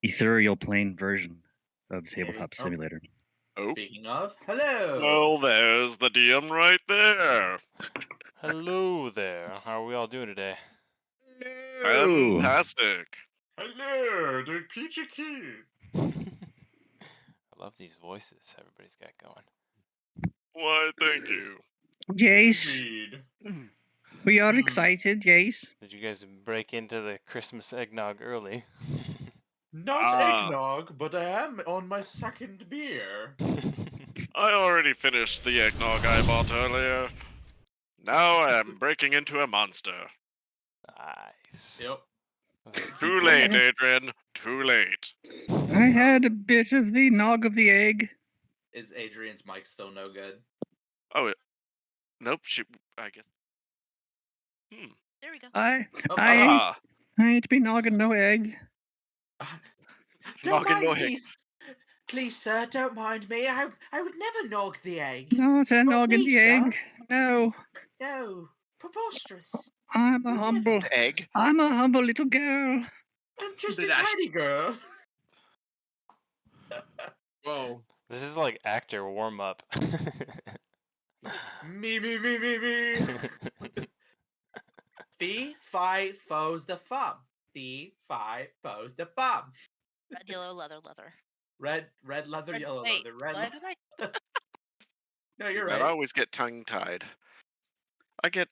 ethereal plane version of Tabletop Oh. Simulator. Oh, Speaking of, hello. well, there's the DM right there. Hello there. How are we all doing today? Hello. Fantastic. Hello, the Peachy Kid. I love these voices everybody's got going. Why, thank you. Yes, Indeed. we are excited. Yes. Did you guys break into the Christmas eggnog early? Not eggnog, but I am on my second beer. I already finished the eggnog I bought earlier. Now I am breaking into a monster. Nice. Yep. Too late, Adrian. Too late. I had a bit of the nog of the egg. Is Adrian's mic still no good? Oh, nope. I guess. There we go. I ain't to be noggin' no egg. Don't Noggin' no mind egg. me. Please, sir, don't mind me. I would never nog the egg. No, it's a noggin' the please, sir. egg. No, No. Preposterous. I'm a humble. Egg. I'm a humble little girl. I'm just a tiny girl. Whoa. This is like actor warm up. Me. Fee, fi, foes the fum. Fee, fi, foes the fum. Red, yellow, leather. Red leather, yellow Wait, leather, red. what did I? No, you're I right. always get tongue-tied. I get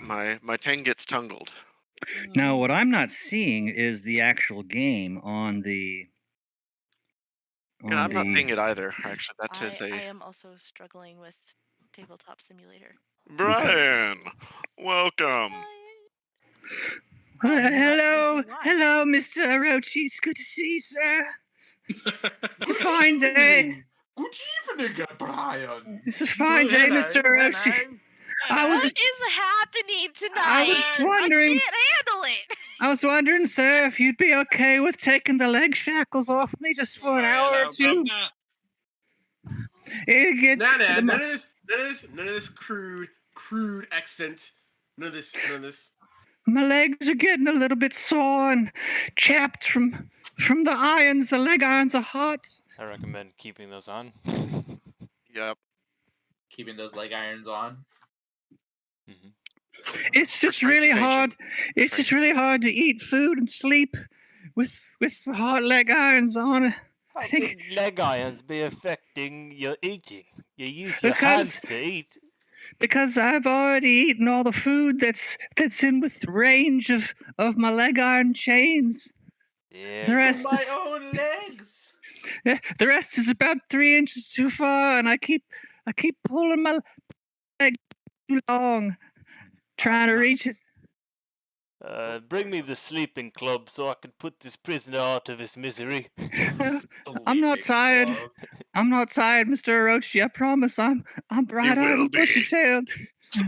my tongue gets tangled. Now, what I'm not seeing is the actual game on the. Yeah, I'm not seeing it either. Actually, that is I a am also struggling with Tabletop Simulator. Brian. Welcome. Hello, Mr. Orochi. It's good to see you, sir. It's a fine day. Good evening, Brian. It's a fine day, Mr. Orochi. What is happening tonight? I was wondering. I can't handle it. I was wondering, sir, if you'd be okay with taking the leg shackles off me just for an hour or two. None of this crude accent. None of this. My legs are getting a little bit sore and chapped from the irons. The leg irons are hot. I recommend keeping those on. Yep. Keeping those leg irons on. It's just really hard. It's just really hard to eat food and sleep with the hot leg irons on. How could leg irons be affecting your eating? You use your hands to eat. Because I've already eaten all the food that's in with range of my leg iron chains. Yeah. The rest my is own legs. Yeah, the rest is about 3 inches too far, and I keep pulling my leg too long, trying to reach it. Bring me the sleeping club so I can put this prisoner out of his misery. I'm not tired. I'm not tired, Mr. Orochi. I promise. I'm bright-eyed and bushy-tailed.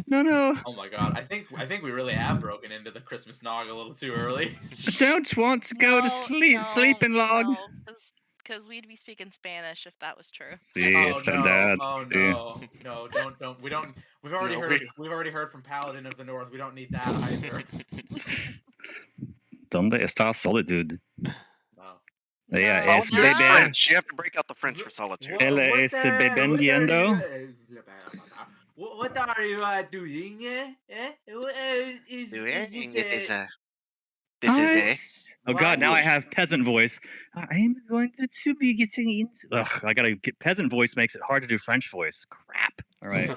No. Oh my god! I think we really have broken into the Christmas nog a little too early. I don't want to go to sleeping log. Because we'd be speaking Spanish if that was true. No, don't. We don't. We've already heard from Paladin of the North. We don't need that either. ¿Dónde está Solitude? No. Yeah, es French. You have to break out the French for Solitude. Él es bebendiendo. What are you doing? Oh God! Now I have peasant voice. I am going to be getting into. Ugh! I gotta get peasant voice. Makes it hard to do French voice. Crap. All right.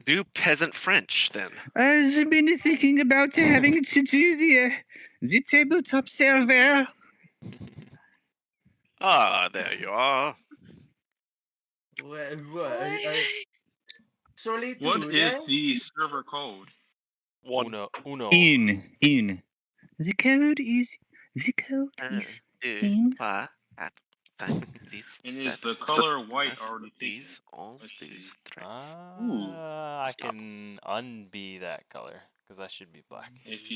Do peasant French then. I've been thinking about having to do the tabletop server. Ah, there you are. What is the server code? Uno. In. The code is in. And is the color white already these? I can unbe that color because that should be black. If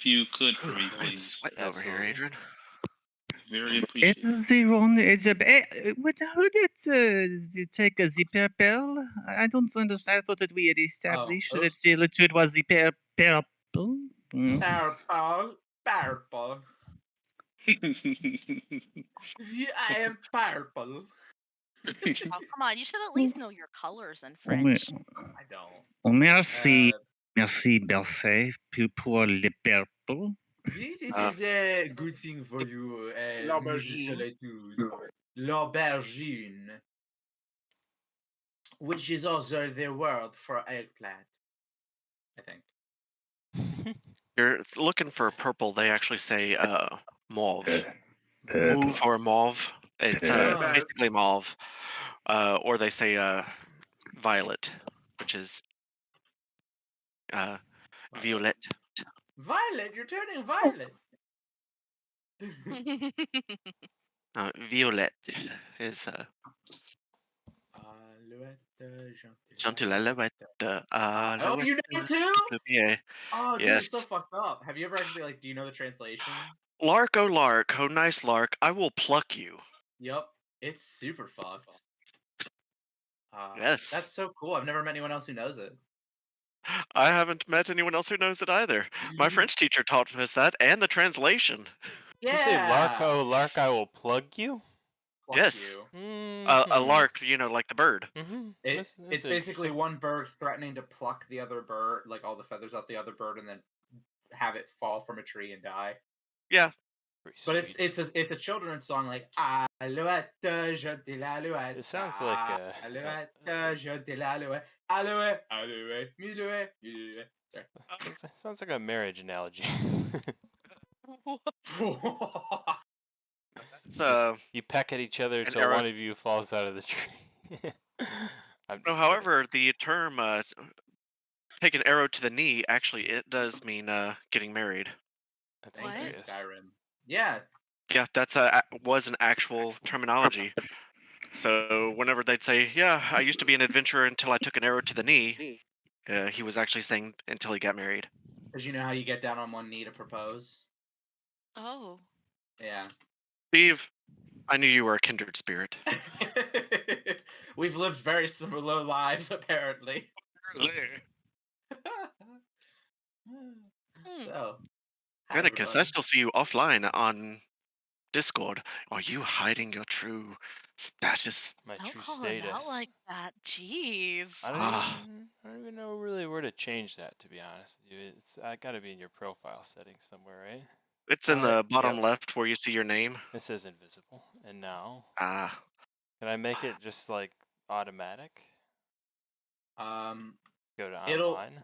you could for me, please. Over here, Adrian. Very appreciated. Everyone is who did take the purple? I don't understand. I thought that we had established that Solitude was the purple. Purple. I am purple. Oh, come on. You should at least know your colors in Only, French. I don't. merci, merci, Berthe, pour le purple. This is a good thing for you, L'aubergine. L'aubergine. Which is also the word for eggplant, I think. You're looking for purple. They actually say mauve. Mauve or mauve. It's basically mauve. Or they say violet, which is violet. Violet, you're turning violet. Violet is Gentilella. Oh, you know too? Yeah. Oh, dude, Yes. it's so fucked up. Have you ever actually do you know the translation? Lark, oh lark, oh nice lark, I will pluck you. Yep, it's super fucked. Yes. That's so cool. I've never met anyone else who knows it. I haven't met anyone else who knows it either. My French teacher taught us that and the translation. Yeah. You say lark, oh lark, I will plug you? Pluck Yes. you. A lark, like the bird. It's basically one bird threatening to pluck the other bird, like all the feathers off the other bird, and then have it fall from a tree and die. Yeah. But it's a children's song, like Alouette, je de l'alouette. It sounds like Alouette, je de l'alouette. Alouette, alouette, milouette, milouette. Sorry. Sounds like a marriage analogy. So you peck at each other until one of you falls out of the tree. No, however, the term take an arrow to the knee, actually it does mean getting married. That's Thank you, hilarious. Skyrim. Yeah. Yeah, that's was an actual terminology. So whenever they'd say, "Yeah, I used to be an adventurer until I took an arrow to the knee," he was actually saying until he got married. Because you know how you get down on one knee to propose? Oh. Yeah. Steve, I knew you were a kindred spirit. We've lived very similar lives, apparently. So, hi, Atticus, I everybody. still see you offline on Discord. Are you hiding your true status? My Don't true call status. him out like that. Jeez. I don't even know really where to change that, to be honest with you. It's gotta be in your profile settings somewhere, right? It's in the bottom left where you see your name. It says invisible. And now? Ah. Can I make it just like automatic? Go to online.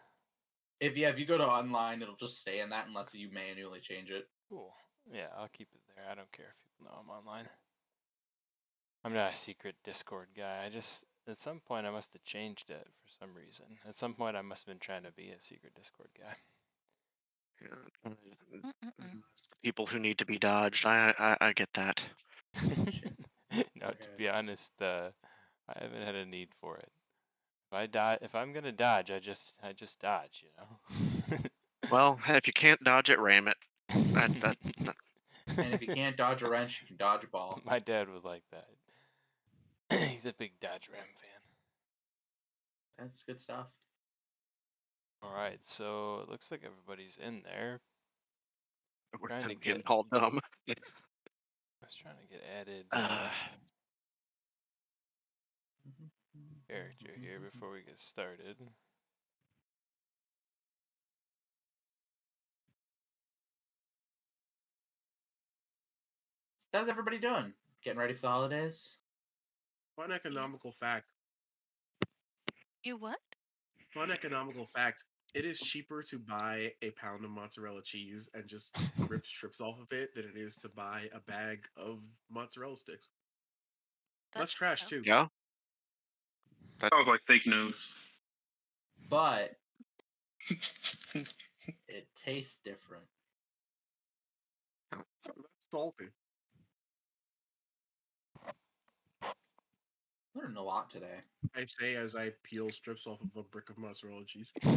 If you go to online, it'll just stay in that unless you manually change it. Cool. Yeah, I'll keep it there. I don't care if people know I'm online. I'm not a secret Discord guy. At some point I must have changed it for some reason. At some point I must have been trying to be a secret Discord guy. People who need to be dodged. I get that. No, to be honest, I haven't had a need for it. If I'm gonna dodge, I just dodge, you know. Well, if you can't dodge it, ram it. And if you can't dodge a wrench, you can dodge a ball. My dad would like that. He's a big Dodge Ram fan. That's good stuff. All right, so it looks like everybody's in there. We're trying to get called dumb. I was trying to get added character here before we get started. How's everybody doing? Getting ready for the holidays? Fun economical fact. You what? Fun economical fact. It is cheaper to buy a pound of mozzarella cheese and just rip strips off of it than it is to buy a bag of mozzarella sticks. Less trash too. Yeah. That sounds like fake news. But it tastes different. That's salty. Learned a lot today. I say as I peel strips off of a brick of mozzarella cheese. I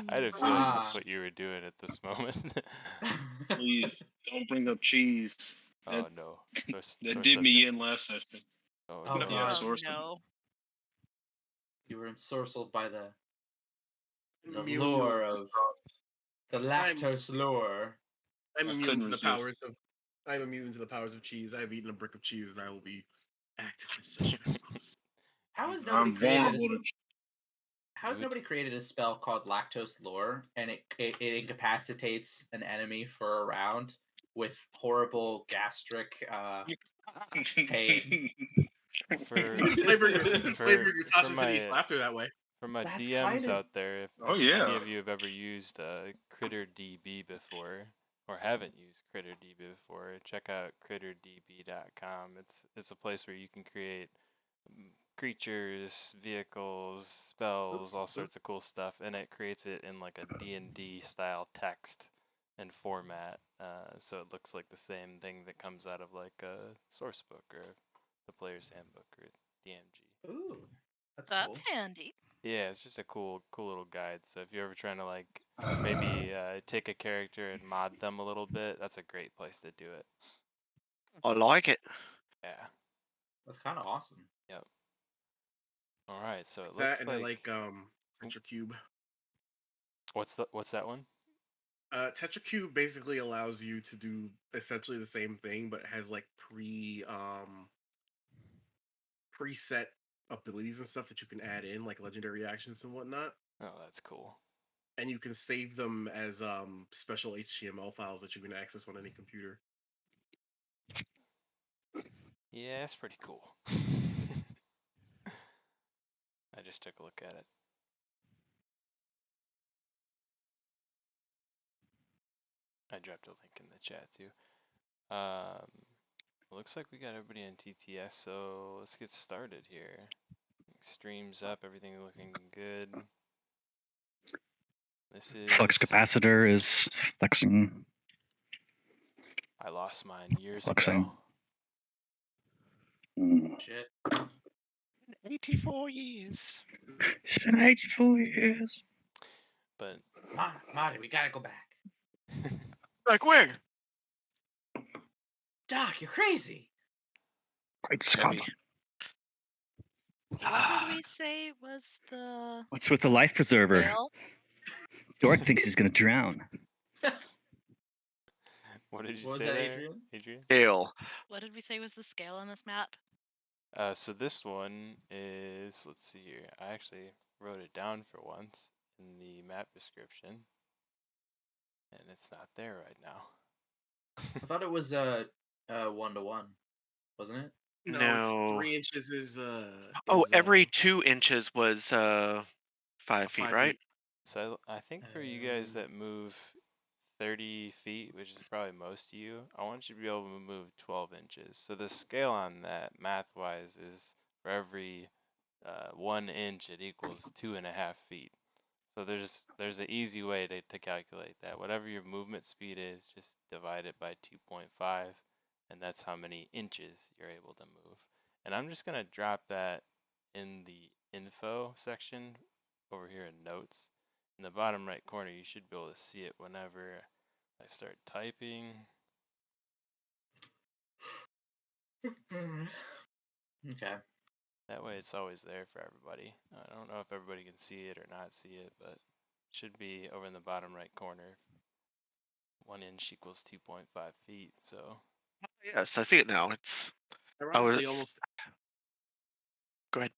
had a feeling that's what you were doing at this moment. Please don't bring up cheese. Oh no. That did me in last session. Oh, Oh, no. God. No. You were ensorcelled by the Immune lure to of the lactose lure. I'm I immune couldn't to the resist. powers of I am immune to the powers of cheese. I have eaten a brick of cheese, and I will be active in such animals. How has I'm vulnerable to. How has nobody created a spell called Lactose Lure, and it incapacitates an enemy for a round with horrible gastric pain? You can flavor your toxicity laughter that way. For my That's DMs kinda- out there, if Oh, any yeah. of you have ever used Critter DB before, or haven't used Critter DB before, check out critterdb.com. It's a place where you can create creatures, vehicles, spells, all sorts of cool stuff, and it creates it in like a D&D style text and format, so it looks like the same thing that comes out of like a source book or the player's handbook or DMG. Ooh, that's cool. handy. Yeah, it's just a cool little guide. So if you're ever trying to like maybe take a character and mod them a little bit, that's a great place to do it. I like it. Yeah. That's kind of awesome. Yep. All right, so it That looks and like I like Tetracube. What's that one? Tetracube basically allows you to do essentially the same thing, but it has like preset abilities and stuff that you can add in, like legendary actions and whatnot. Oh, that's cool. And you can save them as special HTML files that you can access on any computer. Yeah, that's pretty cool. I just took a look at it. I dropped a link in the chat too. Looks like we got everybody in TTS, so let's get started here. Streams up, everything looking good. This is Flux capacitor is flexing. I lost mine years Fluxing. ago. Shit. 84 years. It's been 84 years. But Marty, we gotta go back. Like where? Doc, you're crazy. Great Scott. What did we say was the What's with the life preserver? scale? Dork thinks he's going to drown. what did you What was say that, there, Adrian? Adrian? Hail. What did we say was the scale on this map? So this one is, let's see here. I actually wrote it down for once in the map description, and it's not there right now. I thought it was 1-to-1, wasn't it? No, it's 3 inches is Every 2 inches was 5 feet, 5 right? feet. So I think for you guys that move 30 feet, which is probably most of you, I want you to be able to move 12 inches. So the scale on that, math-wise, is for every 1 inch, it equals 2.5 feet. So there's an easy way to calculate that. Whatever your movement speed is, just divide it by 2.5, and that's how many inches you're able to move. And I'm just going to drop that in the info section over here in notes. In the bottom right corner, you should be able to see it whenever I start typing. Okay. That way it's always there for everybody. I don't know if everybody can see it or not see it, but it should be over in the bottom right corner. 1 inch equals 2.5 feet, so. Yes, I see it now. It's. Ironically, almost. Go ahead.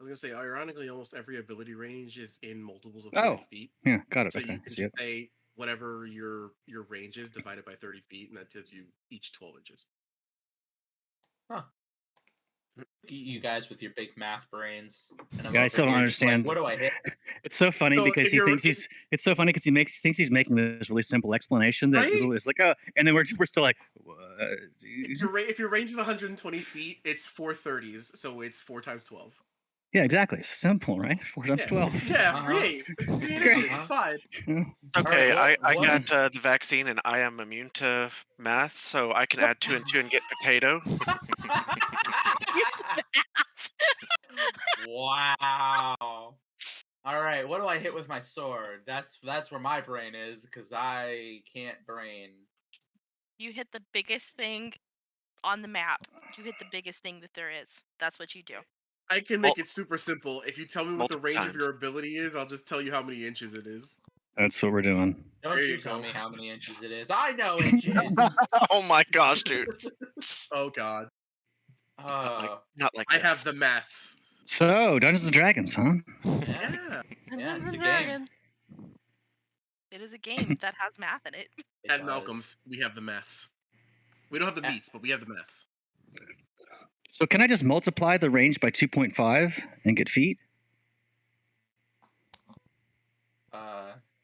I was gonna say, ironically, almost every ability range is in multiples of 30 feet. Yeah, got it. So okay. you can just say whatever your range is divided by 30 feet, and that tells you each 12 inches. Huh. You guys with your big math brains. And Yeah, I still don't understand. Like, what do I hit? It's so funny because he thinks he's. It's so funny because thinks he's making this really simple explanation that Google is like, oh, and then we're still like, what? If your range is 120 feet, it's 4 30s, so it's 4 times 12. Yeah, exactly. It's simple, right? 4 times 12. Yeah, great. It's fine. Okay, right, I got the vaccine and I am immune to math, so I can add 2 and 2 and get potato. Wow. All right, what do I hit with my sword? That's where my brain is, because I can't brain. You hit the biggest thing on the map. You hit the biggest thing that there is. That's what you do. I can make it super simple. If you tell me what the range of your ability is, I'll just tell you how many inches it is. That's what we're doing. Don't There you you tell go. me how many inches it is. I know inches. Oh my gosh, dude. Oh god. Not like I this. have the maths. So, Dungeons and Dragons, huh? Yeah. Yeah, it's a game. Dragon. It is a game that has math in it. It At does. Malcolm's, we have the maths. We don't have the Eh. meats, but we have the maths. So, can I just multiply the range by 2.5 and get feet?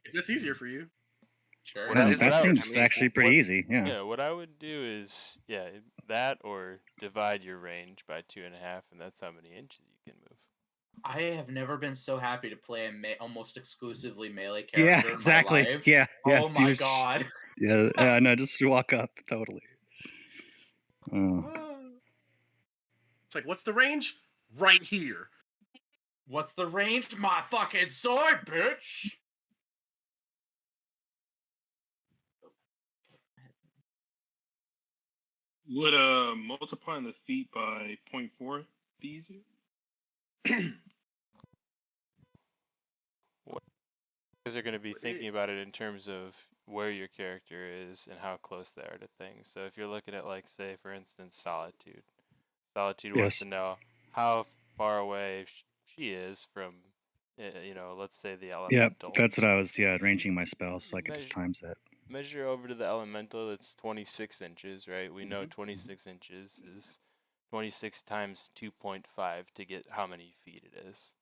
If that's easier for you. Sure. What I- That what I- seems actually pretty easy. Yeah. Yeah, what I would do is that or divide your range by 2.5, and that's how many inches you can move. I have never been so happy to play a almost exclusively melee Yeah, character exactly. in my life. Yeah. Oh my dude. god. Yeah, no, just walk up. Totally. Oh. It's like, what's the range? Right here. What's the range? My fucking sword, bitch! Would multiplying the feet by 0.4 be easier? Because they're going to be thinking about it in terms of where your character is and how close they are to things. So if you're looking at, like, say, for instance, Solitude. Solitude wants to know how far away she is from, let's say the Yep, elemental. that's what I was, arranging my spells, so I could just times that. Measure over to the elemental, that's 26 inches, right? We know 26 inches is 26 times 2.5 to get how many feet it is.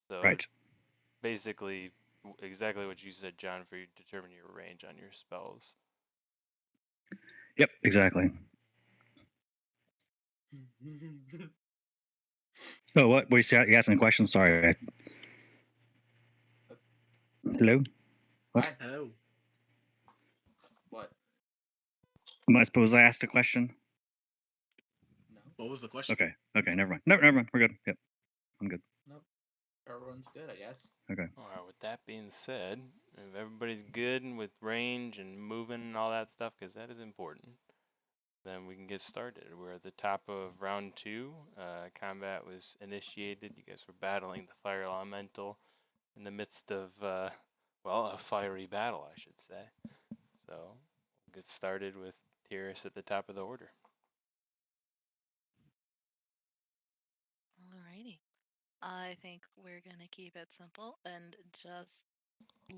So Right. basically, exactly what you said, John, for you to determine your range on your spells. Yep, exactly. Oh, what? Were you asking a question? Sorry. Hello? What? Hi. Hello. What? Am I supposed to ask a question? No. What was the question? Okay, never mind. Never mind. We're good. Yep, I'm good. Nope. Everyone's good, I guess. Okay. All right, with that being said, if everybody's good with range and moving and all that stuff, because that is important, then we can get started. We're at the top of round 2. Combat was initiated. You guys were battling the fire elemental in the midst of, a fiery battle, I should say. So we'll get started with Tyrus at the top of the order. Alrighty. I think we're gonna keep it simple and just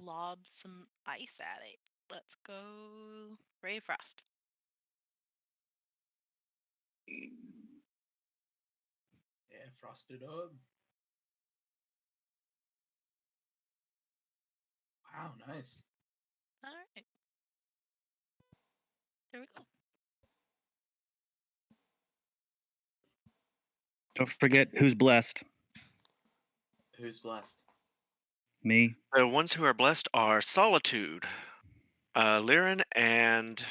lob some ice at it. Let's go Ray of Frost. Yeah, frosted up. Wow, nice. Alright. There we go. Don't forget who's blessed. Who's blessed? Me. The ones who are blessed are Solitude, Liren, and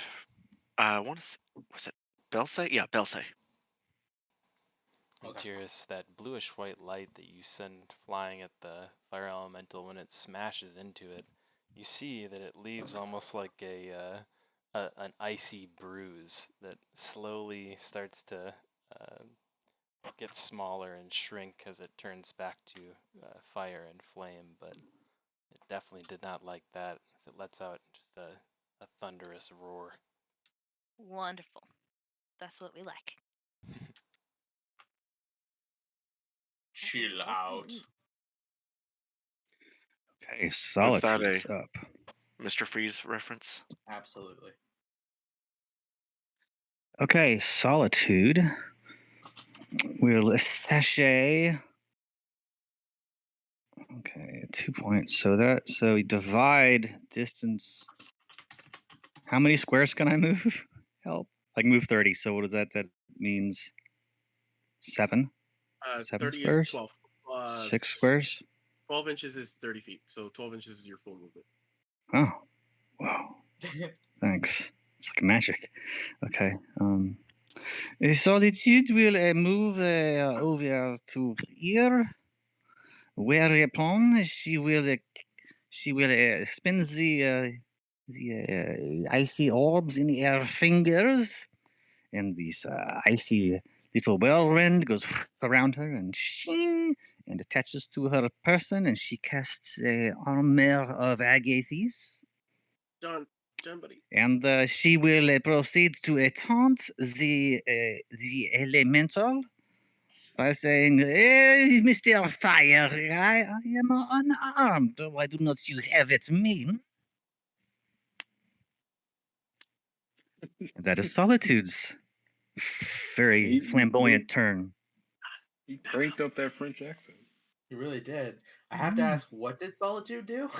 was it Belsay? Yeah, Belsay. And Okay. Tyrus, that bluish-white light that you send flying at the fire elemental, when it smashes into it, you see that it leaves almost like an icy bruise that slowly starts to get smaller and shrink as it turns back to fire and flame. But it definitely did not like that, as it lets out just a thunderous roar. Wonderful. That's what we like. Chill out. Okay, Solitude a- is up. Mr. Freeze reference. Absolutely. Okay, Solitude will sachet. Okay, 2 points. So we divide distance. How many squares can I move? Help. I can move 30. So what does that? That means 7? 7 30 squares? is 12. 6 squares? 12 inches is 30 feet. So 12 inches is your full movement. Oh, wow. Thanks. It's like magic. Okay. Solitude will move over to here, whereupon she will spin the icy orbs in her fingers, and this icy little whirlwind goes around her, and shing, and attaches to her person, and she casts a armor of Agathis. John, buddy. And she will proceed to taunt the elemental by saying, "Hey, Mr. Fire, I am unarmed. Why do not you have it me?" That is Solitude's very flamboyant turn. He cranked up that French accent. You really did. I have to ask, what did Solitude do?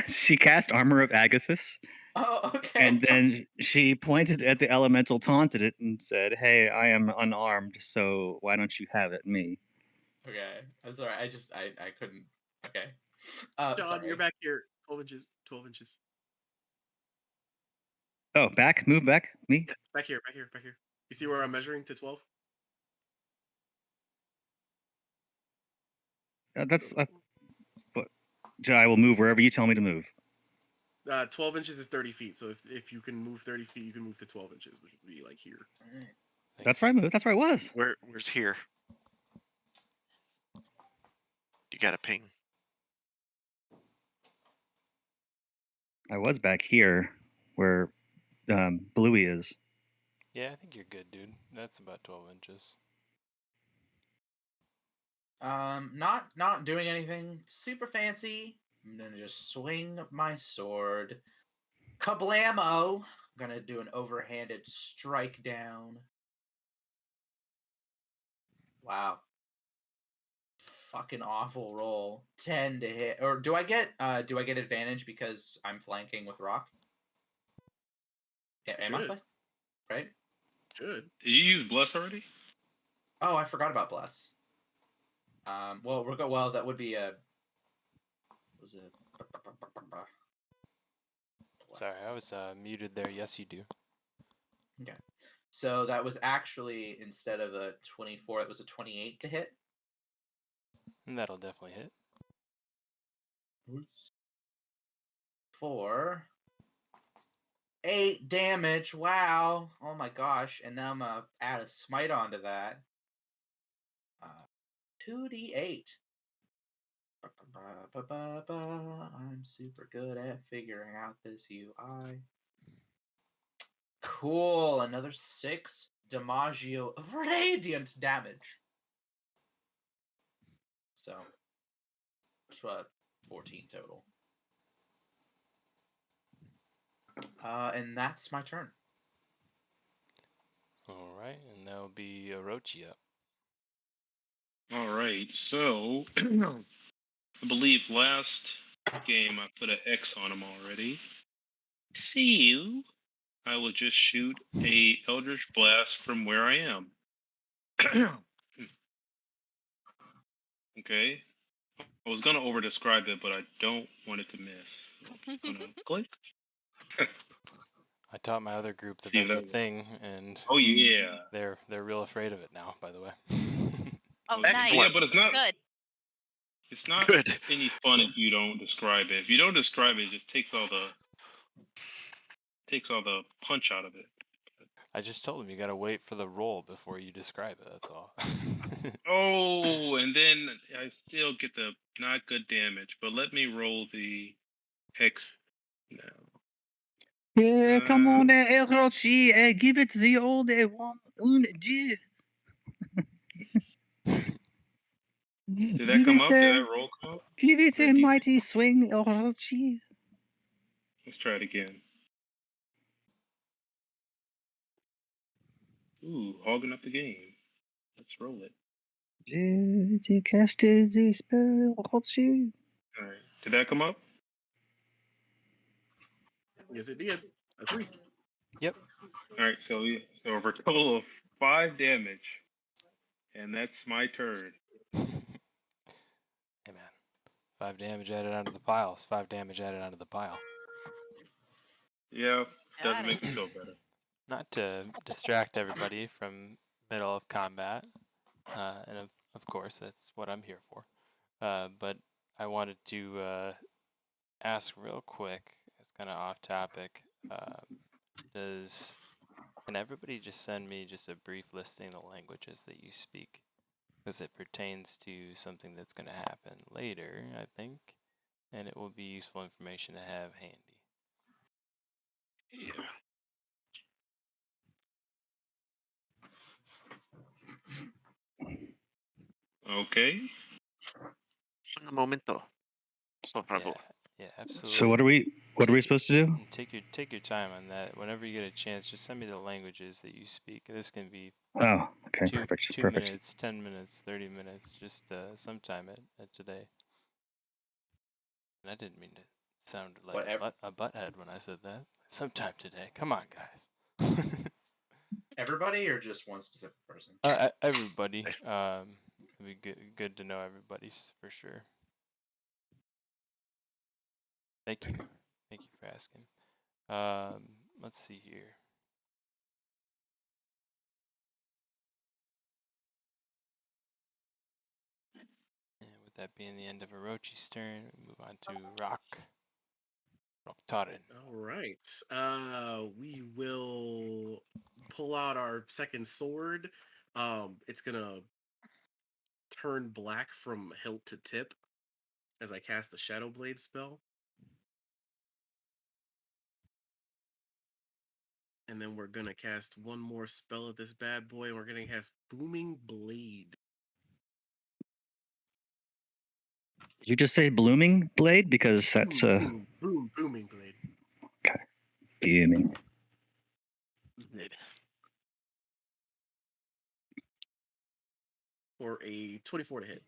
She cast Armor of Agathis. Oh, okay. And then she pointed at the elemental, taunted it, and said, "Hey, I am unarmed, so why don't you have it me?" Okay, I'm sorry. I couldn't. Okay. John, sorry. you're back here. 12 inches. 12 inches. Oh, back? Move back? Me? Yes, back here. You see where I'm measuring to 12? That's... but I will move wherever you tell me to move. 12 inches is 30 feet. So if you can move 30 feet, you can move to 12 inches, which would be like here. Right. That's where I moved. That's where I was. Where's here? You got a ping. I was back here where Bluey is. Yeah, I think you're good, dude. That's about 12 inches. Not doing anything super fancy. I'm gonna just swing my sword. Kablamo! I'm gonna do an overhanded strike down. Wow. Fucking awful roll. 10 to hit. Or do I get advantage because I'm flanking with rock? Yeah, am I? Right? Should. Did you use Bless already? Oh, I forgot about bless. Well, well, that would be a. Was it? Sorry, I was muted there. Yes, you do. Okay. So that was actually, instead of a 24, it was a 28 to hit. And that'll definitely hit. For 8 damage. Wow. Oh my gosh. And now I'm going to add a smite onto that. 2d8. I'm super good at figuring out this UI. Cool. Another 6 Damaggio of radiant damage. So, 14 total. And that's my turn. All right, and that'll be Orochi up. All right, so I believe last game I put a hex on him already. See you. I will just shoot a Eldritch Blast from where I am. Okay. I was gonna over describe it, but I don't want it to miss. So I'm just gonna click. I taught my other group that See that's a that thing, and Oh yeah. they're real afraid of it now. By the way. Oh, Excellent. Yeah, nice. but it's not. Good. It's not Good. any fun if you don't describe it. If you don't describe it, it just takes all the punch out of it. I just told him you gotta wait for the roll before you describe it. That's all. Oh, and then I still get the not good damage. But let me roll the hex now. Yeah, come on, Orochi, give it the old one. Did that come up? Did that roll come up? Give it Or a DC? mighty swing, Orochi. Let's try it again. Ooh, hogging up the game. Let's roll it. You casted the spell, Orochi. All right. Did that come up? Yes, it did. A 3. Yep. All right. So for a total of 5 damage, and that's my turn. Hey man, 5 damage added onto the pile. 5 damage added onto the pile. Yeah, doesn't Got make it. me feel better. Not to distract everybody from middle of combat, and of course that's what I'm here for. But I wanted to ask real quick. It's kind of off topic. Can everybody just send me just a brief listing of the languages that you speak? because it pertains to something that's going to happen later, I think, and it will be useful information to have handy. Yeah. Okay. Un momento. Por Yeah, favor. yeah, absolutely. So what are we supposed to do? And take your time on that. Whenever you get a chance, just send me the languages that you speak. This can be Oh, okay, two perfect. minutes, 10 minutes, 30 minutes, just sometime at today. And I didn't mean to sound like a butthead when I said that. Sometime today. Come on, guys. Everybody or just one specific person? Everybody. It'd be good to know everybody's for sure. Thank you. Thank you for asking. Let's see here. And with that being the end of Orochi's turn, we move on to Rock. Rocktarin. All right. We will pull out our second sword. It's gonna turn black from hilt to tip as I cast the Shadow Blade spell. And then we're gonna cast one more spell at this bad boy, and we're gonna cast Booming Blade. Did you just say blooming blade? Because that's Booming Blade. okay. Booming. For a 24 to hit.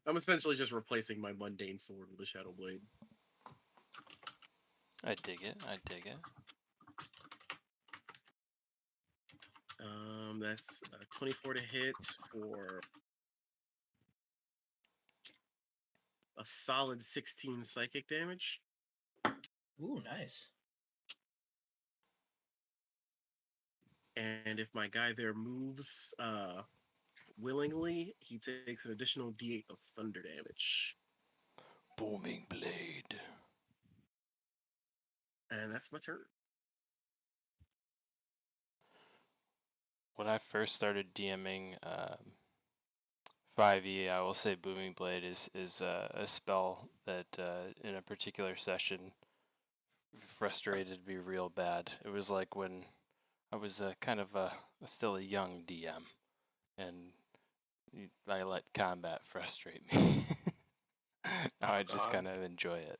I'm essentially just replacing my mundane sword with a Shadow Blade. I dig it. That's 24 to hit for a solid 16 psychic damage. Ooh, nice. And if my guy there moves willingly, he takes an additional D8 of thunder damage. Booming Blade. And that's my turn. When I first started DMing 5e, I will say Booming Blade is a spell that in a particular session frustrated me real bad. It was like when I was kind of still a young DM, and I let combat frustrate me. Now I just kind of enjoy it.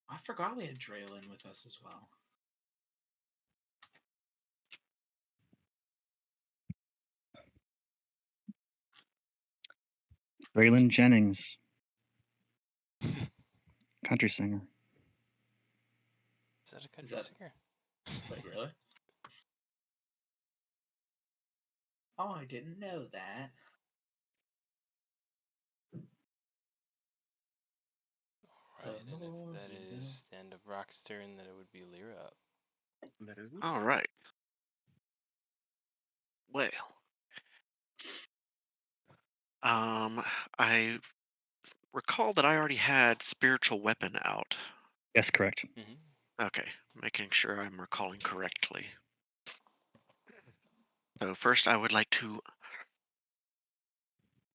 I forgot we had Draylin with us as well. Raylan Jennings, country singer. Is that a country singer? Wait, really? Oh, I didn't know that. Right, and if that is the end of Rock's turn, then it would be Lyra up. That is me. All right. Well, I recall that I already had spiritual weapon out. Yes, correct. Mm-hmm. Okay, making sure I'm recalling correctly. So first, I would like to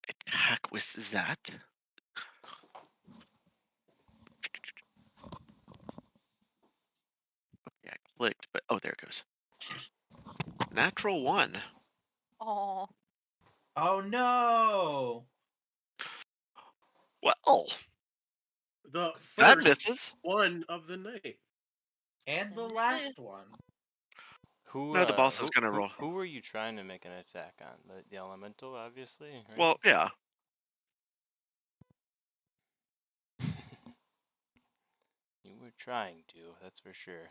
attack with that. Okay, I clicked, but oh, there it goes. Natural 1. Oh. Oh no! Well, The that first misses. one of the night. And the last one. Who? No, the boss is gonna roll. Who were you trying to make an attack on? The elemental, obviously. Right? Well, yeah. You were trying to. That's for sure.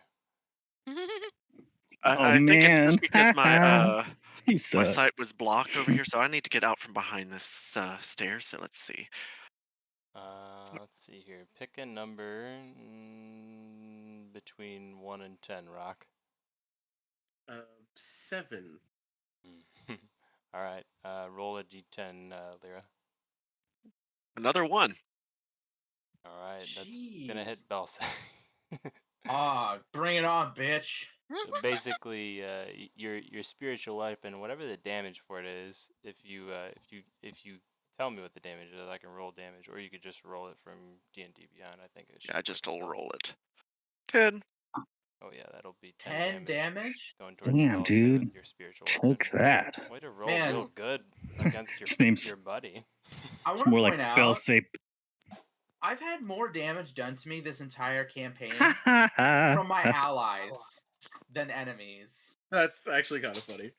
I think it's just because my You my suck. sight was blocked over here, so I need to get out from behind this stairs. So let's see. Let's see here. Pick a number between 1 and 10, Rock. 7. All right. Roll a d10, Lyra. Another one. All right. That's gonna hit Jeez. Belsa. Bring it on, bitch. Basically, your spiritual weapon, whatever the damage for it is, if you tell me what the damage is, I can roll damage, or you could just roll it from D&D Beyond. I think it should. Yeah, I just work will still. roll it. 10. Oh yeah, that'll be 10 10 damage? going towards Damn, Belsa dude. with your spiritual weapon. Took that. Way to roll Man. real good against His name's your buddy. I it's want more to like point out, Belsape. I've had more damage done to me this entire campaign from my allies than enemies. That's actually kind of funny.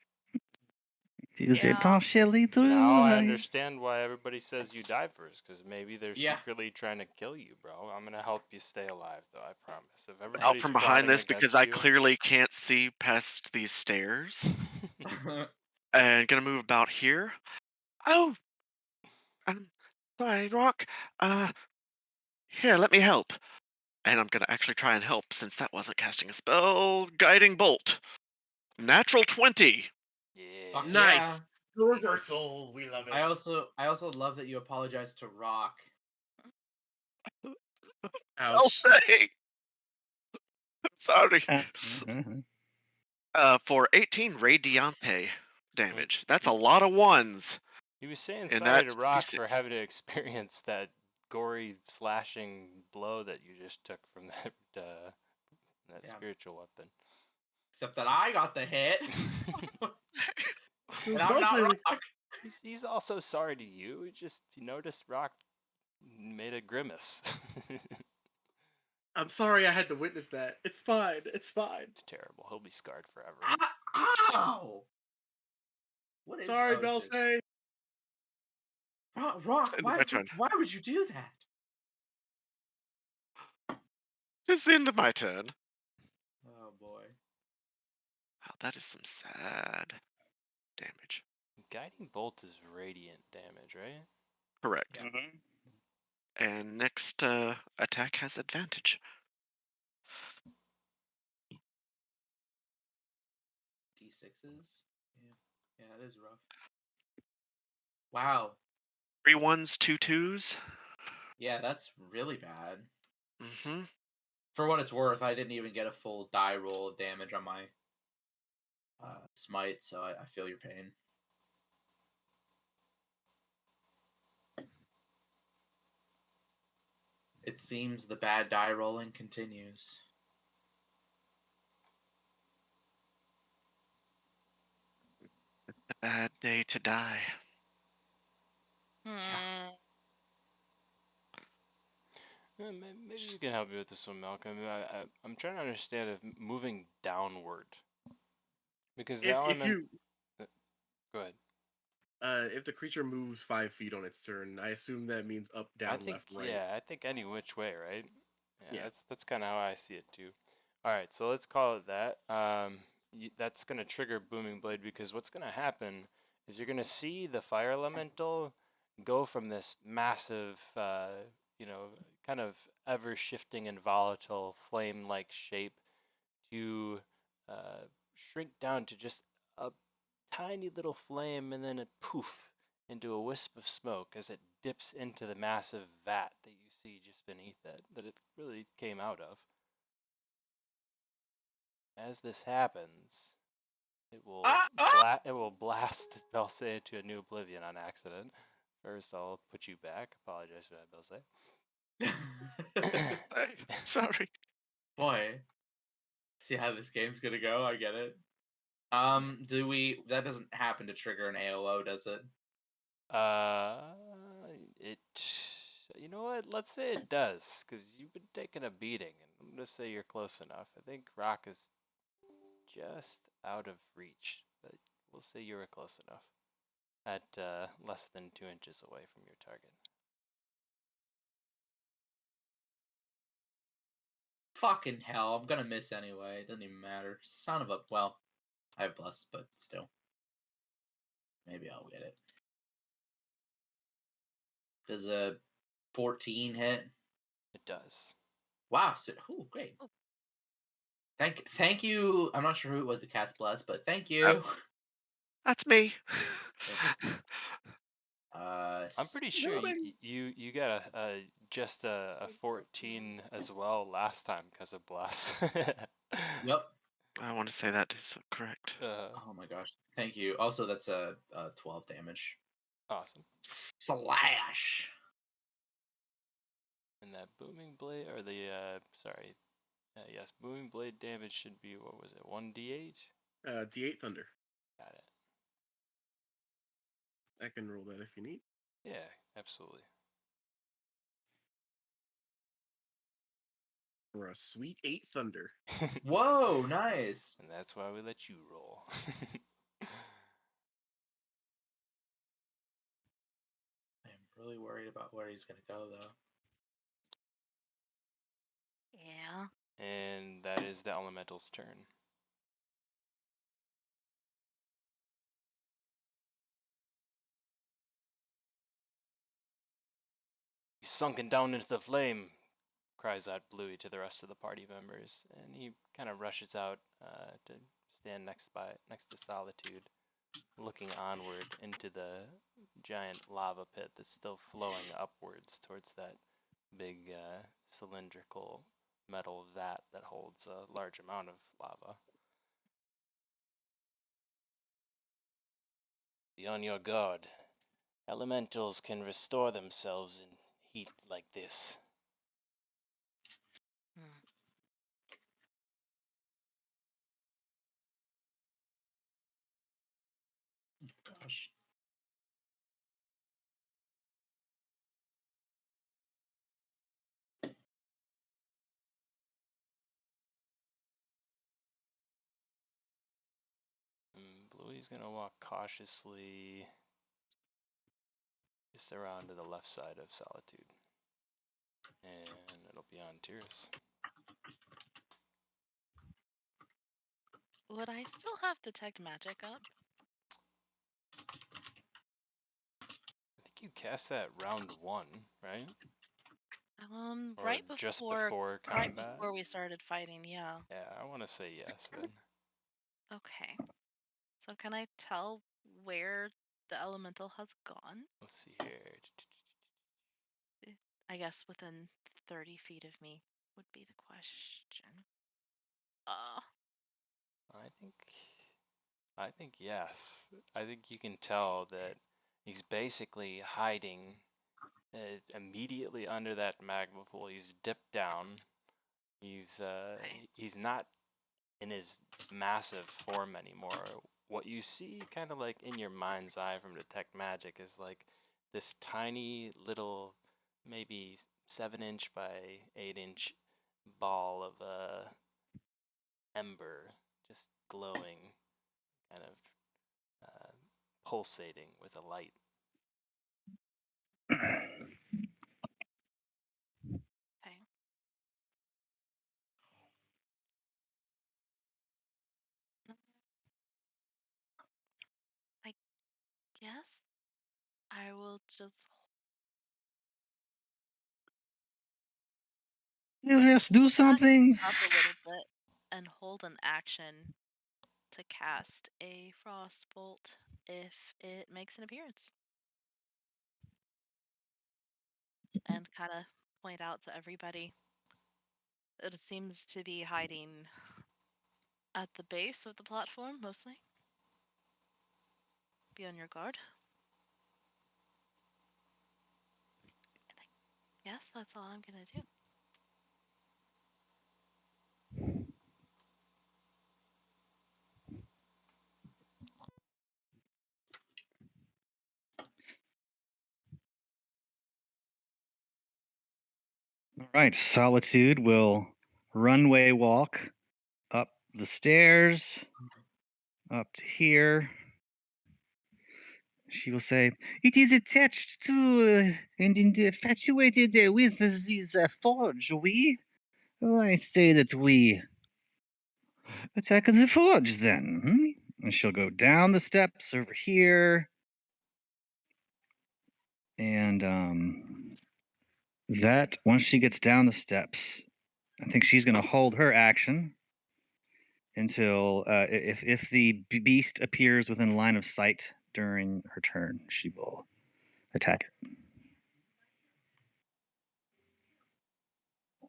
Is it Yeah. partially true? Now I understand why everybody says you die first, because maybe they're Yeah. secretly trying to kill you, bro. I'm gonna help you stay alive, though. I promise. If Out everybody's from behind plotting this because against I you- clearly can't see past these stairs. And gonna move about here. Oh, sorry, Rock. Here, let me help. And I'm gonna actually try and help since that wasn't casting a spell. Guiding bolt. Natural 20. Yeah. Fuck Nice. Reversal. We love it. I also love that you apologize to Rock. Ouch. Okay. I'm sorry. Uh-huh. For 18 radiante damage. That's a lot of ones. He was saying And sorry to that's Rock for D6. having to experience that gory slashing blow that you just took from that Yeah. spiritual weapon. Except that I got the hit. It was And I'm not mostly- Rock. He's also sorry to you. He just noticed Rock made a grimace. I'm sorry I had to witness that. It's fine. It's fine. It's terrible. He'll be scarred forever. Ow! What is Sorry, oh, Bell shit. say. Rock, End of my turn. why would you do that? It's the end of my turn. Oh boy. Wow, that is some sad damage. Guiding bolt is radiant damage, right? Correct. Yeah. And next attack has advantage. D6s? Yeah, that is rough. Wow. 3 1s, 2 2s. Yeah, that's really bad. Mm-hmm. For what it's worth, I didn't even get a full die roll of damage on my smite, so I feel your pain. It seems the bad die rolling continues. A bad day to die. Maybe you can help me with this one, Malcolm. I'm trying to understand if moving downward, because the If element. you Go ahead. if the creature moves 5 feet on its turn, I assume that means up, down, I think, left, right. yeah, I think any which way, right? Yeah. That's kind of how I see it too. All right, so let's call it that. That's gonna trigger Booming Blade, because what's gonna happen is you're gonna see the fire elemental go from this massive, kind of ever shifting and volatile flame-like shape to shrink down to just a tiny little flame, and then it poof into a wisp of smoke as it dips into the massive vat that you see just beneath it, that it really came out of. As this happens, it will it will blast Belse into a new oblivion on accident. First, I'll put you back. Apologize for that, Belse. Sorry. Boy, see how this game's gonna go. I get it. That doesn't happen to trigger an AOO, does it? You know what? Let's say it does, because you've been taking a beating, and I'm gonna say you're close enough. I think Rock is just out of reach, but we'll say you were close enough. At less than 2 inches away from your target. Fucking hell, I'm gonna miss anyway. It doesn't even matter. Son of a... Well, I have plus, but still. Maybe I'll get it. Does a 14 hit? It does. Wow, so, ooh, great. Thank you. I'm not sure who it was that cast bless, but thank you. That's me. I'm pretty sure Building. you got just a 14 as well last time because of Bless. Yep. I want to say that is correct. Oh my gosh. Thank you. Also, that's a 12 damage. Awesome. Slash. And that booming blade, or the sorry, yes, booming blade damage should be, what was it, 1d8? D8 Thunder. Got it. I can roll that if you need. Yeah, absolutely. For a sweet 8 Thunder. Whoa, nice. And that's why we let you roll. I'm really worried about where he's gonna go though. Yeah. And that is the elemental's turn. He's sunken down into the flame, cries out Bluey to the rest of the party members, and he kind of rushes out to stand next to Solitude, looking onward into the giant lava pit that's still flowing upwards towards that big cylindrical metal vat that holds a large amount of lava. Be on your guard. Elementals can restore themselves in heat like this. Gosh. Bluey's gonna walk cautiously just around to the left side of Solitude. And it'll be on Tyrus. Would I still have Detect Magic up? I think you cast that round 1, right? Or Right just before before right combat? before we started fighting, yeah. Yeah, I want to say yes then. Okay. So can I tell where the elemental has gone? Let's see here. I guess within 30 feet of me would be the question. I think yes. I think you can tell that he's basically hiding immediately under that magma pool. He's dipped down. He's not in his massive form anymore. What you see kind of like in your mind's eye from Detect Magic is like this tiny little, maybe 7-inch by 8-inch ball of ember just glowing, kind of pulsating with a light. Okay. I guess I will just Let's do something. up a little bit and hold an action to cast a frost bolt if it makes an appearance. And kind of point out to everybody it seems to be hiding at the base of the platform mostly. Be on your guard. Yes, that's all I'm gonna do. All right, Solitude will runway walk up the stairs, up to here. She will say, "It is attached to and infatuated with this forge. I say that we attack the forge then." And she'll go down the steps over here. And that, once she gets down the steps, I think she's going to hold her action until if the beast appears within line of sight during her turn, she will attack it.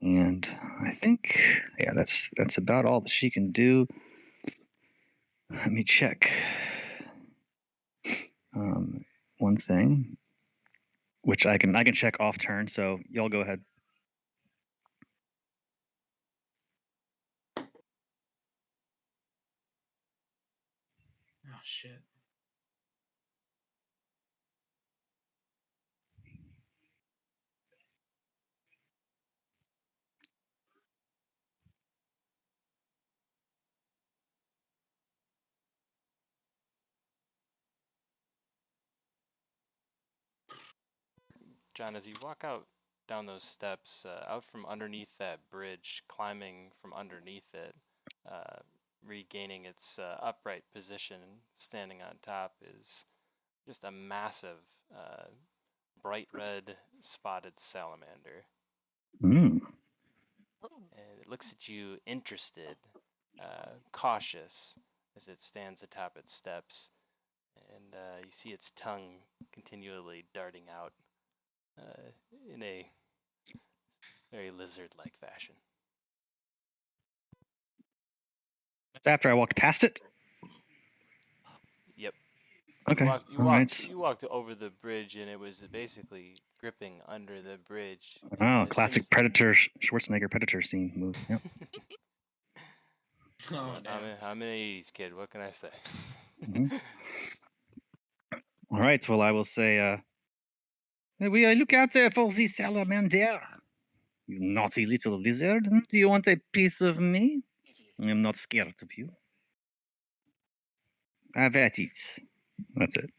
And I think, yeah, that's about all that she can do. Let me check one thing, which I can check off turn. So y'all go ahead. Oh shit. John, as you walk out down those steps, out from underneath that bridge, climbing from underneath it, regaining its upright position, standing on top, is just a massive, bright red spotted salamander. Mm. And it looks at you interested, cautious, as it stands atop its steps, and you see its tongue continually darting out in a very lizard-like fashion. That's after I walked past it? Yep. Okay. You walked over the bridge, and it was basically gripping under the bridge. Oh, classic Predator, Schwarzenegger Predator scene move. Yep. Oh damn. I'm an 80s kid. What can I say? All right. Well, I will say, we look out there for the salamander. You naughty little lizard. Do you want a piece of me? I'm not scared of you. Have at it. That's it.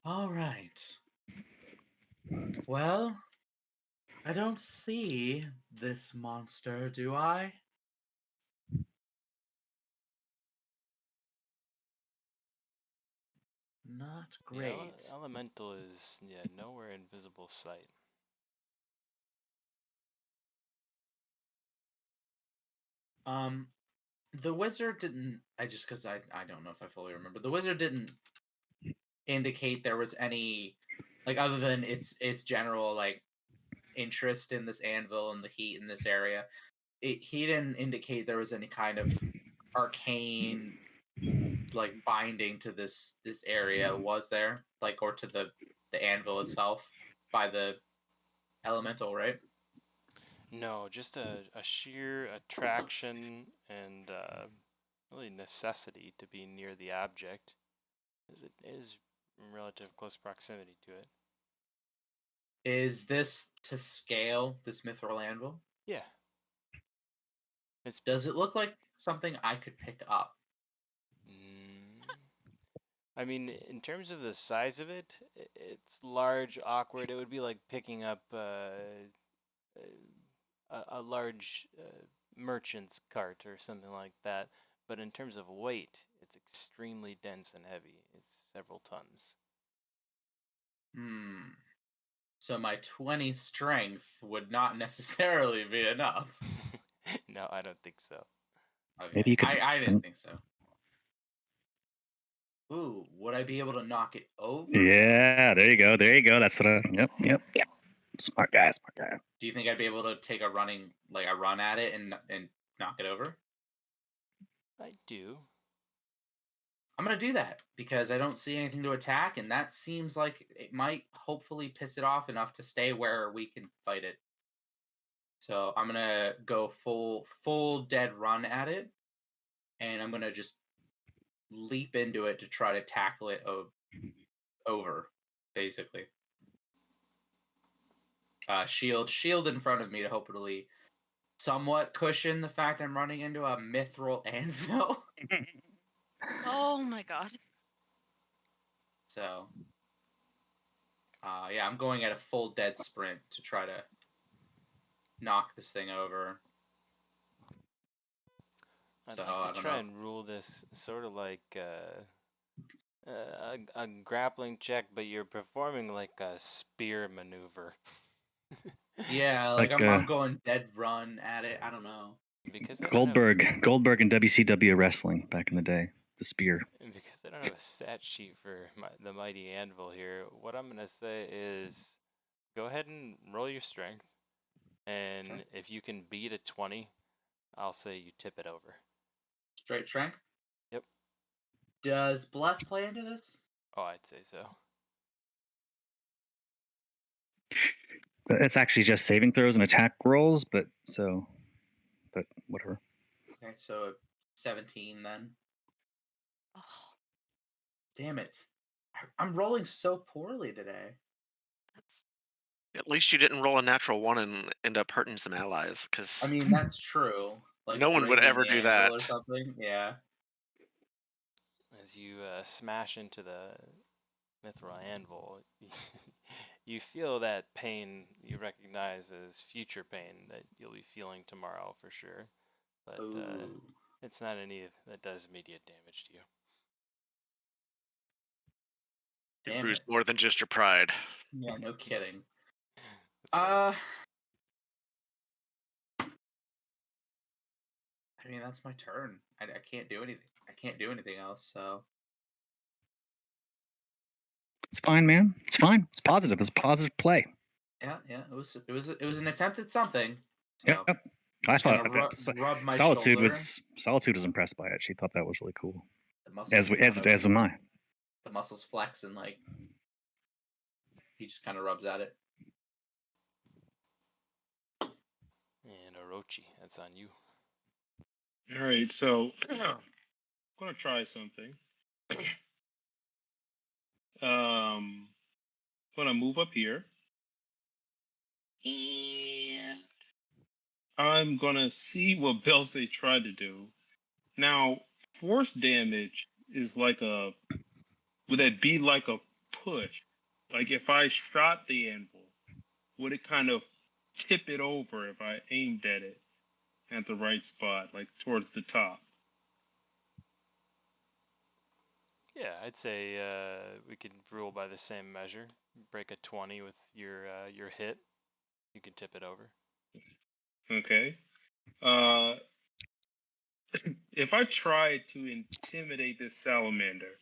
All right. Well, I don't see this monster, do I? Not great. The elemental is nowhere in visible sight. The wizard didn't. Because I don't know if I fully remember. The wizard didn't indicate there was any, like, other than its general like interest in this anvil and the heat in this area. He didn't indicate there was any kind of arcane like binding to this area, was there? Like, or to the anvil itself by the elemental, right? No, just a sheer attraction and really necessity to be near the object, as it is in relative close proximity to it. Is this to scale, this mithril anvil? Yeah. Does it look like something I could pick up? I mean, in terms of the size of it, it's large, awkward. It would be like picking up a large merchant's cart or something like that. But in terms of weight, it's extremely dense and heavy. It's several tons. So my 20 strength would not necessarily be enough. No, I don't think so. Okay. Maybe you could. I didn't think so. Ooh, would I be able to knock it over? Yeah, there you go. There you go. That's what I. Yep. Smart guy. Do you think I'd be able to take a run at it and knock it over? I do. I'm gonna do that because I don't see anything to attack, and that seems like it might hopefully piss it off enough to stay where we can fight it. So I'm gonna go full dead run at it, and I'm gonna just leap into it to try to tackle it over, basically. Shield in front of me to hopefully somewhat cushion the fact I'm running into a mithril anvil. Oh my god. So, yeah, I'm going at a full dead sprint to try to knock this thing over. I'd like to try and rule this sort of like a grappling check, but you're performing like a spear maneuver. Yeah, Like, I'm going dead run at it. I don't know. Because I don't have Goldberg in WCW wrestling back in the day. The spear. because I don't have a stat sheet for the mighty anvil here. What I'm gonna say is, go ahead and roll your strength, and Okay. if you can beat a 20, I'll say you tip it over. Straight strength. Yep. Does bless play into this? Oh, I'd say so. It's actually just saving throws and attack rolls, but whatever. Okay, so 17 then. Oh, Damn it. I'm rolling so poorly today. that's At least you didn't roll a natural one and end up hurting some allies, because I mean, that's true. Like no one would breaking ever the do anvil that. or something. Yeah. As you smash into the mithril anvil, you feel that pain you recognize as future pain that you'll be feeling tomorrow for sure. But Ooh. it's not any that does immediate damage to you. You Damn bruised it. more than just your pride. Yeah, no kidding. That's right. I mean, that's my turn. I can't do anything. I can't do anything else. So It's fine, man. It's fine. It's positive. It's a positive play. yeah. It was an attempt at something. So Yep. I just gonna thought rub my Solitude shoulder. was impressed by it. She thought that was really cool. The muscles As am I. the muscles flex and like he just kind of rubs at it. And Orochi, that's on you. All right, so I'm gonna try something. Gonna move up here, and I'm gonna see what Belsay tried to do. Now, force damage is like a. Would that be like a push? Like if I shot the anvil, would it kind of tip it over if I aimed at it at the right spot, like towards the top? Yeah, I'd say we could rule by the same measure. Break a 20 with your hit, you can tip it over. Okay. If I tried to intimidate this salamander,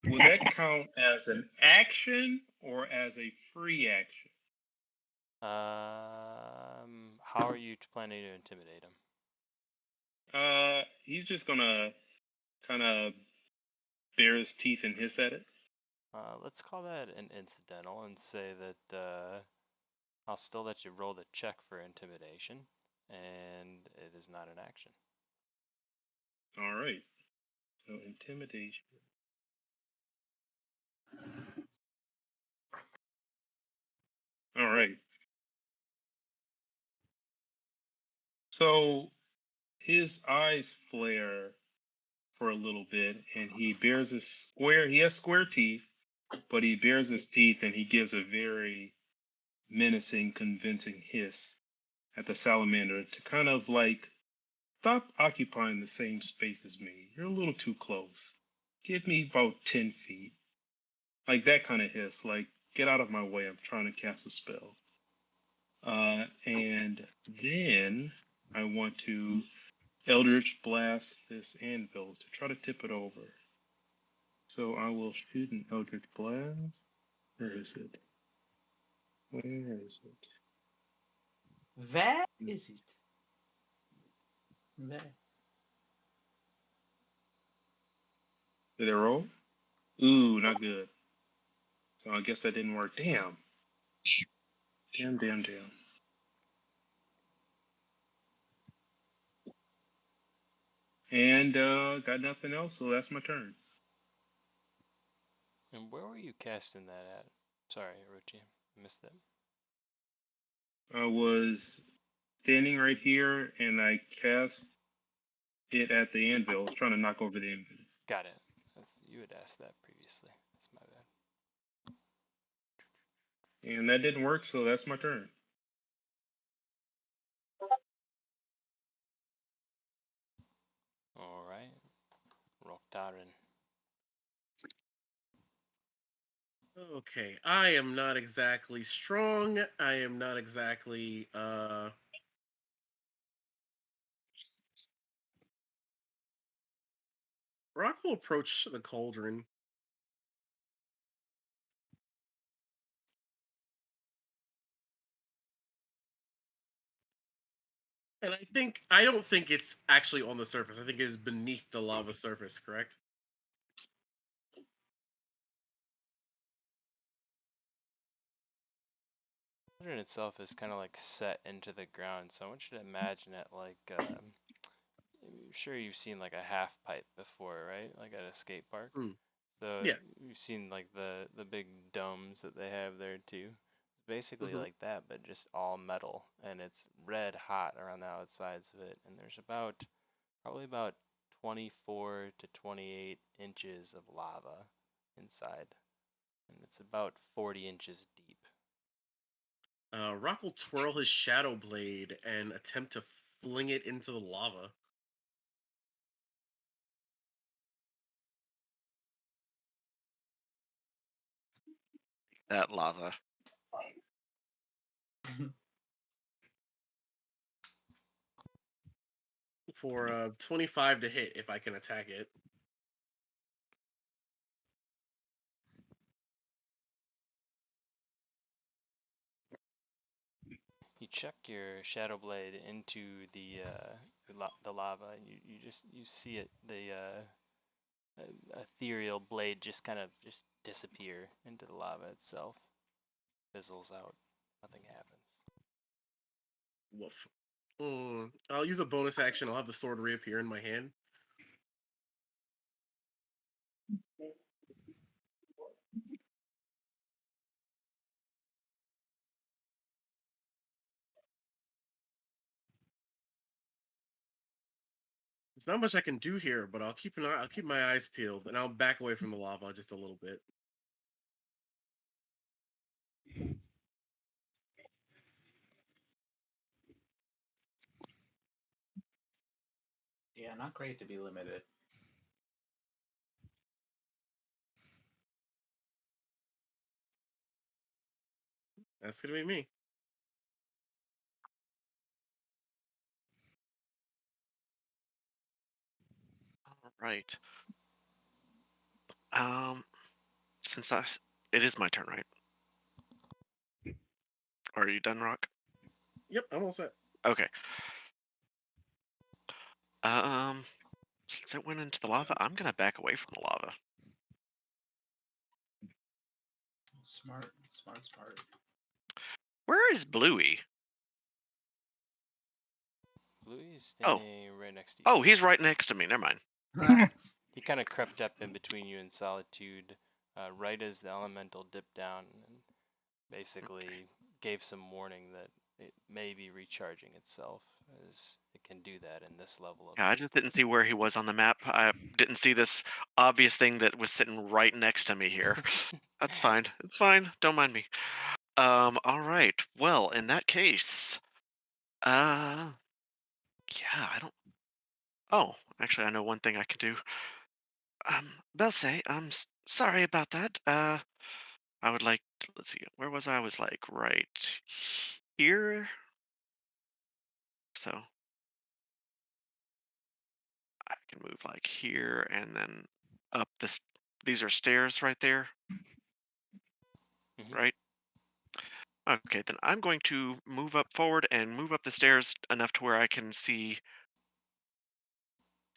would that count as an action or as a free action? How are you planning to intimidate him? He's just gonna kind of bare his teeth and hiss at it. Let's call that an incidental and say that I'll still let you roll the check for intimidation, and it is not an action. All right. So intimidation. All right. So his eyes flare for a little bit, and he bears a square. He has square teeth, but he bares his teeth, and he gives a very menacing, convincing hiss at the salamander to kind of like stop occupying the same space as me. You're a little too close. Give me about 10 feet. Like that kind of hiss. Like, get out of my way. I'm trying to cast a spell. And then I want to Eldritch Blast this anvil to try to tip it over. So I will shoot an Eldritch Blast. Where is it? Where is it? Where is it? Where? Did it roll? Ooh, not good. So I guess that didn't work. Damn. Damn. And got nothing else, so that's my turn. And where were you casting that at? Sorry, Orochi, I missed that. I was standing right here, and I cast it at the anvil. I was trying to knock over the anvil. Got it. You had asked that previously. That's my bad. And that didn't work, so that's my turn. All right, Roktaren. Okay, I am not exactly strong. I am not exactly Rock will approach the cauldron. And I don't think it's actually on the surface. I think it is beneath the lava surface, correct? Cauldron itself is kind of like set into the ground, so I want you to imagine it like, I'm sure you've seen like a half pipe before, right? Like at a skate park. Hmm. So Yeah. you've seen like the big domes that they have there too. It's basically Mhm. like that, but just all metal, and it's red hot around the outsides of it. And there's probably about 24 to 28 inches of lava inside, and it's about 40 inches deep. Rock will twirl his shadow blade and attempt to fling it into the lava. That lava. For 25 to hit if I can attack it. You chuck your shadow blade into the lava, and you see it ethereal blade just kind of just disappear into the lava itself, fizzles out, nothing happens. Woof. I'll use a bonus action. I'll have the sword reappear in my hand. There's not much I can do here, but I'll keep my eyes peeled, and I'll back away from the lava just a little bit. Yeah, not great to be limited. That's gonna be me. All right. Since it is my turn, right? Are you done, Rock? Yep, I'm all set. Okay. Since it went into the lava, I'm gonna back away from the lava. Smart, smart, smart. Where is Bluey? Bluey is standing right next to you. Oh, he's right next to me. Never mind. He kind of crept up in between you and Solitude, right as the elemental dipped down, and basically gave some warning that it may be recharging itself, as it can do that in this level of. Yeah, I just didn't see where he was on the map. I didn't see this obvious thing that was sitting right next to me here. That's fine. It's fine. Don't mind me. All right. Well, in that case, yeah, I don't. Oh, actually, I know one thing I can do. Belse, I'm sorry about that. I would like. Let's see. Where was I? I was like right here. So I can move like here and then up this. These are stairs right there, Mhm. right? Okay, then I'm going to move up forward and move up the stairs enough to where I can see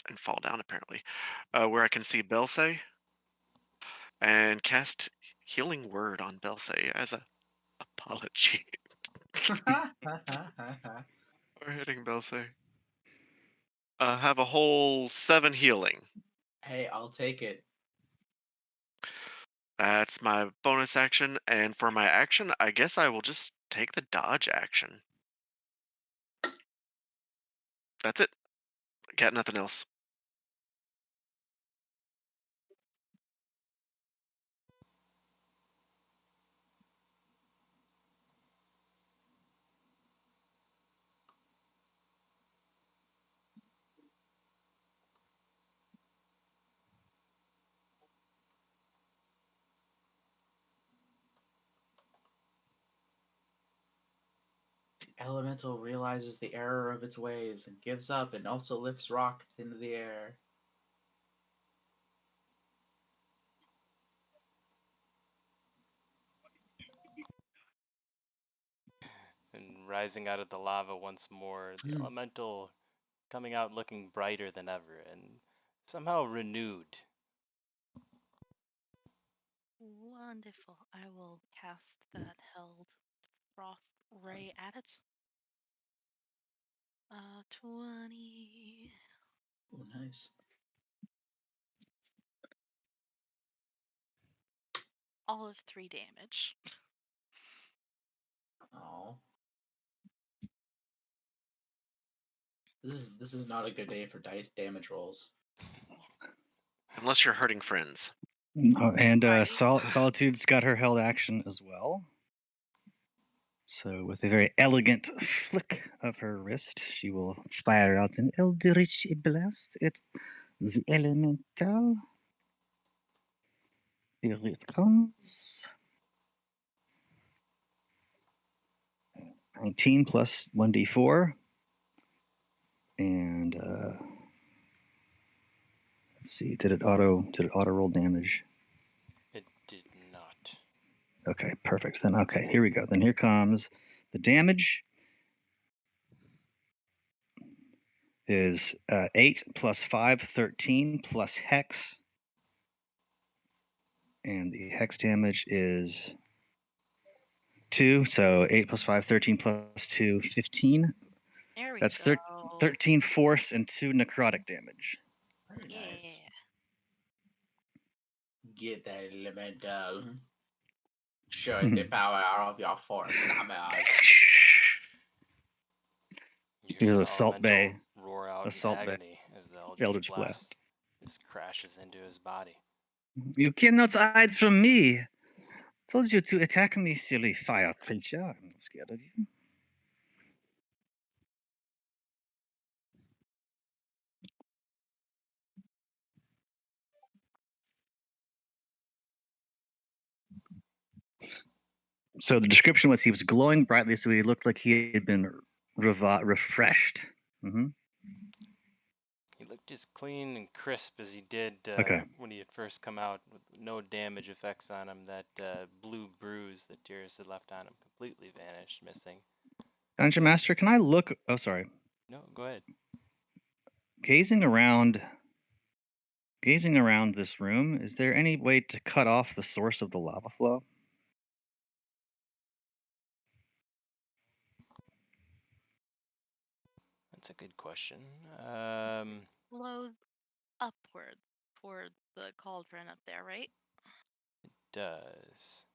and fall down apparently, where I can see Belse and cast Healing Word on Belse as a apology for hitting Belse. Have a whole 7 healing. Hey, I'll take it. That's my bonus action, and for my action, I guess I will just take the dodge action. That's it. Got nothing else. Elemental realizes the error of its ways and gives up and also lifts Rock into the air. And rising out of the lava once more, the elemental coming out looking brighter than ever and somehow renewed. Wonderful. I will cast that held frost ray at it. 20. Oh, nice. All of 3 damage. Oh. This is not a good day for dice damage rolls. Unless you're hurting friends. And Right. Solitude's got her held action as well. So with a very elegant flick of her wrist, she will fire out an Eldritch Blast at the elemental. Here it comes. 19 plus 1d4. And let's see, did it auto roll damage? It did not. Okay, perfect. Then okay, here we go. Then here comes the damage. Is 8 plus 5, 13 plus hex. And the hex damage is 2. So 8 plus 5, 13 plus 2, 15. There we That's go. 13 force and 2 necrotic damage. Very Yeah. nice. Get that elemental. Show the power of your force, Namaz. You Here's hear the Assault Bay. elemental roar out Assault in Bay. agony as the Eldritch Eldritch Blast just crashes into his body. You cannot hide from me. Told you to attack me, silly fire creature. I'm not scared of you. So the description was he was glowing brightly, so he looked like he had been refreshed. Mm-hmm. He looked as clean and crisp as he did Okay. when he had first come out, with no damage effects on him. That blue bruise that Darius had left on him completely vanished, missing. Dungeon Master, can I look? Oh, sorry. No, go ahead. Gazing around this room, is there any way to cut off the source of the lava flow? That's a good question. Flows upward toward the cauldron up there, right? Does.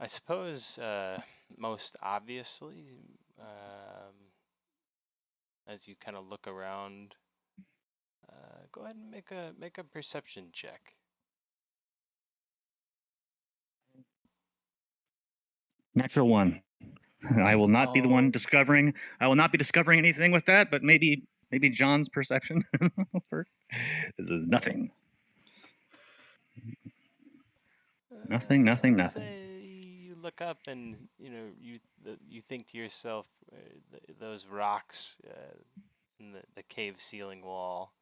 I suppose most obviously, as you kind of look around, go ahead and make a perception check. Natural 1. I will not be the one discovering. I will not be discovering anything with that, but maybe John's perception. This is nothing. Nothing. Let's say you look up and you think to yourself, those rocks in the cave ceiling wall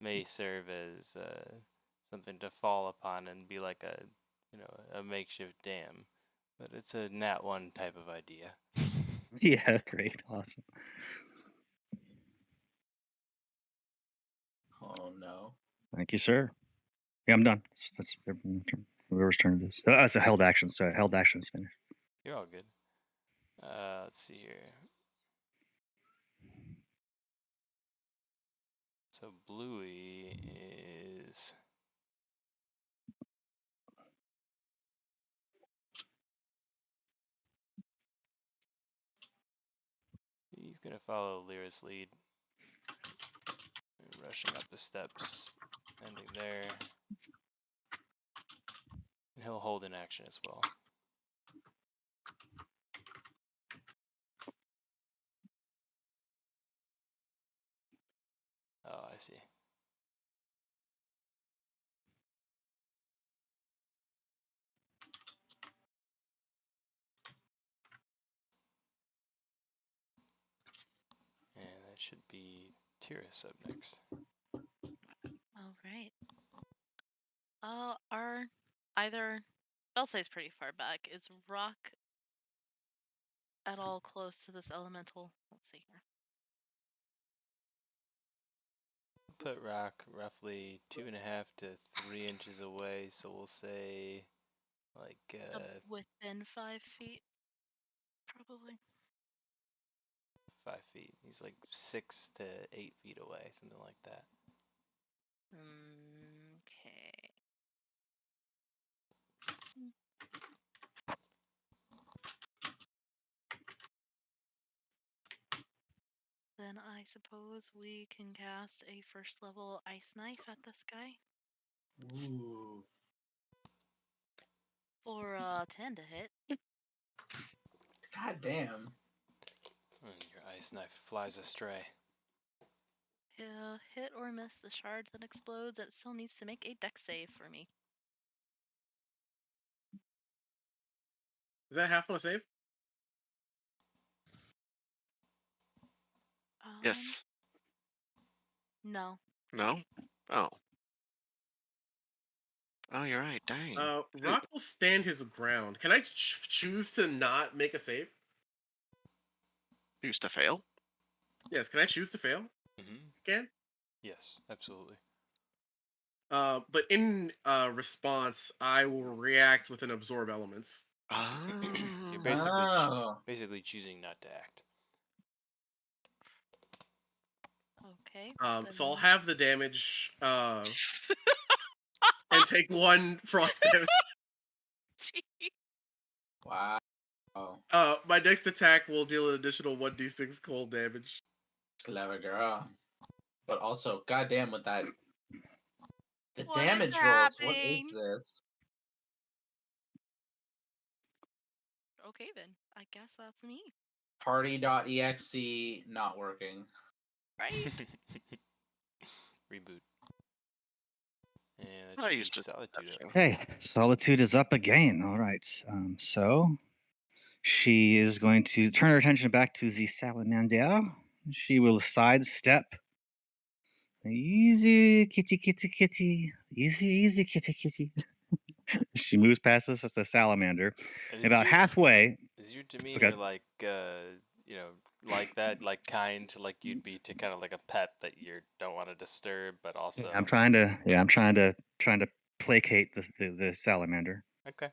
may serve as something to fall upon and be like a makeshift dam, but it's a nat 1 type of idea. Yeah, great, awesome. Oh no. Thank you, sir. Yeah, I'm done. That's whoever's turn it is. It's a held action, so held action is finished. You're all good. Let's see here. So Bluey is he's gonna follow Lyra's lead, rushing up the steps, ending there, and he'll hold in action as well. Oh, I see. it should be Tyrus up next. All right. Are either Belsa's pretty far back. Is Rock at all close to this elemental? Let's see here. Put Rock roughly 2.5 to 3 inches away, so we'll say like Within 5 feet, probably. 5 feet. He's like 6 to 8 feet away, something like that. Okay. Then I suppose we can cast a first level ice knife at this guy Ooh. for 10 to hit. God damn. And your ice knife flies astray. Yeah, hit or miss the shard that explodes. It still needs to make a dex save for me. Is that half on a save? Yes. No. No? Oh. Oh, you're right. Dang. Rock will stand his ground. Can I choose to not make a save? Used to fail? Yes, can I choose to fail? Again? Yes, absolutely. But in response, I will react with an absorb elements. You're Oh. basically choosing not to act. Okay. So I'll have the damage and take 1 frost damage. Wow. My next attack will deal an additional 1d6 cold damage. Clever girl. But also, goddamn with that. The What is damage rolls. What is happening? this? Okay then. I guess that's me. Party.exe not working. Right? Reboot. And I that should used be to- Solitude up. Okay, Solitude is up again. All right. So she is going to turn her attention back to the salamander. She will sidestep. Easy, kitty, kitty, kitty. Easy, easy, kitty, kitty. She moves past us as the salamander. And About halfway. Is your demeanor Okay. like, like that, like kind, like you'd be to kind of like a pet that you don't want to disturb, but also. I'm trying to placate the salamander. Okay.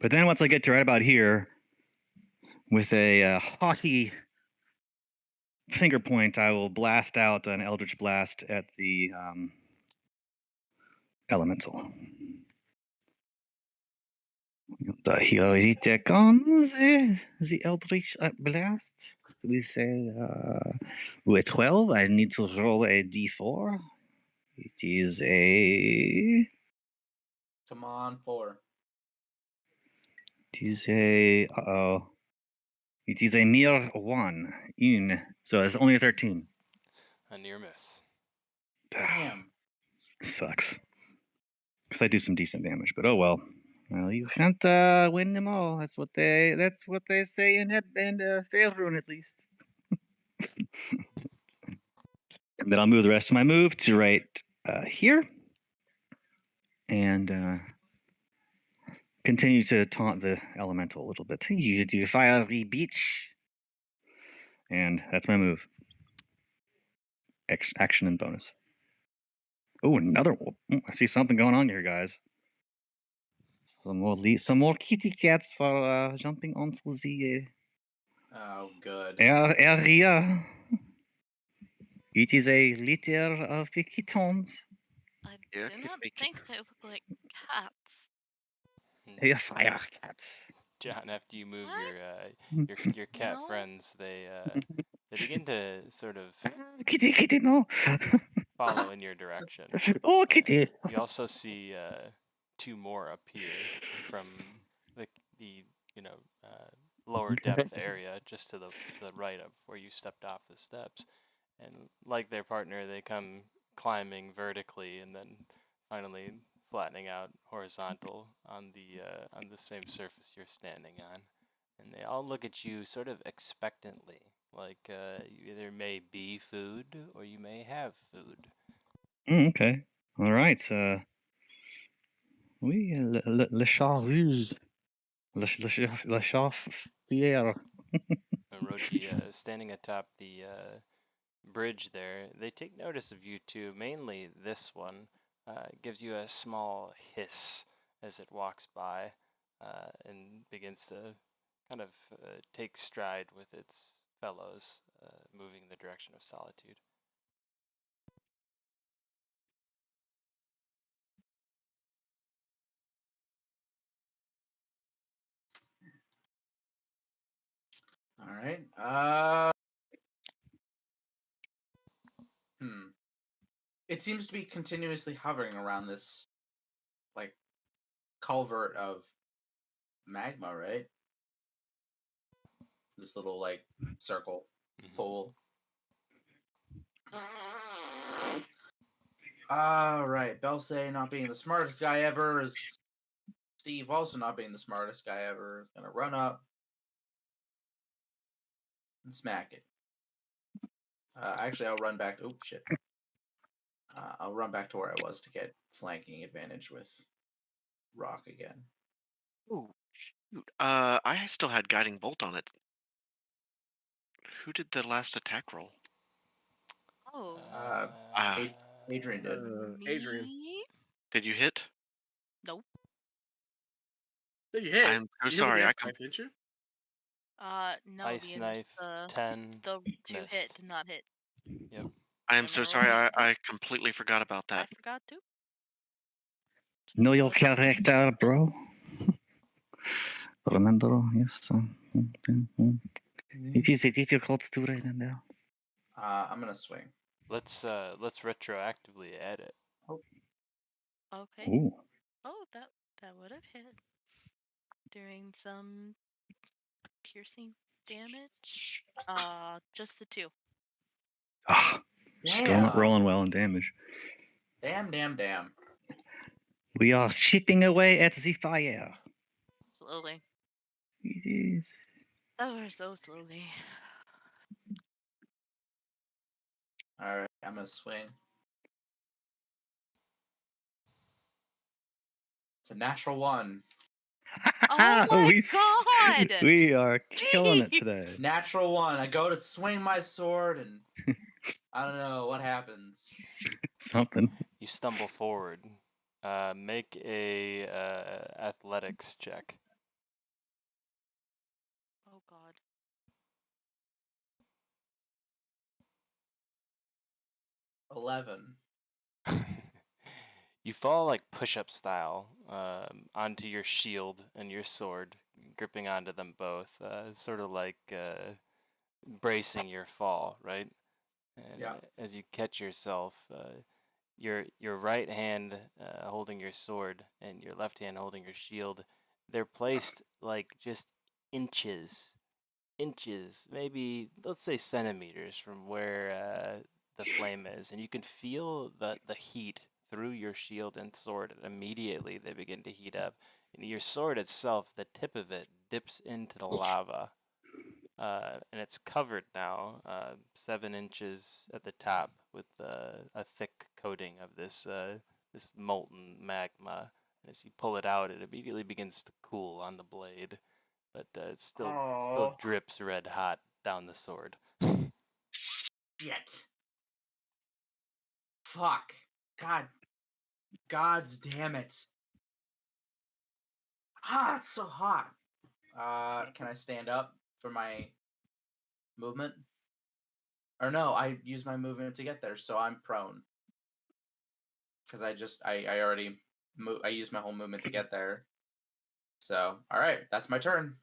But then once I get to right about here, with a haughty finger point, I will blast out an Eldritch Blast at the elemental. Here it comes, the Eldritch Blast. We say with 12, I need to roll a d4. It is a. Come on, 4. It is a. Uh-oh. It is a mere 1. So it's only a 13. A near miss. Damn. Sucks. Because I do some decent damage, but oh well. Well, you can't win them all. That's what they say in Faerun, at least. And then I'll move the rest of my move to right here, and continue to taunt the elemental a little bit. You do fiery beach, and that's my move. Action and bonus. Oh, another. I see something going on here, guys. Some more kitty cats for jumping onto the Oh, good. area. It is a litter of kittens. I Yeah, do could not be think they look like cats. They are fire cats. John, after you move What? your cat No. friends, they begin to sort of Kitty, no. follow in your direction. Oh, kitty. You also see 2 more appear from the lower depth area just to the right of where you stepped off the steps, and like their partner, they come climbing vertically and then finally flattening out horizontal on the same surface you're standing on, and they all look at you sort of expectantly, Like you either may be food or you may have food. Okay. All right. Oui, le charruse. Le chaffière. And Rochi, standing atop the bridge there, they take notice of you two. Mainly this one gives you a small hiss as it walks by and begins to kind of take stride with its fellows, moving in the direction of solitude. All right. It seems to be continuously hovering around this, like, culvert of magma, right? This little, like, circle pool. Right. Belsay not being the smartest guy ever is Steve also not being the smartest guy ever is gonna run up and smack it. Actually, I'll run back. Oh shit! I'll run back to where I was to get flanking advantage with Rock again. Ooh, shoot. I still had guiding bolt on it. Who did the last attack roll? Oh, Adrian did. Adrian. me? Did you hit? Nope. No, you hit. I'm so You hit with sorry. the I ice knife, didn't you? No, Ice the knife, 10, the two hit missed. did not hit. Yep. I am I'm so gonna sorry. roll. I completely forgot about I that. forgot to. Know your character, bro. Remember, yes. It is difficult to remember. I'm gonna swing. Let's retroactively add it. Okay. Ooh. Oh, that would have hit. Doing some piercing damage. Just the 2. Ah, still not rolling well in damage. Damn. We are chipping away at the fire. Slowly. It is. Ever so slowly. All right, I'm gonna swing. It's a natural 1. Oh my god! We are killing it Jeez. today. Natural 1. I go to swing my sword and I don't know what happens. Something. You stumble forward. Make a athletics check. Oh god. 11. You fall like push-up style onto your shield and your sword, gripping onto them both, sort of like bracing your fall, right? And Yeah. as you catch yourself, your right hand holding your sword and your left hand holding your shield, they're placed like just inches, maybe let's say centimeters from where the flame is, and you can feel the heat through your shield and sword, and immediately they begin to heat up. And your sword itself, the tip of it dips into the lava, and it's covered now, 7 inches at the top, with a thick coating of this this molten magma. And as you pull it out, it immediately begins to cool on the blade, but it still drips red hot down the sword. Shit. Fuck. God's damn it. It's so hot. Can I stand up for my movement? Or no, I use my movement to get there, so I'm prone. Because I already I used my whole movement to get there. So, alright, that's my turn.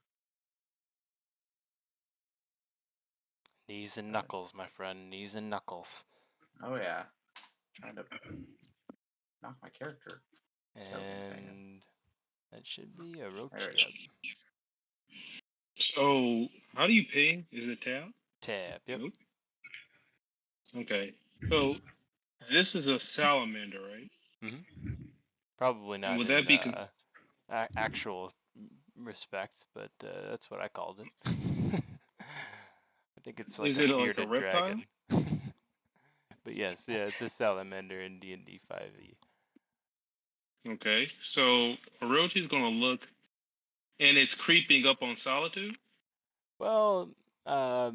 Knees and knuckles, my friend. Knees and knuckles. Oh yeah. Trying to knock my character. And that should be a roach Alright. up. So, how do you ping? Is it tab? Tab, yep. Nope. Okay. So, this is a salamander, right? Mm-hmm. Probably not would in that be actual respect, but that's what I called it. I think it's like Is a it like a bearded reptile? dragon. But yes, yeah, it's a salamander in D&D 5e. Okay, so Orochi's gonna look, and it's creeping up on Solitude. Well, I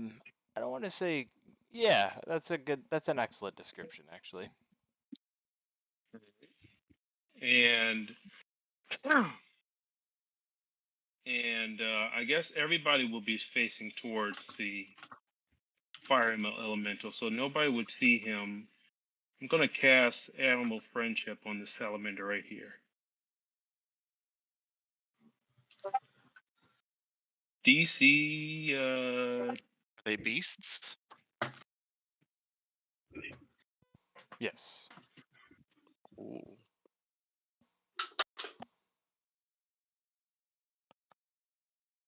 don't want to say. Yeah, that's an excellent description, actually. And I guess everybody will be facing towards the fire elemental, so nobody would see him. I'm gonna cast Animal Friendship on the salamander right here. DC. Are they beasts? Yes. Ooh.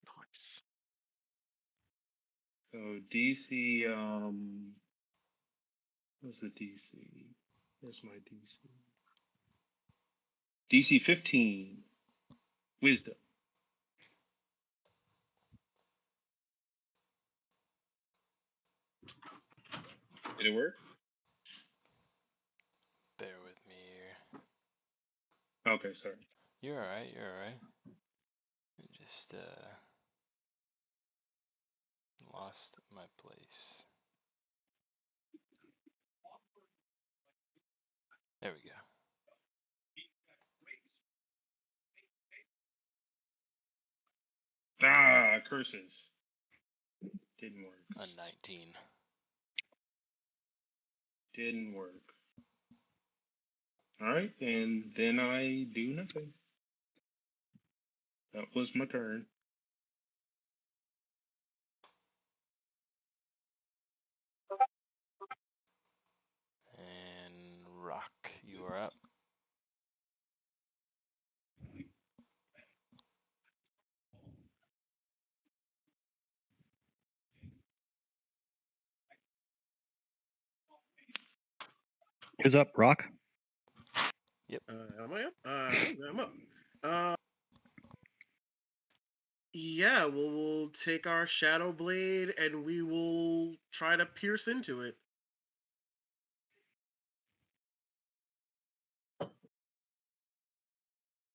Nice. So DC. What's the DC? Where's my DC? DC 15. Wisdom. Did it work? Bear with me here. Okay, sorry. You're all right. You're all right. I just lost my place. There we go. Ah, curses. Didn't work. A 19. Didn't work. All right, and then I do nothing. That was my turn. And Rock, you are up. Who's up, Rock? Am I up? I'm up. Yeah, we'll take our Shadow Blade and we will try to pierce into it.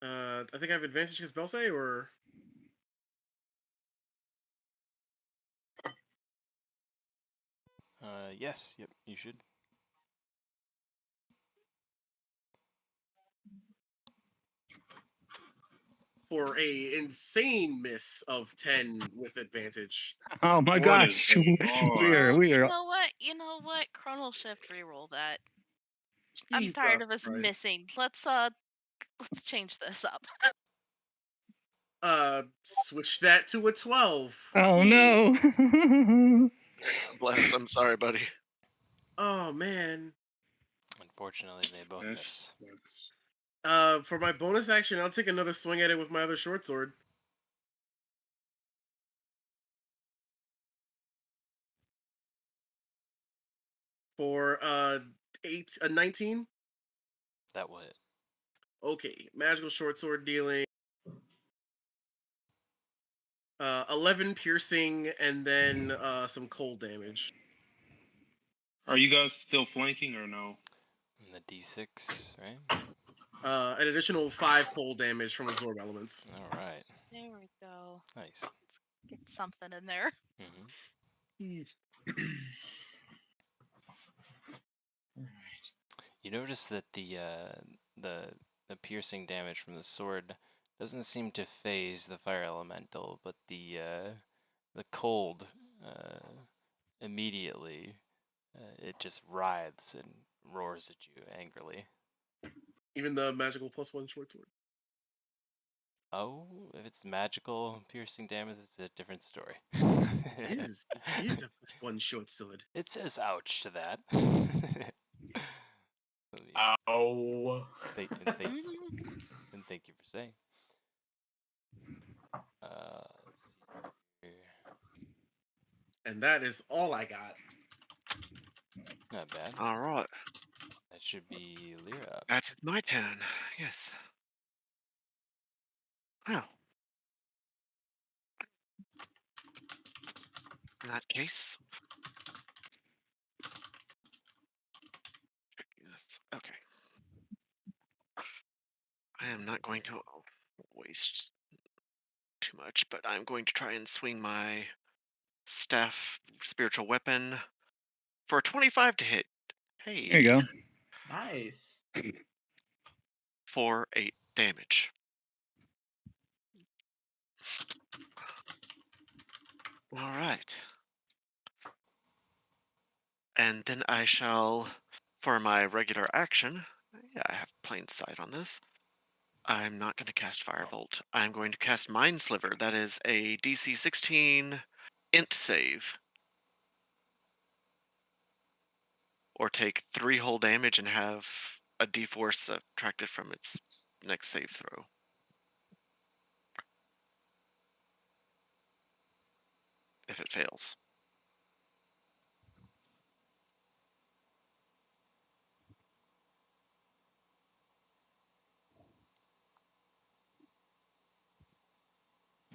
I think I have advantage against spell save, or Yes. Yep. You should. for a insane miss of 10 with advantage. Oh my What gosh, is going we on? are. You know what? You know what? Chronal Shift reroll that. I'm Jesus tired of us Christ. missing. Let's change this up. Switch that to a 12. Oh Ooh. no. Bless. I'm sorry, buddy. Oh man. Unfortunately, they both miss. For my bonus action, I'll take another swing at it with my other short sword. For 19. That would. Okay, magical short sword dealing 11 piercing and then some cold damage. Are you guys still flanking or no? And the D6, right? An additional 5 cold damage from absorb elements. All right. There we go. Nice. Let's get something in there. Mm-hmm. You notice that the piercing damage from the sword doesn't seem to phase the fire elemental, but the cold immediately it just writhes and roars at you angrily. Even the magical +1 short sword. Oh, if it's magical piercing damage, it's a different story. It is a +1 short sword. It says ouch to that. Ow. Thank you for saying. Let's see here. And that is all I got. Not bad. All right. That should be Lyra up. That's my turn. Yes. Well. In that case. Yes, okay. I am not going to waste too much, but I'm going to try and swing my staff spiritual weapon for 25 to hit. Hey. There you go. Nice. For 8 damage. All right. And then I shall, for my regular action, yeah, I have plain sight on this. I'm not going to cast Firebolt. I'm going to cast Mind Sliver. That is a DC 16 int save. Or take 3 whole damage and have a d4 subtracted from its next save throw. If it fails.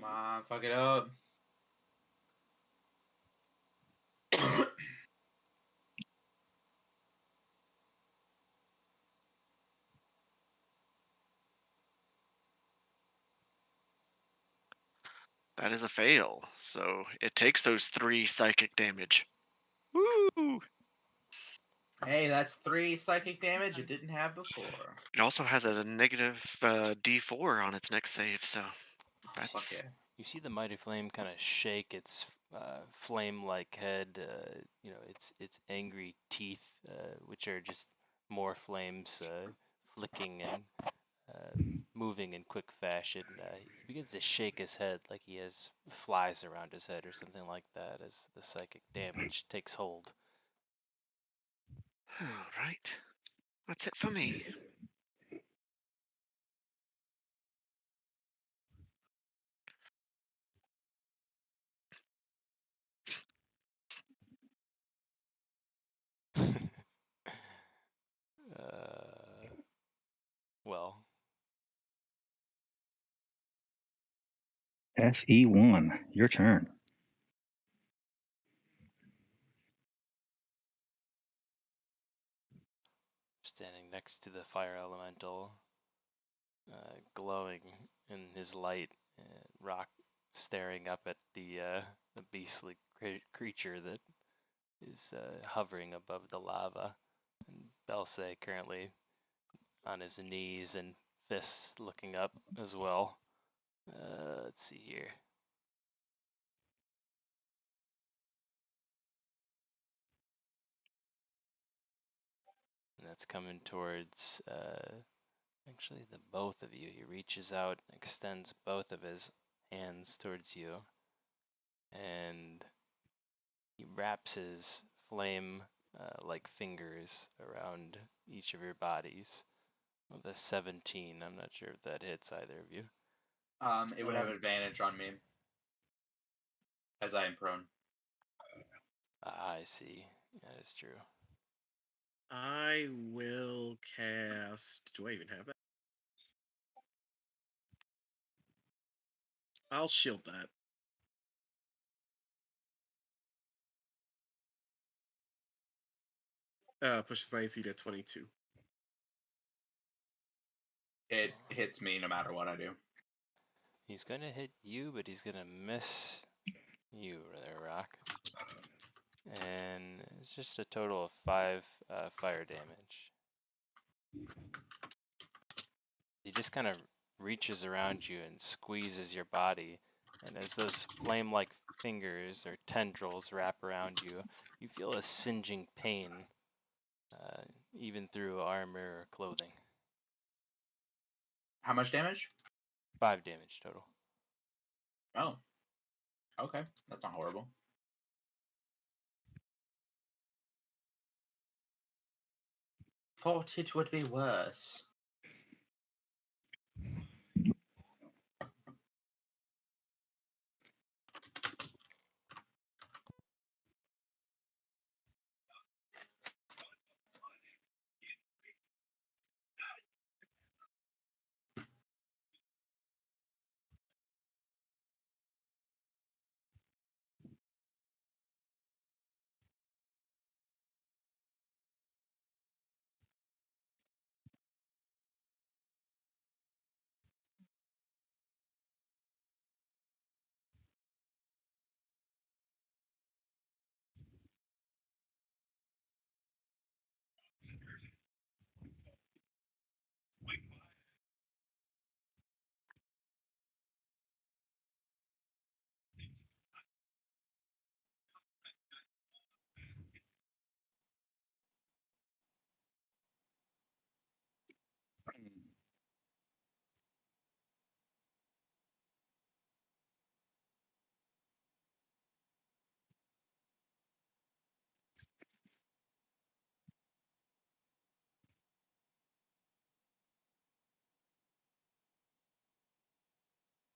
Come on, fuck it up. That is a fail. So it takes those 3 psychic damage. Woo! Hey, that's 3 psychic damage it didn't have before. It also has a negative d4 on its next save, so that's Fuck yeah. You see the mighty flame kind of shake its flame-like head. You know, its angry teeth, which are just more flames flicking and moving in quick fashion. He begins to shake his head like he has flies around his head or something like that as the psychic damage takes hold. all right. That's it for me. Well, FE1, your turn. standing next to the fire elemental, glowing in his light, Rock staring up at the beastly creature that is hovering above the lava, and Belsay currently on his knees and fists looking up as well. Let's see here. And that's coming towards, actually, the both of you. He reaches out, extends both of his hands towards you, and he wraps his flame like fingers around each of your bodies with a 17. I'm not sure if that hits either of you. It would have advantage on me. As I am prone. I see. That is true. I will cast. Do I even have that? I'll shield that. Pushes my AC to 22. It hits me no matter what I do. He's going to hit you, but he's going to miss you there, Rock. And it's just a total of 5 fire damage. He just kind of reaches around you and squeezes your body. And as those flame-like fingers or tendrils wrap around you, you feel a singeing pain, even through armor or clothing. How much damage? 5 damage total. Oh. Okay. That's not horrible. Thought it would be worse.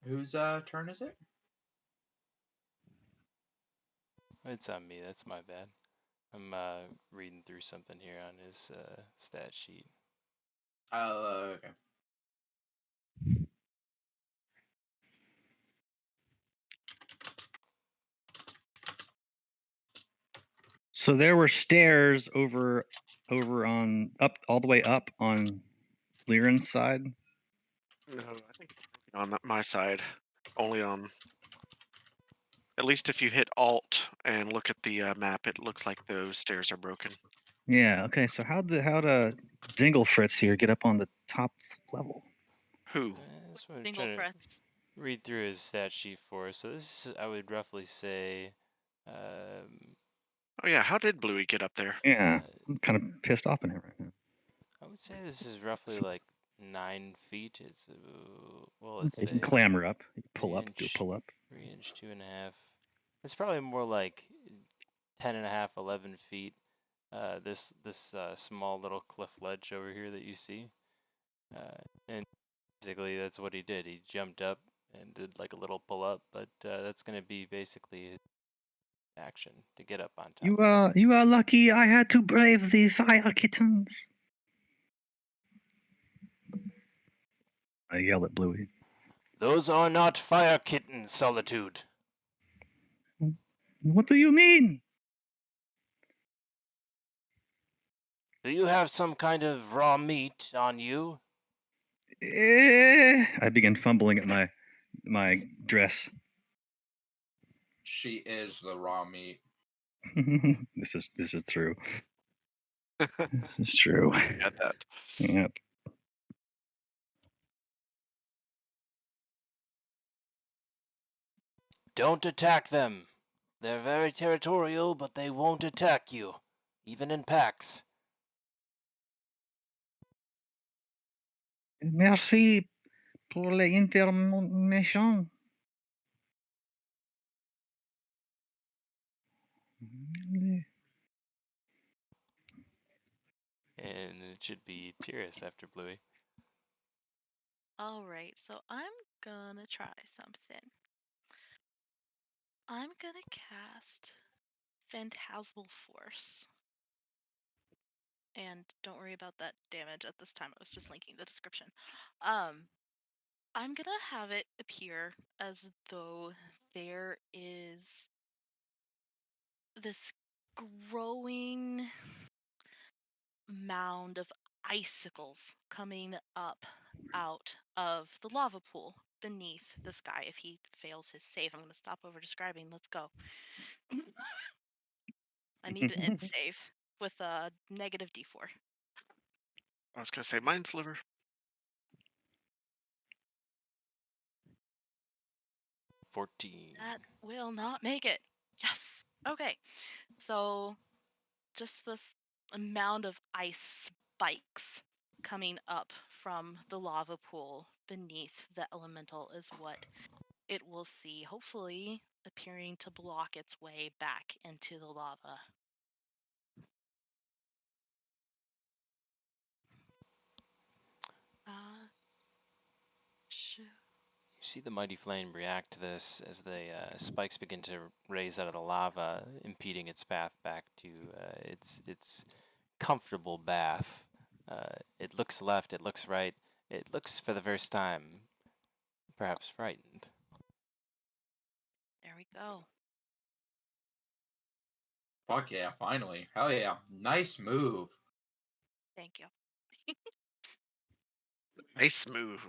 Whose turn is it? It's on me. That's my bad. I'm reading through something here on his stat sheet. Okay. So there were stairs over on up all the way up on Liren's side. No, I think on my side, only on. At least if you hit Alt and look at the map, it looks like those stairs are broken. Yeah. Okay. So how'd Dingle Fritz here get up on the top level? Who? That's what I'm Single trying to frets. read through his stat sheet for us. So this is, I would roughly say, Oh yeah, how did Bluey get up there? Yeah, I'm kind of pissed off in here right now. I would say this is roughly like 9 feet. It's well, Okay, let's you can say clamber up, you can pull 3 up, do a inch, pull up. 3 inch, 2.5. It's probably more like 10.5, 11 feet. This small little cliff ledge over here that you see, and basically that's what he did. He jumped up and did like a little pull up, but that's gonna be basically his action to get up on top. You are lucky I had to brave the fire kittens. I yell at Bluey. Those are not fire kittens, Solitude. What do you mean? Do you have some kind of raw meat on you? I begin fumbling at my dress. She is the raw meat. This is true. This is true. Got that. Yep. Don't attack them. They're very territorial, but they won't attack you, even in packs. Merci pour l'information. And it should be Tyrus after Bluey. All right, so I'm gonna try something. I'm gonna cast Phantasmal Force. And don't worry about that damage at this time. I was just linking the description. I'm gonna have it appear as though there is this growing mound of icicles coming up out of the lava pool beneath this guy. If he fails his save, I'm going to stop over describing. Let's go. I need an int save with a negative d4. I was gonna say Mind Sliver. 14. That will not make it. Yes. Okay. So just this amount of ice spikes coming up from the lava pool beneath the elemental is what it will see, hopefully appearing to block its way back into the lava. You see the mighty flame react to this as the spikes begin to raise out of the lava, impeding its path back to its comfortable bath. It looks left, it looks right, it looks for the first time, perhaps frightened. There we go. Fuck yeah, finally. Hell yeah. Nice move. Thank you. Nice move.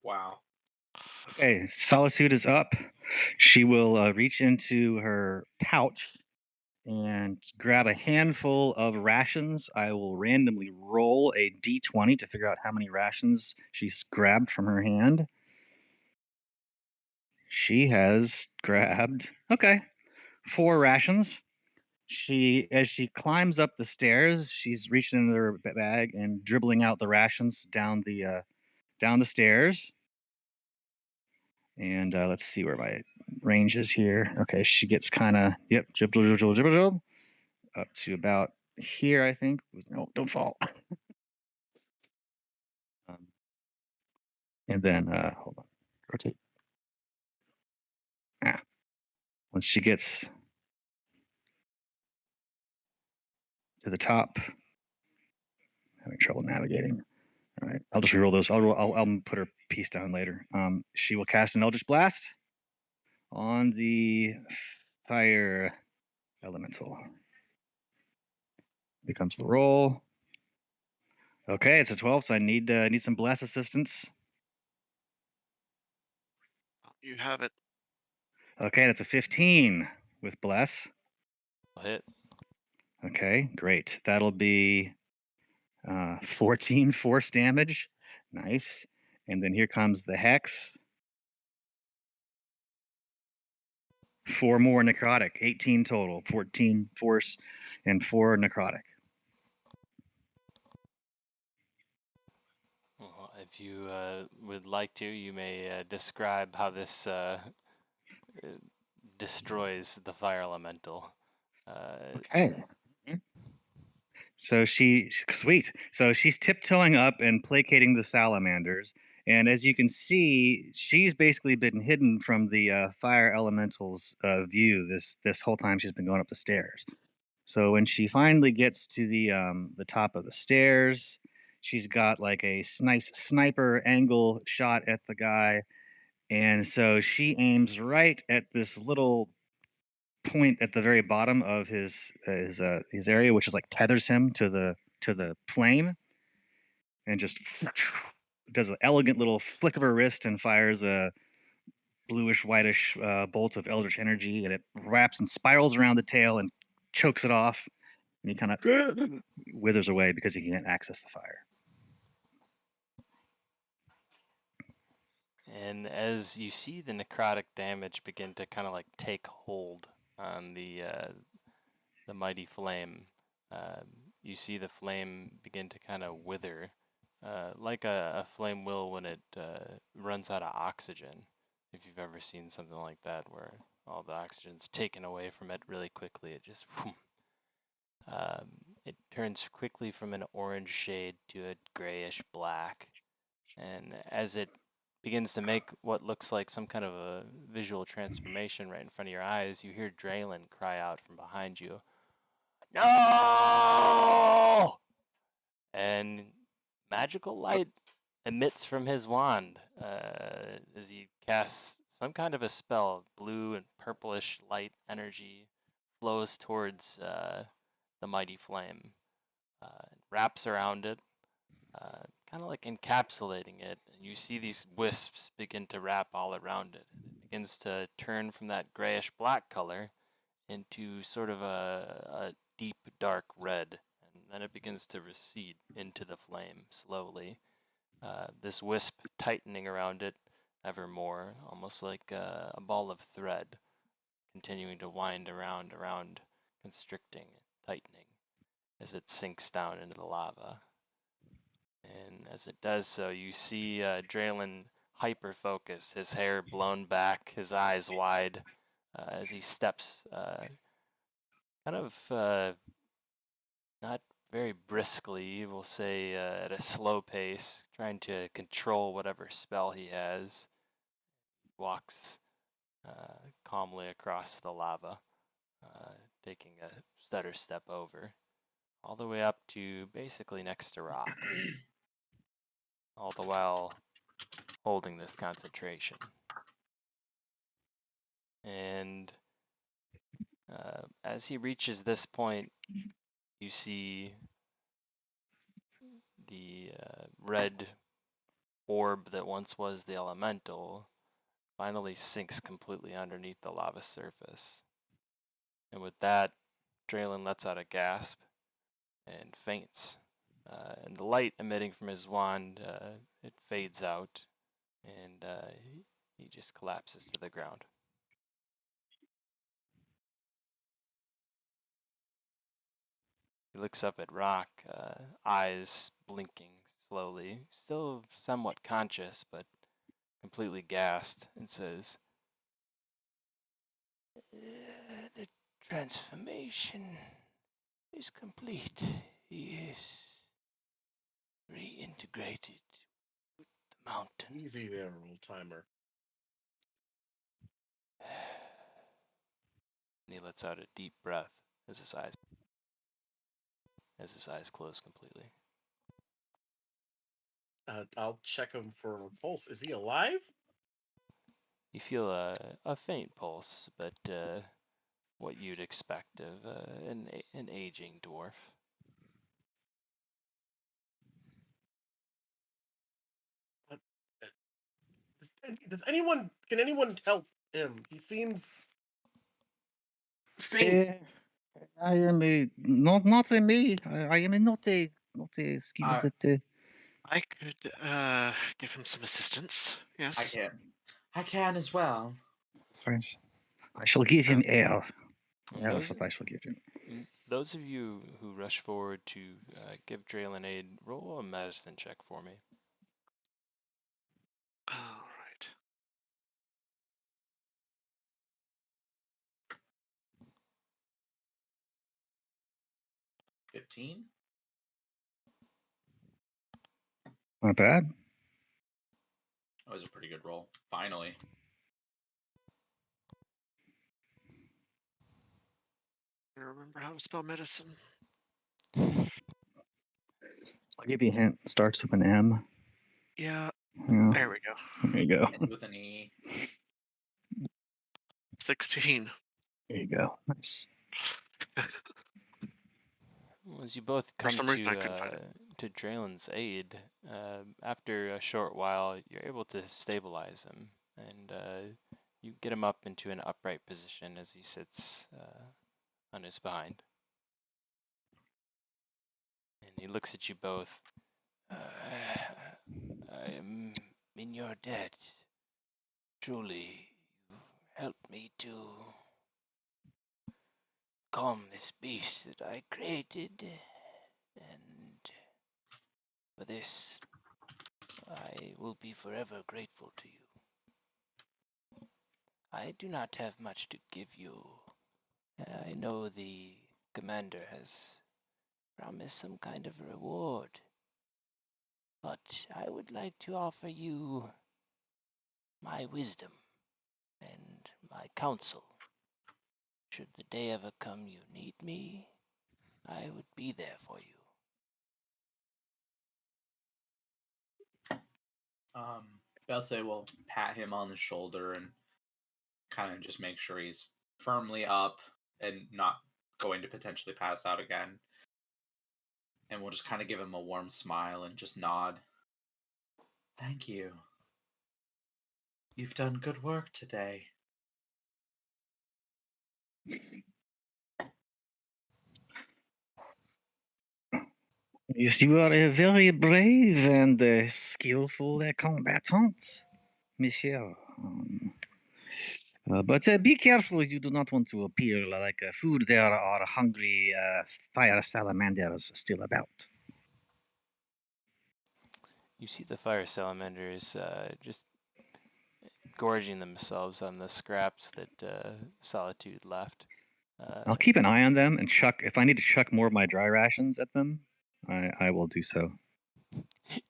Wow. Okay, Solitude is up. She will reach into her pouch and grab a handful of rations. I will randomly roll a d20 to figure out how many rations she's grabbed from her hand. She has grabbed, 4 rations. As she climbs up the stairs, she's reaching into her bag and dribbling out the rations down the stairs. And let's see where my range is here. Okay, she gets kind of dribble up to about here, I think. No, don't fall. And then hold on, rotate. Once she gets to the top, having trouble navigating. All right, I'll just reroll those. I'll put her piece down later. She will cast an Eldritch Blast on the fire elemental. Here comes the roll. Okay, it's a 12, so I need some blast assistance. You have it. Okay, that's a 15 with bless. Hit. Okay, great. That'll be 14 force damage. Nice. And then here comes the hex. 4 more necrotic. 18 total. 14 force and 4 necrotic. Well, if you would like to, you may describe how this destroys the fire elemental. Okay. So sweet. So she's tiptoeing up and placating the salamanders. And as you can see, she's basically been hidden from the fire elemental's view this whole time she's been going up the stairs. So when she finally gets to the top of the stairs, she's got like a nice sniper angle shot at the guy, and so she aims right at this little point at the very bottom of his area, which is like tethers him to the flame, and just does an elegant little flick of her wrist and fires a bluish whitish bolt of eldritch energy, and it wraps and spirals around the tail and chokes it off, and he kind of withers away because he can't access the fire. And as you see the necrotic damage begin to kind of like take hold on the mighty flame, you see the flame begin to kind of wither, like a flame will when it runs out of oxygen. If you've ever seen something like that, where all the oxygen's taken away from it really quickly, it just it turns quickly from an orange shade to a grayish black, and as it begins to make what looks like some kind of a visual transformation right in front of your eyes, you hear Draylin cry out from behind you, "No!" And magical light emits from his wand as he casts some kind of a spell. Blue and purplish light energy flows towards the mighty flame, wraps around it, kind of like encapsulating it. And you see these wisps begin to wrap all around it. It begins to turn from that grayish black color into sort of a deep dark red, and then it begins to recede into the flame slowly. This wisp tightening around it ever more, almost like a ball of thread, continuing to wind around, constricting, tightening, as it sinks down into the lava. And as it does so, you see Draylin hyper-focused, his hair blown back, his eyes wide, as he steps kind of not very briskly, we'll say at a slow pace, trying to control whatever spell he has. Walks calmly across the lava, taking a stutter step over, all the way up to basically next to Rock, all the while holding this concentration. And as he reaches this point, you see the red orb that once was the elemental finally sinks completely underneath the lava surface. And with that, Draylin lets out a gasp and faints. And the light emitting from his wand, it fades out, and he just collapses to the ground. He looks up at Rock, eyes blinking slowly, still somewhat conscious, but completely gassed, and says, "The transformation is complete. He is reintegrated with the mountain." Easy there, old timer. And he lets out a deep breath as his eyes close completely. I'll check him for a pulse. Is he alive? You feel a faint pulse, but what you'd expect of an aging dwarf. Can anyone help him? He seems faint. I am not a me. I am not a skilled at. I could give him some assistance. Yes. I can as well. French. I shall give him air. And That's what I shall give him. those of you who rush forward to give Draylen aid, roll a medicine check for me. All right. $15. Not bad. That was a pretty good roll. Finally. I remember how to spell medicine. I'll give you a hint. Starts with an M. Yeah. Yeah. There we go. There you go. Ends with an E. 16. There you go. Nice. As you both For come some reason, I couldn't find it. to Draylen's aid, after a short while, you're able to stabilize him, and you get him up into an upright position as he sits on his behind. And he looks at you both. I am in your debt. Truly, you helped me to calm this beast that I created, and for this, I will be forever grateful to you. I do not have much to give you. I know the commander has promised some kind of reward, but I would like to offer you my wisdom and my counsel. Should the day ever come you need me, I would be there for you. Belse will pat him on the shoulder and kind of just make sure he's firmly up and not going to potentially pass out again. And we'll just kind of give him a warm smile and just nod. Thank you. You've done good work today. Yes, you are a very brave and skillful combatant, Michel. But be careful you do not want to appear like food. There are hungry fire salamanders still about. You see the fire salamanders just gorging themselves on the scraps that Solitude left. I'll keep an eye on them and chuck. If I need to chuck more of my dry rations at them, I will do so. You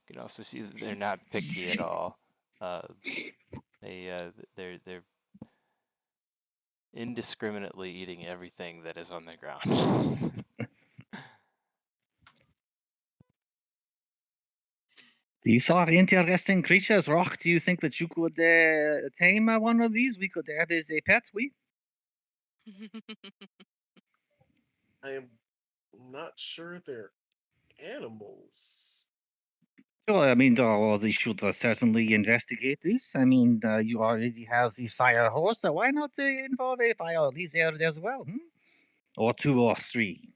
can also see that they're not picky at all. They're indiscriminately eating everything that is on the ground. These are interesting creatures. Rock, do you think that you could tame one of these? We could have as a pet, we? I am not sure they're animals. Well, I mean, they should certainly investigate this. I mean, you already have the fire horse, so why not involve a fire lizard as well? Or 2 or 3?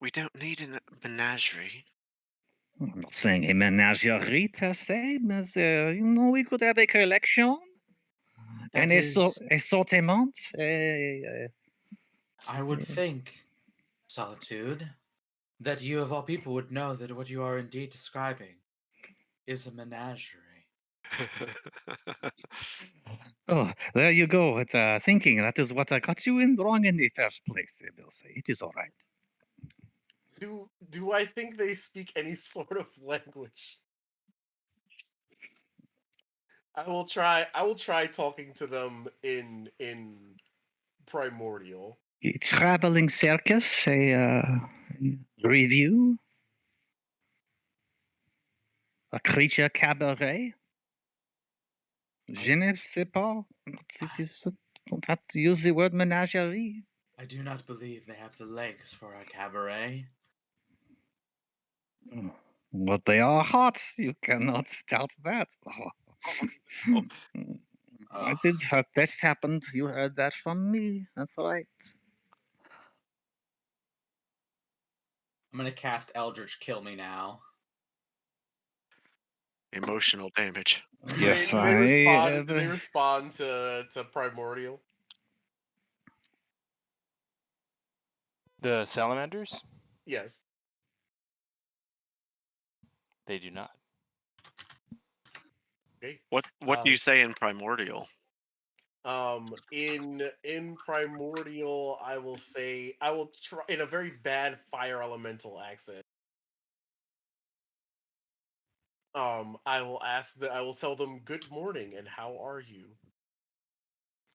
We don't need a menagerie. I'm not saying a menagerie per se, but we could have a collection. That And is, assortment. I would think, Solitude, that you of all people would know that what you are indeed describing is a menagerie. Oh, there you go. With thinking that is what got you in wrong in the first place, Bill. It is all right. Do I think they speak any sort of language? I will try talking to them in primordial. Traveling circus, a review, a creature cabaret. Je ne sais pas. Don't have to use the word menagerie. I do not believe they have the legs for a cabaret. But they are hot. You cannot doubt that. I did. That happened. You heard that from me. That's right. I'm gonna cast Eldritch Kill Me now. Emotional damage. Yes, Do they respond to primordial? The salamanders? Yes. They do not. Okay. What do you say in primordial? In primordial, I will try in a very bad fire elemental accent. I will tell them good morning and how are you,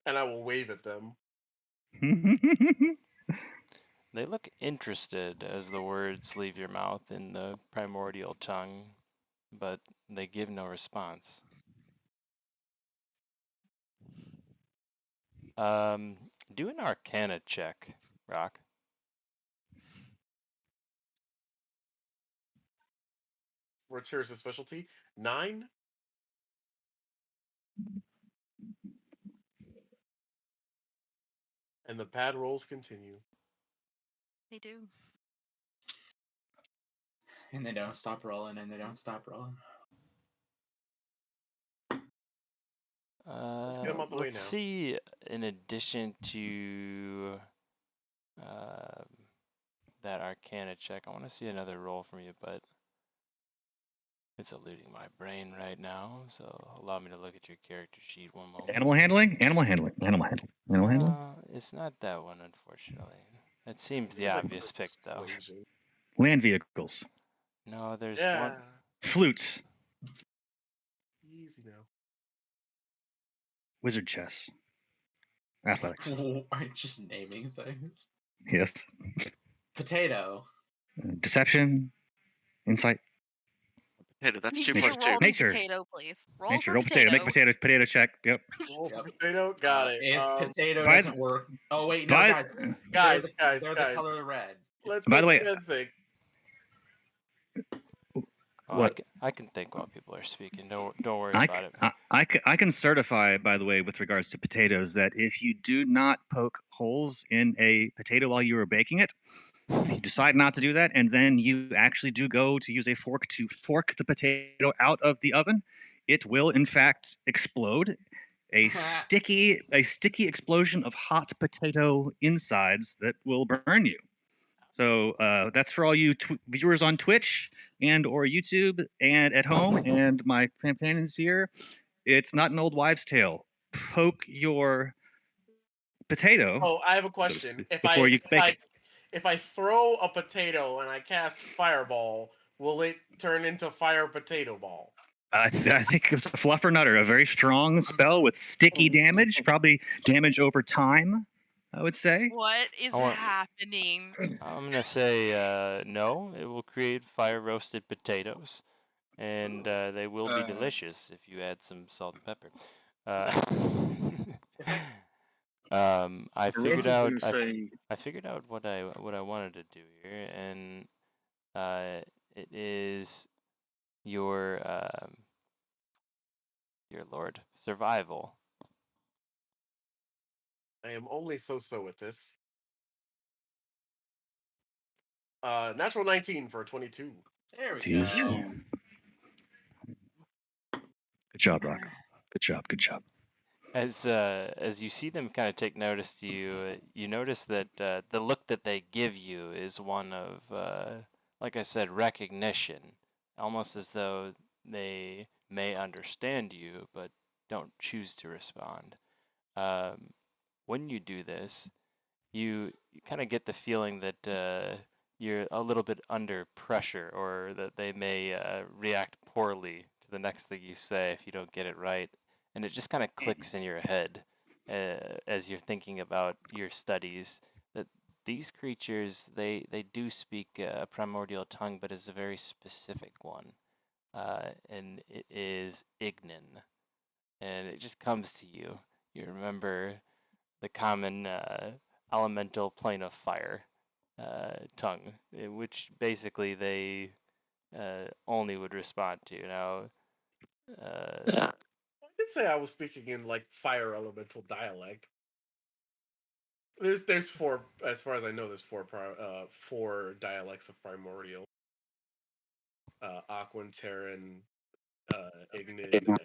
and I will wave at them. They look interested as the words leave your mouth in the primordial tongue, but they give no response. Do an Arcana check, Rock. What's here's a specialty? 9. And the pad rolls continue. They do. And they don't stop rolling, and they don't stop rolling. Let's get them out the way Let's now. see, in addition to that Arcana check, I want to see another roll from you, but it's eluding my brain right now, so allow me to look at your character sheet one moment. Animal handling. It's not that one, unfortunately. It seems the obvious pick, though. Land vehicles. No, there's Yeah. one. Flute. Easy now. Wizard chess. Athletics. Aren't just naming things. Yes. Potato. Deception. Insight. Potato. That's Can 2 you plus 2. roll Nature. potato, please? Roll Nature. for Roll potato. Make potato check. Yep. Roll Yep. for potato. Got it. If potato by doesn't work. Oh wait, no, by- guys. Guys, they're the color of red. Let's By the way- think. Oh, What? I can think while people are speaking. Don't worry I, about it. I can certify, by the way, with regards to potatoes, that if you do not poke holes in a potato while you are baking it, if you decide not to do that, and then you actually do go to use a fork to fork the potato out of the oven, it will in fact explode. A sticky explosion of hot potato insides that will burn you. So that's for all you viewers on Twitch and or YouTube and at home, and my companions here. It's not an old wives' tale. Poke your potato. Oh, I have a question. Before you bake it. If I throw a potato and I cast fireball, will it turn into fire potato ball? I think it's a fluffer nutter, a very strong spell with sticky damage, probably damage over time, I would say. What is happening? I'm going to say no. It will create fire roasted potatoes, and they will be delicious if you add some salt and pepper. I figured out what I wanted to do here, and it is your Lord survival. I am only so with this. Natural 19 for a 22. There we Jeez. go. Good job, Rock. Good job. As you see them kind of take notice to you, you notice that the look that they give you is one of, like I said, recognition, almost as though they may understand you but don't choose to respond. When you do this, you kind of get the feeling that you're a little bit under pressure, or that they may react poorly to the next thing you say if you don't get it right. And it just kind of clicks in your head as you're thinking about your studies that these creatures, they do speak a primordial tongue, but it's a very specific one. And it is Ignan. And it just comes to you. You remember the common elemental plane of fire tongue, which basically they only would respond to. Now, I did say I was speaking in like fire elemental dialect. There's four, as far as I know, there's four dialects of primordial. Aquan, Terran, Ignin, and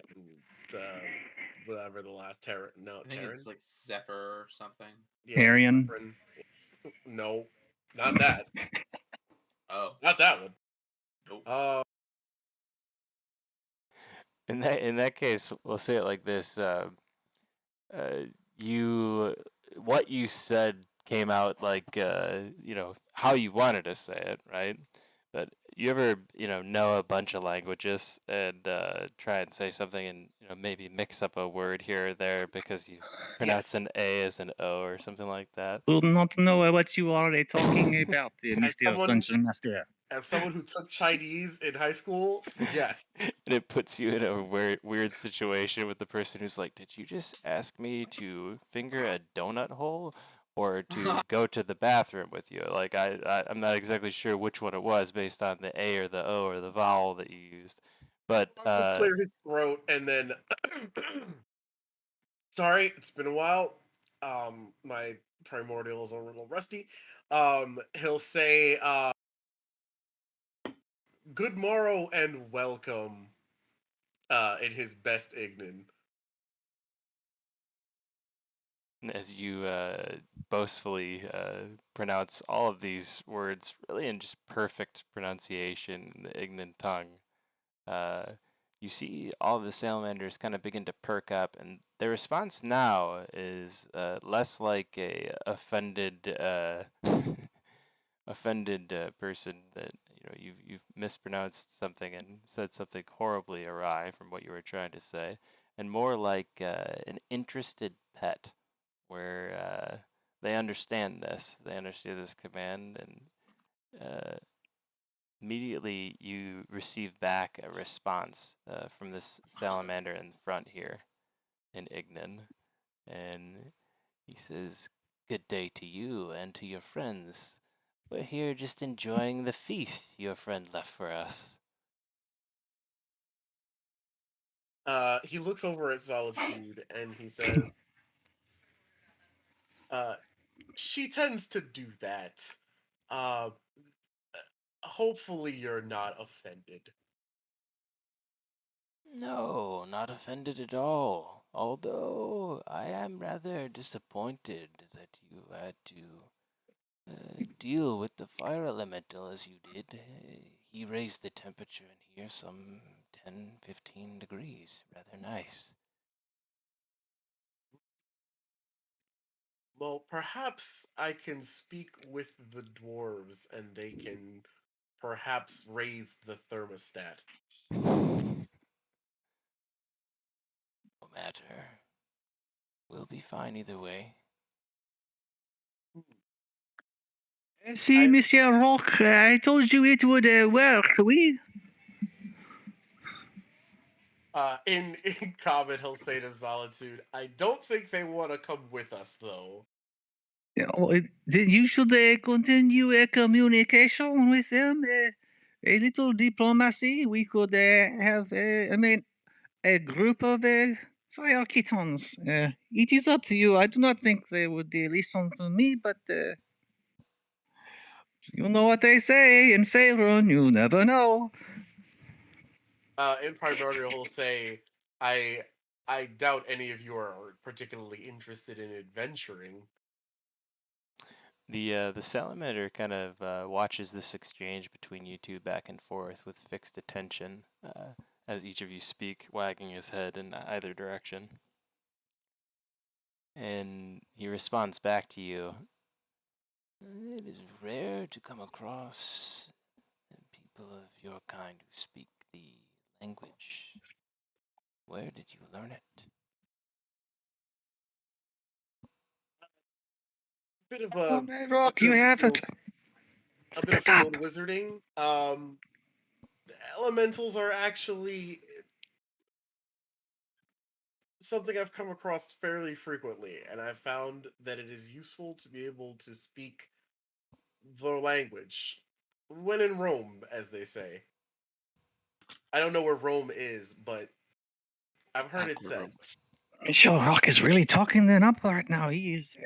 whatever the last Terran. No, I think Terran. it's like Zephyr or something. Yeah, Arian. Terran. No, not that. Oh, Not that one. nope. in that case, we'll say it like this: what you said came out like how you wanted to say it, right? But you ever know a bunch of languages and try and say something and maybe mix up a word here or there because you pronounce an A as an O or something like that? Will not know what you are talking about, Mr. someone- Dungeon Master. As someone who took Chinese in high school, yes. And it puts you in a weird situation with the person who's like, did you just ask me to finger a donut hole or to go to the bathroom with you? Like, I'm not exactly sure which one it was based on the A or the O or the vowel that you used. But He'll clear his throat and then sorry, it's been a while. My primordial is a little rusty. He'll say good morrow and welcome in his best Ignan. as you boastfully pronounce all of these words really in just perfect pronunciation in the Ignan tongue, you see all of the salamanders kind of begin to perk up, and their response now is less like a offended person that you've mispronounced something and said something horribly awry from what you were trying to say, and more like an interested pet, where they understand this command, and immediately you receive back a response from this salamander in front here in Ignan, and he says, "Good day to you and to your friends. We're here just enjoying the feast your friend left for us." He looks over at Solitude and he says, she tends to do that. Hopefully you're not offended. No, not offended at all. Although I am rather disappointed that you had to deal with the fire elemental as you did. He raised the temperature in here some 10, 15 degrees. Rather nice. Well, perhaps I can speak with the dwarves and they can perhaps raise the thermostat. No matter. We'll be fine either way. See, Monsieur Rock, I told you it would work, oui? In comment, he'll say to Solitude, I don't think they want to come with us, though. Then you should continue communication with them. A little diplomacy. We could have, a group of fire kittens. It is up to you. I do not think they would listen to me, but you know what they say in Faerun, you never know. In Primordial, he'll say, I doubt any of you are particularly interested in adventuring. The salamander kind of watches this exchange between you two back and forth with fixed attention as each of you speak, wagging his head in either direction. And he responds back to you. It is rare to come across people of your kind who speak the language. Where did you learn it? Bit of Oh, a Rock, bit you of have it. field, a bit of Spit up. field wizarding. The elementals are actually something I've come across fairly frequently, and I've found that it is useful to be able to speak the language when in Rome, as they say. I don't know where Rome is, but I've heard it said. Sure, Rock is really talking them up right now. He is.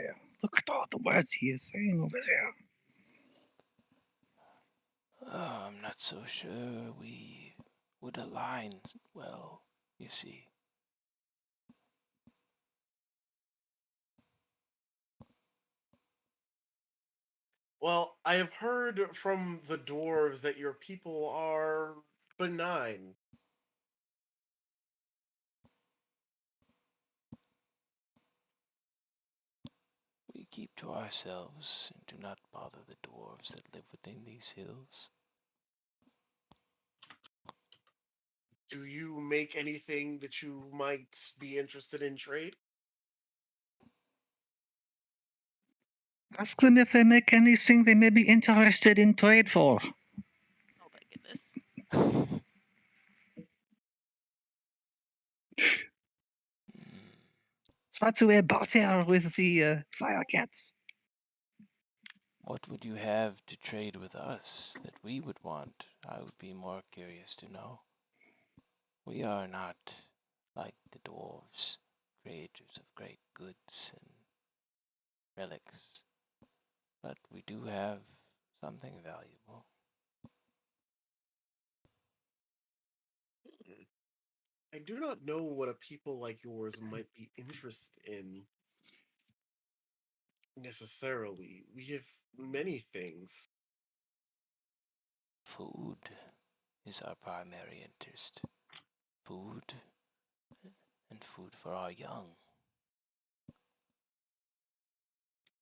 Look at all the words he is saying over there. I'm not so sure we would align well, you see. Well, I have heard from the dwarves that your people are benign. We keep to ourselves and do not bother the dwarves that live within these hills. Do you make anything that you might be interested in trade? Ask them if they make anything they may be interested in trade for. Oh my goodness. Try to barter with the fire cats. What would you have to trade with us that we would want? I would be more curious to know. We are not like the dwarves, creators of great goods and relics, but we do have something valuable. I do not know what a people like yours might be interested in necessarily. We have many things. Food is our primary interest. Food and food for our young.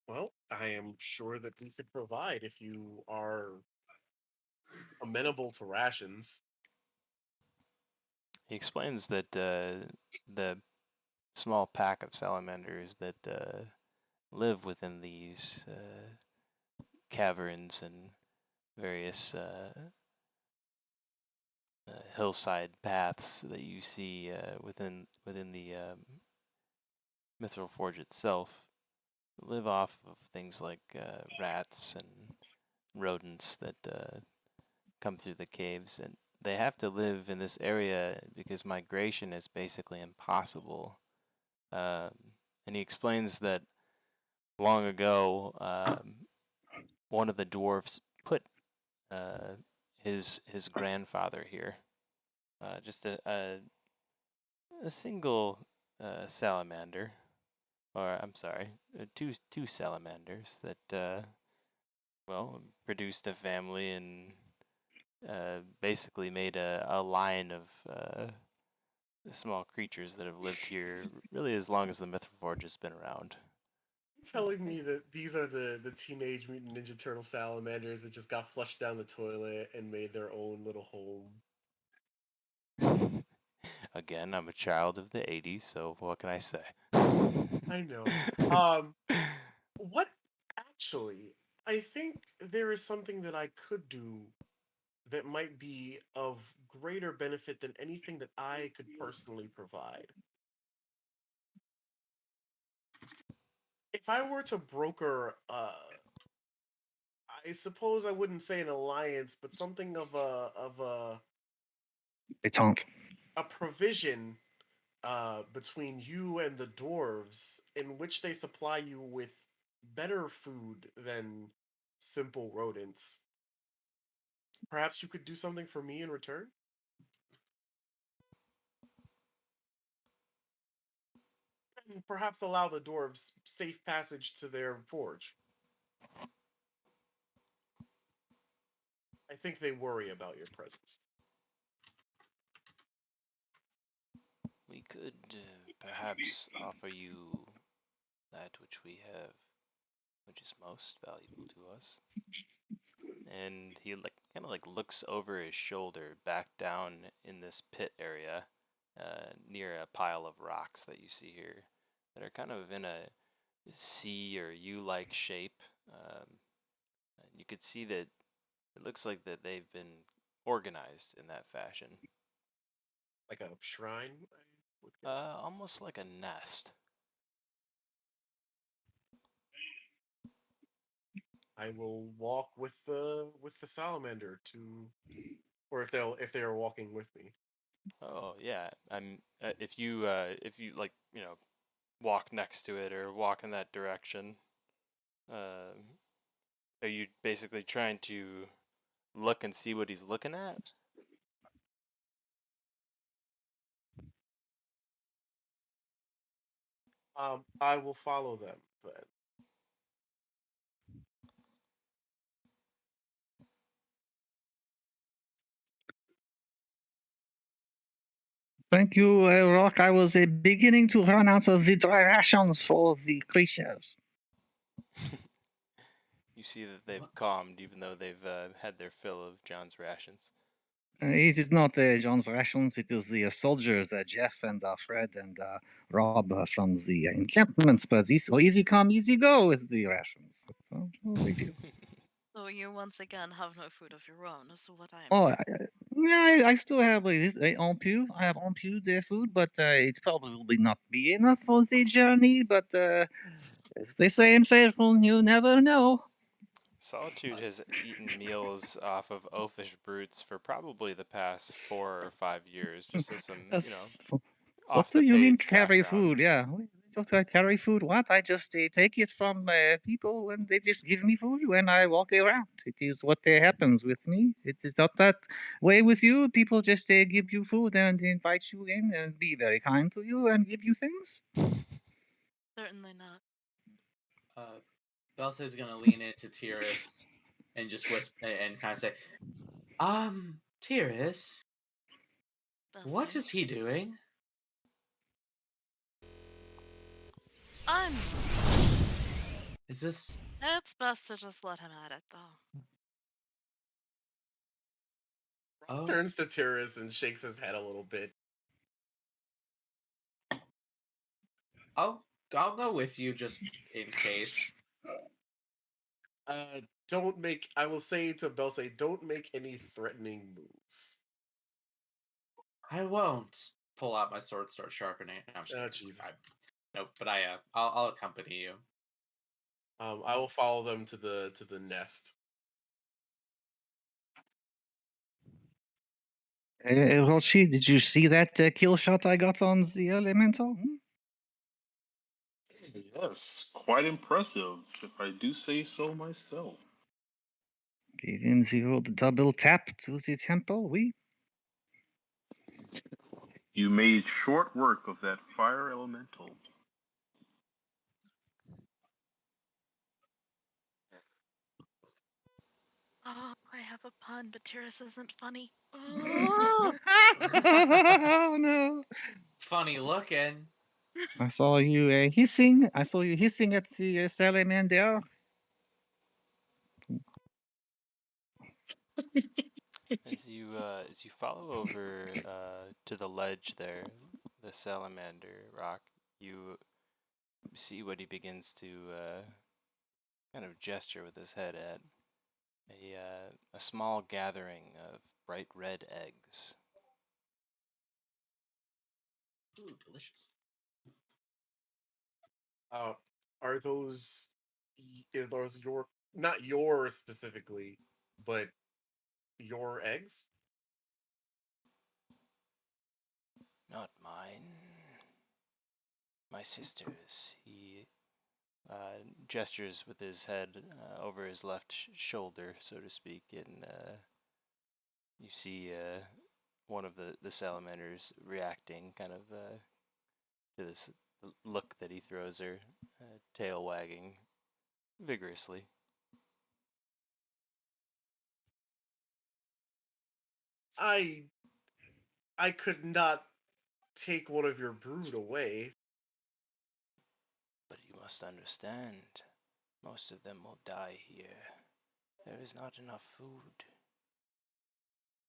Well, I am sure that we could provide if you are amenable to rations. He explains that the small pack of salamanders that live within these caverns and various hillside paths that you see within the Mithril Forge itself live off of things like rats and rodents that come through the caves, and they have to live in this area because migration is basically impossible. And he explains that long ago, one of the dwarfs put his grandfather here, just a single salamander, or I'm sorry, two salamanders that well produced a family and basically made a line of small creatures that have lived here really as long as the Mythforge has been around. Telling me that these are the Teenage Mutant Ninja Turtle salamanders that just got flushed down the toilet and made their own little home. Again, I'm a child of the 80s, so what can I say? I know. What actually? I think there is something that I could do that might be of greater benefit than anything that I could personally provide. If I were to broker, I suppose I wouldn't say an alliance, but something of Detente. a provision between you and the dwarves, in which they supply you with better food than simple rodents. Perhaps you could do something for me in return? And perhaps allow the dwarves safe passage to their forge. I think they worry about your presence. We could perhaps offer you that which we have which is most valuable to us. And he kind of looks over his shoulder back down in this pit area near a pile of rocks that you see here that are kind of in a C or U-like shape. And you could see that it looks like that they've been organized in that fashion. Like a shrine, I would guess. Almost like a nest. I will walk with the salamander to, or if they are walking with me. Oh yeah, I'm. If you like walk next to it or walk in that direction, are you basically trying to look and see what he's looking at? I will follow them then. Thank you, Rock. I was beginning to run out of the dry rations for the creatures. You see that they've calmed, even though they've had their fill of John's rations. It is not John's rations. It is the soldiers, Jeff and Fred and Rob from the encampments. But easy come, easy go with the rations. So, no big deal. So you once again have no food of your own, is what I'm Oh, hearing. yeah, I still have this ampu. I have ampu their food, but it probably will not be enough for the journey. But as they say in Faithful, you never know. Solitude has eaten meals off of oafish brutes for probably the past 4 or 5 years, just as some, What off do the you mean page carry background. food? Yeah, just carry food. What? I just take it from people when they just give me food when I walk around. It is what happens with me. It is not that way with you. People just give you food and invite you in and be very kind to you and give you things. Certainly not. Belsa's gonna lean into Tyrus and just whisper and kind of say, Tyrus, what Bessie. is he doing? Is this? It's best to just let him at it, though. Oh, Turns to Tyrus and shakes his head a little bit. I'll go with you just in case. Don't make. I will say to Belsay, don't make any threatening moves. I won't pull out my sword, start sharpening it. No, I'm just Oh, kidding. Jesus. No, but I'll accompany you. I will follow them to the nest. Rochi, did you see that kill shot I got on the elemental? Yes, quite impressive, if I do say so myself. Gave him the old double tap to the temple. You made short work of that fire elemental. Oh, I have a pun, but Tyrus isn't funny. Oh! Oh no! Funny looking. I saw you hissing. I saw you hissing at the salamander. As you follow over to the ledge there, the salamander rock, you see what he begins to kind of gesture with his head at a small gathering of bright red eggs. Ooh, delicious. Are those your, not yours specifically, but your eggs? Not mine. My sister's. He gestures with his head over his left shoulder, so to speak, and you see one of the salamanders reacting kind of to this look that he throws her, tail wagging vigorously. I could not take one of your brood away. But you must understand, Most of them will die here. There is not enough food.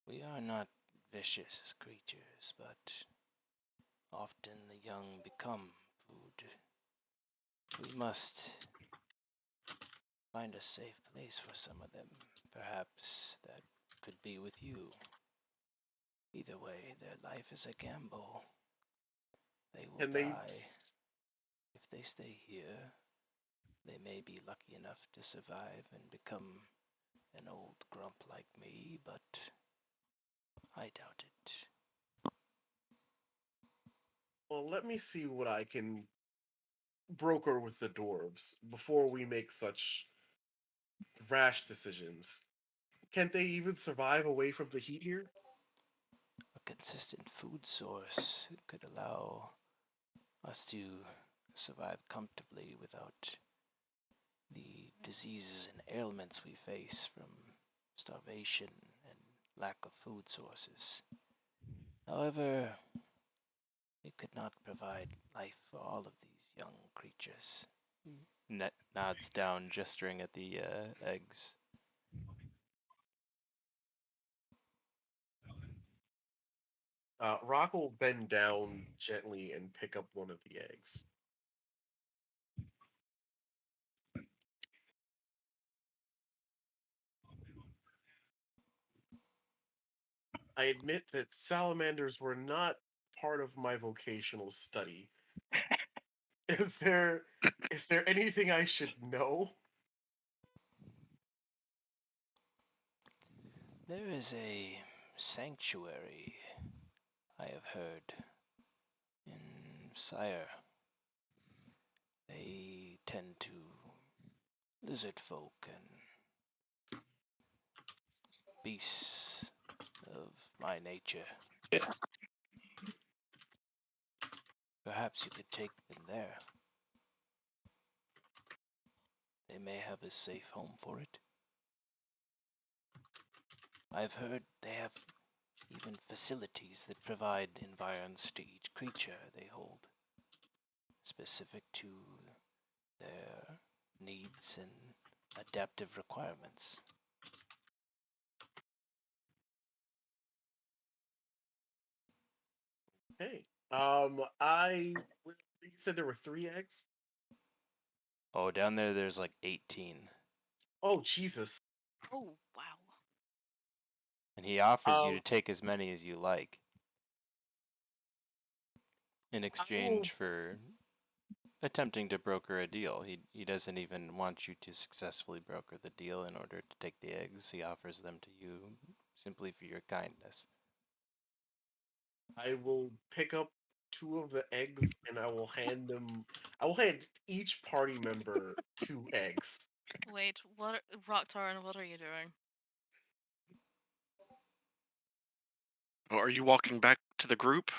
We are not vicious creatures, but often the young become food. We must find a safe place for some of them. Perhaps that could be with you. Either way, their life is a gamble. They will And they die. If they stay here, they may be lucky enough to survive and become an old grump like me, but I doubt it. Well, let me see what I can broker with the dwarves before we make such rash decisions. Can't they even survive away from the heat here? A consistent food source could allow us to survive comfortably without the diseases and ailments we face from starvation and lack of food sources. However, it could not provide life for all of these young creatures. Nods down, gesturing at the eggs. Rock will bend down gently and pick up one of the eggs. I admit that salamanders were not part of my vocational study. Is there anything I should know? There is a sanctuary, I have heard, in Sire. They tend to lizard folk and beasts of my nature. Perhaps you could take them there. They may have a safe home for it. I've heard they have even facilities that provide environs to each creature they hold, specific to their needs and adaptive requirements. Hey, you said there were 3 eggs? Oh, down there's like 18. Oh, Jesus. Oh, wow. And he offers you to take as many as you like in exchange for attempting to broker a deal. He doesn't even want you to successfully broker the deal in order to take the eggs. He offers them to you simply for your kindness. I will pick up 2 of the eggs and I will hand each party member 2 eggs. Wait, Rocktaran, what are you doing? Oh, are you walking back to the group?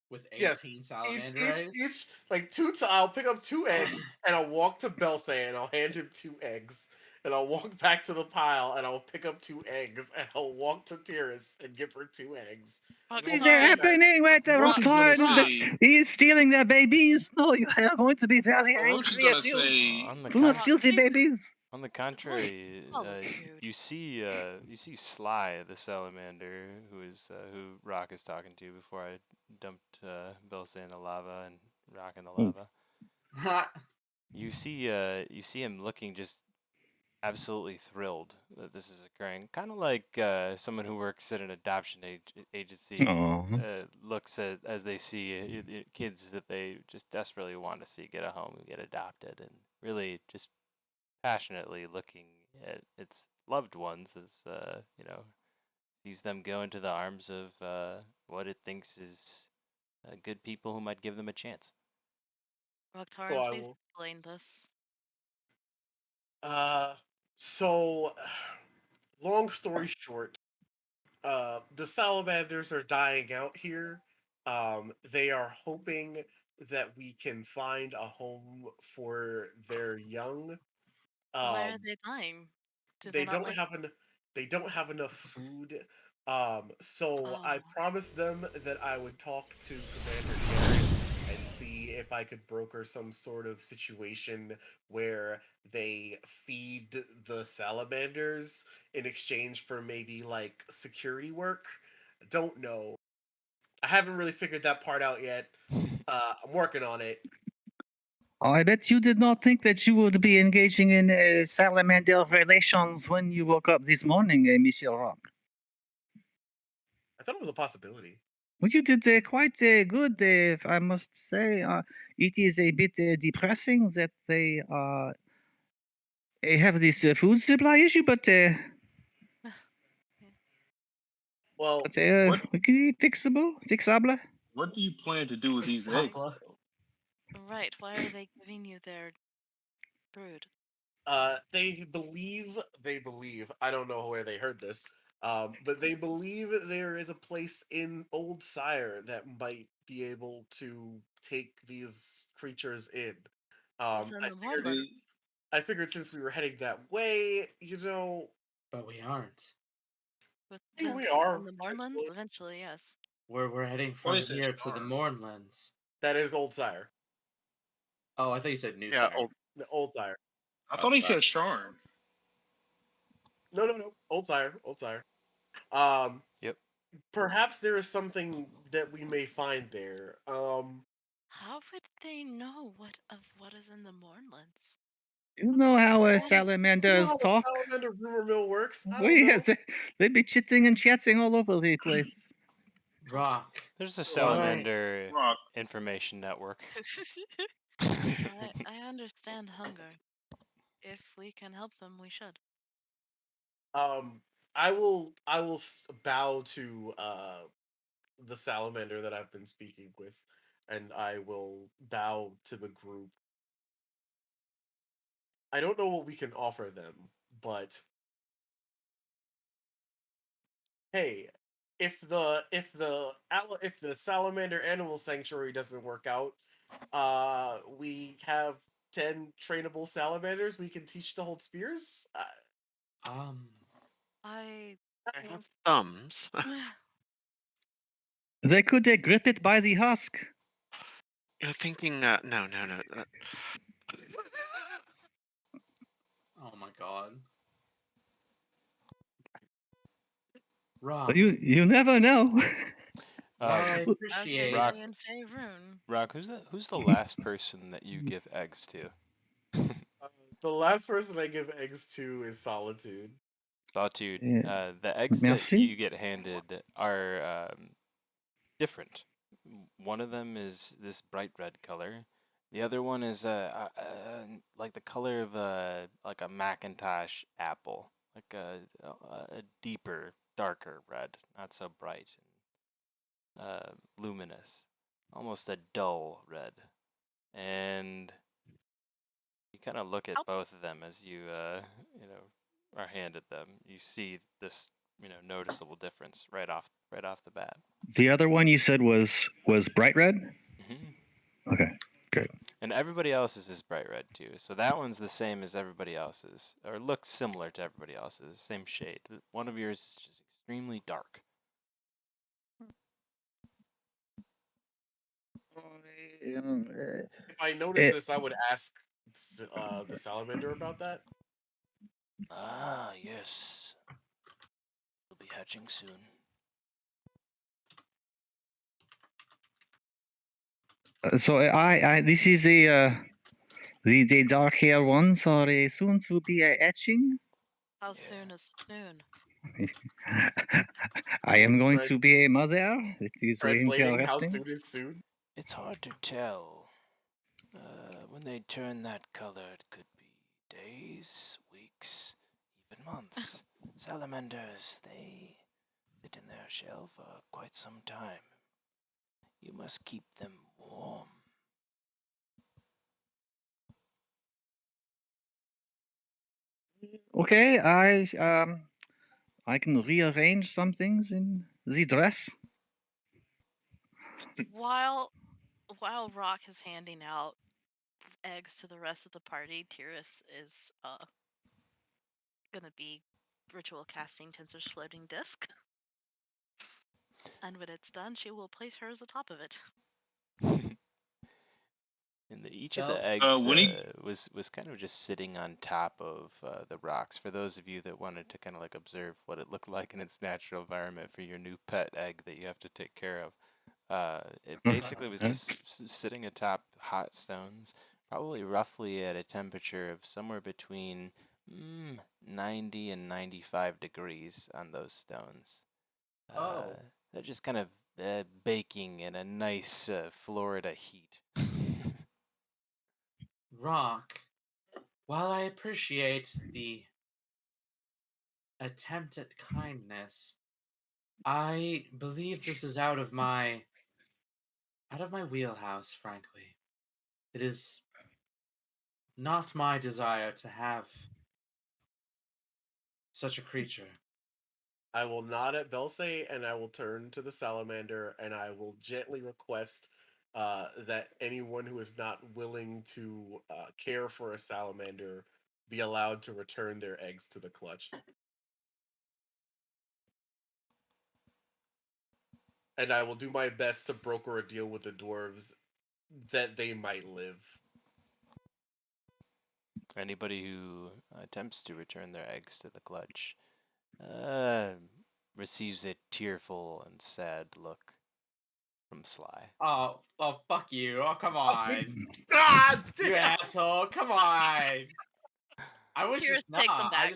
With Yes, 18 salamander eggs? each like 2 I'll pick up 2 eggs and I'll walk to Belsay and I'll hand him 2 eggs. And I'll walk back to the pile and I'll pick up 2 eggs and I'll walk to Tiris and give her 2 eggs. What is happening with the Rook is gonna Rocktarn? He is stealing their babies. No, you are going to be very Rook is angry gonna at you. say, Do not steal the babies. On the contrary, Oh, dude. you see Sly, the salamander, who Rock is talking to before I dumped Belsa in the lava and Rock in the lava. You see him looking just absolutely thrilled that this is occurring. Kind of like someone who works at an adoption agency looks at as they see kids that they just desperately want to see get a home and get adopted, and really just passionately looking at its loved ones as sees them go into the arms of what it thinks is good people who might give them a chance. Rocktaran, please explain this. So long story short, the salamanders are dying out here. They are hoping that we can find a home for their young. Why are they dying? Do they not like... They don't have enough food. So I Oh. promised them that I would talk to Commander Garrett and see if I could broker some sort of situation where they feed the salamanders in exchange for maybe like security work. Don't know. I haven't really figured that part out yet. I'm working on it. I bet you did not think that you would be engaging in salamander relations when you woke up this morning, Monsieur Rock. I thought it was a possibility. Well, you did quite good, I must say. It is a bit depressing that they have this food supply issue, but Well, What fixable. what do you plan to do with these eggs? Sapla. Though? Right. Why are they giving you their brood? they believe. I don't know where they heard this, but they believe there is a place in Old Sire that might be able to take these creatures in. Within the I figured, Moorlands. I figured since we were heading that way, But we aren't. Within we are. the Moorlands, eventually, yes. We're heading What from is it, here to the Star? Mournlands. That is Old Sire. Oh, I thought you said New Yeah, Sire. The Old Sire. I thought he sorry. said Sharn. No. Old Sire. Old Sire. Um, Yep. Perhaps there is something that we may find there. How would they know what is in the Moorlands? You know how You know salamanders how the talk? salamander rumor mill works? I Well, don't know. yes, they'd be chitting and chatting all over the place. Rock. There's a Why- salamander Rock. information network. I understand hunger. If we can help them, we should. I will bow to the salamander that I've been speaking with, and I will bow to the group. I don't know what we can offer them, but hey, if the salamander animal sanctuary doesn't work out, we have 10 trainable salamanders we can teach to hold spears. I I have thumbs. They could grip it by the husk. You're thinking, no. Oh my god. Rock. You never know. Well, I Um, as appreciate. they Rock. say in Faerun. Rock, who's the last person that you give eggs to? The last person I give eggs to is Solitude. Sawtooth. Yeah. The eggs Merci. that you get handed are different. One of them is this bright red color. The other one is like the color of like a Macintosh apple, like a deeper, darker red, not so bright and luminous, almost a dull red. And you kind of look at How- both of them as you are handed them. You see this noticeable difference right off the bat. The other one you said was bright red. Mm-hmm. Okay, good. And everybody else's is bright red too. So that one's the same as everybody else's, or looks similar to everybody else's, same shade. One of yours is just extremely dark. If I noticed this, I would ask the salamander about that. Ah, yes. We'll be hatching soon. So I this is the dark hair ones are soon to be etching. How Yeah. soon is soon? I am going Right. to be a mother. It is Translating, how interesting. soon is soon? It's hard to tell. When they turn that color, it could be days, weeks, even months. Salamanders, they sit in their shell for quite some time. You must keep them warm. Okay, I can rearrange some things in the dress. While Rock is handing out eggs to the rest of the party, Tyrus is gonna be ritual casting Tensor's floating disc. And when it's done, she will place hers atop of it. Each of the Bell? eggs Winnie? was kind of just sitting on top of the rocks. For those of you that wanted to kind of like observe what it looked like in its natural environment for your new pet egg that you have to take care of, it basically was just sitting atop hot stones, probably roughly at a temperature of somewhere between 90 and 95 degrees on those stones. Oh. They're just kind of baking in a nice Florida heat. Rock, while I appreciate the attempt at kindness, I believe this is out of my wheelhouse, frankly. It is not my desire to have such a creature. I will nod at Belsay and I will turn to the salamander and I will gently request that anyone who is not willing to care for a salamander be allowed to return their eggs to the clutch. And I will do my best to broker a deal with the dwarves that they might live. Anybody who attempts to return their eggs to the clutch receives a tearful and sad look from Sly. Oh, fuck you. Oh, come on. God You damn! asshole. Come on. I was Tyrus just not. takes 'em back.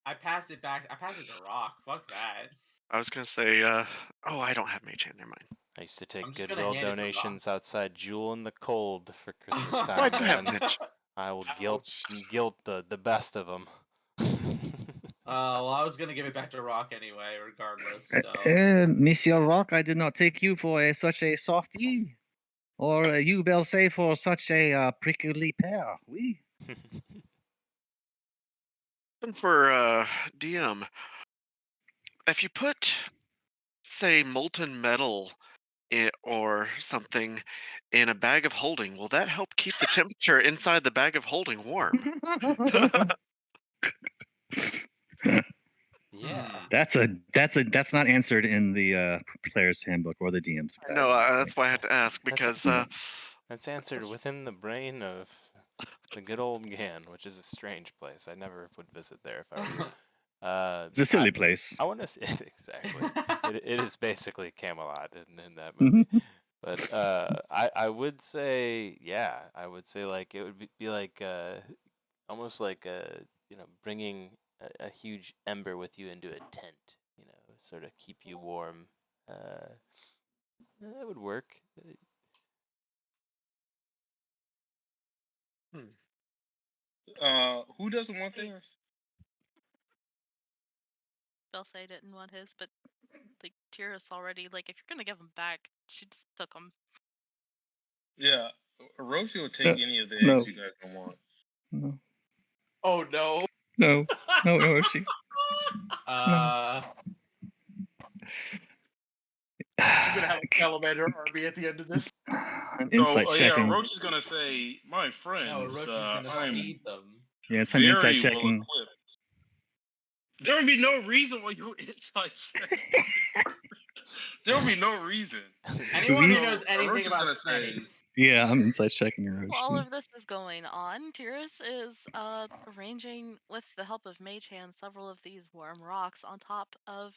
I pass it back. I pass it to Rock. Fuck that. I was gonna say, oh, I don't have mage hand. Never mind. I used to I'm take just gonna Goodwill hand it to donations outside Jewel in the Cold for Christmas Rock. Oh, I time, do have man. mage. I will Ouch. guilt the best of them. Well, I was gonna give it back to Rock anyway, regardless. So. Monsieur Rock, I did not take you for such a softie, or you, Belsay, for such a prickly pear. Oui. And for DM, if you put, say, molten metal or something in a bag of holding, will that help keep the temperature inside the bag of holding warm? Yeah. That's not answered in the player's handbook or the DM's guide. No, I don't that's think. why I had to ask because That's answered within the brain of the good old Gan, which is a strange place. I never would visit there if I were you. It's a silly place. I want to see exactly. It is basically Camelot in that movie. But I would say, yeah, I would say like it would be like almost like bringing a huge ember with you into a tent, sort of keep you warm. That would work. Who doesn't want theirs? Belsay didn't want his, but like Tyrus already, like if you're gonna give them back, she just took them. Yeah, Rosie will take any of the no. eggs you guys don't want. No. Oh no. No. No, Yoshi. She's gonna have a salamander army at the end of this. I'm insight checking. Yeah, Roach is gonna say, "My friends, No, Roach is gonna I'm feed them. Yeah, it's an insight very well checking. equipped." There would be no reason why you insight check. There would be no reason. Anyone We- who knows Roach anything is about gonna say, snakes. Yeah, I'm insight checking Roshi. While all of this is going on, Tyrus is arranging, with the help of Mage Hand, several of these warm rocks on top of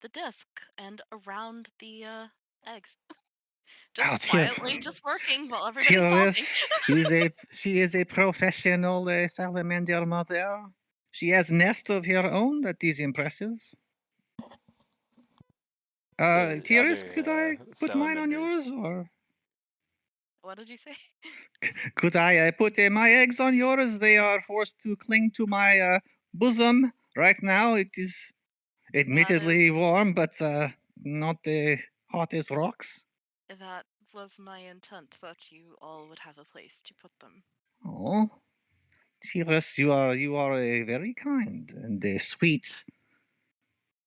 the disc and around the eggs. Just quietly, just working while everybody's talking. She is a professional salamander mother. She has nest of her own. That is impressive. Tiaris, could I put mine on yours, or What did you say? could I put my eggs on yours? They are forced to cling to my bosom right now. It is admittedly warm, but not hot as rocks. That was my intent, that you all would have a place to put them. Oh, Tiaris, you are a very kind and a sweet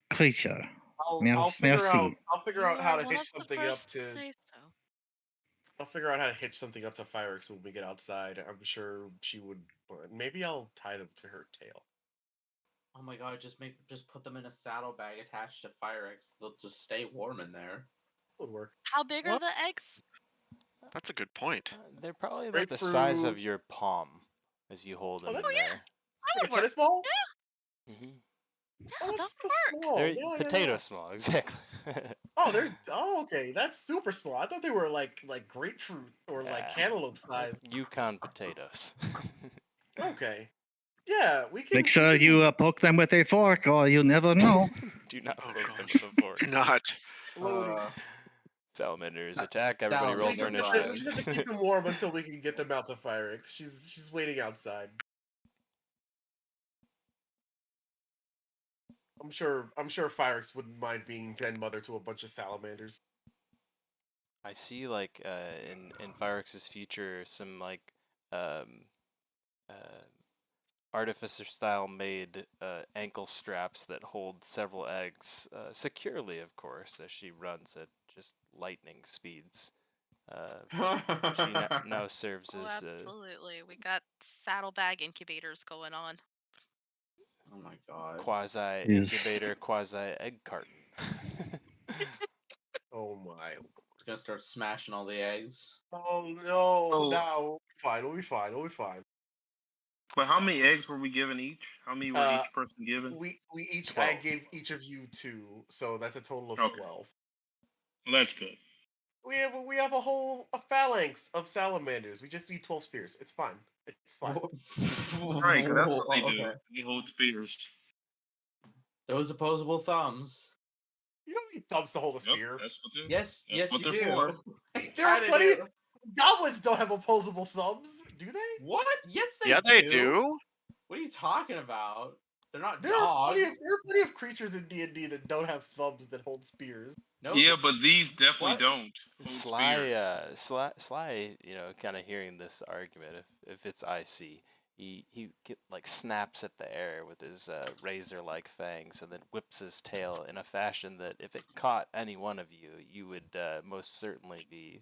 creature. I'll figure out how to You are one hitch of the something up first to. say so. I'll figure out how to hitch something up to Firex when we get outside. I'm sure she would. Maybe I'll tie them to her tail. Oh my god! Just put them in a saddlebag attached to Firex. They'll just stay warm in there. Would work. How big are the eggs? That's a good point. They're probably about the size of your palm as you hold them in that's- there. That Like would a work. tennis ball? Mm-hmm. Yeah, Oh, that that's would work. small. They're Yeah, potato yeah. small, exactly. Oh, okay. That's super small. I thought they were like grapefruit or like Yeah. cantaloupe size. Yukon potatoes. Okay. Yeah, we can. Make sure you poke them with a fork, or you never know. Do not Oh poke them gosh. with a fork. Do not. Floating. Salamanders attack. Everybody roll We for just, have to, we just have to keep initiative. them warm until we can get them out to Fyrix. She's waiting outside. I'm sure Fyrix wouldn't mind being den mother to a bunch of salamanders. I see, like, in Phyrex's future, some, like, um, uh, artificer-style made ankle straps that hold several eggs securely, of course, as she runs at just lightning speeds. She now serves Oh, as absolutely. We got saddlebag incubators going on. Oh my god. quasi-incubator, quasi-egg carton. Oh my. It's gonna start smashing all the eggs. Oh no! Oh. No, fine. We'll be fine. We'll be fine. But how many eggs were we given each? How many were each person given? We each 12. I gave each of you 2, so that's a total of Okay. 12. Well, that's good. We have a phalanx of salamanders. We just need 12 spears. It's fine. It's fine. Right, 'cause that's what they do. Okay. They hold spears. Those opposable thumbs. You don't need thumbs to hold a Yep, spear. that's what they. Yes, That's yes, what you they're do. for. There are Kinda plenty. do. Goblins don't have opposable thumbs, do they? What? Yes, they Yeah, do. they do. What are you talking about? They're not There are dogs. plenty of creatures in D&D that don't have thumbs that hold spears. No. Yeah, but these definitely What? don't. Hold spears. Sly, you know, kind of hearing this argument, if it's IC, he like snaps at the air with his razor-like fangs, and then whips his tail in a fashion that, if it caught any one of you, you would most certainly be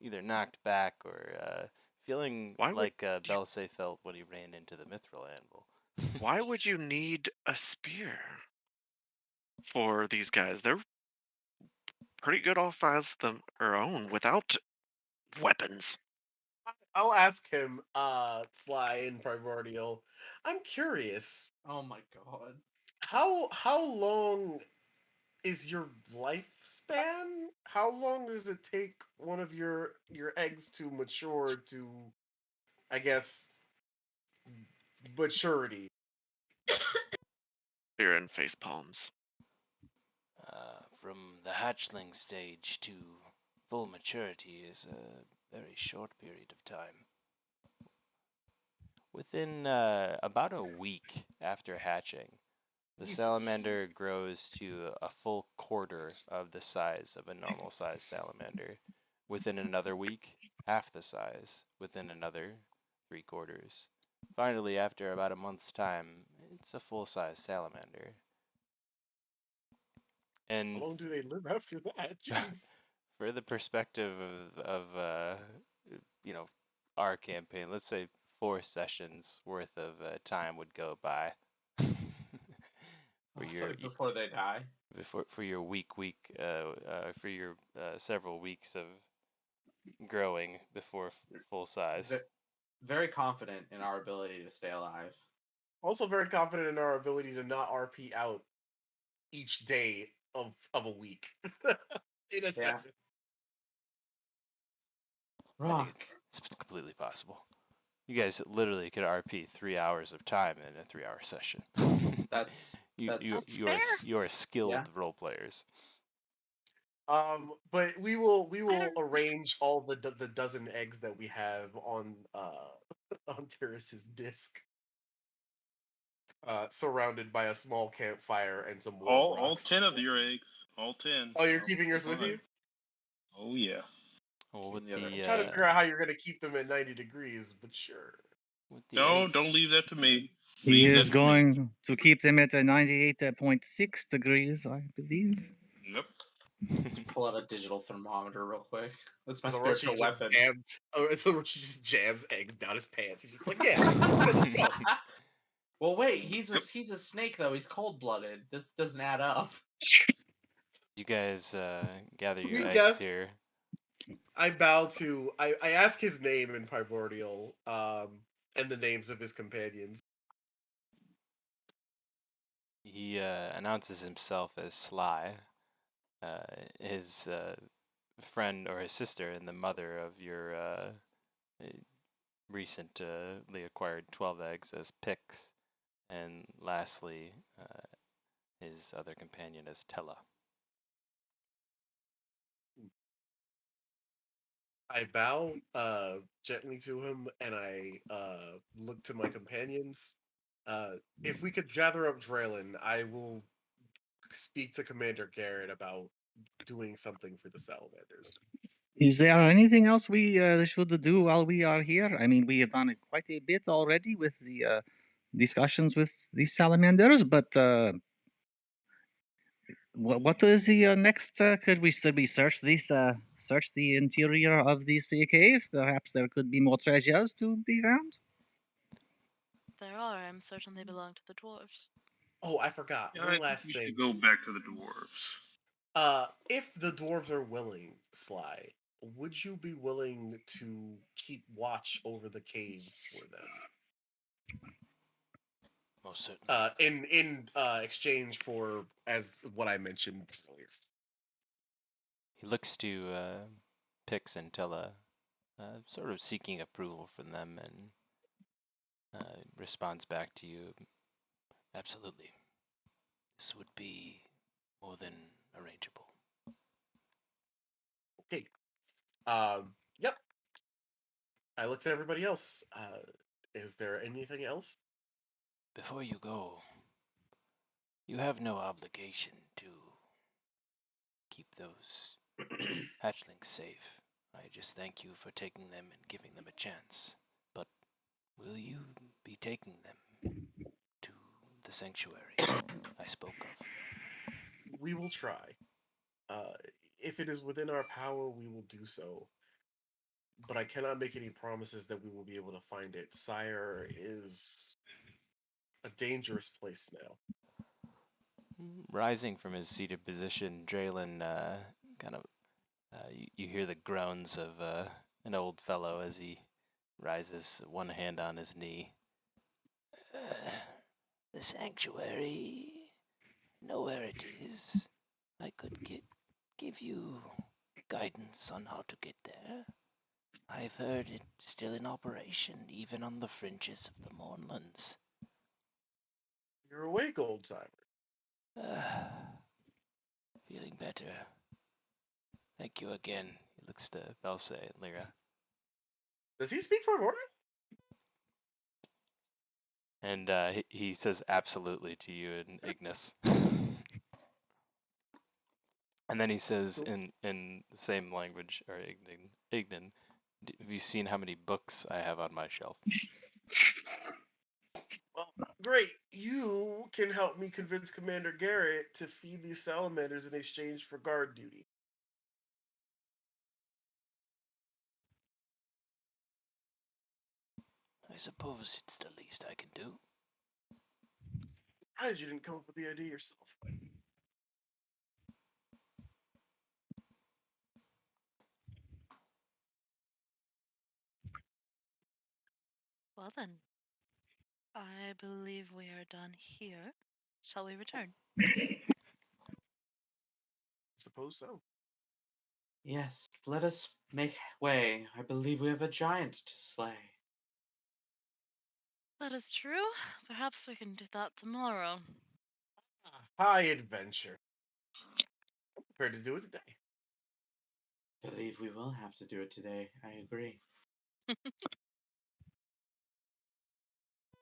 either knocked back or feeling like Belsay felt when he ran into the mithril anvil. Why would you need a spear for these guys? They're pretty good off as their own without weapons. I'll ask him, Sly and Primordial. I'm curious. Oh my god. How long is your lifespan? How long does it take one of your eggs to mature to, I guess, maturity? Spear and face palms. From the hatchling stage to full maturity is a very short period of time. Within about a week after hatching, the Jesus. salamander grows to a full quarter of the size of a normal sized salamander. Within another week, half the size. Within another, 3/4. Finally, after about a month's time, it's a full size salamander. And How long do they live after that? Jeez. for the perspective of you know, our campaign, let's say 4 sessions worth of time would go by for your Before they die. for your for your several weeks of growing before full size. Very confident in our ability to stay alive. Also very confident in our ability to not RP out each day of a week. In a session. I think it's completely possible. You guys literally could RP 3 hours of time in a 3-hour session. That's you are skilled role players. But we will arrange all the dozen eggs that we have on Terrace's disc, surrounded by a small campfire and some warm All rocks. 10 of your eggs. All 10. Oh, you're keeping yours with you? Oh yeah. Well, with I'm trying to figure out how you're going to keep them at 90 degrees, but sure. No, don't leave that to me. He is going to keep them at a 98.6 degrees, I believe. Yep. Pull out a digital thermometer real quick. That's my So spiritual Orochi weapon. So Orochi just jams eggs down his pants. He's just like, yeah. Well, wait. He's a snake though. He's cold blooded. This doesn't add up. You guys gather your You eggs guess- here. I bow to. I ask his name in primordial, and the names of his companions. He announces himself as Sly, his friend or his sister, and the mother of your recently acquired 12 eggs as Pix, and lastly, his other companion as Tella. I bow gently to him, and I look to my companions. If we could gather up Draylen, I will speak to Commander Garrett about doing something for the salamanders. Is there anything else we should do while we are here? I mean, we have done quite a bit already with the discussions with these salamanders, but what is the next? Should we search search the interior of this cave? Perhaps there could be more treasures to be found. There are. I'm certain they belong to the dwarves. Oh, I forgot. Yeah, I One think last we thing. should go back to the dwarves. If the dwarves are willing, Sly, would you be willing to keep watch over the caves for them? Most certainly. In exchange for as what I mentioned earlier. He looks to Pix and Tella, sort of seeking approval from them, and responds back to you. Absolutely. This would be more than arrangeable. Okay. Yep. I looked at everybody else. Is there anything else? Before you go, you have no obligation to keep those hatchlings safe. I just thank you for taking them and giving them a chance. But will you be taking them to the sanctuary I spoke of? We will try. If it is within our power, we will do so. But I cannot make any promises that we will be able to find it. Sire is a dangerous place now. Rising from his seated position, Draylen kind of you hear the groans of an old fellow as he rises, one hand on his knee. The sanctuary. Know where it is. I could give you guidance on how to get there. I've heard it's still in operation, even on the fringes of the Mournlands. You're awake, old timer. Feeling better. Thank you again. He looks to Belse and Lyra. Does he speak primordial? And he says absolutely to you and Ignis. And then he says in the same language, or Ignin, have you seen how many books I have on my shelf? Well, great. You can help me convince Commander Garrett to feed these salamanders in exchange for guard duty. I suppose it's the least I can do. How did you didn't come up with the idea yourself? Well then, I believe we are done here. Shall we return? Suppose so. Yes, let us make way. I believe we have a giant to slay. That is true. Perhaps we can do that tomorrow. High adventure. I'm prepared to do it today. Believe we will have to do it today. I agree.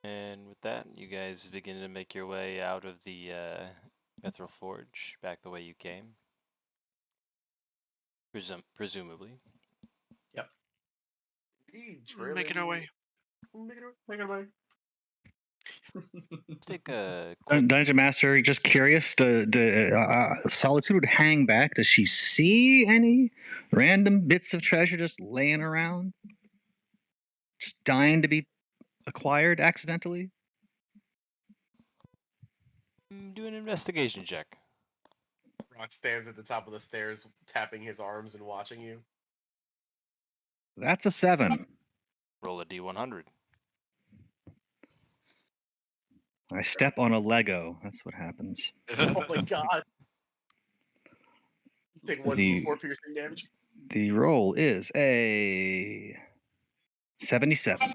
And with that, you guys begin to make your way out of the Mithril Forge, back the way you came. Presumably. Yep. Indeed, Making our way. Make it away. Let's take a quick... Dungeon Master, just curious, Solitude hang back? Does she see any random bits of treasure just laying around? Just dying to be acquired accidentally? Do an investigation check. Rock stands at the top of the stairs, tapping his arms and watching you. That's a 7. Roll a d100. I step on a Lego. That's what happens. Oh my god. You take 1d4 piercing damage. The roll is a 77.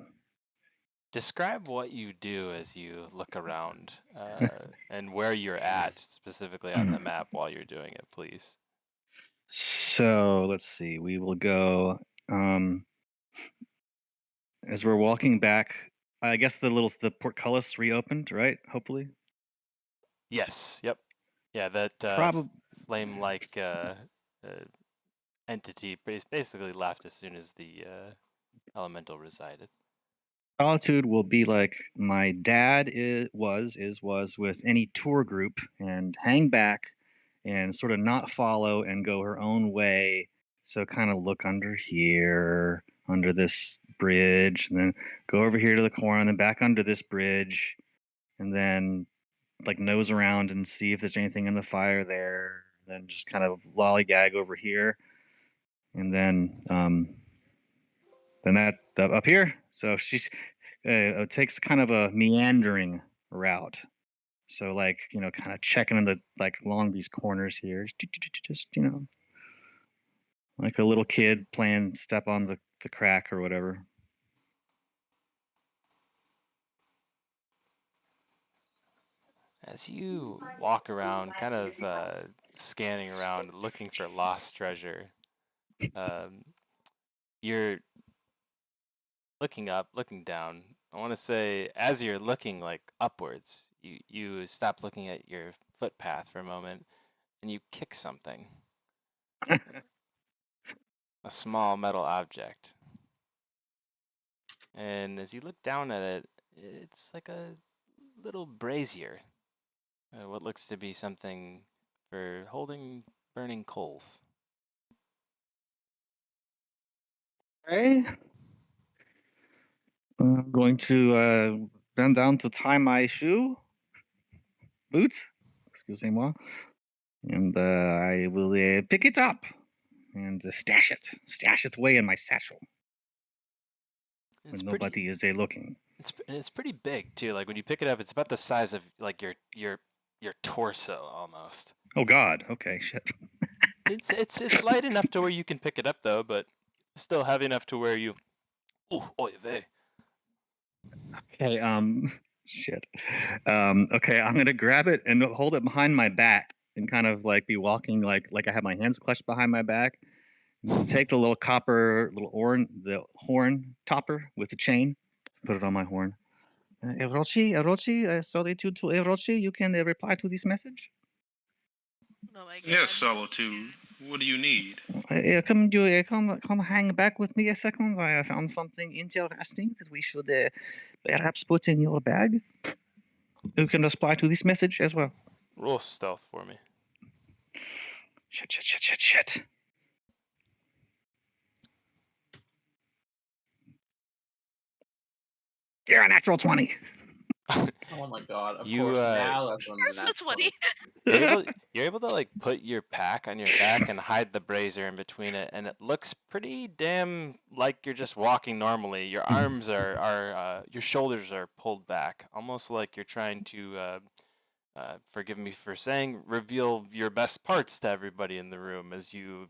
Describe what you do as you look around and where you're at specifically on the map while you're doing it, please. So let's see. We will go as we're walking back. I guess the portcullis reopened, right? Hopefully. Yes. Yep. Yeah. That flame-like entity basically left as soon as the elemental resided. Solitude will be like my dad was with any tour group and hang back and sort of not follow and go her own way. So kind of look under here, under this bridge, and then go over here to the corner and then back under this bridge, and then like nose around and see if there's anything in the fire there. Then just kind of lollygag over here, and then that up here. So she's takes kind of a meandering route. So like kind of checking in the like along these corners here, just like a little kid playing step on the crack or whatever. As you walk around, kind of scanning around, looking for lost treasure, you're looking up, looking down. I want to say, as you're looking like upwards, you stop looking at your footpath for a moment, and you kick something. A small metal object. And as you look down at it, it's like a little brazier. What looks to be something for holding burning coals. Okay. I'm going to bend down to tie my boots, excusez-moi, and I will pick it up and stash it away in my satchel when nobody is looking. It's pretty big too. Like when you pick it up, it's about the size of like your torso almost. Oh God. Okay. Shit. It's light enough to where you can pick it up though, but still heavy enough to where you. Oh, oy vey. Okay. Shit. Okay. I'm gonna grab it and hold it behind my back and kind of like be walking like I have my hands clutched behind my back. Take the little the horn topper with the chain, put it on my horn. Erochi, Solitude to Erochi, you can reply to this message. Oh my god. Yes, Solitude. What do you need? Come hang back with me a second. I found something interesting that we should perhaps put in your bag. You can reply to this message as well. Roll stealth for me. Shit. You're a natural 20. Oh my god! Of course, now that's when Where's the 20? You're able to like put your pack on your back and hide the brazier in between it, and it looks pretty damn like you're just walking normally. Your arms your shoulders are pulled back, almost like you're trying to, forgive me for saying, reveal your best parts to everybody in the room as you.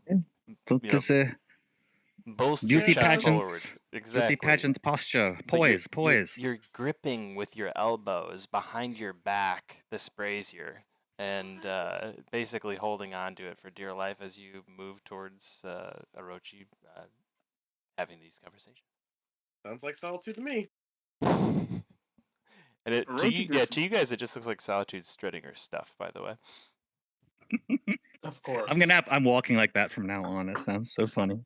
Bolster Beauty chest pageant forward. Exactly. Beauty pageant posture. Poise. You're gripping with your elbows behind your back this brazier and basically holding on to it for dear life as you move towards Orochi having these conversations. Sounds like Solitude to me. And to you guys, it just looks like Solitude's strutting her stuff, by the way. Of course. I'm walking like that from now on. It sounds so funny.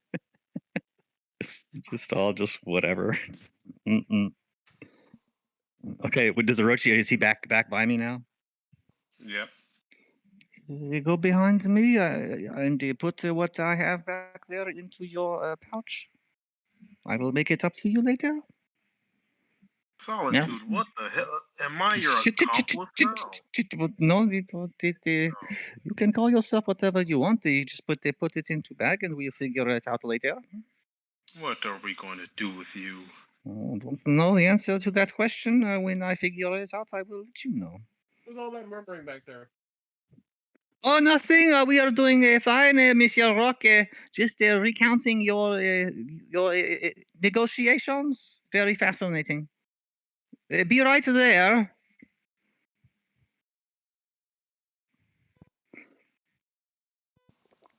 just whatever. Okay, does Orochi, is he back by me now? Yep. You go behind me and you put what I have back there into your pouch. I will make it up to you later. Solitude, Yes. what the hell? Am I your accomplice now? No, you can call yourself whatever you want. You just put it into bag and we'll figure it out later. What are we going to do with you? I don't know the answer to that question. When I figure it out, I will let you know. What's all that murmuring back there? Oh, nothing. We are doing fine, Monsieur Rock. Just recounting your negotiations. Very fascinating. Be right there.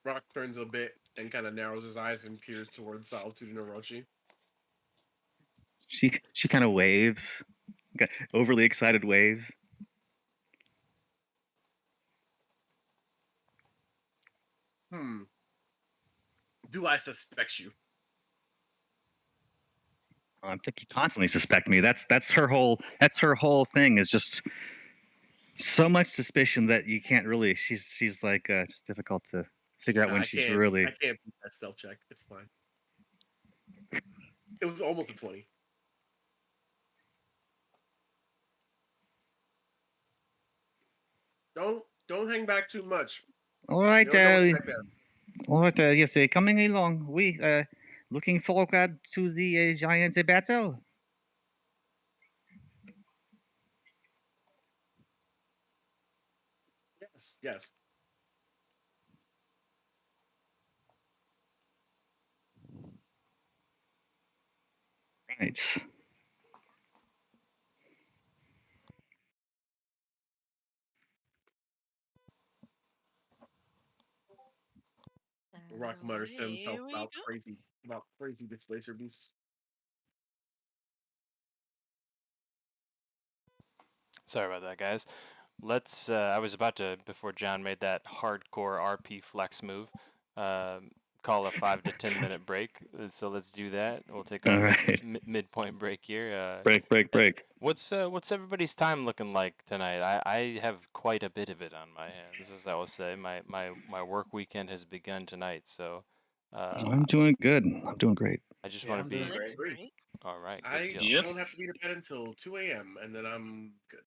Rock turns a bit and kind of narrows his eyes and peers towards Solitude and Orochi. She kind of waves, overly excited wave. Do I suspect you? I think you constantly suspect me. That's her whole thing is just so much suspicion that you can't really. She's like just difficult to figure out when she's really. I can't beat that stealth check. It's fine. It was almost a 20. Don't hang back too much. All right, You don't know what's back there. all right. Yes, coming along. We looking forward to the giant battle. Yes. Right. Rock mutters to himself Here we about go. crazy displacer beasts. Sorry about that, guys. Let's. I was about to, before John made that hardcore RP flex move, call a 5 to 10 minute break. So let's do that. We'll take our Alright. midpoint break here. Break. What's everybody's time looking like tonight? I have quite a bit of it on my hands, as I will say. My work weekend has begun tonight, so. I'm doing good. I'm doing great. I just want to be. Really great. All right. I Good deal. don't have to be to bed until 2 a.m. and then I'm good.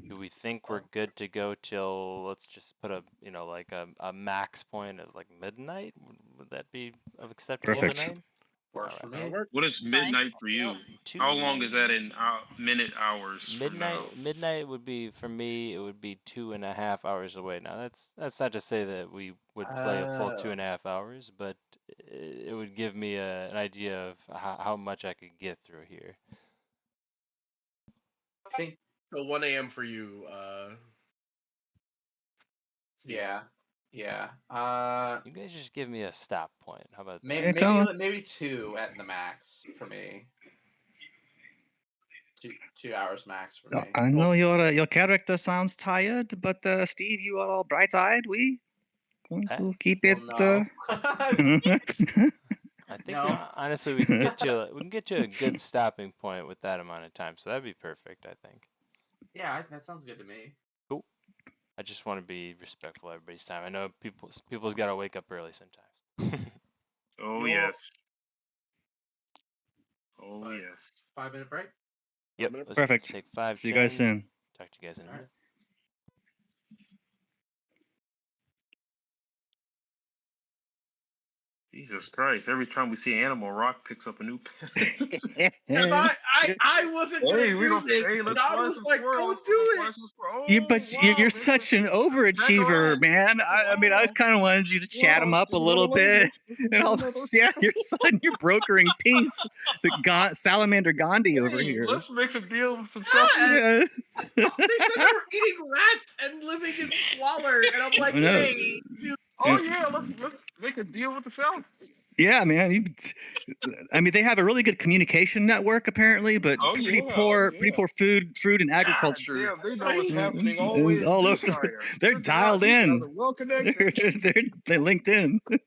Do we think we're good to go till, let's just put a, like a max point of like midnight? Would that be acceptable Perfect. tonight? Works for That'll me. work. What is midnight for you? How long is that in minute hours from now? Midnight would be, for me, it would be 2.5 hours away. Now that's not to say that we would play a full 2.5 hours, but it would give me an idea of how much I could get through here. I think. So 1 a.m. for you. Steve. Yeah. You guys just give me a stop point. How about that? Maybe 2 at the max for me. 2 hours max for me. I know your character sounds tired, but Steve, you are all bright-eyed. We going to keep it. No. I think honestly we can get you a good stopping point with that amount of time, so that'd be perfect. I think. Yeah, that sounds good to me. Cool. I just want to be respectful of everybody's time. I know people's got to wake up early sometimes. Oh yes. Oh yes. 5-minute break. Yep. Perfect. Let's take 5. See you guys soon. Talk to you guys in a minute. Jesus Christ! Every time we see Animal, Rock picks up a new pen. I wasn't gonna do this. Don was like, "Go do it." You're such an overachiever, man. I mean, I was kind of wanted you to chat him up a little bit, and all of a sudden you're brokering peace. The Salamander Gandhi over here. Let's make some deal with some Yeah. They said they were eating rats and living in squalor, and I'm like, hey, dude. Oh yeah, let's make a deal with the South. Yeah, man. I mean, they have a really good communication network apparently, but pretty poor food and agriculture. Yeah, they know what's happening all over. They're dialed in. Well connected. They're linked in. If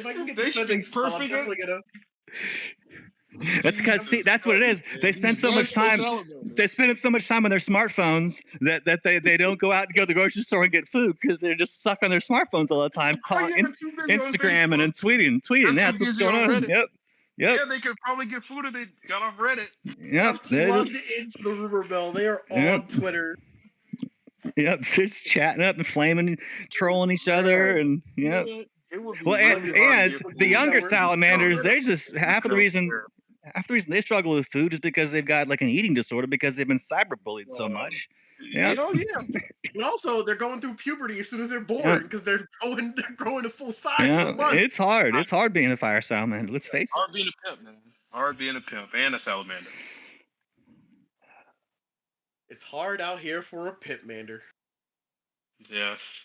I can get the settings, I'm definitely gonna. That's because that's what it is. They spend so much time. They're spending so much time on their smartphones that they don't go out and go to the grocery store and get food because they're just stuck on their smartphones all the time, Instagram and tweeting. That's what's going on. Yep. Yeah, they could probably get food if they got off Reddit. Yep. Plugged into the rumor mill. They are on Twitter. Yep, they're just chatting up and flaming, trolling each other, and Get It would be Well, really and hard to get the food that younger were- salamanders, they're just half of the No, reason. they're- Half the reason they struggle with food is because they've got like an eating disorder because they've been cyberbullied so much. Yeah. Yeah. But also, they're going through puberty as soon as they're born Yeah. because they're growing to full size Yeah, for months. it's hard. It's hard being a fire salamander. Let's face it. Hard being a pimp, man. Hard being a pimp and a salamander. It's hard out here for a pitmander. Yes.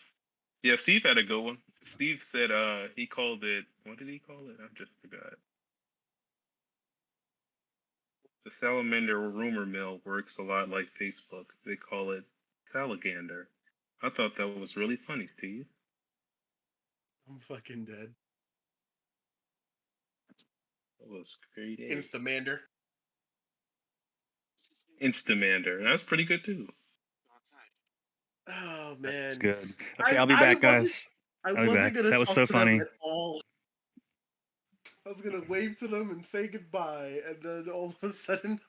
Yeah, Steve had a good one. Steve said he called it, what did he call it? I just forgot. The salamander rumor mill works a lot like Facebook. They call it Salagander. I thought that was really funny, Steve. I'm fucking dead. That was great. Instamander. Instamander. That's pretty good too. Oh man, That's good. Okay, I'll be back, guys. I I'll be wasn't back. gonna That was talk so to funny. them at all. I was gonna wave to them and say goodbye, and then all of a sudden,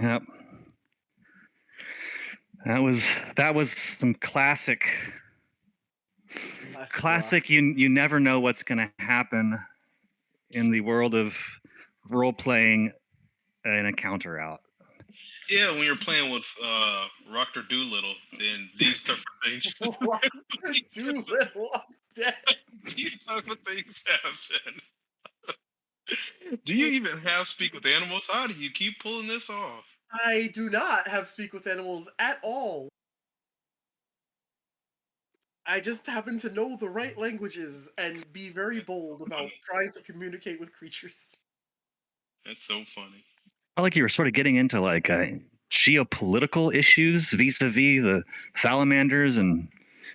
Yep. That was some classic. rock. You never know what's going to happen in the world of role playing an encounter out. Yeah, when you're playing with Dr. Doolittle, then these type of things. Doolittle, I'm dead. These type of things happen. Do you even have speak with animals? How do you keep pulling this off? I do not have speak with animals at all. I just happen to know the right languages and be very bold about trying to communicate with creatures. That's so funny. I like you were sort of getting into like geopolitical issues vis-a-vis the salamanders and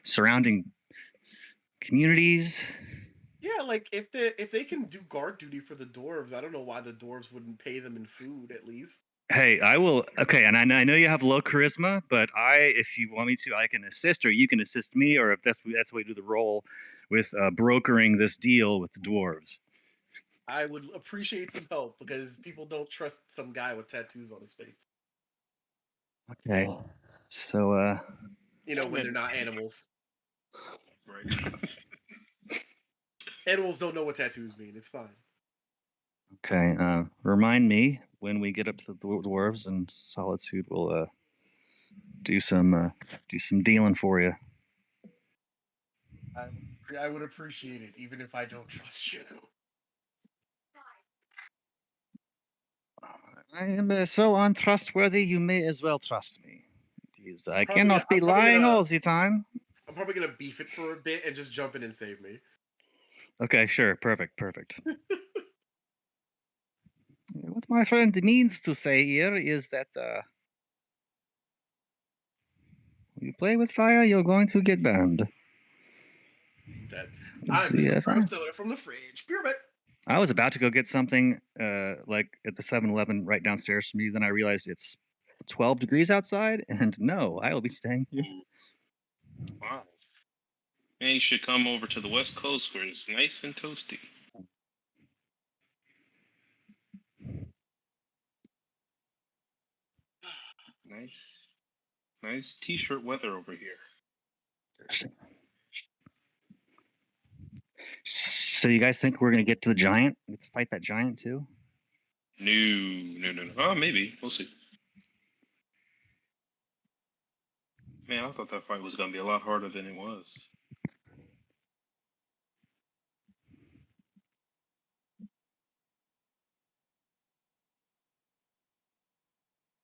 surrounding communities. Yeah, like if they can do guard duty for the dwarves, I don't know why the dwarves wouldn't pay them in food at least. Hey, I will. Okay, and I know you have low charisma, but if you want me to, I can assist, or you can assist me, or if that's the way to do the role with brokering this deal with the dwarves. I would appreciate some help because people don't trust some guy with tattoos on his face. Okay, so When they're not animals. Right. Animals don't know what tattoos mean. It's fine. okay, remind me when we get up to the dwarves and Solitude will do some dealing for you. I would appreciate it, even if I don't trust you. I am so untrustworthy. You may as well trust me. I cannot be I'm probably lying gonna- all the time. I'm probably gonna beef it for a bit and just jump in and save me. Okay, sure, perfect. What my friend means to say here is that you play with fire, you're going to get burned. That Let's I'm see gonna if grab soda from the fridge. Pure bit. I was about to go get something like at the 7-Eleven right downstairs from me. Then I realized it's 12 degrees outside, and no, I will be staying here. Wow. Man, you should come over to the West Coast where it's nice and toasty. Nice t-shirt weather over here. So you guys think we're gonna get to the giant? We have to fight that giant too? No. Oh, maybe. We'll see. Man, I thought that fight was going to be a lot harder than it was.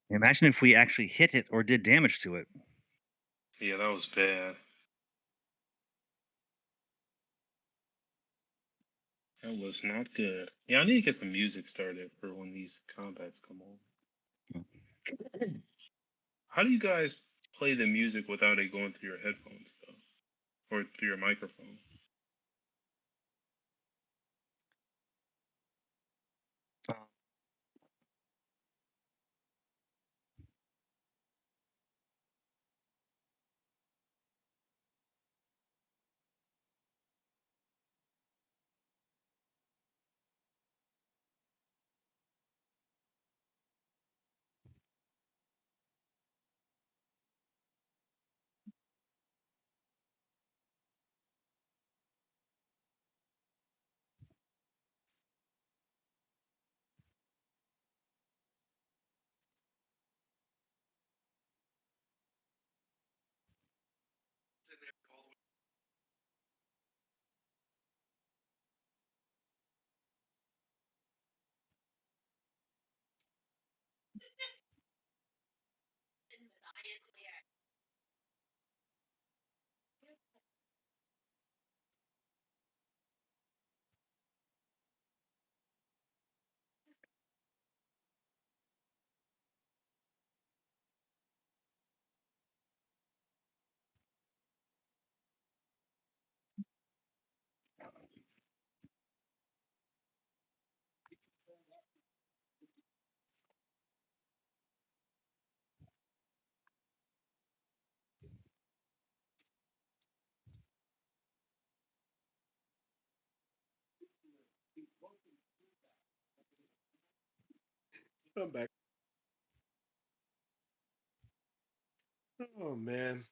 Imagine if we actually hit it or did damage to it. Yeah, that was bad. That was not good. Yeah, I need to get some music started for when these combats come on. How do you guys play the music without it going through your headphones, though? Or through your microphone? I'm back. Oh man.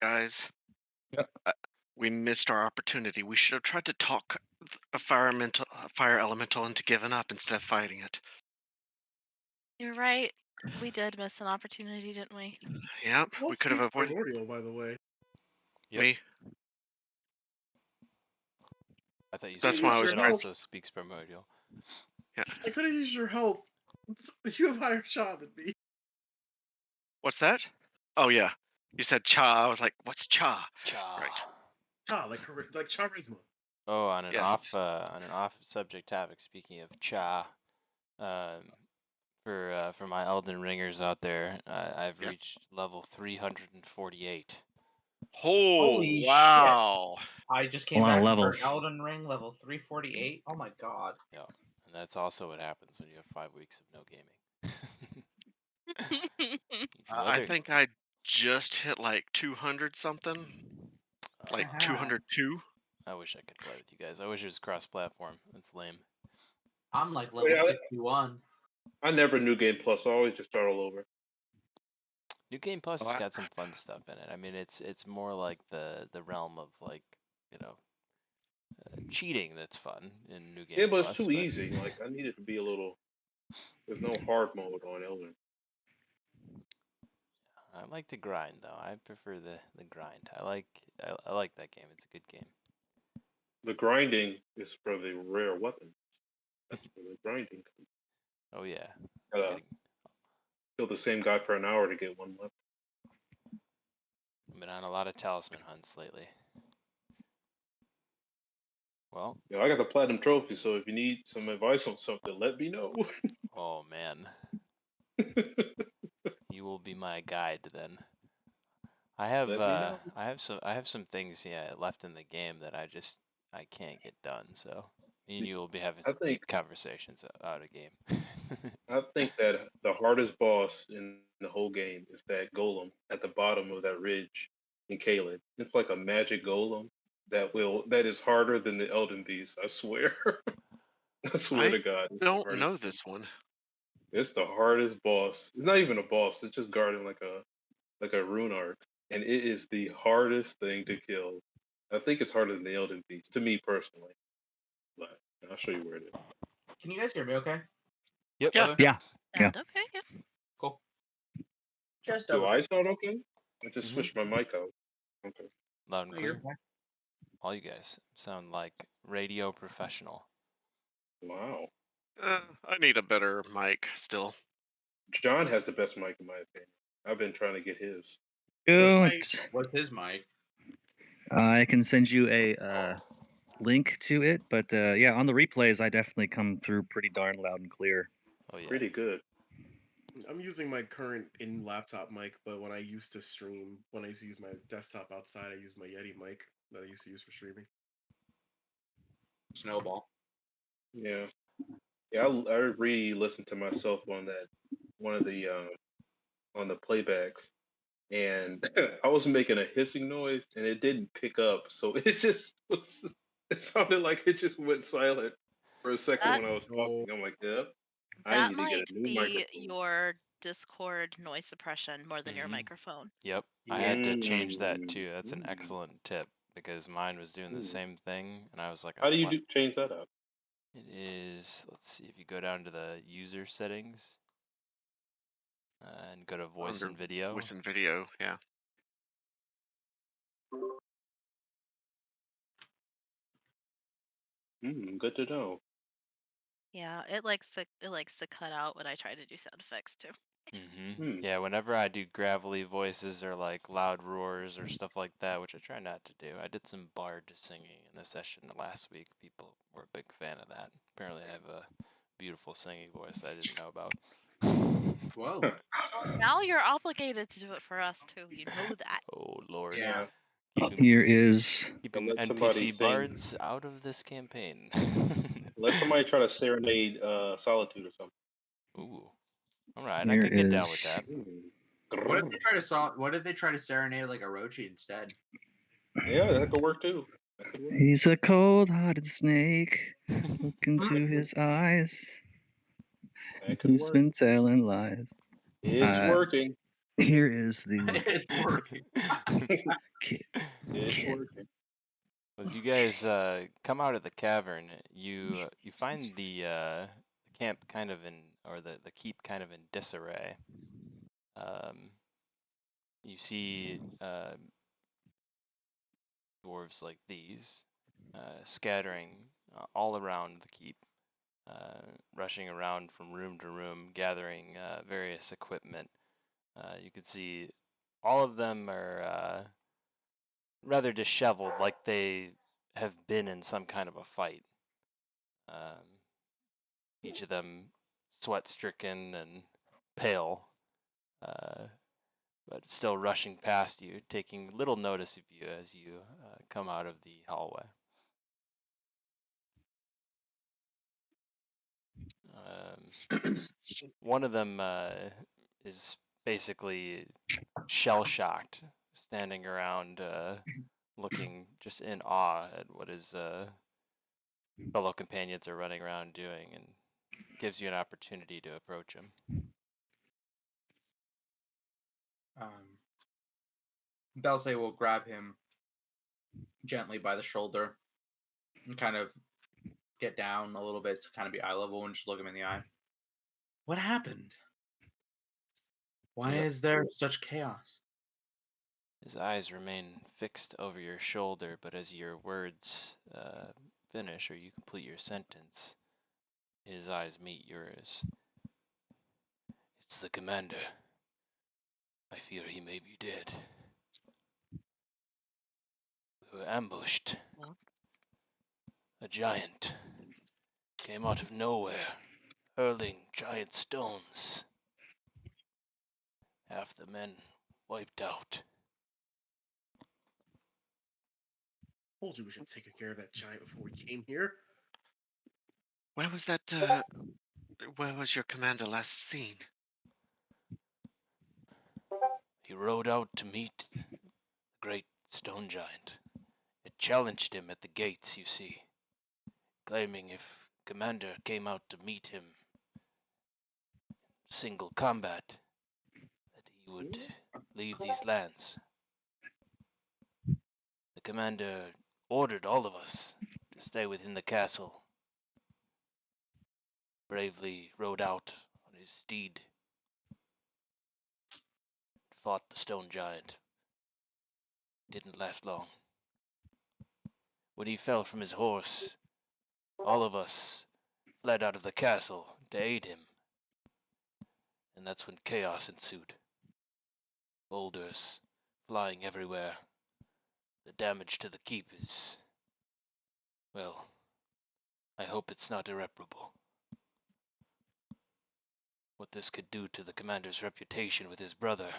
Guys, Yep. we missed our opportunity. We should have tried to talk a fire elemental into giving up instead of fighting it. You're right. We did miss an opportunity, didn't we? Yep, What we could have speaks avoided. primordial, by the way? Yep. We. I thought you That's said why I Use was your it trying. help. also speaks primordial. Yeah. I could have used your help. You have higher shot than me. What's that? Oh yeah, you said cha. I was like, what's cha? Cha. Right. Ah, like charisma. Oh, on an Yes. off subject topic. Speaking of cha, for my Elden Ringers out there, I've Yes. reached level 348. Oh Holy wow! I just A came lot of back levels. for Elden Ring level 348. Oh my god. Yeah, and that's also what happens when you have 5 weeks of no gaming. I think I just hit like 200 something, like Ah. 202. I wish I could play with you guys. I wish it was cross-platform. That's lame. I'm like level Yeah, 61. I never knew Game Plus. I always just start all over. New Game Plus Oh, has got some fun stuff in it. I mean, it's more like the realm of like cheating that's fun in New Game Yeah, but Plus. it's too easy. Like I need it to be a little. There's no hard mode on Elden. I like to grind though. I prefer the grind. I like that game. It's a good game. The grinding is for the rare weapon. That's where the grinding comes. Oh yeah. Gotta kill the same guy for an hour to get one weapon. I've been on a lot of talisman hunts lately. Well, Yeah, I got the platinum trophy, so if you need some advice on something, let me know. oh man, you will be my guide then. I have Let me know. I have some things left in the game that I can't get done. So me and you will be having I some think deep conversations out of game. I think that the hardest boss in the whole game is that golem at the bottom of that ridge in Caelid. It's like a magic golem that is harder than the Elden Beast. I swear. I swear I to God, it's the don't hardest. know this one. It's the hardest boss. It's not even a boss. It's just guarding like a rune arc, and it is the hardest thing to kill. I think it's harder than the Elden Beast to me personally. But I'll show you where it is. Can you guys hear me okay? Yep. Yeah. Yeah. Sound okay? Yeah. Cool. Just Do double I check. sound okay? I just Mhm. switched my mic out. Okay. Loud and Oh, you're clear. okay. All you guys sound like radio professional. Wow. I need a better mic still. John has the best mic in my opinion. I've been trying to get his. Do What's it. what's his mic? I can send you a link to it, but yeah, on the replays, I definitely come through pretty darn loud and clear. Oh yeah. Pretty good. I'm using my current in laptop mic, but when I used to stream, when I used to use my desktop outside, I used my Yeti mic that I used to use for streaming. Snowball. Yeah. Yeah, I re-listened to myself on that one of the on the playbacks, and I was making a hissing noise, and it didn't pick up, so it just was. It sounded like it just went silent for a second That when I was talking. I'm like, yep, I that need to get a might new be microphone. your Discord noise suppression more than your Mhm. microphone. Yep. I Yeah. had to change that too. That's an Mm. excellent tip because mine was doing the Mm. same thing, and I was like, How do you "What?" change that up? It is. Let's see if you go down to the user settings and go to voice Under and video. voice and video, yeah. Good to know. Yeah, it likes to cut out when I try to do sound effects too. Hmm. Yeah, whenever I do gravelly voices or like loud roars or stuff like that, which I try not to do. I did some bard singing in a session last week. People were a big fan of that. Apparently, I have a beautiful singing voice I didn't know about. Whoa. Well, now you're obligated to do it for us too. You know that. Oh Lord. Yeah. Keeping, Here is keeping Let somebody NPC sing. bards out of this campaign. Let somebody try to serenade Solitude or something. Ooh. All right, I here could get down with is that. What if they try to What if they try to serenade like a Orochi instead? Yeah, that could work too. That could work. he's a cold-hearted snake. Look into his eyes. That could He's work. been telling lies. It's working. Here is the It's working. kid. It's Kid. working. As you guys come out of the cavern, you find the camp kind of in, or the keep kind of in disarray. You see dwarves like these scattering all around the keep, rushing around from room to room, gathering various equipment. You can see all of them are rather disheveled, like they have been in some kind of a fight. Each of them sweat-stricken and pale, but still rushing past you, taking little notice of you as you come out of the hallway. One of them is basically shell-shocked, standing around looking just in awe at what his fellow companions are running around doing, and gives you an opportunity to approach him. Belsay will grab him gently by the shoulder and kind of get down a little bit to kind of be eye level and just look him in the eye. What happened? Why is there such chaos? His eyes remain fixed over your shoulder, but as your words finish or you complete your sentence, his eyes meet yours. It's the commander. I fear he may be dead. We were ambushed. A giant came out of nowhere, hurling giant stones. Half the men wiped out. Told you we should have taken care of that giant before we came here. Where was that? Where was your commander last seen? He rode out to meet the great stone giant. It challenged him at the gates, you see, claiming if Commander came out to meet him in single combat, that he would leave these lands. The commander ordered all of us to stay within the castle. Bravely rode out on his steed, fought the stone giant. Didn't last long. When he fell from his horse, all of us fled out of the castle to aid him. And that's when chaos ensued. Boulders flying everywhere. The damage to the keep is, well, I hope it's not irreparable. What this could do to the commander's reputation with his brother,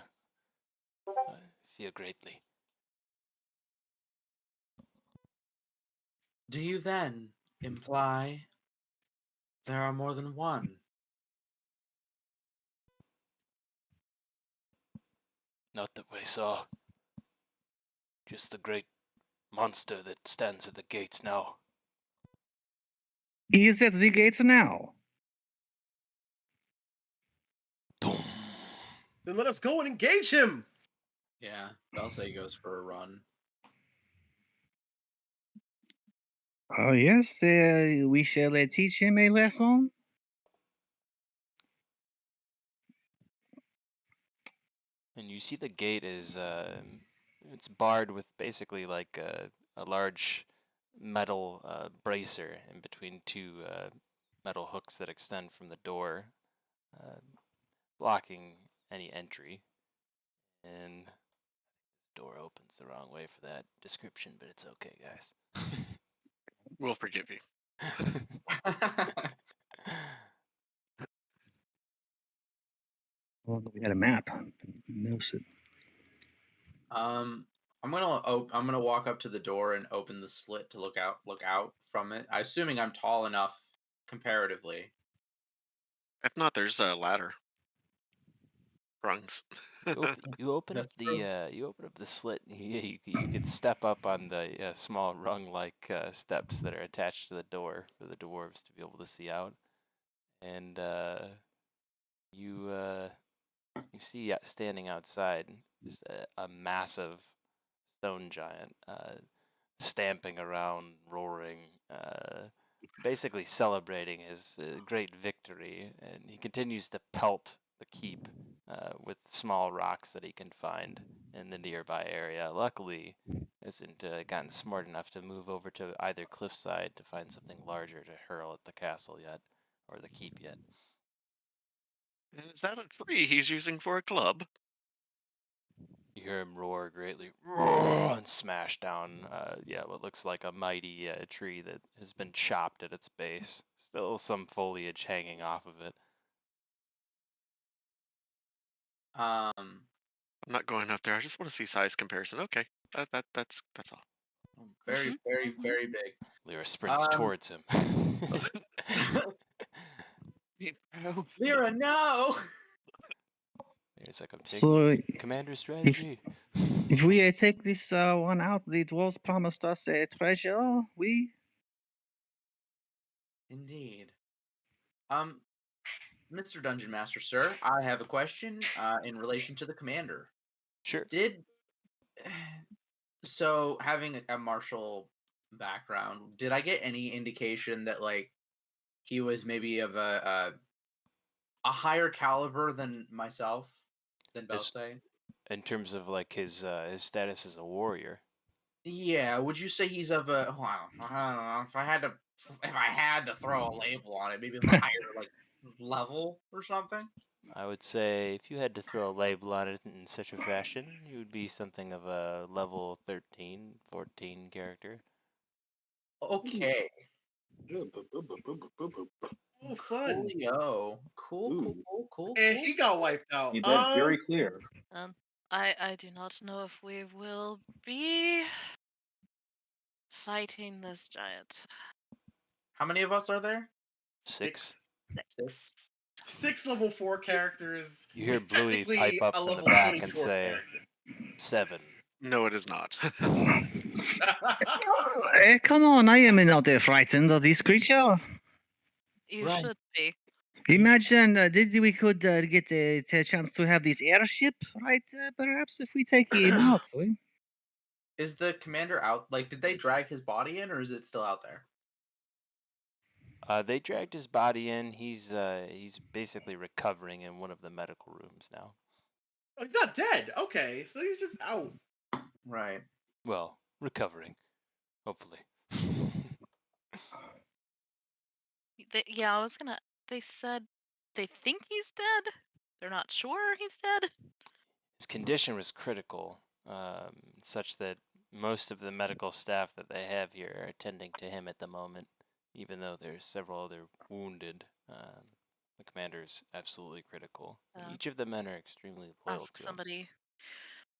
I fear greatly. Do you then imply there are more than one? Not that we saw. Just the great monster that stands at the gates now. He is at the gates now. Then let us go and engage him. Yeah, Belsay goes for a run. Oh, yes, we shall teach him a lesson. And you see the gate is, it's barred with basically like a large metal bracer in between two metal hooks that extend from the door, blocking any entry. And the door opens the wrong way for that description, but it's okay, guys. We'll forgive you. Well, we got a map. Knows it. I'm gonna walk up to the door and open the slit to look out from it. I'm assuming I'm tall enough comparatively. If not, there's a ladder. Rungs. You open up That's true. the slit. You could step up on the small rung-like steps that are attached to the door for the dwarves to be able to see out, and you see standing outside just a massive stone giant, stamping around, roaring, basically celebrating his great victory, and he continues to pelt the keep with small rocks that he can find in the nearby area. Luckily, hasn't gotten smart enough to move over to either cliffside to find something larger to hurl at the castle yet, or the keep yet. Is that a tree he's using for a club? You hear him roar greatly, roar, and smash down, what looks like a mighty tree that has been chopped at its base. Still some foliage hanging off of it. Um, I'm not going up there. I just want to see size comparison. Okay, that's all. very, very, very big. Lyra sprints towards him. Lyra, no! There's like, I'm So, taking commander strategy. if we take this one out, the dwarves promised us a treasure. Indeed. Mr. Dungeon Master, sir, I have a question in relation to the commander. Sure. So having a martial background, did I get any indication that like he was maybe of a higher caliber than myself, than Belsay? In terms of like his status as a warrior. Yeah, would you say he's of a? Well, I don't know. If I had to throw a label on it, maybe higher like level or something. I would say if you had to throw a label on it in such a fashion, you would be something of a level 13, 14 character. Okay. Oh, fun. Cool. And he got wiped out. Made that very clear. I do not know if we will be fighting this giant. How many of us are there? 6. 6 level 4 characters. You hear He's Bluey technically pipe up a from the level back and 24 say, character. 7. No, it is not. Come on, I am not frightened of this creature. You should be. Imagine, we could get a chance to have this airship, right? Perhaps if we take him out. Is the commander out? Like, did they drag his body in, or is it still out there? They dragged his body in. He's basically recovering in one of the medical rooms now. Oh, he's not dead. Okay, so he's just out. Right. Well, recovering, hopefully. They said they think he's dead. They're not sure he's dead. His condition was critical. such that most of the medical staff that they have here are attending to him at the moment, even though there's several other wounded. The commander's absolutely critical. Each of the men are extremely loyal Ask to him. somebody.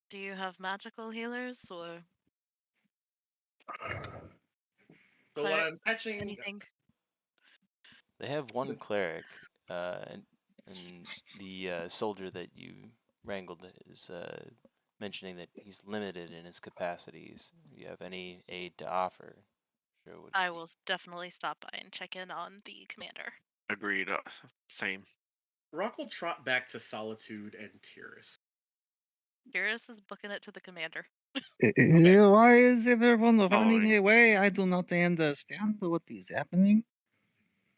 Do you have magical healers or So what I'm catching, anything? They have one cleric, and the soldier that you wrangled is mentioning that he's limited in his capacities. If you have any aid to offer, sure would. I will definitely stop by and check in on the commander. Agreed. Same. Rock will trot back to Solitude and Tyrus. Curious is booking it to the commander. Why is everyone running Following. away? I do not understand what is happening.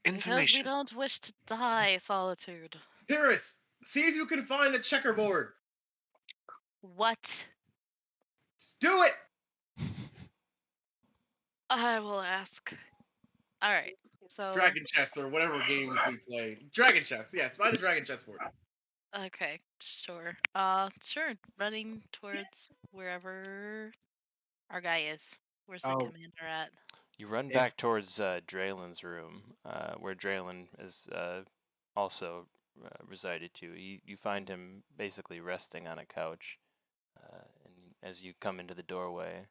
Because we Information. don't wish to die, Solitude. Tyrus, see if you can find the checkerboard. What? Just do it. I will ask. All right. So Dragon chess or whatever games we play. Dragon chess, yes. Find a dragon chess board. okay, sure. Sure. Running towards wherever our guy is. Where's the Oh. commander at? You run If- back towards Draylen's room, where Draylen is also resided to. You find him basically resting on a couch, and as you come into the doorway,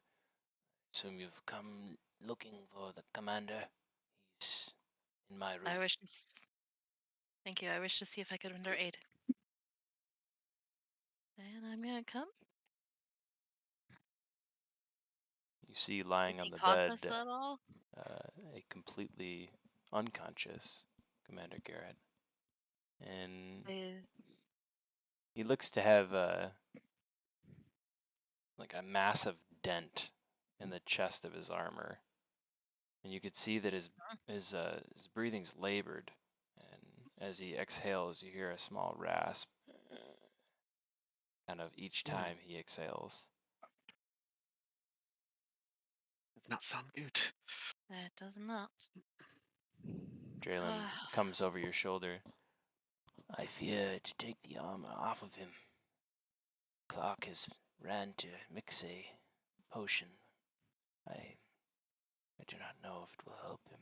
assume you've come looking for the commander. He's in my room. I wish to. Thank you. I wish to see if I could render aid. And I'm gonna come. You see lying Is on he the conscious bed at all? a completely unconscious Commander Garrett. And he looks to have like a massive dent in the chest of his armor. And you could see that his breathing's labored. And as he exhales, you hear a small rasp kind of each time he exhales. Does not sound good. That does not. Draylen comes over your shoulder. I fear to take the armor off of him. Clark has ran to mix a potion. I do not know if it will help him.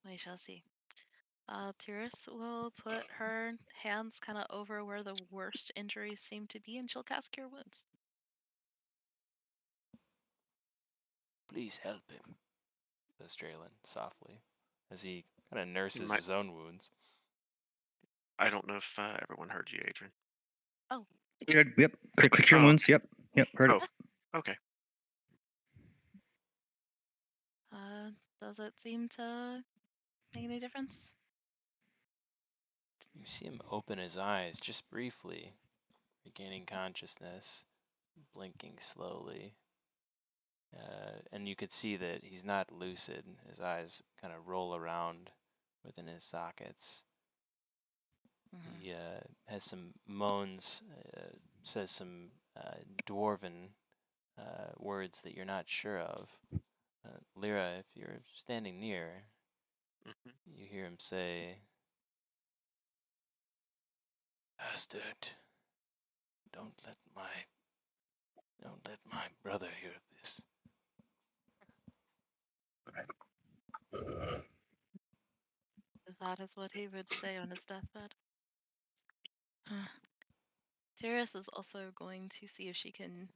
We shall see. Tyrus will put her hands kind of over where the worst injuries seem to be, and she'll cast Cure Wounds. Please help him, says Draylen softly, as he kind of nurses might- his own wounds. I don't know if everyone heard you, Adrian. Yep. Click your Oh. wounds. Yep. Heard it. Oh, okay. Does it seem to make any difference? You see him open his eyes just briefly, regaining consciousness, blinking slowly. And you could see that he's not lucid. His eyes kind of roll around within his sockets. Mm-hmm. He has some moans, says some dwarven words that you're not sure of. Lyra, if you're standing near, you hear him say, Bastard, don't let my brother hear of this. That is what he would say on his deathbed. Tyrus is also going to see if she can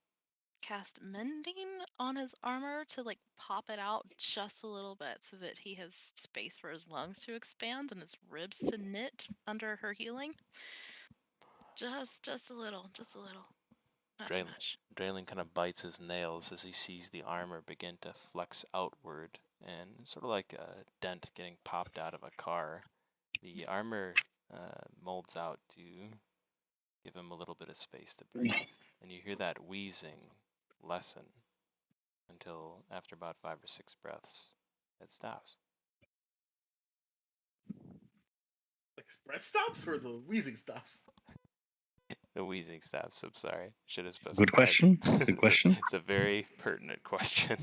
cast Mending on his armor to like pop it out just a little bit so that he has space for his lungs to expand and his ribs to knit under her healing. Just a little. Not too much. Draylen kind of bites his nails as he sees the armor begin to flex outward, and sort of like a dent getting popped out of a car. The armor molds out to give him a little bit of space to breathe, and you hear that wheezing lessen until after about 5 or 6 breaths, it stops. Like breath stops or the wheezing stops? The wheezing stops. I'm sorry. Should have specified. Good question. Good question. It's a very pertinent question.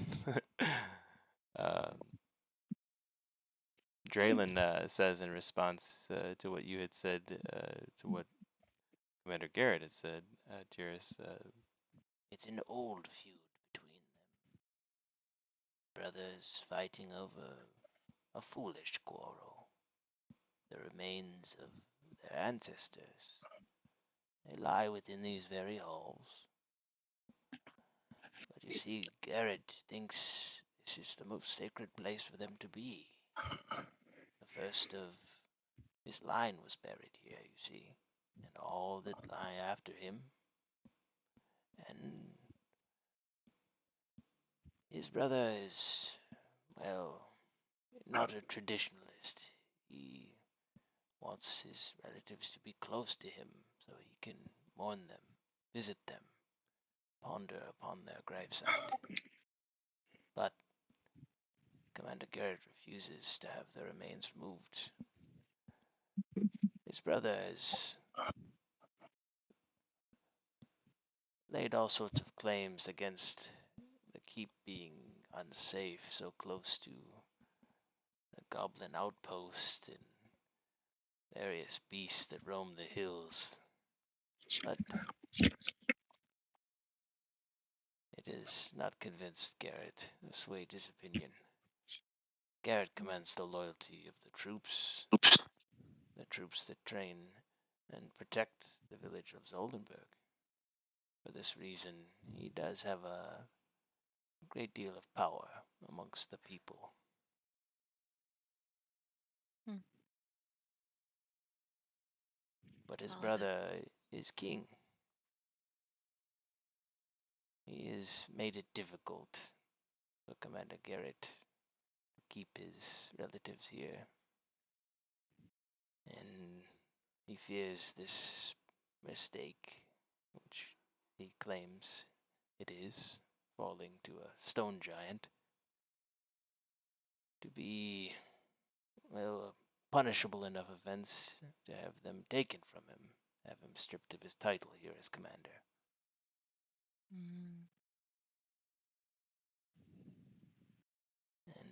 Draylen says in response to what you had said, to what Commander Garrett had said, Tyrus, It's an old feud between them. Brothers fighting over a foolish quarrel. The remains of their ancestors. They lie within these very halls. But you see, Garrett thinks this is the most sacred place for them to be. The first of his line was buried here, you see, and all that lie after him. And his brother is, well, not a traditionalist. He wants his relatives to be close to him so he can mourn them, visit them, ponder upon their gravesite. But Commander Garrett refuses to have the remains removed. His brother has laid all sorts of claims against the keep being unsafe so close to the goblin outpost and various beasts that roam the hills. But it has not convinced Garrett to sway his opinion. Garrett commands the loyalty of the troops that train and protect the village of Zoldenberg. For this reason, he does have a great deal of power amongst the people. But his brother is king. He has made it difficult for Commander Garrett to keep his relatives here. And he fears this mistake, which he claims it is, falling to a stone giant, to be, well, a punishable enough offense to have them taken from him, have him stripped of his title here as commander. And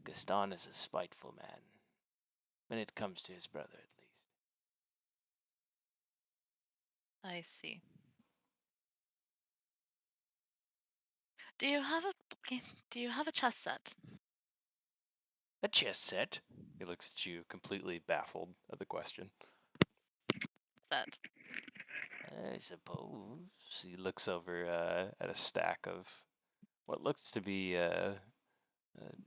Gaston is a spiteful man, when it comes to his brother at least. I see. Do you have a chess set? A chess set? He looks at you, completely baffled at the question. Set. I suppose. He looks over at a stack of what looks to be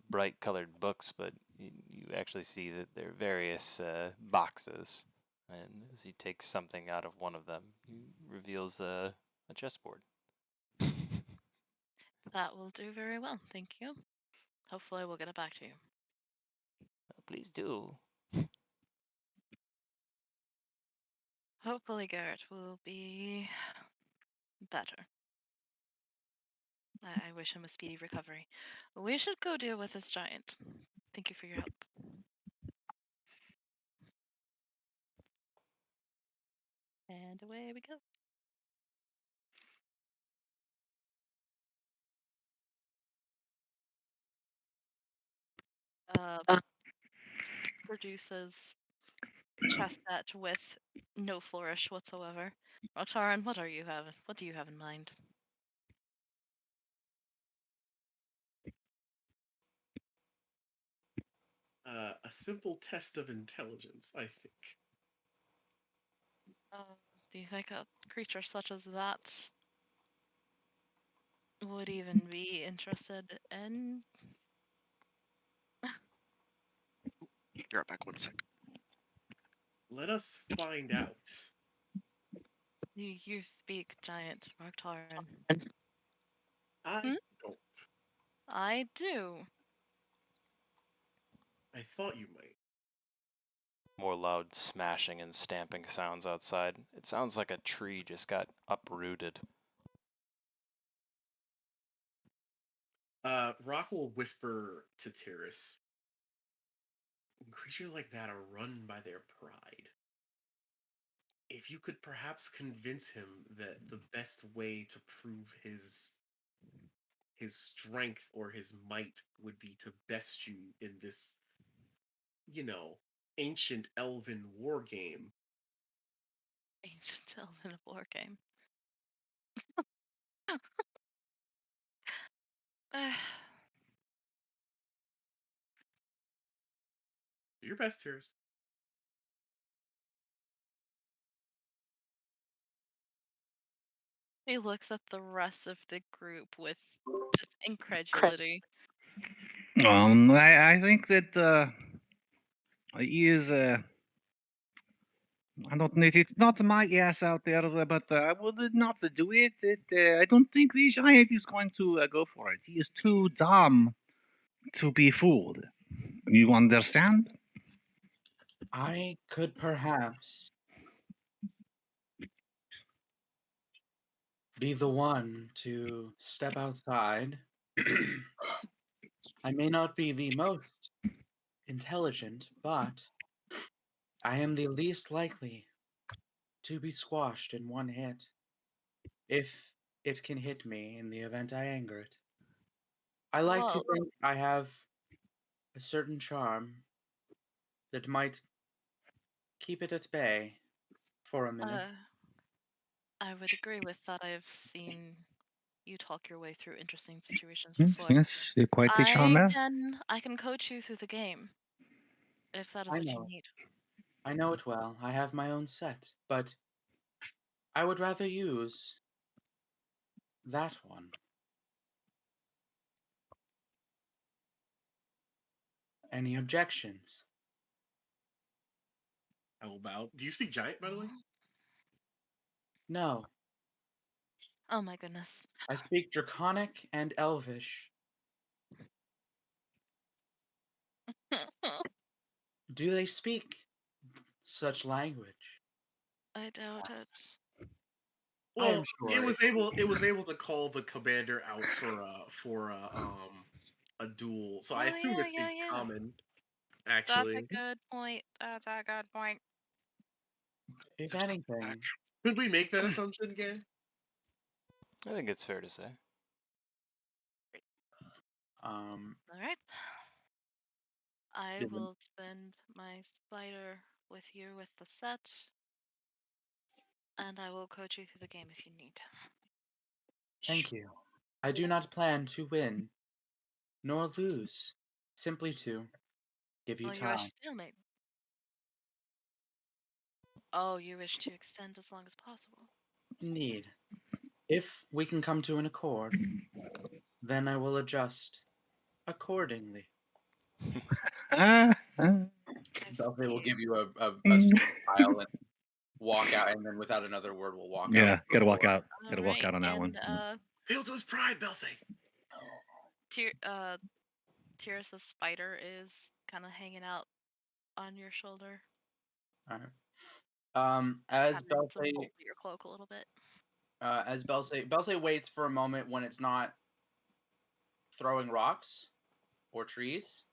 bright colored books, but you actually see that they're various boxes. And as he takes something out of one of them, he reveals a chessboard. That will do very well, thank you. Hopefully we'll get it back to you. Please do. Hopefully Garrett will be better. I wish him a speedy recovery. We should go deal with this giant. Thank you for your help. And away we go. Produces chess set with no flourish whatsoever. Otaran, what do you have in mind? A simple test of intelligence, I think. Do you think a creature such as that would even be interested in? Be right back 1 sec. Let us find out. You speak, giant Marktaran. I don't. I do. I thought you might. More loud smashing and stamping sounds outside. It sounds like a tree just got uprooted. Rock will whisper to Tyrus. Creatures like that are run by their pride. If you could perhaps convince him that the best way to prove his strength or his might would be to best you in this, ancient elven war game. Ancient elven war game. Do your best, Tears. He looks at the rest of the group with just incredulity. I think that he is. I don't know. It's not my ass out there, but I would not do it. I don't think the giant is going to go for it. He is too dumb to be fooled. You understand? I could perhaps be the one to step outside. I may not be the most intelligent, but I am the least likely to be squashed in one hit. If it can hit me in the event I anger it. I like to Well, think I have a certain charm that might keep it at bay for a minute. I would agree with that. I've seen you talk your way through interesting situations Yes, before. yes, you're quite the I charmer. can coach you through the game if that is I what you know. need. I know it well. I have my own set, but I would rather use that one. Any objections? How about? Do you speak giant, by the way? No. Oh my goodness. I speak Draconic and Elvish. Do they speak such language? I doubt it. I am Well, sure it was able to call the commander out for a duel. So I Oh assume yeah, it yeah, speaks yeah. common. That's a Actually, good point. That's a good point. If Such a anything, could we make that assumption again? I think it's fair to say. All right. I given- will send my spider with you with the set, and I will coach you through the game if you need. thank you. I do not plan to win nor lose, simply to give you Oh, you're a time. stalemate. Oh, you wish to extend as long as possible. Indeed. If we can come to an accord, then I will adjust accordingly. Ah, ah. They will see. give you a Mm. smile and walk out, and then without another word, will walk out. Yeah, gotta walk door. out. Gotta walk out on that one. Hail to his pride, Belsay. Tyrus's spider is kind of hanging out on your shoulder. Alright. As Kind of Belsay, your cloak a little bit. Belsay waits for a moment when it's not throwing rocks or trees,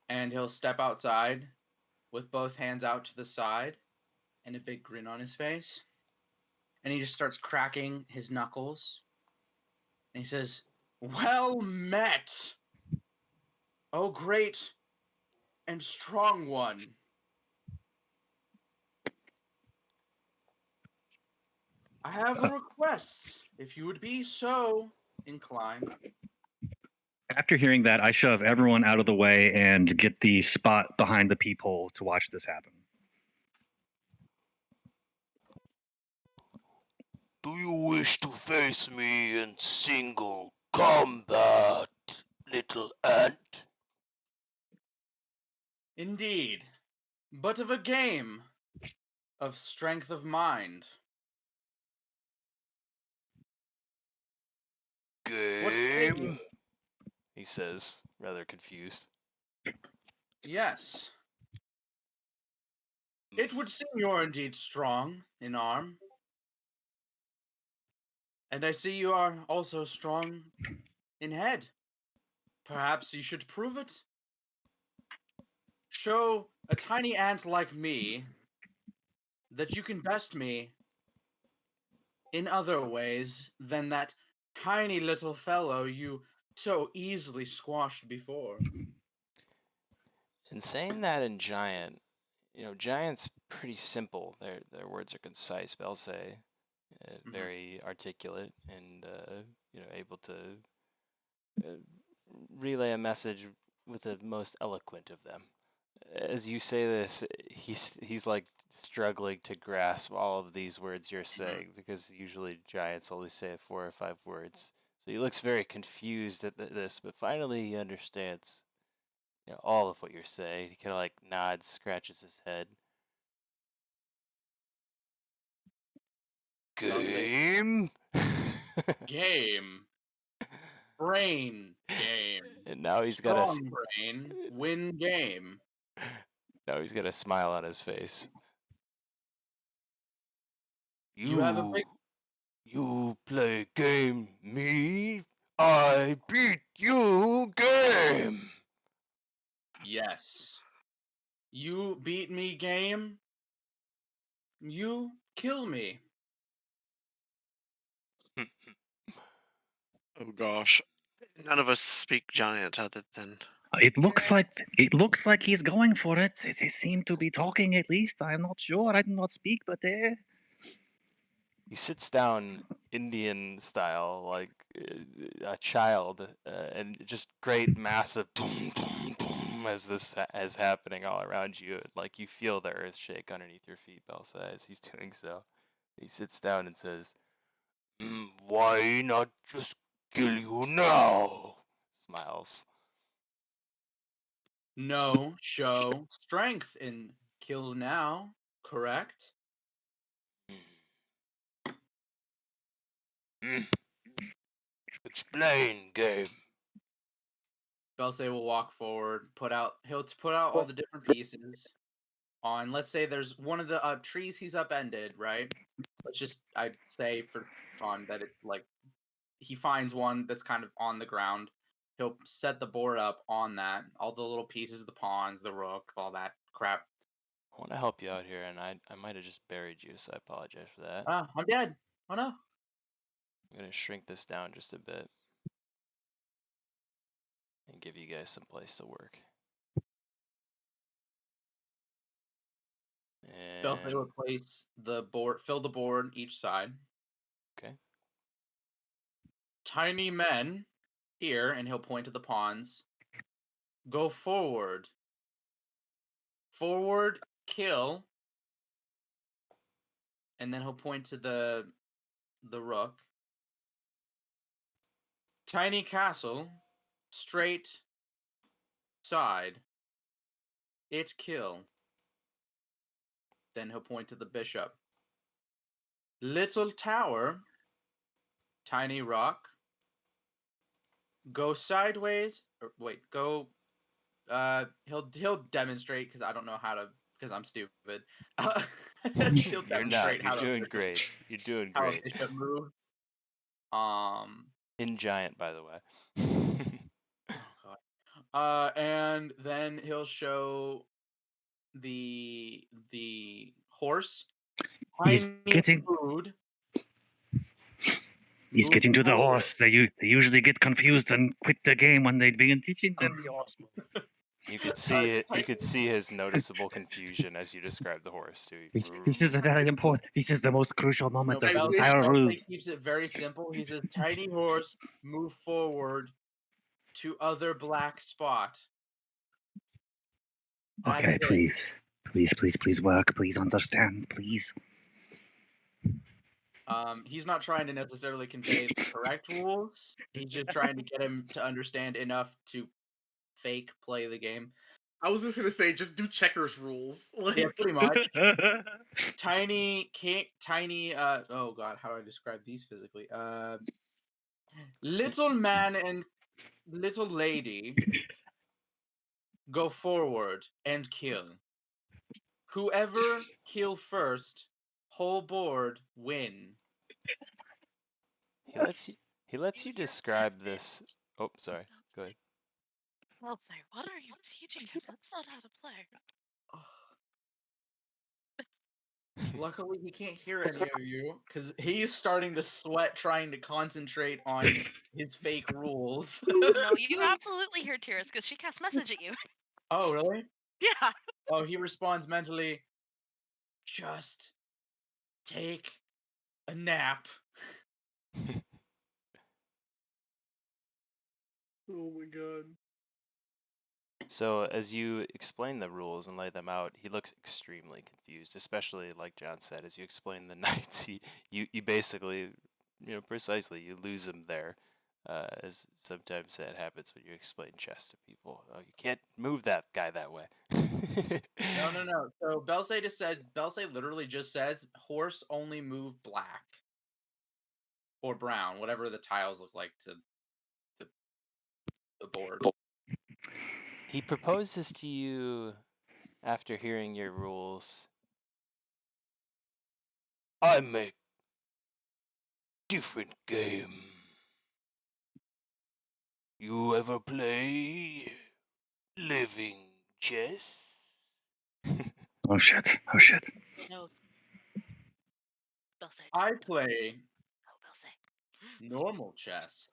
and he'll step outside with both hands out to the side and a big grin on his face, and he just starts cracking his knuckles, and he says, "Well met, oh great and strong one. I have a request, if you would be so inclined." After hearing that, I shove everyone out of the way and get the spot behind the peephole to watch this happen. Do you wish to face me in single combat, little ant? Indeed, but of a game of strength of mind. What say you? Game? He says, rather confused. Yes. It would seem you're indeed strong in arm. And I see you are also strong in head. Perhaps you should prove it. Show a tiny ant like me that you can best me in other ways than that tiny little fellow you so easily squashed before. In saying that in giant, giant's pretty simple. Their words are concise. Belsay, very articulate, and able to relay a message with the most eloquent of them. As you say this, he's like struggling to grasp all of these words you're saying, because usually giants only say 4 or 5 words. So he looks very confused at this, but finally he understands all of what you're saying. He kind of like nods, scratches his head. Game? Game. Brain game. And now he's got a Strong brain. Win game. Now he's got a smile on his face. You have a big... You play game, me? I beat you game. Yes. You beat me game. You kill me. Oh gosh. None of us speak giant other than... It looks like he's going for it. They seem to be talking at least. I'm not sure. I do not speak, but He sits down Indian style, like a child, and just great massive boom, boom, boom as this is happening all around you. Like you feel the earth shake underneath your feet, Belsa, as he's doing so. He sits down and says, "Why not just kill you now?" Smiles. No, show strength in kill now, correct? Explain, game. Belsay will walk forward, he'll put out all the different pieces on, let's say there's one of the trees he's upended, right? Let's just, I'd say for fun that it's like, he finds one that's kind of on the ground. He'll set the board up on that, all the little pieces, the pawns, the rook, all that crap. I want to help you out here, and I might have just buried you, so I apologize for that. I'm dead. Oh no. I'm going to shrink this down just a bit and give you guys some place to work. Belsay will place the board, fill the board each side. Okay. Tiny men here, and he'll point to the pawns. Go forward. Forward, kill. And then he'll point to the rook. Tiny castle, straight side. It kill. Then he'll point to the bishop. Little tower, tiny rock. Go sideways. Or wait, go. He'll demonstrate because I don't know how to. Because I'm stupid. He'll demonstrate You're doing great. You're doing how great. a bishop moves. In giant, by the way. Oh God. And then he'll show the horse. He's getting. Food. He's getting to the horse. They usually get confused and quit the game when they begin teaching them the horse. You could see it. You could see his noticeable confusion as you described the horse too. This is a very important. This is the most crucial moment of the Belsay entire ruse. keeps it very simple. He says, "Tiny horse, move forward to other black spot." Okay, please work. Please understand, please. He's not trying to necessarily convey the correct rules. He's just trying to get him to understand enough to fake play the game. I was just gonna say, just do checkers rules. Like... Yeah, pretty much. Tiny. Oh God, how do I describe these physically? Little man and little lady go forward and kill. Whoever kill first, whole board win. He lets you describe this. Oh, sorry. Go ahead. Well, sir, what are you teaching him? That's not how to play. Luckily, he can't hear any of you because he's starting to sweat trying to concentrate on his fake rules. No, you absolutely hear Tiras because she casts message at you. Oh, really? Yeah. Oh, he responds mentally. Just take A nap. Oh my god. So as you explain the rules and lay them out, he looks extremely confused, especially like John said, as you explain the knights, you basically, precisely, you lose him there. As sometimes that happens when you explain chess to people. Oh, you can't move that guy that way. No. So Belsay literally just says horse only move black. Or brown, whatever the tiles look like to the board. He proposes to you after hearing your rules. I make different game. You ever play living chess? Oh shit! No. Belsay. I play No, Belsay. normal chess.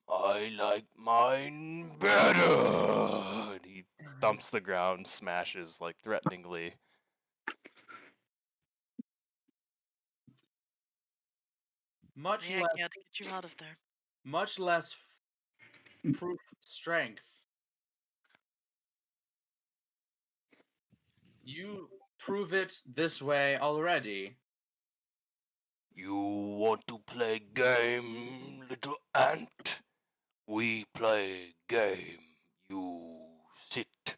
I like mine better. And he thumps the ground, smashes like threateningly. Much Yeah, I less can't get you out of there. much less proof strength. You prove it this way already. You want to play game, little ant? We play game. You sit.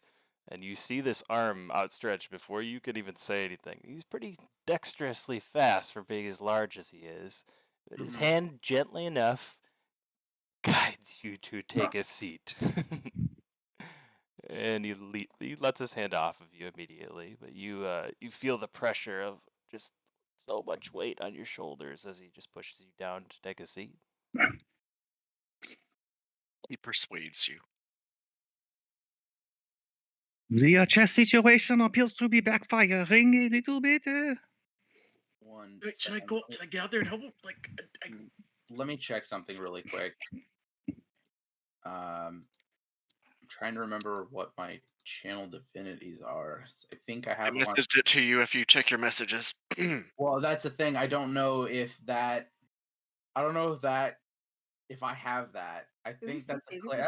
And you see this arm outstretched before you can even say anything. He's pretty dexterously fast for being as large as he is. But his hand, gently enough, guides you to take a seat. And he lets his hand off of you immediately, but you feel the pressure of just so much weight on your shoulders as he just pushes you down to take a seat. He persuades you. The chess situation appears to be backfiring a little bit. Should I go? Should I get out there and help him? Like, Let me check something really quick. I'm trying to remember what my channel divinities are. I think I I have one. messaged it to you if you check your messages. Well, that's the thing. I don't know if that. I don't know if I have that. I think that's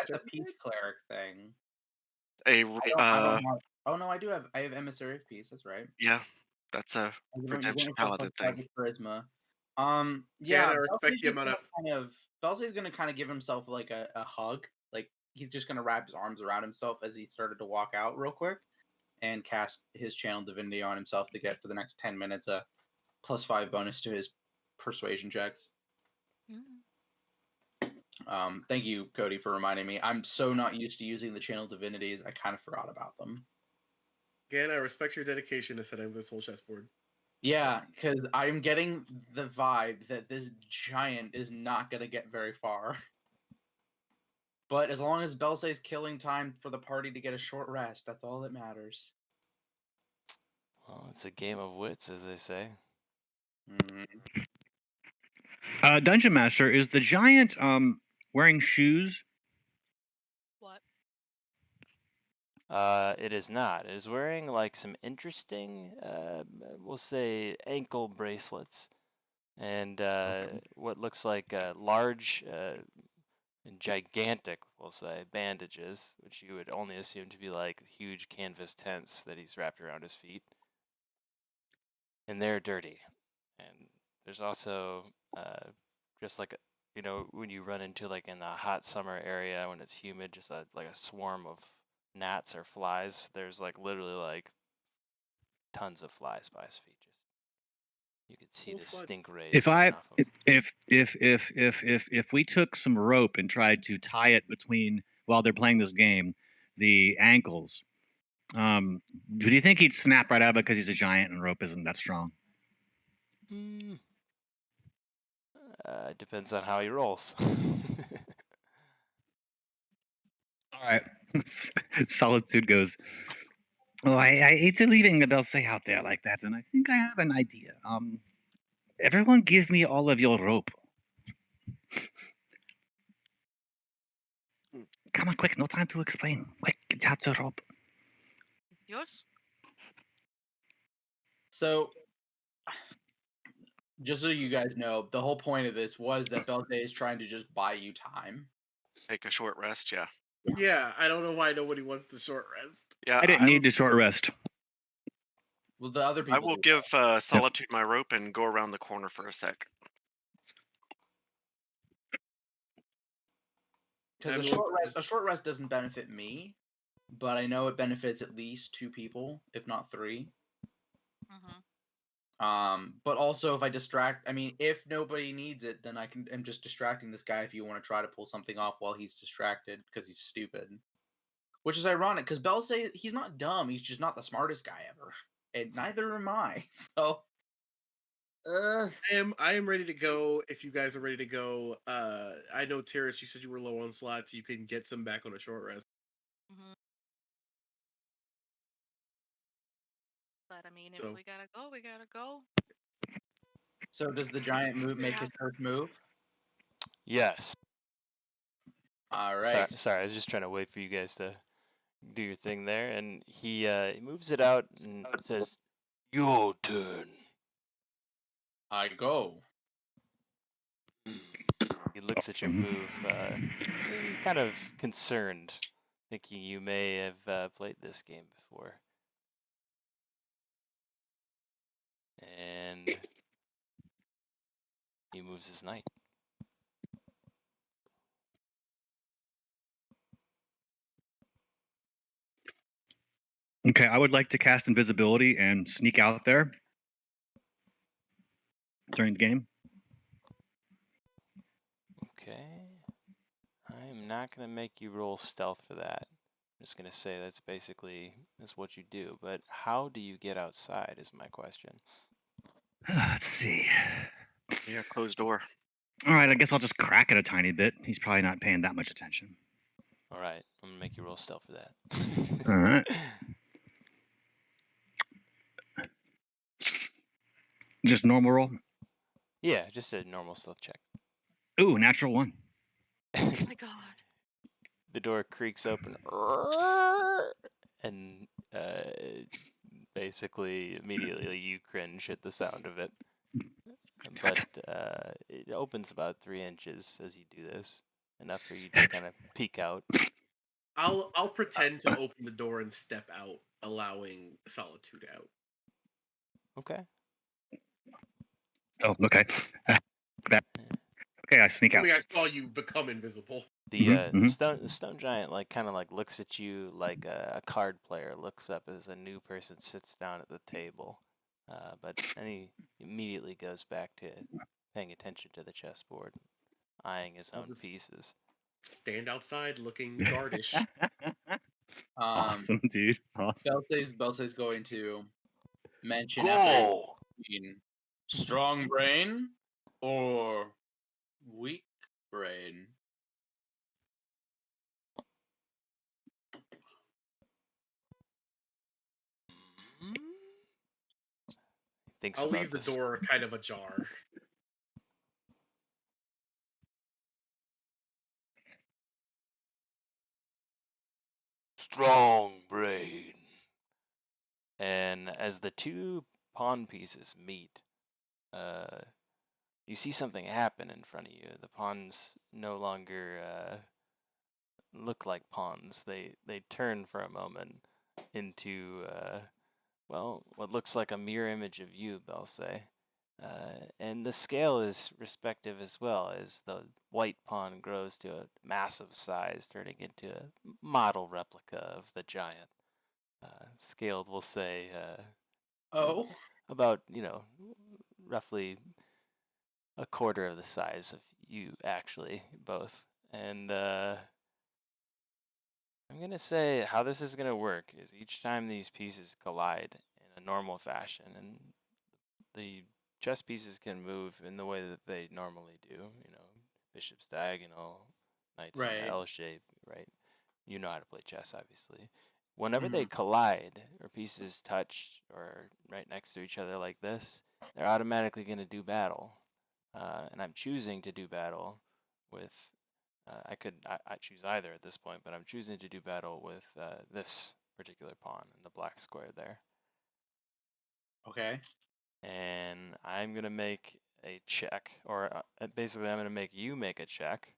a peace cleric thing. I don't have. Oh no, I do have. I have emissary of peace. That's right. Yeah, that's a redemption paladin thing. Charisma. Yeah, Yeah. I respect the amount of. Belsay's gonna kind of give himself like a hug. Like he's just gonna wrap his arms around himself as he started to walk out real quick, and cast his channel divinity on himself to get for the next 10 minutes a +5 bonus to his persuasion checks. Thank you, Cody, for reminding me. I'm so not used to using the channel divinities. I kind of forgot about them. Again, I respect your dedication to setting this whole chessboard. Yeah, because I'm getting the vibe that this giant is not going to get very far. But as long as Belsay's killing time for the party to get a short rest, that's all that matters. Well, it's a game of wits, as they say. Dungeon Master, is the giant wearing shoes? What? It is not. It is wearing like some interesting, we'll say, ankle bracelets, and what looks like large and gigantic, we'll say, bandages, which you would only assume to be like huge canvas tents that he's wrapped around his feet. And they're dirty. And there's also just like when you run into like in a hot summer area when it's humid, just like a swarm of gnats or flies. There's like literally like tons of flies by his feet. Just you could see the stink rays coming off of him. If we took some rope and tried to tie it between while they're playing this game, the ankles, do you think he'd snap right out because he's a giant and rope isn't that strong? Depends on how he rolls. All right. Solitude goes, oh, I hate to leaving the Belsay out there like that, and I think I have an idea. Everyone give me all of your rope. Come on, quick, no time to explain. Quick, get out your rope. Yours? So Just so you guys know, the whole point of this was that Belzay is trying to just buy you time. Take a short rest, yeah. Yeah, I don't know why nobody wants to short rest. Yeah, I didn't need to short rest. Well, the other people. I will do. give Solitude my rope and go around the corner for a sec. Because a short rest doesn't benefit me, but I know it benefits at least 2 people, if not 3. Mm-hmm. But also if I distract, I mean, if nobody needs it, then I'm just distracting this guy if you want to try to pull something off while he's distracted because he's stupid. Which is ironic because Bell say he's not dumb, he's just not the smartest guy ever, and neither am I. So, I am ready to go. If you guys are ready to go, I know Terrace, you said you were low on slots. You can get some back on a short rest. Mm-hmm. But I mean, if So- we gotta go, we gotta go. So does the giant move make his first move? Yes. All Sorry, right. sorry, I was just trying to wait for you guys to do your thing there, and he moves it out and says, "Your turn." I go. He looks at your move, kind of concerned, thinking you may have played this game before. And he moves his knight. Okay, I would like to cast invisibility and sneak out there during the game. Okay. I'm not going to make you roll stealth for that. I'm just going to say that's what you do. But how do you get outside is my question. Let's see. Yeah, closed door. All right, I guess I'll just crack it a tiny bit. He's probably not paying that much attention. All right, I'm going to make you roll stealth for that. All right. Just normal roll? Yeah, just a normal stealth check. Ooh, natural 1. Oh my god. The door creaks open, and basically immediately you cringe at the sound of it. But it opens about 3 inches as you do this, enough for you to kind of peek out. I'll pretend to open the door and step out, allowing Solitude out. Okay. Oh, okay. Okay, I sneak I out. mean, I saw you become invisible. The stone giant kind of looks at you like a card player looks up as a new person sits down at the table, but then he immediately goes back to paying attention to the chessboard, eyeing his I'll own just- pieces. Stand outside looking guardish. Awesome, dude. Awesome. Belsay's going to mention Go! between strong brain or weak brain. Thinks I'll about leave the this. door kind of ajar. Strong brain. And as the 2 pawn pieces meet, you see something happen in front of you. The pawns no longer look like pawns. They turn for a moment into what looks like a mirror image of you, Belsay. And the scale is respective as well, as the white pawn grows to a massive size, turning into a model replica of the giant. Scaled, we'll say, about, roughly a quarter of the size of you, actually, both. And I'm going to say how this is going to work is each time these pieces collide in a normal fashion, and the chess pieces can move in the way that they normally do, bishop's diagonal, knight's in the L shape, right? You know how to play chess, obviously. Whenever they collide, or pieces touch, or right next to each other like this, they're automatically going to do battle. And I'm choosing to do battle with, I choose either at this point, but I'm choosing to do battle with this particular pawn in the black square there. Okay. And I'm going to make a check, or basically I'm going to make you make a check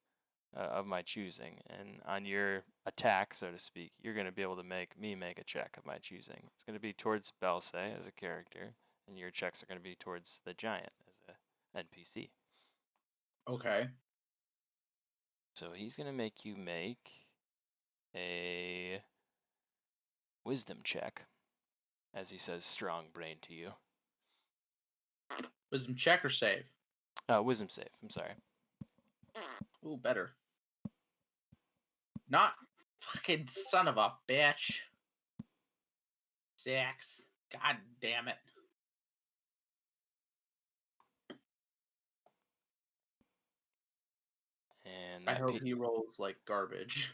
of my choosing, and on your attack, so to speak, you're going to be able to make me make a check of my choosing. It's going to be towards Belsay as a character, and your checks are going to be towards the giant as a NPC. Okay. So he's going to make you make a wisdom check, as he says strong brain to you. Wisdom check or save? Wisdom save, I'm sorry. Ooh, better. Not fucking son of a bitch. 6. God damn it. And I that hope he rolls like garbage.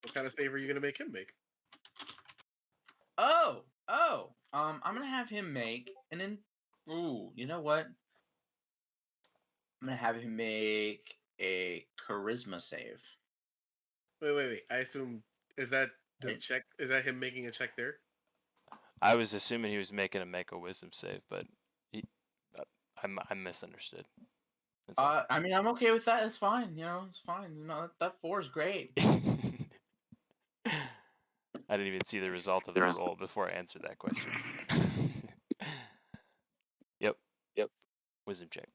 What kind of save are you gonna make him make? Oh. I'm gonna have him make ooh, you know what? I'm gonna have him make a charisma save. Wait. I assume is that the Right. check? Is that him making a check there? I was assuming he was making him make a wisdom save, but I misunderstood. That's all. I mean, I'm okay with that. It's fine. You know, it's fine. You know, that 4 is great. I didn't even see the result of the roll before I answered that question. Yep. Wisdom check.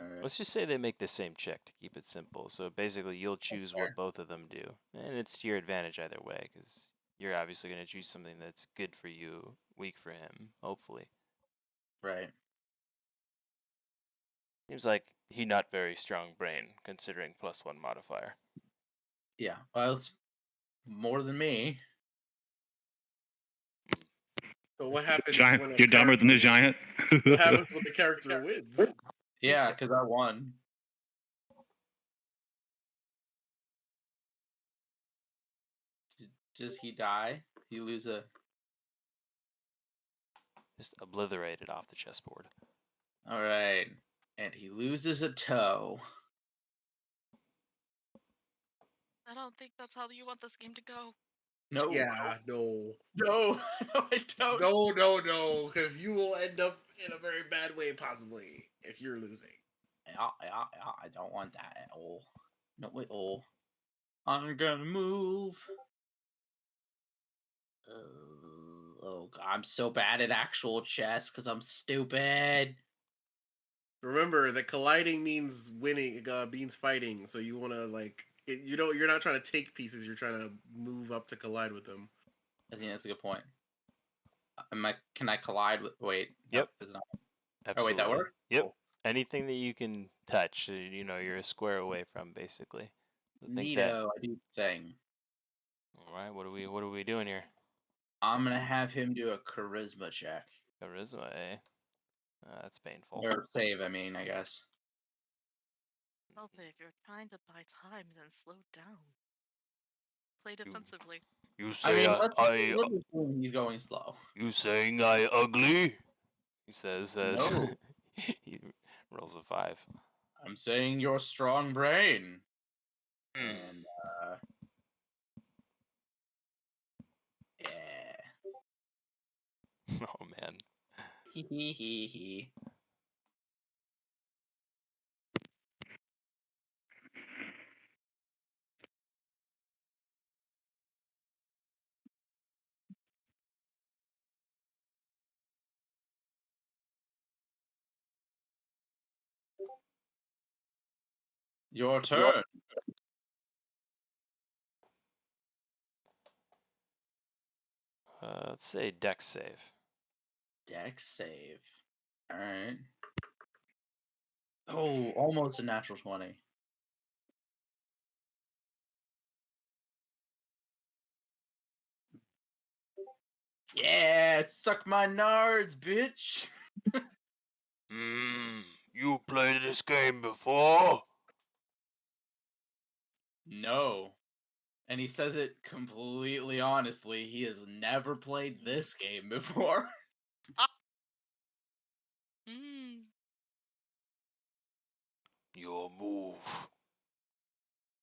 All right. Let's just say they make the same check to keep it simple. So basically, you'll choose what both of them do, and it's to your advantage either way, because you're obviously going to choose something that's good for you, weak for him, hopefully. Right. Seems like he not very strong brain, considering +1 modifier. Yeah. Well, it's more than me. So what happens Giant, when you're dumber than the giant. What happens when the character wins? Yeah, because I won. Does he die? Do you lose a? Just obliterated off the chessboard. All right, and he loses a toe. I don't think that's how you want this game to go. No. Yeah, no. No, I don't. No, because you will end up in a very bad way, possibly, if you're losing. Yeah, I don't want that at all. No, at all. I'm gonna move. Oh God, I'm so bad at actual chess because I'm stupid. Remember that colliding means winning, means fighting. So you want to you're not trying to take pieces. You're trying to move up to collide with them. I think that's a good point. Can I collide with? Wait. Yep. No, it's not. Absolutely. Oh wait, that worked. Yep. Cool. Anything that you can touch, you're a square away from, basically. So think that. Neato, I do the thing. All right. What are we doing here? I'm gonna have him do a charisma check. Charisma, eh? That's painful. Or save, I mean, I guess. Elsa, if you're trying to buy time, then slow down. Play defensively. You I say mean, let's assume he's going slow. You saying I ugly? He says as No. he rolls a 5. I'm saying you're strong brain. And yeah. Oh man. He. Your turn. Let's say dex save. Dex save. Alright. Oh, almost a natural 20. Yeah, suck my nards, bitch. You played this game before? No. And he says it completely honestly. He has never played this game before. Mm. Your move.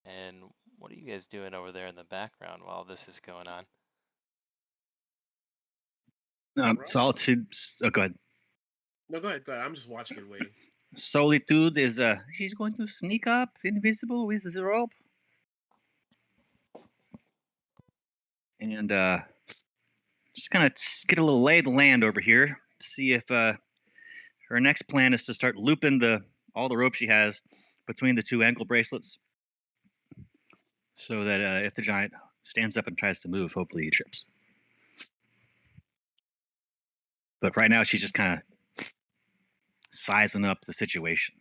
And what are you guys doing over there in the background while this is going on? Solitude. Oh, go ahead. No, go ahead. Go ahead. I'm just watching and waiting. Solitude is she's going to sneak up invisible with the rope. And just kind of get a little lay of the land over here. See if her next plan is to start looping all the rope she has between the two ankle bracelets, so that if the giant stands up and tries to move, hopefully he trips. But right now, she's just kind of sizing up the situation.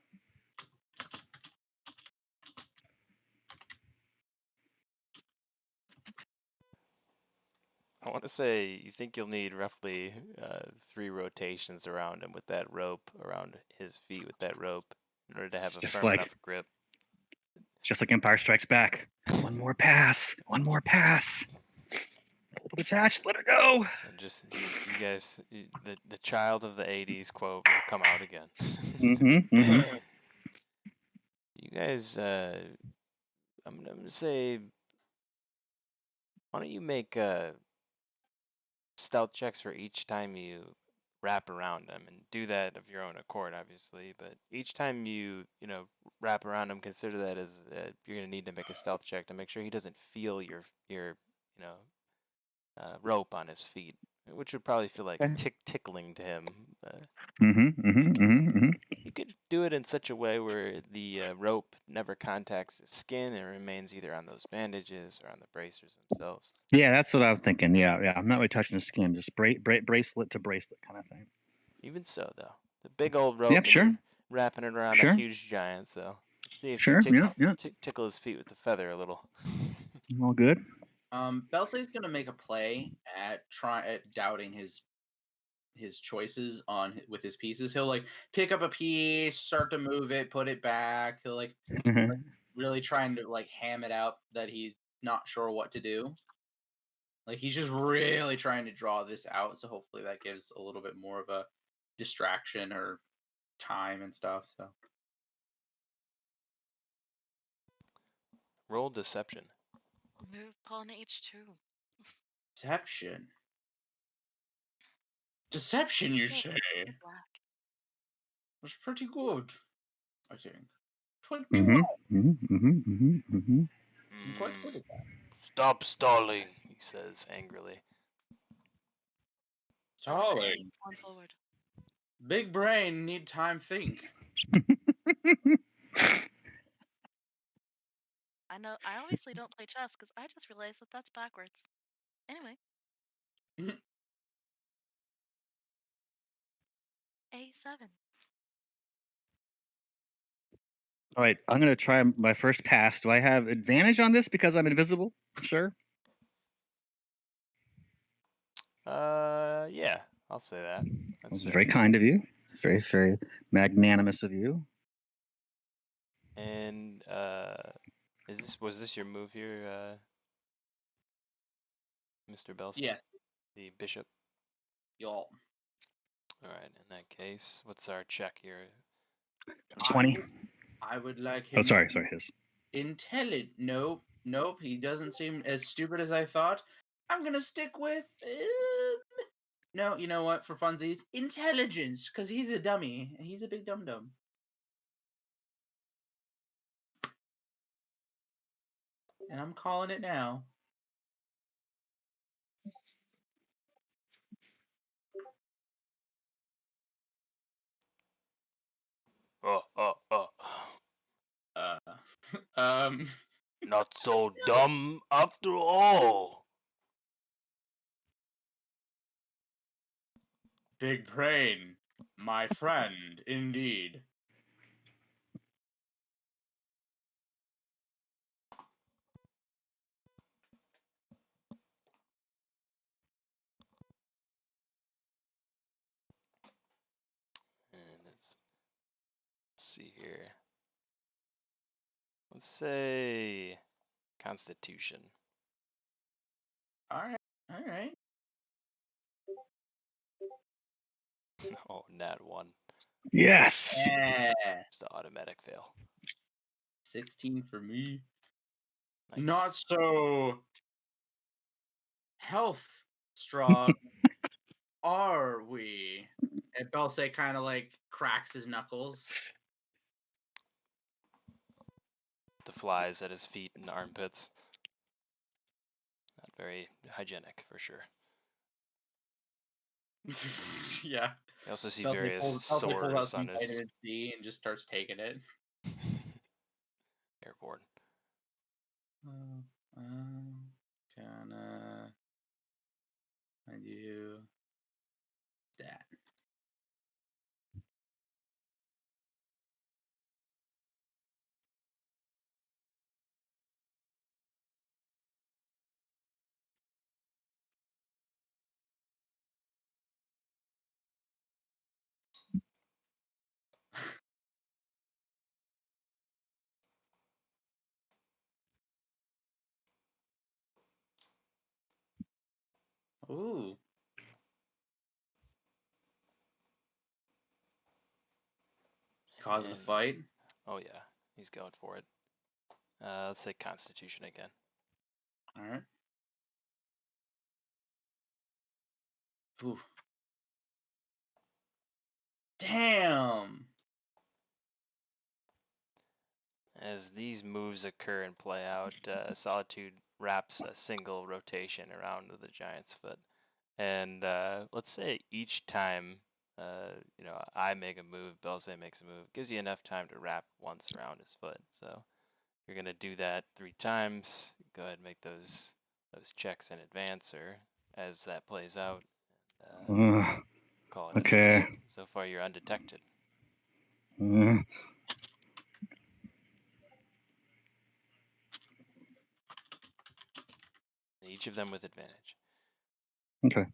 I want to say you think you'll need roughly 3 rotations around him with that rope, around his feet with that rope, in order to have a firm enough grip. Just like Empire Strikes Back. One more pass. One more pass. Detached. Let her go. And just you guys, the child of the '80s quote will come out again. You guys, I'm gonna say, why don't you make stealth checks for each time you wrap around them, and do that of your own accord, obviously. But each time you wrap around him, consider that as you're gonna need to make a stealth check to make sure he doesn't feel your rope on his feet, which would probably feel like tickling to him. You could do it in such a way where the rope never contacts his skin and remains either on those bandages or on the bracers themselves. Yeah, that's what I'm thinking. Yeah. I'm not really touching the skin, just bracelet to bracelet kind of thing. Even so, though, the big old rope, Yep, sure. Wrapping it around a huge giant. So see if you tickle his feet with the feather a little. All good. Belsay's gonna make a play at doubting his choices with his pieces. He'll like pick up a piece, start to move it, put it back. He'll like really trying to like ham it out that he's not sure what to do. Like he's just really trying to draw this out. So hopefully that gives a little bit more of a distraction or time and stuff. So roll deception. Move pawn h2. Deception. Deception, you say? Black. Was pretty good, I think. 21. I'm quite good at that. Stop stalling, he says angrily. Stalling. On forward. Big brain, need time think. I know. I obviously don't play chess because I just realized that that's backwards. Anyway. A7. All right, I'm going to try my first pass. Do I have advantage on this because I'm invisible? Sure. Yeah, I'll say that. That's very kind of you. It's very, very magnanimous of you. And was this your move here, Mr. Belson? Yeah. The bishop? Y'all. All right, in that case, what's our check here? 20. I would like him. Oh, sorry, his. Intelligent. Nope. He doesn't seem as stupid as I thought. I'm gonna stick with. No, you know what? For funsies, intelligence, because he's a dummy. He's a big dum dum. And I'm calling it now. Not so dumb after all. Big brain, my friend, indeed. And let's see here. Let's say Constitution. All right. Oh, nat 1. Yes. Yeah. Just an automatic fail. 16 for me. Nice. Not so health strong are we? And Belsay kind of like cracks his knuckles. The flies at his feet and armpits. Not very hygienic for sure. Yeah. You also see Belsay various pulls out sores some on his vitamin C and just starts taking it. airborne. Gonna do that. Ooh. Cause the And- fight. Oh yeah, he's going for it. Let's say Constitution again. All right. Ooh. Damn. As these moves occur and play out, Solitude wraps a single rotation around the giant's foot. And let's say each time, I make a move, Belsay makes a move, gives you enough time to wrap once around his foot. So you're gonna do that 3 times. Go ahead and make those checks in advance, or as that plays out. Call it as you see Okay. it. So far, you're undetected. Each of them with advantage. Okay.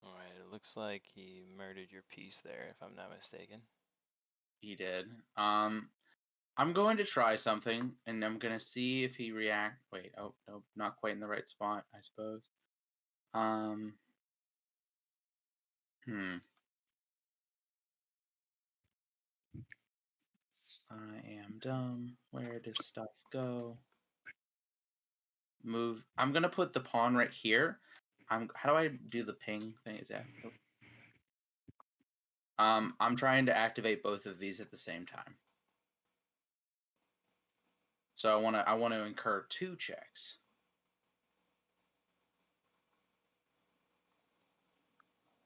Alright, it looks like he murdered your piece there, if I'm not mistaken. He did. I'm going to try something, and I'm gonna see if he react. Wait, oh no, not quite in the right spot, I suppose. I am dumb. Where does stuff go? Move. I'm gonna put the pawn right here. How do I do the ping thing? Is that? I'm trying to activate both of these at the same time. So I want to incur 2 checks.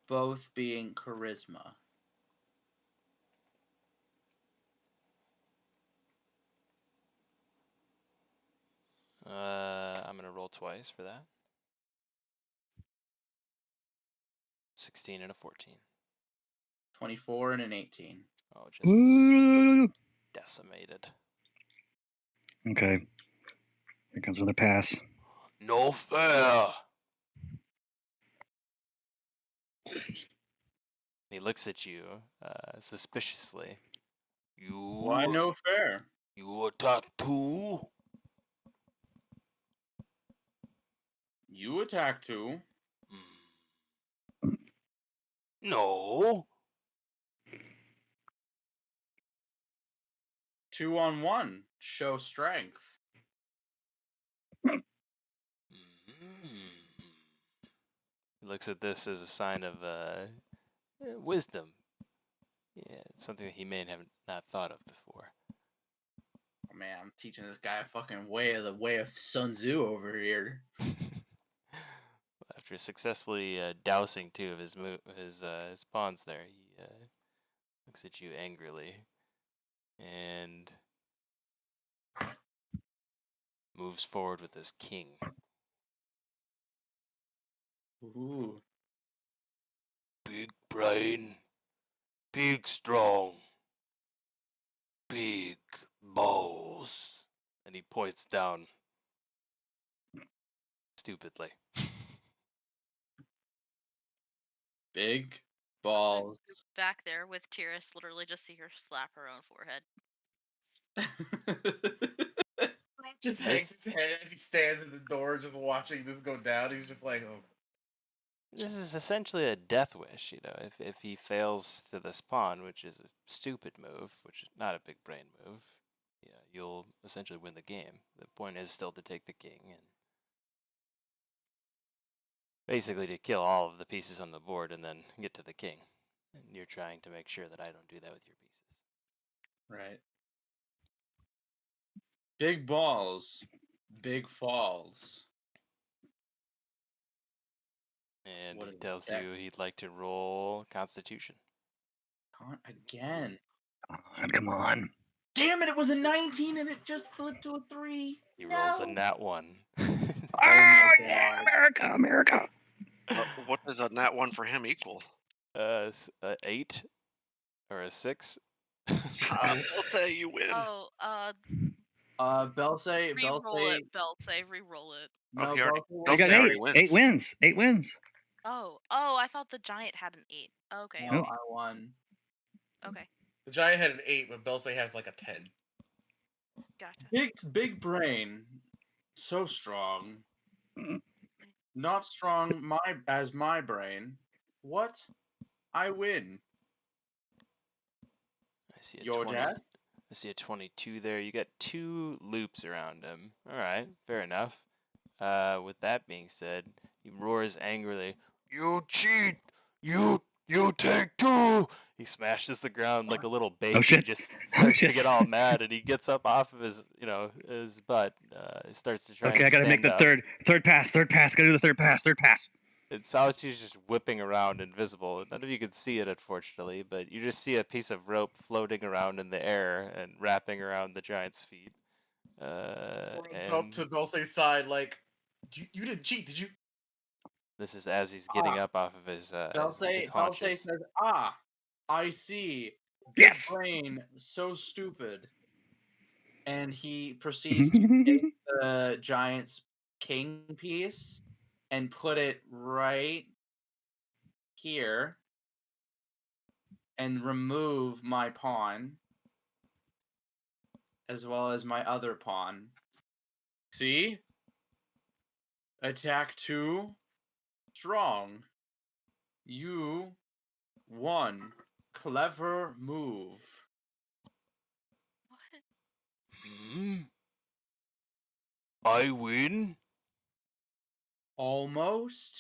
Both being charisma. I'm gonna roll twice for that. 16 and a 14. 24 and an 18. Oh, just decimated. Okay. Here comes another pass. No fair. He looks at you suspiciously. Why no fair? You attack too? You attack too. No. 2 on 1. Show strength. He looks at this as a sign of wisdom. Yeah, it's something that he may have not thought of before. Oh, man, I'm teaching this guy a fucking way of Sun Tzu over here. After successfully dousing 2 of his pawns there, he looks at you angrily and moves forward with his king. Ooh. Big brain. Big strong. Big balls. And he points down stupidly. Big balls. Back there with Tiris, literally just see her slap her own forehead. Just hangs his head as he stands at the door, just watching this go down. He's just like, oh. This is essentially a death wish, you know. If he fails to this pawn, which is a stupid move, which is not a big brain move, yeah, you'll essentially win the game. The point is still to take the king and basically to kill all of the pieces on the board and then get to the king. And you're trying to make sure that I don't do that with your pieces. Right. Big balls, big falls. And What he is tells that? you he'd like to roll Constitution. Again. Come on. Damn it! It was a 19 and it just flipped to a 3. He rolls a No. nat 1. Oh Oh, my yeah, god. America, America. What does a nat 1 for him equal? 8 or a 6. I'll say you win. Oh, Belsay, re-roll it, Belsay, re-roll it. Oh, No, he already- Belsay You Belsay got wins. already 8. wins. 8 wins. 8 wins. Oh, I thought the giant had an 8. Okay, No, Nope. I won. okay, The giant had an 8, but Belsay has like a 10. gotcha. Big brain, so strong. Not strong as my brain. What? I win. I see a Your 20. death? I see a 22 there. You got 2 loops around him. All right, fair enough. With that being said, he roars angrily, "You cheat! You take 2!" He smashes the ground like a little baby. shit. Just Oh, starts to shit. get all mad, and he gets up off of his, his butt. Starts to try Okay, and I gotta make stand the up. third pass. Gotta do the third pass. And Solitude's just whipping around invisible. None of you can see it, unfortunately, but you just see a piece of rope floating around in the air and wrapping around the giant's feet. Runs up And to Belsay's side like, you didn't cheat, did you? this is as he's getting up off of his Belsay haunches. says, I see. Big Yes. brain, so stupid. And he proceeds to take the giant's king piece and put it right here and remove my pawn as well as my other pawn. See? Attack 2. Strong. You won. Clever move. What? I win? Almost.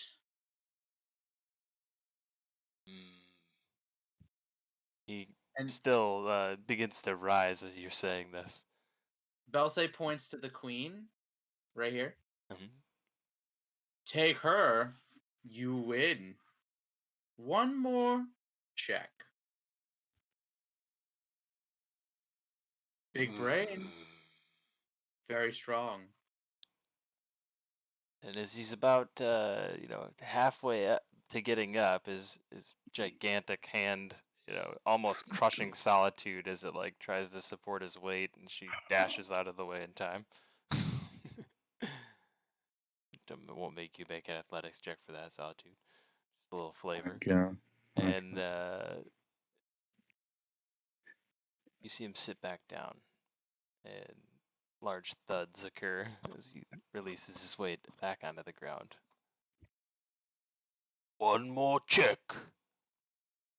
He And still begins to rise as you're saying this. Belsay points to the queen. Right here. Mhm. Take her. You win. One more check. Big brain. Very strong. And as he's about, halfway up to getting up, his gigantic hand, almost crushing Solitude as it tries to support his weight, and she dashes out of the way in time. It won't make you make an athletics check for that, Solitude. Just a little flavor. Yeah. And you see him sit back down, and large thuds occur as he releases his weight back onto the ground. One more check.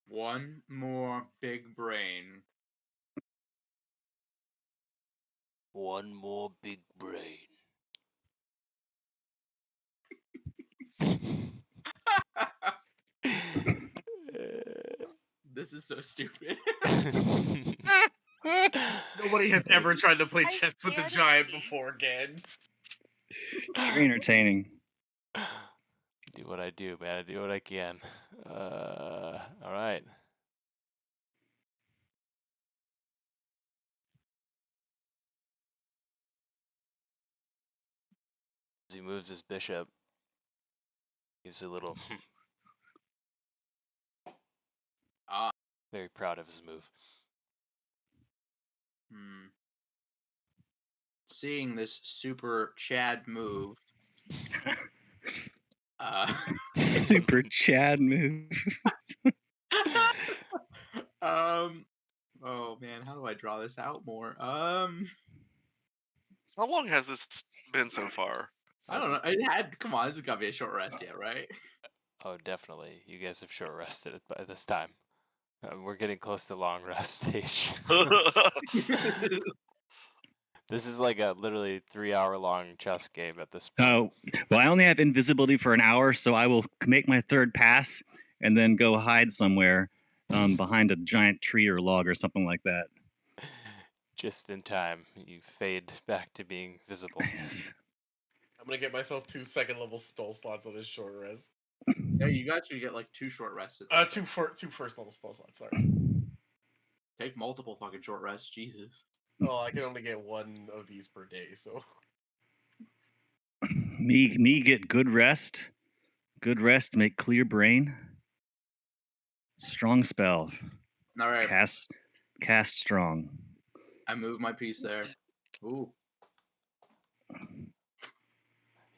One more big brain. One more big brain. This is so stupid. Nobody has ever tried to play I chess with the scared giant me. before again. It's very entertaining. Do what I do, man. I do what I can. All right. As he moves his bishop, gives a little. Very proud of his move. Seeing this super Chad move. Super Chad move. Oh man, how do I draw this out more? How long has this been so far? I don't know. Come on, this has got to be a short rest yet, right? Oh, definitely. You guys have short rested it by this time. We're getting close to long rest stage. This is like a literally 3-hour long chess game at this point. Oh, well, I only have invisibility for an hour, so I will make my third pass and then go hide somewhere behind a giant tree or log or something like that. Just in time, you fade back to being visible. I'm gonna get myself 2 second-level spell slots on this short rest. Yeah, you actually get like 2 short rests. Two first-level spell slots. Sorry. Take multiple fucking short rests. Jesus. Oh, I can only get 1 of these per day, so. Me get good rest. Good rest, make clear brain. Strong spell. All right. Cast strong. I move my piece there. Ooh.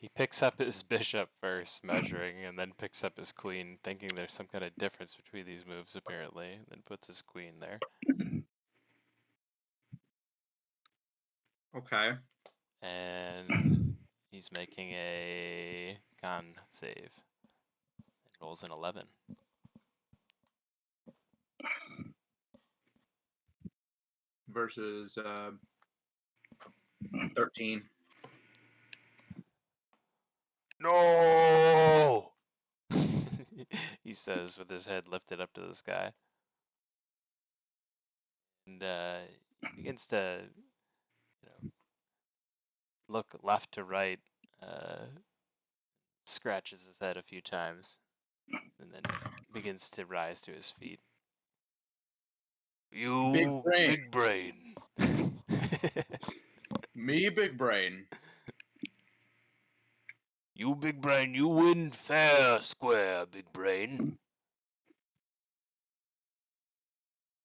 He picks up his bishop first, measuring, and then picks up his queen, thinking there's some kind of difference between these moves, apparently, and then puts his queen there. Okay. And he's making a con save. It rolls an 11. Versus 13. No! He says with his head lifted up to the sky. And he begins to look left to right, scratches his head a few times, and then begins to rise to his feet. You big brain. Me big brain. You big brain, you win fair square, big brain.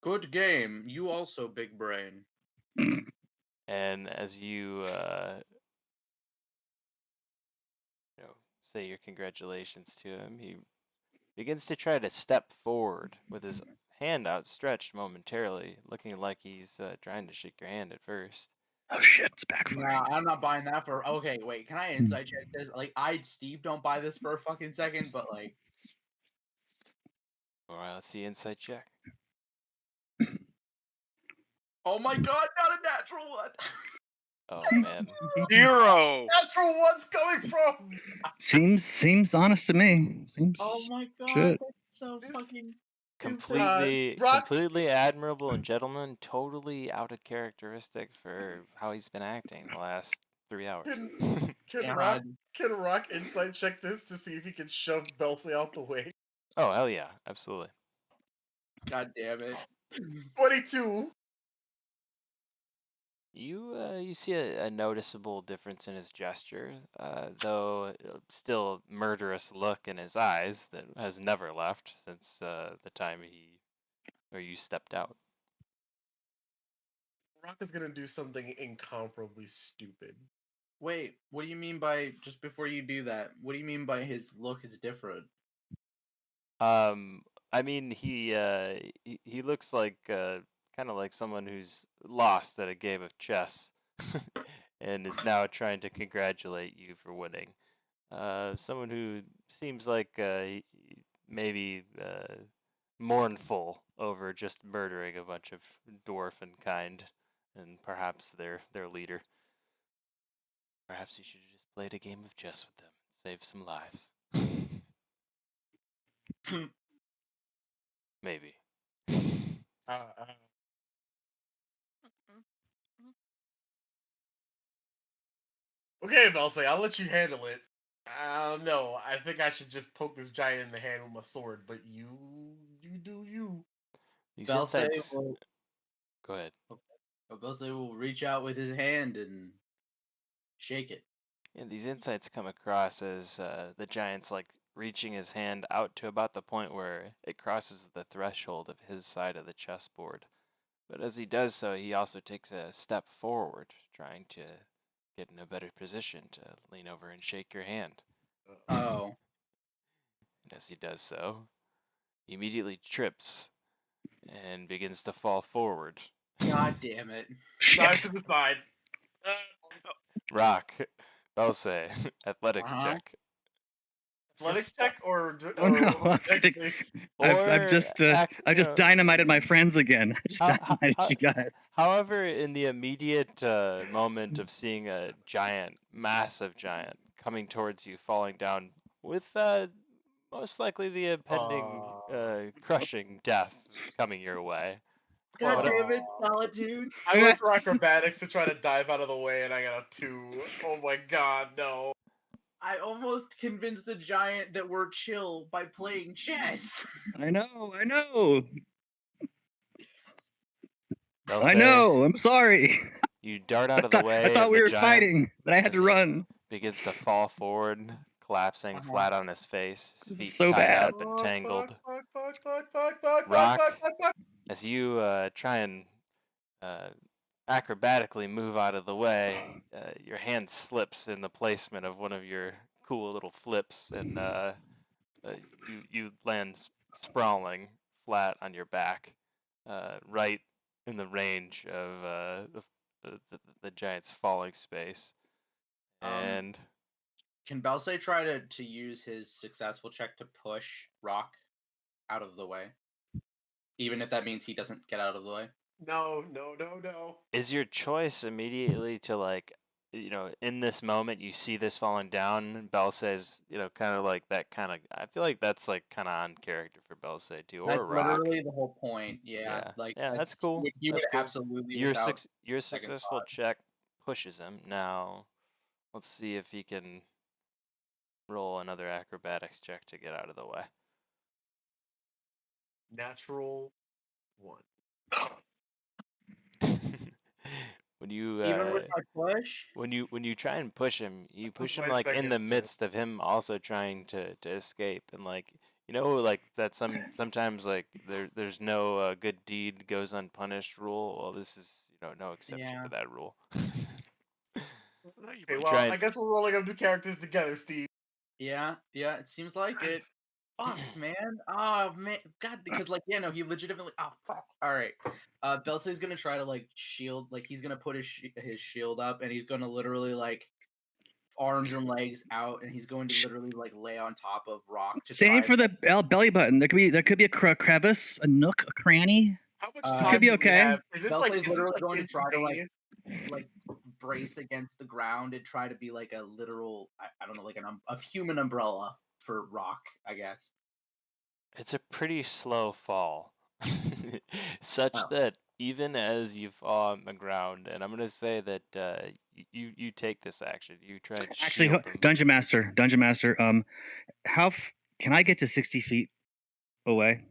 Good game. You also big brain. And as you say your congratulations to him, he begins to try to step forward with his hand outstretched momentarily, looking like he's trying to shake your hand at first. Oh shit, it's backfiring. Nah, I'm not buying that for. Okay, wait. Can I insight check this? Like, Steve, don't buy this for a fucking second, but like. Alright, let's see insight check. Oh my god, not a natural one. Oh man. 0. Natural one's coming from. Seems honest to me. Seems. Oh my god, shit. that's so fucking. Completely admirable and gentleman, totally out of characteristic for how he's been acting the last 3 hours. Can Rock insight check this to see if he can shove Belsley out the way? Oh hell yeah, absolutely. God damn it. 22. You see a noticeable difference in his gesture, though still murderous look in his eyes that has never left since the time you stepped out. Rock is gonna do something incomparably stupid. Wait, what do you mean by, just before you do that, what do you mean by his look is different? I mean he looks like kind of like someone who's lost at a game of chess and is now trying to congratulate you for winning. Someone who seems like maybe mournful over just murdering a bunch of dwarf kind and perhaps their leader. Perhaps you should have just played a game of chess with them and saved some lives. Maybe. Okay, Belsley, I'll let you handle it. No, I think I should just poke this giant in the hand with my sword, but you do you. These insights... will, Go ahead. Belsley will reach out with his hand and shake it. Yeah, these insights come across as the giant's like reaching his hand out to about the point where it crosses the threshold of his side of the chessboard. But as he does so, he also takes a step forward, trying to get in a better position to lean over and shake your hand. Oh. And as he does so, he immediately trips and begins to fall forward. God damn it. Dive to the side. Rock, I'll say, athletics Uh-huh. check. Athletics check or Oh no, or dex I've Or just act, I've you just know, dynamited my friends again. I just How- dynamited how- you guys. however, in the immediate moment of seeing a giant, massive giant coming towards you, falling down with most likely the impending crushing death coming your way. God What a- damn it, Solitude. I went for Yes. acrobatics to try to dive out of the way, and I got a 2. Oh my god, no. I almost convinced a giant that we're chill by playing chess. I know, I know, They'll I say know. I'm sorry. you dart out of the I way thought of we the were giant fighting, but I had as to he run. begins to fall forward, collapsing Uh-huh. flat on his face, This his is feet so tied bad. up and Oh, tangled. fuck, Rock, fuck. as you try and acrobatically move out of the way, your hand slips in the placement of one of your cool little flips, and you land sprawling flat on your back, right in the range of the giant's falling space. And Can Belsay try to use his successful check to push Rock out of the way? Even if that means he doesn't get out of the way? No. is your choice immediately to, like, in this moment you see this falling down? Bell says, kind of like that kind of. I feel like that's like kind of on character for Belsay too, That's or Rock. literally the whole point. Yeah. Like That's cool. He would That's cool. absolutely Your without your second successful thought. check pushes him. Now, let's see if he can roll another acrobatics check to get out of the way. Natural 1. When you Even with my push? when you try and push him, you That push was him my like in the second midst of him also trying to escape, and like like that sometimes like there's no good deed goes unpunished rule. Well, this is no exception Yeah. to that rule. No, you Okay, might- well, try and- I guess we're rolling up new characters together, Steve. Yeah, it seems like it. Fuck, man. Oh, man. God, because, like, he legitimately. Oh, fuck. All right. Belsay's gonna try to, like, shield. Like, he's gonna put his shield up, and he's gonna literally, like, arms and legs out, and he's going to literally, like, lay on top of Rock to Same try. for the belly button. There could be a crevice, a nook, a cranny. How much It time could be do we okay. have? Is this Belsay's like literally going to try to, instantaneous? like brace against the ground and try to be like a literal, I don't know, like a human umbrella for Rock, I guess. It's a pretty slow fall, such Oh. that even as you fall on the ground, and I'm gonna say that you take this action. You try and Actually, shield them. Dungeon Master. Can I get to 60 feet away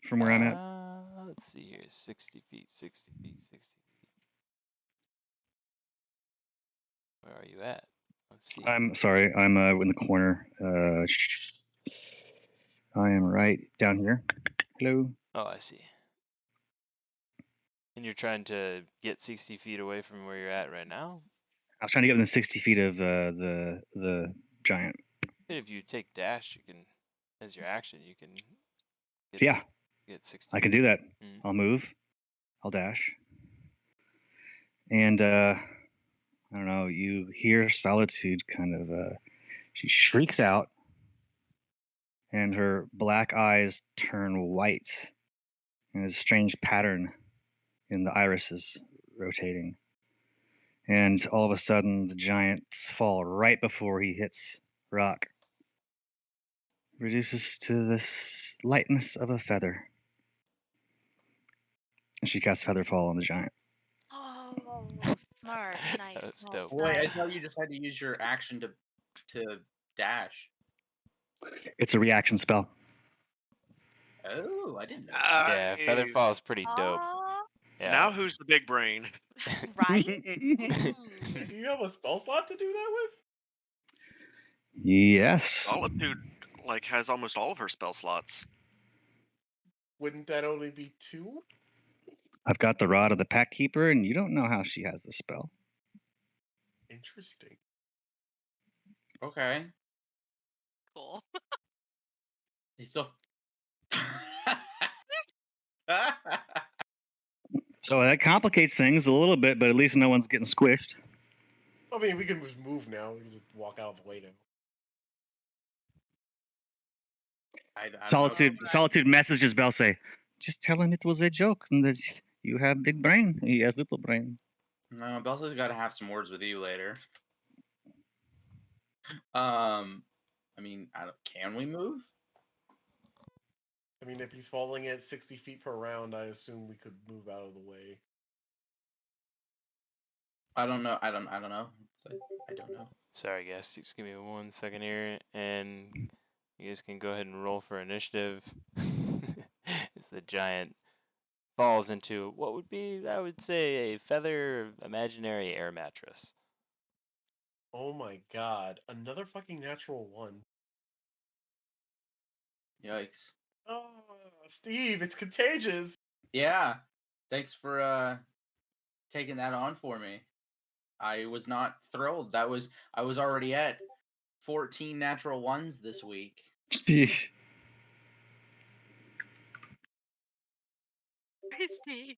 from where I'm at? Let's see here. 60 feet, 60 feet, 60 feet. Where are you at? Let's see. I'm sorry. I'm in the corner. I am right down here. Hello. Oh, I see. And you're trying to get 60 feet away from where you're at right now? I was trying to get within 60 feet of the giant. And if you take dash, you can, as your action, you can get, Yeah. get 60 I can do that. Mhm. I'll move. I'll dash. And I don't know. You hear Solitude kind of. She shrieks out, and her black eyes turn white, and there's a strange pattern in the irises rotating. And all of a sudden, the giants fall right before he hits Rock. Reduces to the lightness of a feather. And she casts Featherfall on the giant. Oh, smart. Nice. That's Well dope. Wait, I done. thought you just had to use your action to dash. It's a reaction spell. Oh, I didn't know. Yeah, Featherfall is pretty dope. Aw, Yeah. Now who's the big brain? right? Do you have a spell slot to do that with? Yes. Solitude has almost all of her spell slots. Wouldn't that only be 2? I've got the Rod of the Pack Keeper, and you don't know how she has the spell. Interesting. Okay. Cool. He's so. So that complicates things a little bit, but at least no one's getting squished. I mean, we can just move now. We can just walk out of the way now. I don't know. Solitude messages Bell say, just tell him it was a joke and that you have big brain. He has little brain. No, Belsa's got to have some words with you later. I mean, can we move? I mean, if he's falling at 60 feet per round, I assume we could move out of the way. I don't know. I don't know. I don't know. Sorry, guys. Just give me 1 second here, and you guys can go ahead and roll for initiative. As the giant falls into what would be, I would say, a feather imaginary air mattress. Oh my god. Another fucking natural one. Yikes. Oh, Steve, it's contagious. Yeah. Thanks for taking that on for me. I was not thrilled. I was already at 14 natural ones this week. Jeez. Steve.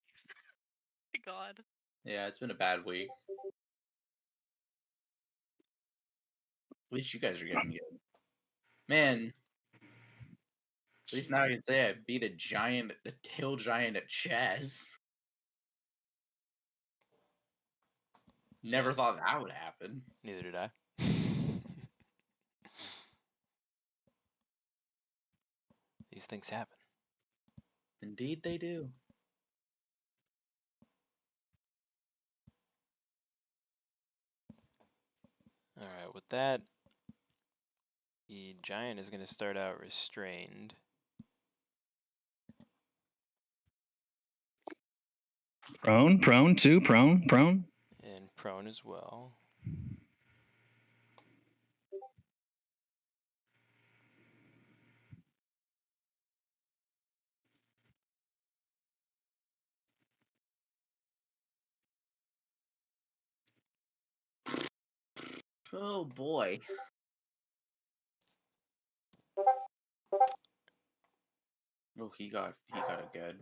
My God. Yeah, it's been a bad week. At least you guys are getting good. Man, at least now I can say I beat a hill giant at chess. Never Yes. thought that would happen. Neither did I. These things happen. Indeed they do. Alright, with that, the giant is going to start out restrained. Prone, too, prone. And prone as well. Oh boy. Oh, he got a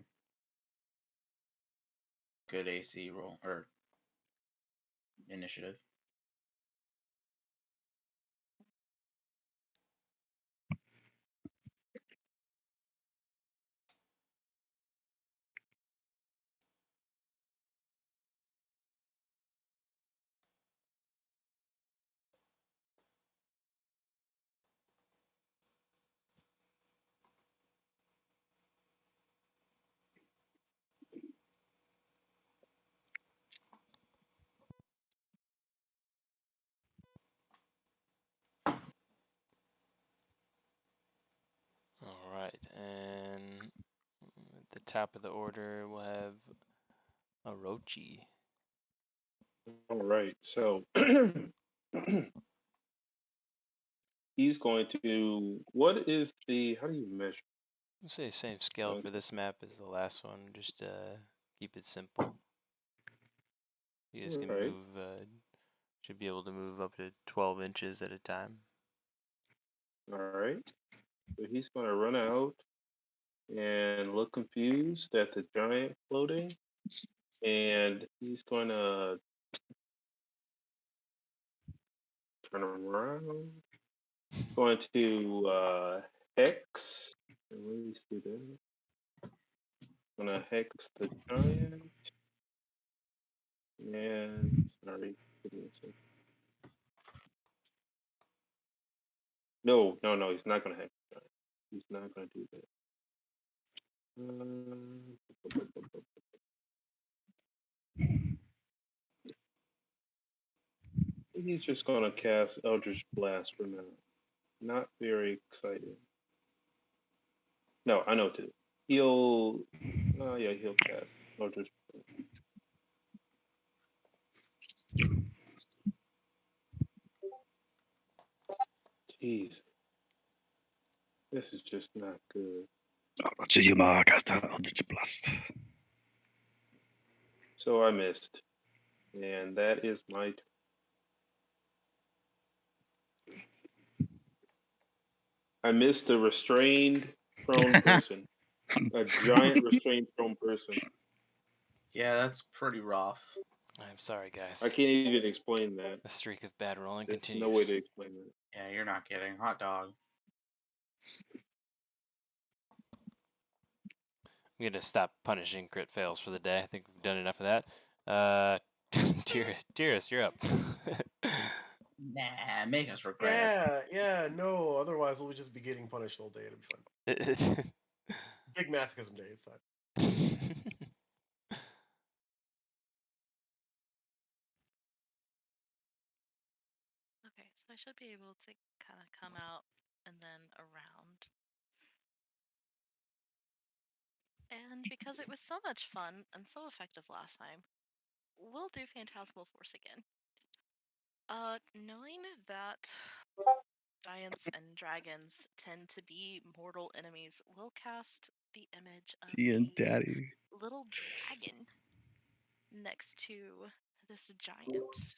good AC roll or initiative. Alright, and at the top of the order, we'll have Orochi. All right, so he's going to. What is the? How do you measure? I'll say same scale for this map as the last one. Just keep it simple. You guys can Alright. move. Should be able to move up to 12 inches at a time. All right. So he's going to run out and look confused at the giant floating, and he's going to turn around. Going to hex. And what do we see there? Gonna hex the giant. And sorry, give me a second. No, he's not gonna hex the giant. He's not gonna do that. He's just gonna cast Eldritch Blast for now. Not very exciting. No, I know too. He'll cast Eldritch Blast. Jeez. This is just not good. So I missed. And that is my turn. I missed a restrained prone person. A giant restrained prone person. Yeah, that's pretty rough. I'm sorry, guys. I can't even explain that. The streak of bad rolling There's continues. no way to explain that. Yeah, you're not kidding. Hot dog. I'm gonna stop punishing crit fails for the day. I think we've done enough of that. Dearest, you're up. Nah, make us regret it. Yeah, no. Otherwise, we'll just be getting punished all day. It'll be fun. Big masochism day. It's fine. Okay, so I should be able to kind of come out and then around. And because it was so much fun and so effective last time, we'll do Phantasmal Force again. Knowing that giants and dragons tend to be mortal enemies, we'll cast the image of and a Daddy. little dragon next to this giant.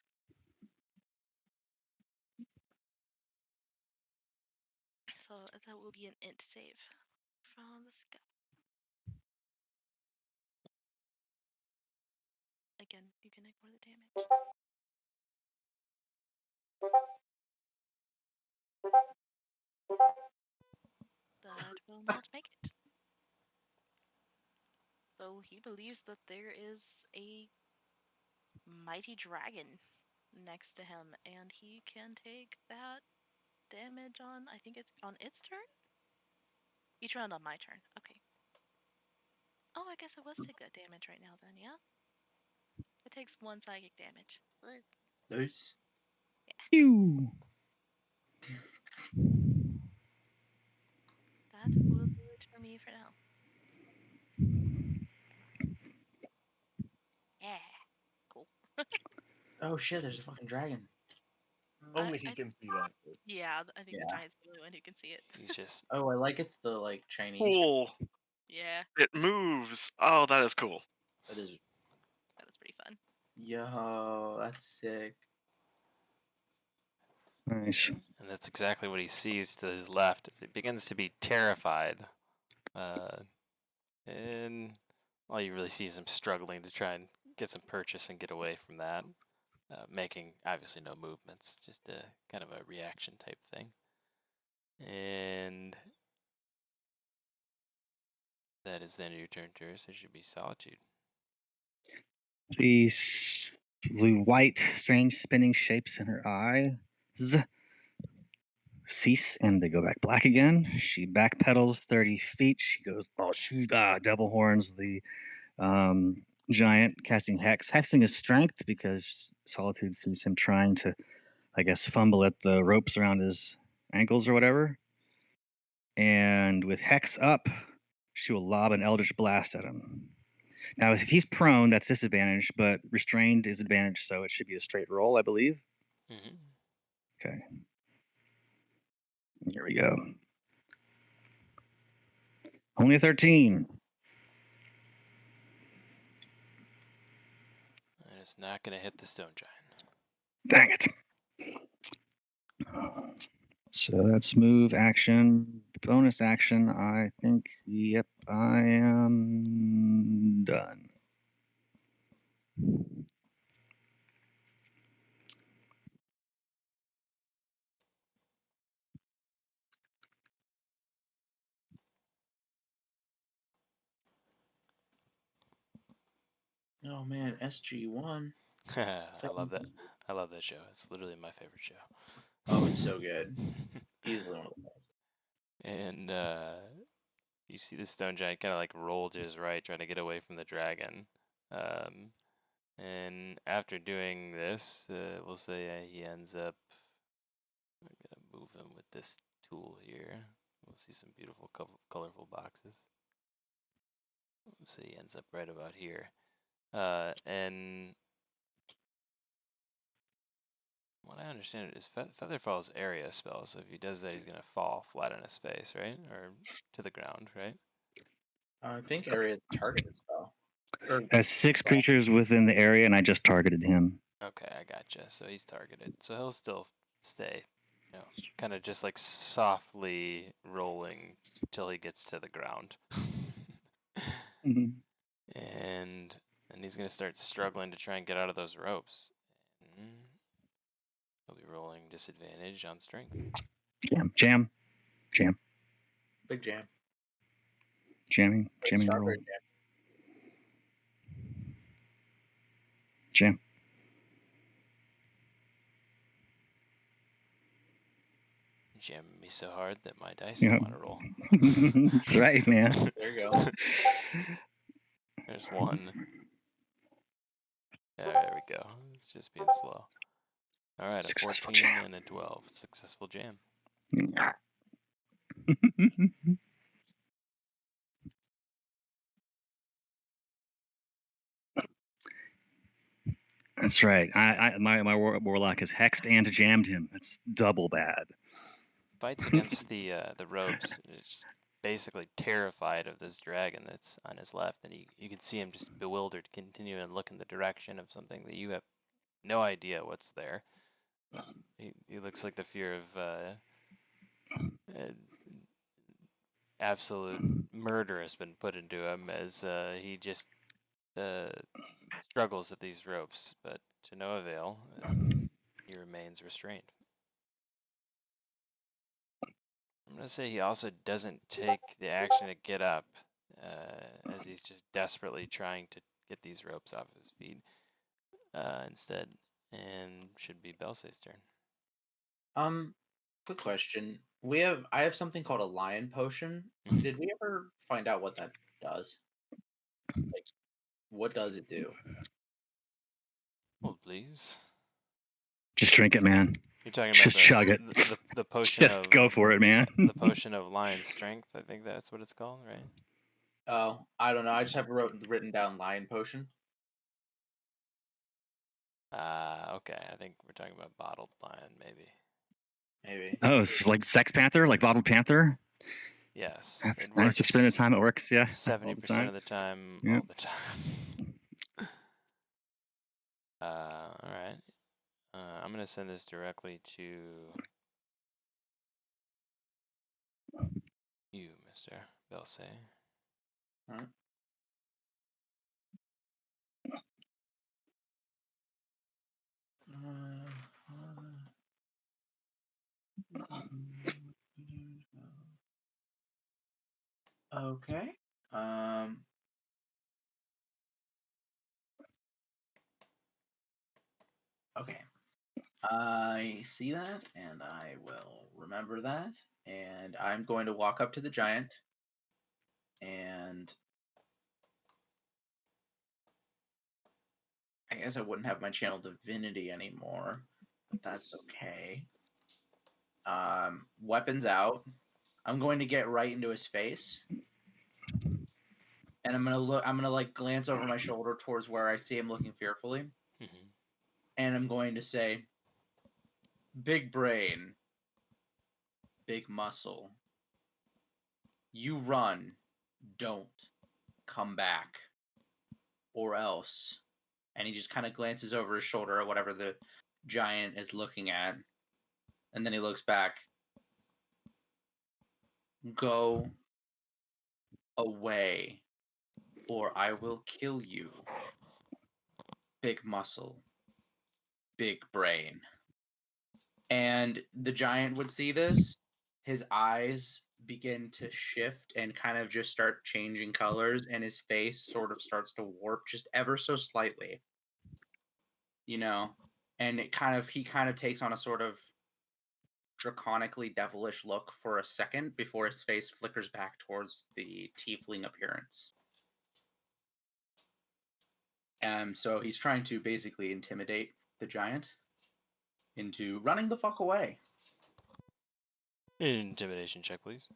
So that will be an int save from the sky. Again, you can ignore the damage. That will not make it. So he believes that there is a mighty dragon next to him, and he can take that damage on, I think it's on its turn? Each round on my turn. Okay. Oh, I guess it was take that damage right now then, yeah? It takes 1 psychic damage. Ugh. Nice. Pew. That will do it for me for now. Yeah. Cool. Oh shit, there's a fucking dragon. Only he can see that. Yeah, I think the Yeah. giant's the only one who can see it. He's just Oh, I like it's the like Chinese. Cool. Yeah, It moves. Oh, that is cool. That is. that is pretty fun. Yo, that's sick. Nice. and that's exactly what he sees to his left as he begins to be terrified. And all you really see is him struggling to try and get some purchase and get away from that, making obviously no movements, just a kind of a reaction type thing. And that is the end of your turn, Juris. It should be Solitude. These blue white, strange spinning shapes in her eyes cease and they go back black again. She backpedals 30 feet. She goes, oh, shoot, devil horns the giant, casting Hex. Hexing is strength because Solitude sees him trying to, I guess, fumble at the ropes around his ankles or whatever. And with Hex up, she will lob an Eldritch Blast at him. Now, if he's prone, that's disadvantage, but restrained is advantage, so it should be a straight roll, I believe. Mm-hmm. Okay. Here we go. Only a 13. And it's not going to hit the stone giant. Dang it. So that's move, action, bonus action. I think, yep, I am done. Oh man, SG1. I love that. I love that show. It's literally my favorite show. Oh, it's so good. Easily one of the best. And you see the stone giant kind of like roll to his right, trying to get away from the dragon. And after doing this, we'll say he ends up. I'm gonna move him with this tool here. We'll see some beautiful, colorful boxes. We'll see he ends up right about here. And what I understand is Featherfall is area spell, so if he does that, he's gonna fall flat on his face, right, or to the ground, right? I think area is targeted spell. Or That's 6 creatures within the area, and I just targeted him. Okay, I gotcha. So he's targeted, so he'll still stay, kind of just like softly rolling till he gets to the ground. Mm-hmm. And then he's gonna start struggling to try and get out of those ropes. And he'll be rolling disadvantage on strength. Jam. Big jam. Jamming roll. Strawberry Jam. Jamming me so hard that my dice Yep. don't want to roll. That's right, man. There you go. There's one. There we go. It's just being slow. All right, Successful a 14 jam. and a 12. Successful jam. That's right. My warlock has hexed and jammed him. That's double bad. Fights against the robes. It's basically terrified of this dragon that's on his left, and you can see him just bewildered, continue and look in the direction of something that you have no idea what's there. He looks like the fear of absolute murder has been put into him as he just struggles at these ropes, but to no avail as he remains restrained. I'm going to say he also doesn't take the action to get up as he's just desperately trying to get these ropes off his feet instead, and should be Belsay's turn. Quick question. I have something called a lion potion. Did we ever find out what that does? Like, what does it do? Hold, please. Just drink it, man. You're talking about Just chug it. The potion Just of go for it, man. the potion of lion strength. I think that's what it's called, right? Oh, I don't know. I just have written down lion potion. Okay. I think we're talking about bottled lion, maybe. Maybe. Oh, it's like Sex Panther, like Bottled Panther. Yes. That's It 96% of the time it works. Yeah. 70% of the time, Yeah. all the time. All right. I'm gonna send this directly to you, Mr. Belsay. All right. Okay. Okay. I see that, and I will remember that. And I'm going to walk up to the giant, and I guess I wouldn't have my channel divinity anymore, but that's okay. Weapons out. I'm going to get right into his face, and I'm gonna like glance over my shoulder towards where I see him looking fearfully, and I'm going to say, "Big brain, big muscle. You run, don't come back, or else." And he just kind of glances over his shoulder at whatever the giant is looking at, and then he looks back. Go away, or I will kill you. Big muscle, big brain. And the giant would see this. His eyes begin to shift and kind of just start changing colors, and his face sort of starts to warp just ever so slightly. You know, and he kind of takes on a sort of draconically devilish look for a second before his face flickers back towards the tiefling appearance. So he's trying to basically intimidate the giant into running the fuck away. Intimidation check, please.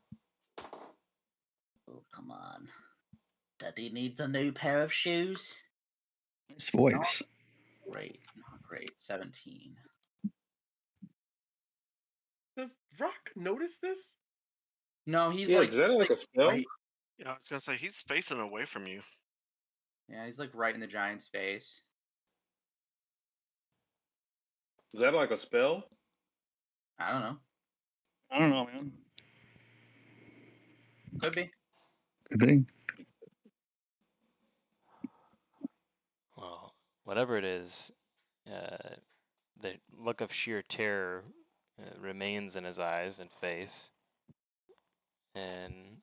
Oh, come on. Daddy needs a new pair of shoes. His voice. Not great. 17. Does Rock notice this? No, he's Yeah, is that like a spell? right. Yeah, I was gonna say he's facing away from you. Yeah, he's like right in the giant's face. Is that like a spell? I don't know. I don't know, man. Could be. Could be. Well, whatever it is, the look of sheer terror remains in his eyes and face, and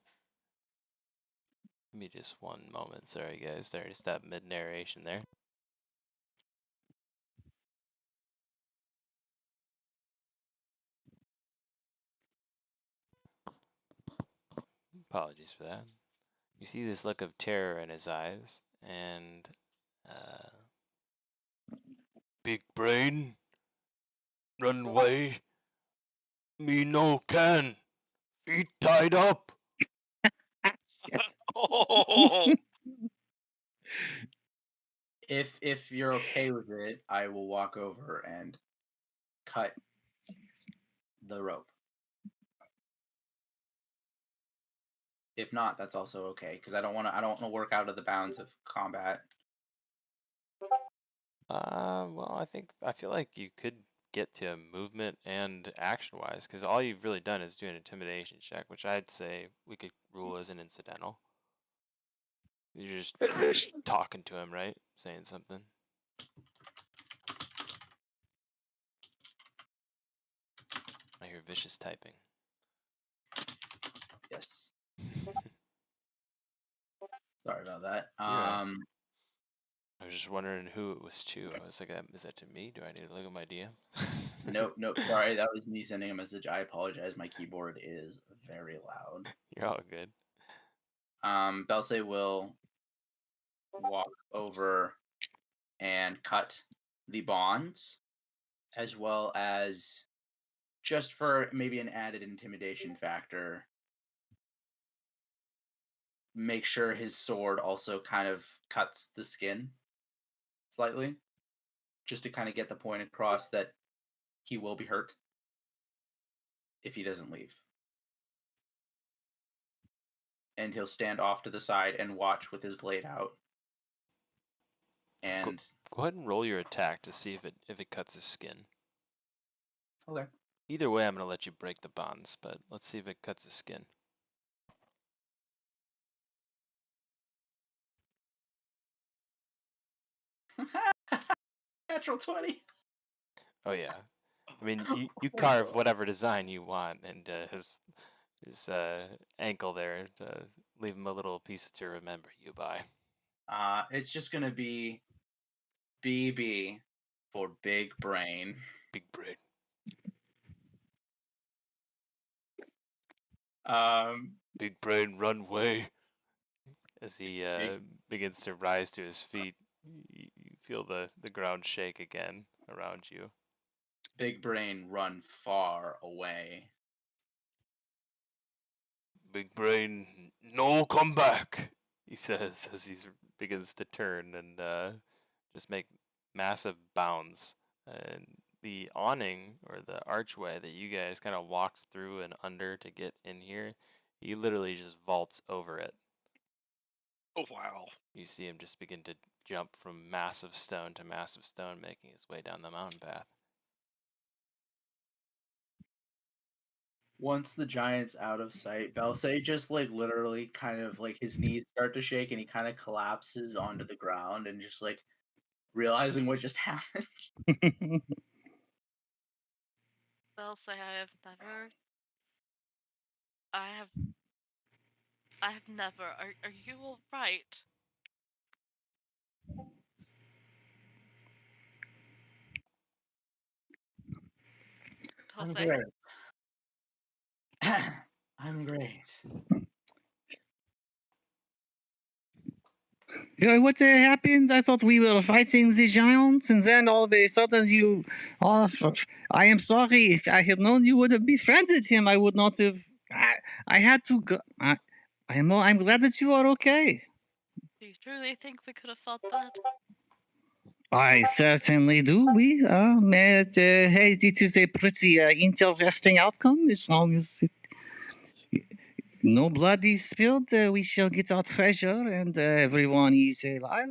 Give me just one moment. Sorry, guys. Sorry to stop mid-narration there. Apologies for that. You see this look of terror in his eyes, and big brain, run away. Me no can. Feet tied up. Oh, If you're okay with it, I will walk over and cut the rope. If not, that's also okay because I don't want to work out of the bounds of combat. Well, I feel like you could get to movement and action-wise, because all you've really done is do an intimidation check, which I'd say we could rule as an incidental. You're just talking to him, right? Saying something. I hear vicious typing. Yes. Sorry about that. Yeah. I was just wondering who it was to. I was like, is that to me? Do I need to look at my DM? Nope. Sorry, that was me sending a message. I apologize. My keyboard is very loud. You're all good. Belsay will walk over and cut the bonds, as well as just for maybe an added intimidation factor, make sure his sword also kind of cuts the skin slightly, just to kind of get the point across that he will be hurt if he doesn't leave. And he'll stand off to the side and watch with his blade out. And go ahead and roll your attack to see if it cuts his skin. Okay. Either way, I'm gonna let you break the bonds, but let's see if it cuts his skin. Natural 20. Oh yeah, I mean you carve whatever design you want, and his ankle there to leave him a little piece to remember you by. It's just gonna be BB for big brain. Big brain. Big brain, run away. As he begins to rise to his feet, you feel the ground shake again around you. Big brain, run far away. Big brain, no, come back, he says as he begins to turn and just make massive bounds. And the awning or the archway that you guys kind of walked through and under to get in here, he literally just vaults over it. oh wow. You see him just begin to jump from massive stone to massive stone, making his way down the mountain path. Once the giant's out of sight, Belsay just like literally kind of like his knees start to shake and he kind of collapses onto the ground and just like realizing what just happened. Belsay, I have never. Are you all right? I'm Belsay? great. I'm great. You know what happened? I thought we were fighting the giants, and then all of a sudden you. Oh, I am sorry. If I had known you would have befriended him, I would not have. I had to go. I'm glad that you are okay. Do you truly think we could have fought that? I certainly do. Hey, this is a pretty interesting outcome. As long as no blood is spilled, we shall get our treasure, and everyone is alive.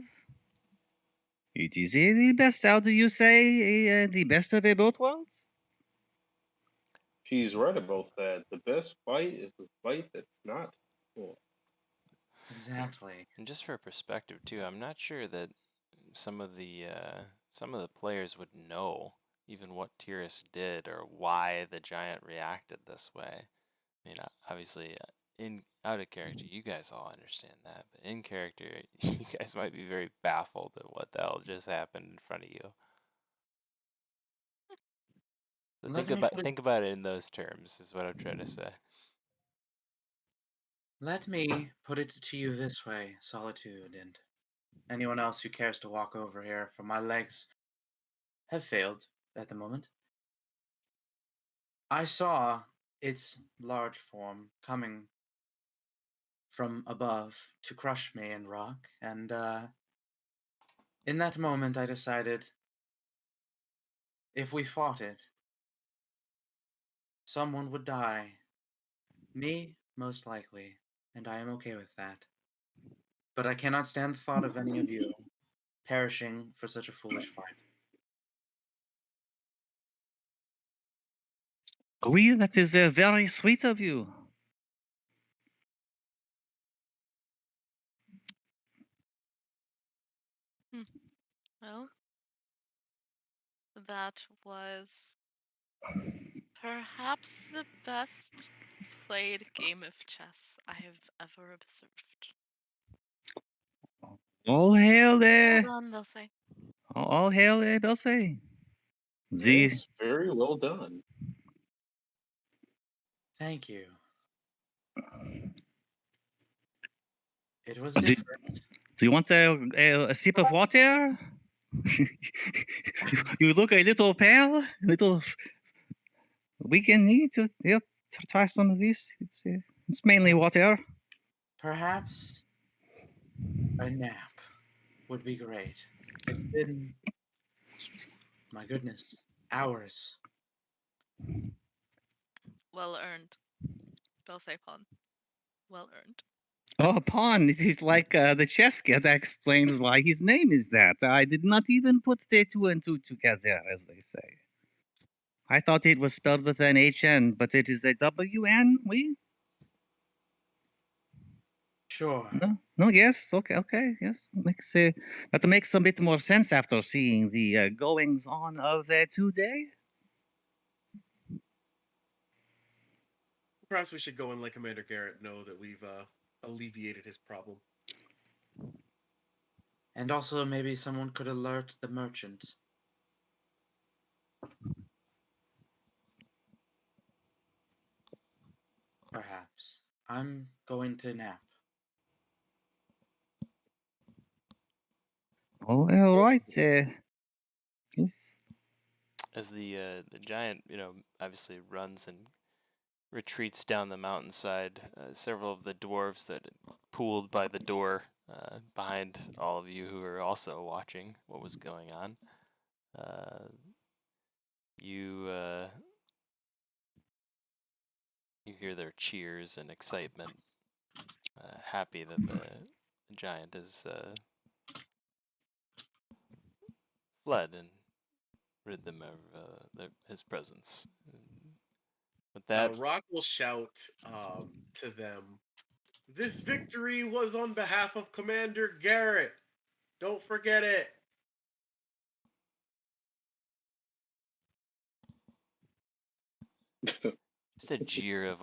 It is the best. How do you say the best of both worlds? She's right about that. The best fight is the fight that's not cool. Exactly. And just for perspective too, I'm not sure that some of the players would know even what Tyrus did or why the giant reacted this way. I mean, obviously, in out of character, you guys all understand that, but in character, you guys might be very baffled at what the hell just happened in front of you. So think about it in those terms, is what I'm trying to say. Let me put it to you this way, Solitude, and anyone else who cares to walk over here, for my legs have failed at the moment. I saw its large form coming from above to crush me and rock, and in that moment I decided if we fought it, someone would die. Me, most likely, and I am okay with that. But I cannot stand the thought of any of you perishing for such a foolish fight. Oui, that is very sweet of you. Well, that was perhaps the best played game of chess I have ever observed. All hail Well there. done, Vilse. All hail there, Belsay. Yes, very well done. Thank you. It was Do, different. do you want a sip of water? You look a little pale, little. We can need to try some of this. It's mainly water. Perhaps a nap would be great. It's been, my goodness, hours. Well earned. Vilse Pon. Well earned. Oh, pawn. It is like the chess kid. That explains why his name is that. I did not even put the two and two together, as they say. I thought it was spelled with an HN, but it is a WN. We? Sure. No, no, yes, okay, yes. That makes a bit more sense after seeing the goings on of today. Perhaps we should go and let Commander Garrett know that we've alleviated his problem. And also, maybe someone could alert the merchant. Perhaps. I'm going to nap. Oh, all right. Yes. As the giant, obviously runs and retreats down the mountainside, several of the dwarves that had pooled by the door behind all of you who are also watching what was going on. You hear their cheers and excitement, happy that the giant has fled and rid them of his presence. With that, Rock will shout to them, "This victory was on behalf of Commander Garrett. Don't forget it." just a jeer of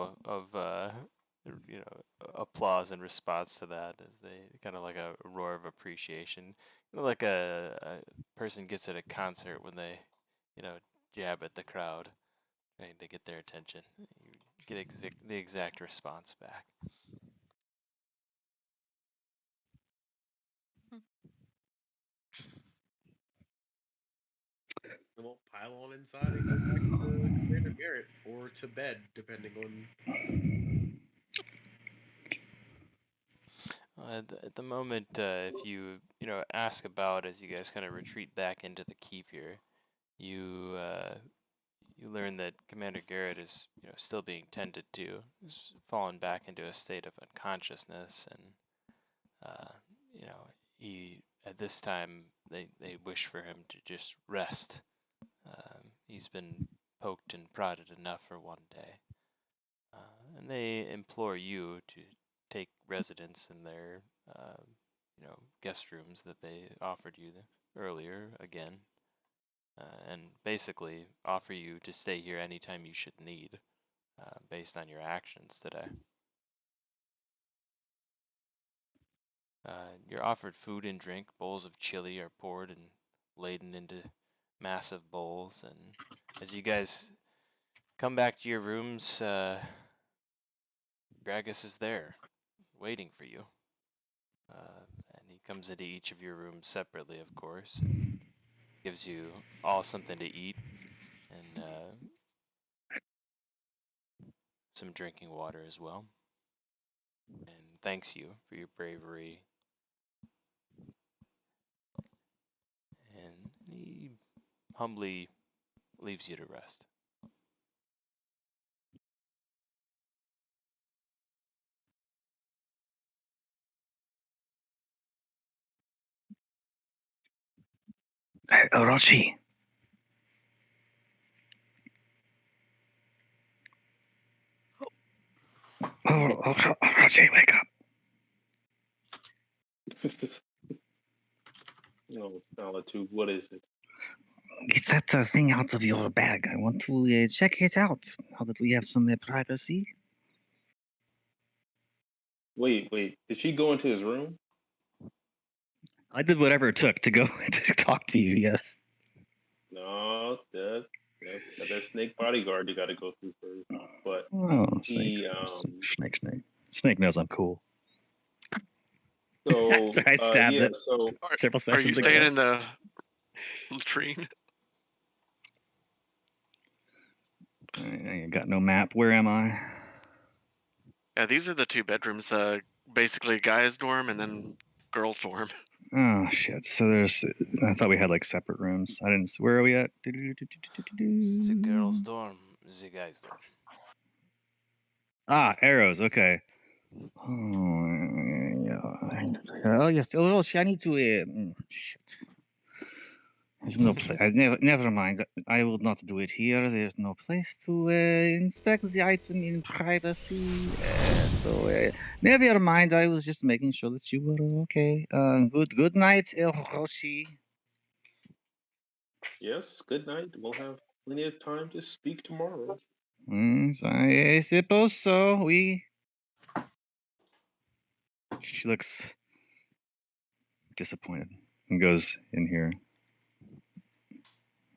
applause in response to that, as they kind of like a roar of appreciation, like a person gets at a concert when they jab at the crowd trying to get their attention. You get the exact response back. We'll pile on inside and go back to Commander Garrett or to bed, depending on. At the moment, if you ask about as you guys kind of retreat back into the keep here, you learn that Commander Garrett is still being tended to. He's fallen back into a state of unconsciousness, and he at this time they wish for him to just rest. He's been poked and prodded enough for one day, and they implore you to take residence in their guest rooms that they offered you earlier again, and basically offer you to stay here anytime you should need, based on your actions today. You're offered food and drink. Bowls of chili are poured and laden into massive bowls. And as you guys come back to your rooms, Gragas is there, waiting for you. And he comes into each of your rooms separately, of course, and gives you all something to eat and some drinking water as well. And thanks you for your bravery. And he humbly leaves you to rest. Orochi. Orochi, wake up. No, Solitude, what is it? Get that thing out of your bag. I want to check it out now that we have some privacy. Wait. Did she go into his room? I did whatever it took to go to talk to you, yes. No, that snake bodyguard you got to go through first. But Oh, he, snake. Snake knows I'm cool. so After I stabbed it. So Several Are you sessions staying ago. in the latrine? I ain't got no map. Where am I? Yeah, these are the two bedrooms. Basically, guys' dorm and then girls' dorm. Oh shit! So there's. I thought we had like separate rooms. I didn't. Where are we at? The girls' dorm, the guys' dorm. Ah, arrows. Okay. Oh, yeah. Oh yes. A little. I need to. Shit. There's no place. Never mind. I will not do it here. There's no place to inspect the item in privacy. So never mind. I was just making sure that you were okay. Good night, Roshi. yes, good night. We'll have plenty of time to speak tomorrow. I suppose so. She looks disappointed and goes in here.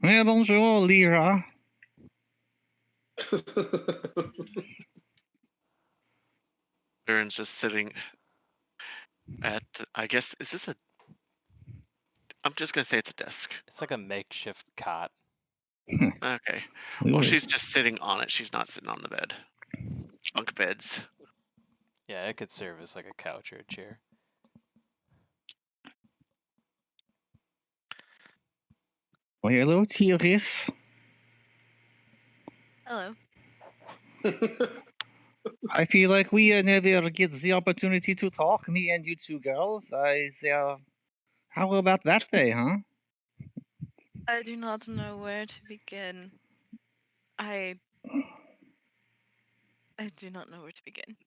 Bonjour, Lyra. Baron's just sitting at. I guess is this a? I'm just gonna say it's a desk. It's like a makeshift cot. Okay. Well, she's just sitting on it. She's not sitting on the bed. Bunk beds. Yeah, it could serve as like a couch or a chair. Well, hello, Tiris. Hello. I feel like we never get the opportunity to talk, me and you two girls. How about that day, huh? I do not know where to begin. I do not know where to begin.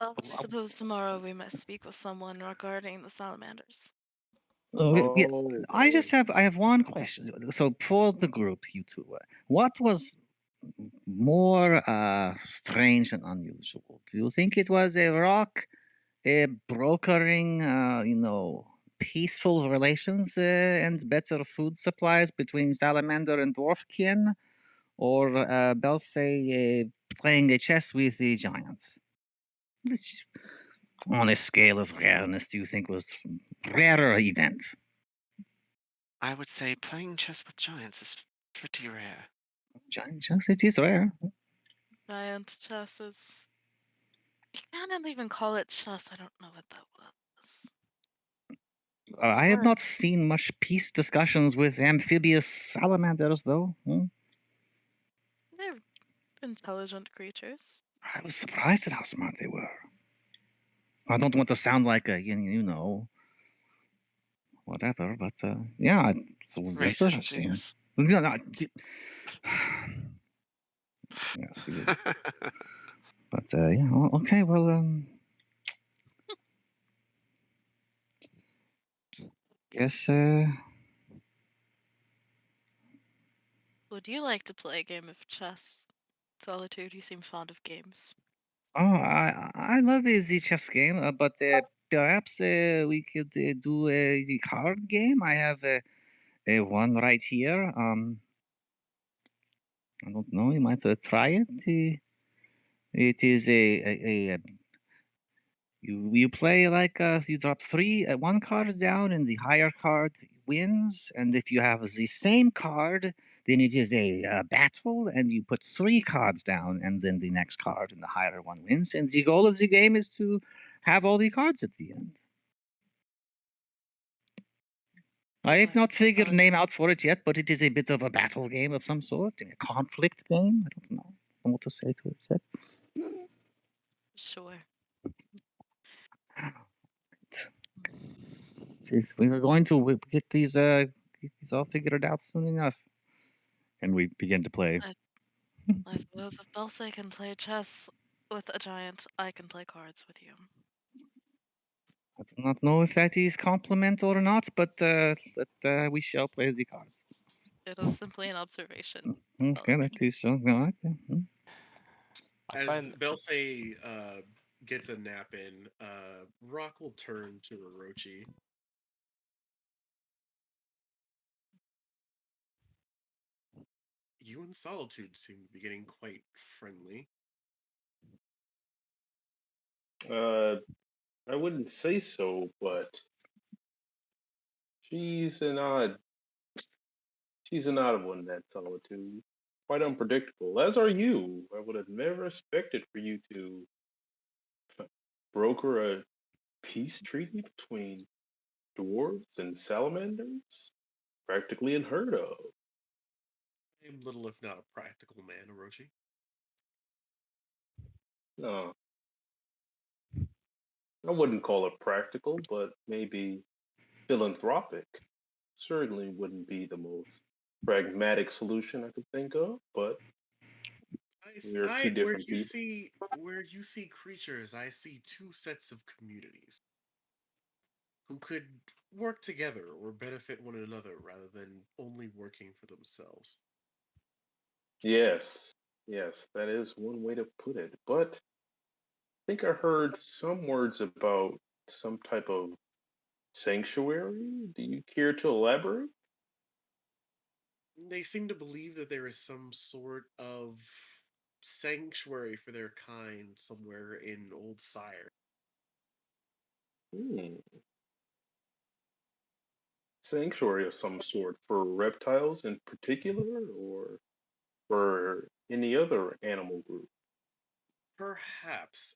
Well, I suppose tomorrow we must speak with someone regarding the salamanders. Yeah, I have one question. So for the group, you two, what was more strange and unusual? Do you think it was a rock brokering, peaceful relations and better food supplies between salamander and dwarfkin, or Belsay playing a chess with the giants? Which, on a scale of rareness, do you think was rarer event? I would say playing chess with giants is pretty rare. Giant chess, it is rare. Giant chess is. You can't even call it chess. I don't know what that was. I have not seen much peace discussions with amphibious salamanders, though. They're intelligent creatures. I was surprised at how smart they were. I don't want to sound like a, whatever, but yeah, it's Racist, interesting. yes. Yes, but yeah, okay, well, guess. Would you like to play a game of chess? Solitude, you seem fond of games. Oh, I love the chess game, but perhaps we could do the card game. I have a one right here. I don't know. You might try it. It is a you play like you drop three one card down, and the higher card wins. And if you have the same card, then it is a battle, and you put three cards down, and then the next card and the higher one wins. And the goal of the game is to have all the cards at the end. I have not figured a name out for it yet, but it is a bit of a battle game of some sort, a conflict game. I don't know what to say to it yet. Sure. We are going to get these all figured out soon enough. And we begin to play. I suppose if Belthay can play chess with a giant, I can play cards with you. I do not know if that is compliment or not, but we shall play the cards. It is simply an observation. Okay, that is so. No, okay. As Belthay gets a nap in, Rock will turn to Orochi. You and Solitude seem to be getting quite friendly. I wouldn't say so, but she's an odd one, that Solitude. Quite unpredictable, as are you. I would have never expected for you to broker a peace treaty between dwarves and salamanders. Practically unheard of. I am little if not a practical man, Orochi. No, I wouldn't call it practical, but maybe philanthropic. Certainly wouldn't be the most pragmatic solution I could think of, but we're two different people. Where you see creatures, I see two sets of communities who could work together or benefit one another rather than only working for themselves. Yes, yes, that is one way to put it. But I think I heard some words about some type of sanctuary. Do you care to elaborate? They seem to believe that there is some sort of sanctuary for their kind somewhere in Old Sire. Sanctuary of some sort for reptiles in particular, or for any other animal group? Perhaps.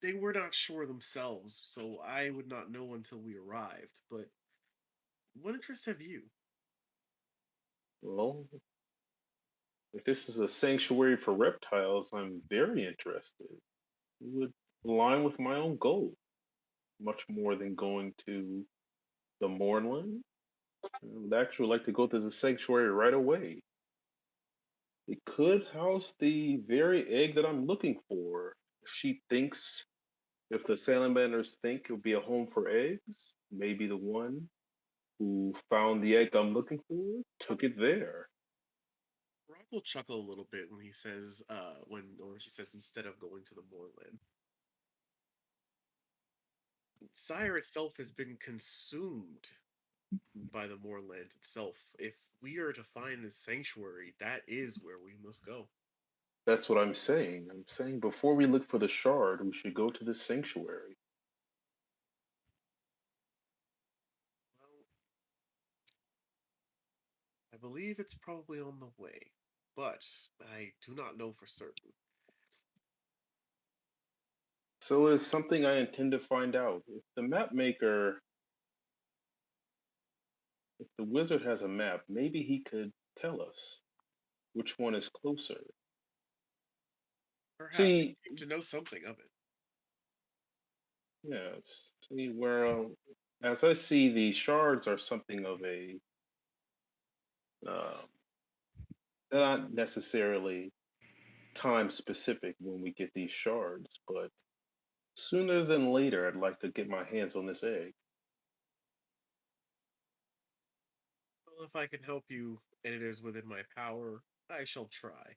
They were not sure themselves, so I would not know until we arrived, but what interest have you? Well, if this is a sanctuary for reptiles, I'm very interested. It would align with my own goal, much more than going to the Mournland. I would actually like to go to the sanctuary right away. It could house the very egg that I'm looking for. If she thinks, if the salamanders think it would be a home for eggs, maybe the one who found the egg I'm looking for took it there. Rock will chuckle a little bit when he says, or she says, instead of going to the moorland. Sire itself has been consumed by the moorland itself. If we are to find this sanctuary, that is where we must go. That's what I'm saying. I'm saying before we look for the shard, we should go to the sanctuary. Well, I believe it's probably on the way, but I do not know for certain. So it is something I intend to find out. If the wizard has a map, maybe he could tell us which one is closer. Perhaps he See, seemed to know something of it. yes. See, as I see, the shards are something of a, uh, they're not necessarily time specific when we get these shards, but sooner than later, I'd like to get my hands on this egg. Well, if I can help you and it is within my power, I shall try.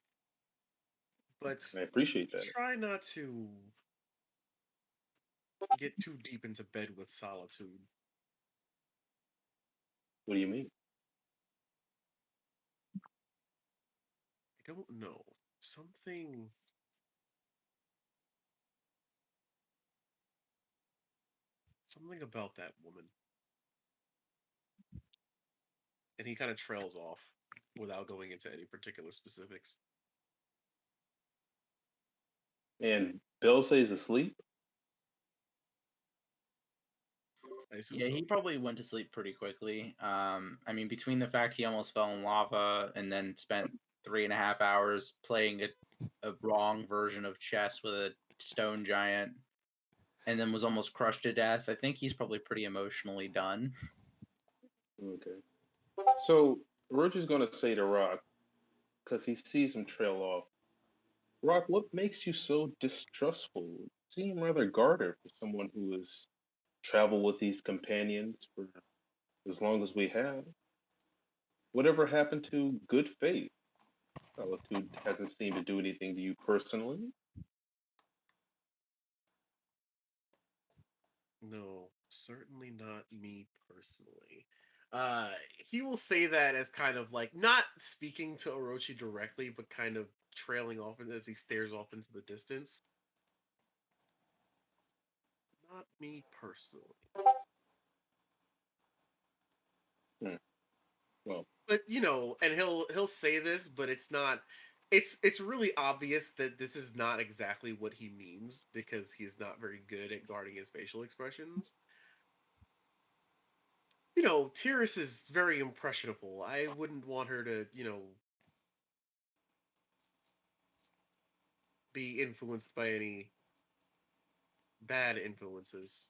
But I appreciate that. try not to get too deep into bed with solitude. What do you mean? I don't know. Something about that woman. And he kind of trails off without going into any particular specifics. And Belse's asleep? I assume Yeah, so. he probably went to sleep pretty quickly. I mean, between the fact he almost fell in lava and then spent 3.5 hours playing a wrong version of chess with a stone giant, and then was almost crushed to death, I think he's probably pretty emotionally done. Okay. So Orochi's gonna say to Rock, because he sees him trail off, Rock, what makes you so distrustful? You seem rather guarded for someone who has traveled with these companions for as long as we have. Whatever happened to good faith? Solitude hasn't seemed to do anything to you personally. No, certainly not me personally. He will say that as kind of like not speaking to Orochi directly, but kind of trailing off as he stares off into the distance. Not me personally. Hmm. Well, But and he'll say this, but it's not. It's really obvious that this is not exactly what he means because he's not very good at guarding his facial expressions. Tiris is very impressionable. I wouldn't want her to, be influenced by any bad influences.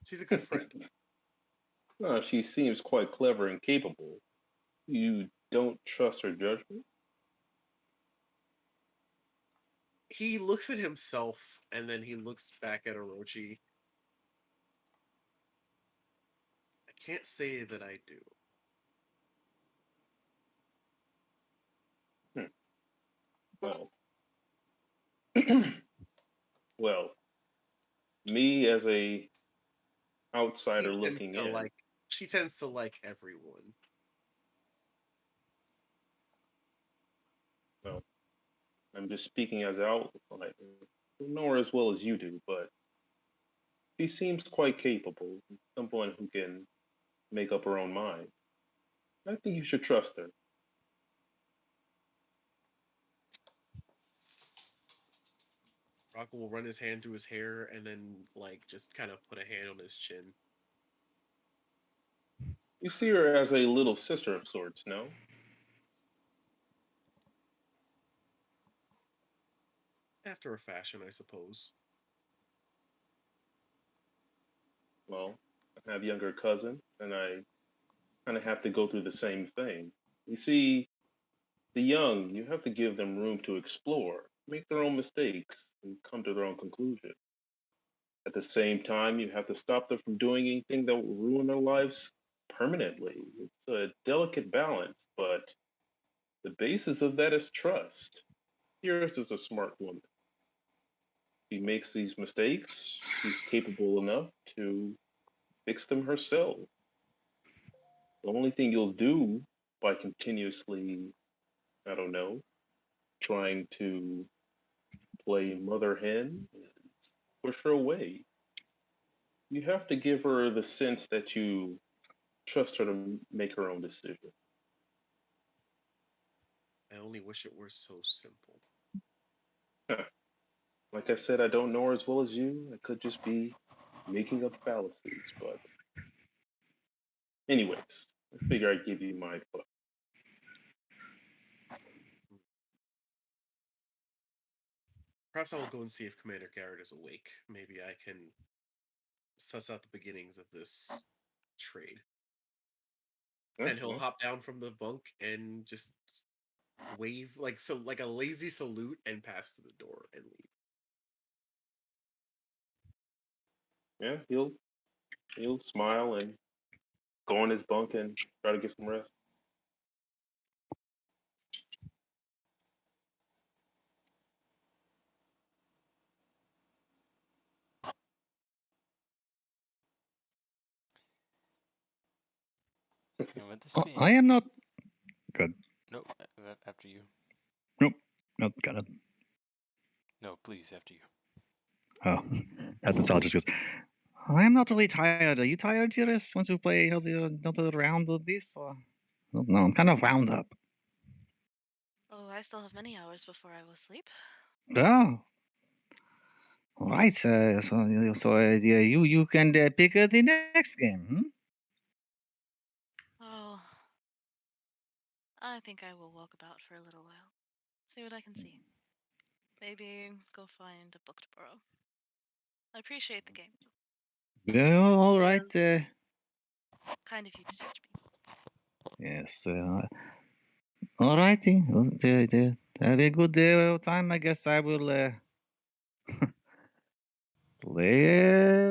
She's a good friend. she seems quite clever and capable. You don't trust her judgment? He looks at himself and then he looks back at Orochi. I can't say that I do. Hmm. Well, well, me as a outsider She tends looking to in, like she tends to like everyone. well, I'm just speaking as an outsider. Don't know her as well as you do, but she seems quite capable. Someone who can make up her own mind. I think you should trust her. Rocco will run his hand through his hair and then like just kind of put a hand on his chin. You see her as a little sister of sorts, no? After a fashion, I suppose. Well, I have younger cousins, and I kind of have to go through the same thing. You see, the young, you have to give them room to explore, make their own mistakes, and come to their own conclusion. At the same time, you have to stop them from doing anything that will ruin their lives permanently. It's a delicate balance, but the basis of that is trust. Iris is a smart woman. She makes these mistakes. She's capable enough to fix them herself. The only thing you'll do by continuously, I don't know, trying to play mother hen is push her away. You have to give her the sense that you trust her to make her own decision. I only wish it were so simple. Huh. Like I said, I don't know her as well as you. I could just be making up fallacies, but anyways, I figure I'd give you my advice. Perhaps I will go and see if Commander Garrett is awake. Maybe I can suss out the beginnings of this trade. Yeah, And he'll well, hop down from the bunk and just wave like a lazy salute and pass to the door and leave. yeah, he'll smile and go in his bunk and try to get some rest. And with this Oh, being... I am not good. Nope, after you. Nope. Nope. Got it. No, please, after you. Oh, that's all. Just goes. I am not really tired. Are you tired, Jiris? Want to play another round of this? Or... No, I'm kind of wound up. Oh, I still have many hours before I will sleep. Oh, all right. Yeah, you can pick the next game. Hmm? Oh, I think I will walk about for a little while. See what I can see. Maybe go find a book to borrow. I appreciate the game. Yeah, all right. It was kind of you to teach me. Yes. All righty. Have a good time. I guess I will play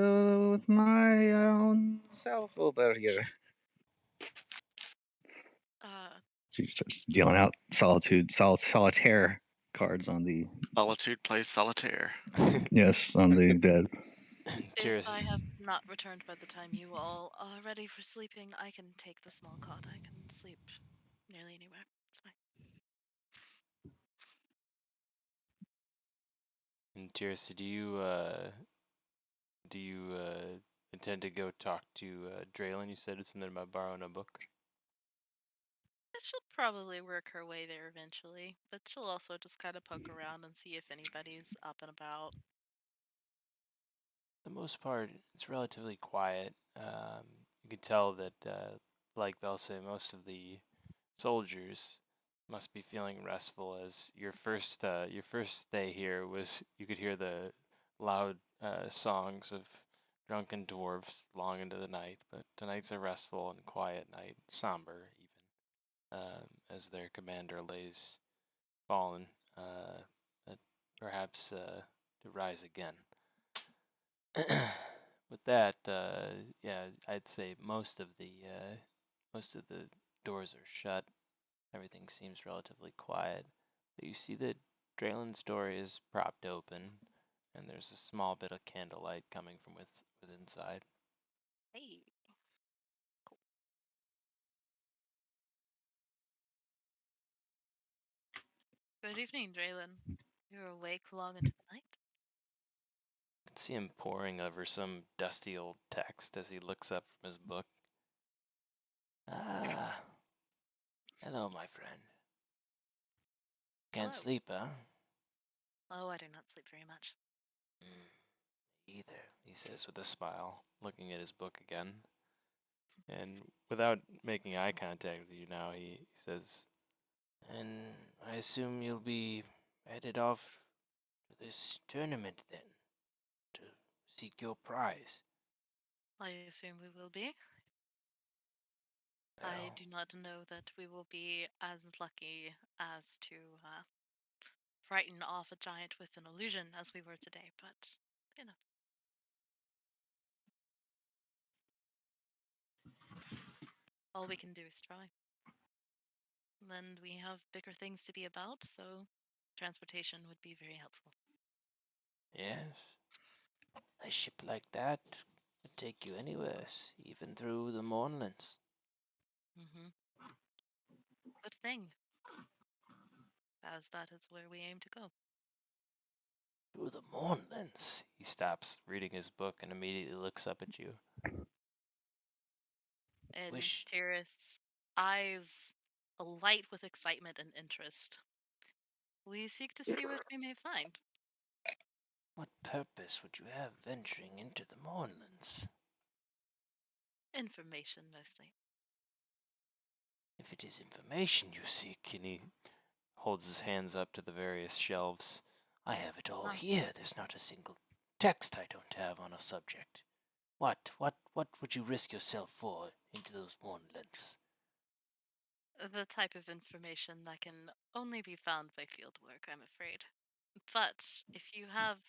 with my own self over here. She starts dealing out solitaire cards on the Solitude plays solitaire. yes on the bed. If I have not returned by the time you all are ready for sleeping, I can take the small cot. I can sleep nearly anywhere. It's fine. And Tirsa, do you intend to go talk to Draylin? You said it's something about borrowing a book. She'll probably work her way there eventually, but she'll also just kind of poke around and see if anybody's up and about. For the most part, it's relatively quiet. You can tell that, like they'll say, most of the soldiers must be feeling restful, as your first day here was you could hear the loud songs of drunken dwarves long into the night, but tonight's a restful and quiet night, somber even, as their commander lays fallen, but perhaps to rise again. With that, yeah, I'd say most of the doors are shut. Everything seems relatively quiet, but you see that Draylin's door is propped open, and there's a small bit of candlelight coming from within inside. Hey. Cool. Good evening, Draylin. You're awake long into the night? You can see him poring over some dusty old text as he looks up from his book. Ah, hello, my friend. Can't Hello. sleep, huh? Oh, I do not sleep very much. Either, he says with a smile, looking at his book again. And without making eye contact with you now, he says, and I assume you'll be headed off to this tournament then, to seek your prize. I assume we will be. Well, I do not know that we will be as lucky as to frighten off a giant with an illusion as we were today, but you know. All we can do is try. And we have bigger things to be about, so transportation would be very helpful. Yes. A ship like that could take you anywhere, even through the Mournlands. Mm-hmm. Good thing, as that is where we aim to go. Through the Mournlands? he stops reading his book and immediately looks up at you. And Wish- Tyrus' eyes alight with excitement and interest. We seek to see what we may find. What purpose would you have venturing into the Mournlands? Information, mostly. If it is information you seek, And he holds his hands up to the various shelves. I have it all Ah. here. There's not a single text I don't have on a subject. What would you risk yourself for into those Mournlands? The type of information that can only be found by fieldwork, I'm afraid. But if you have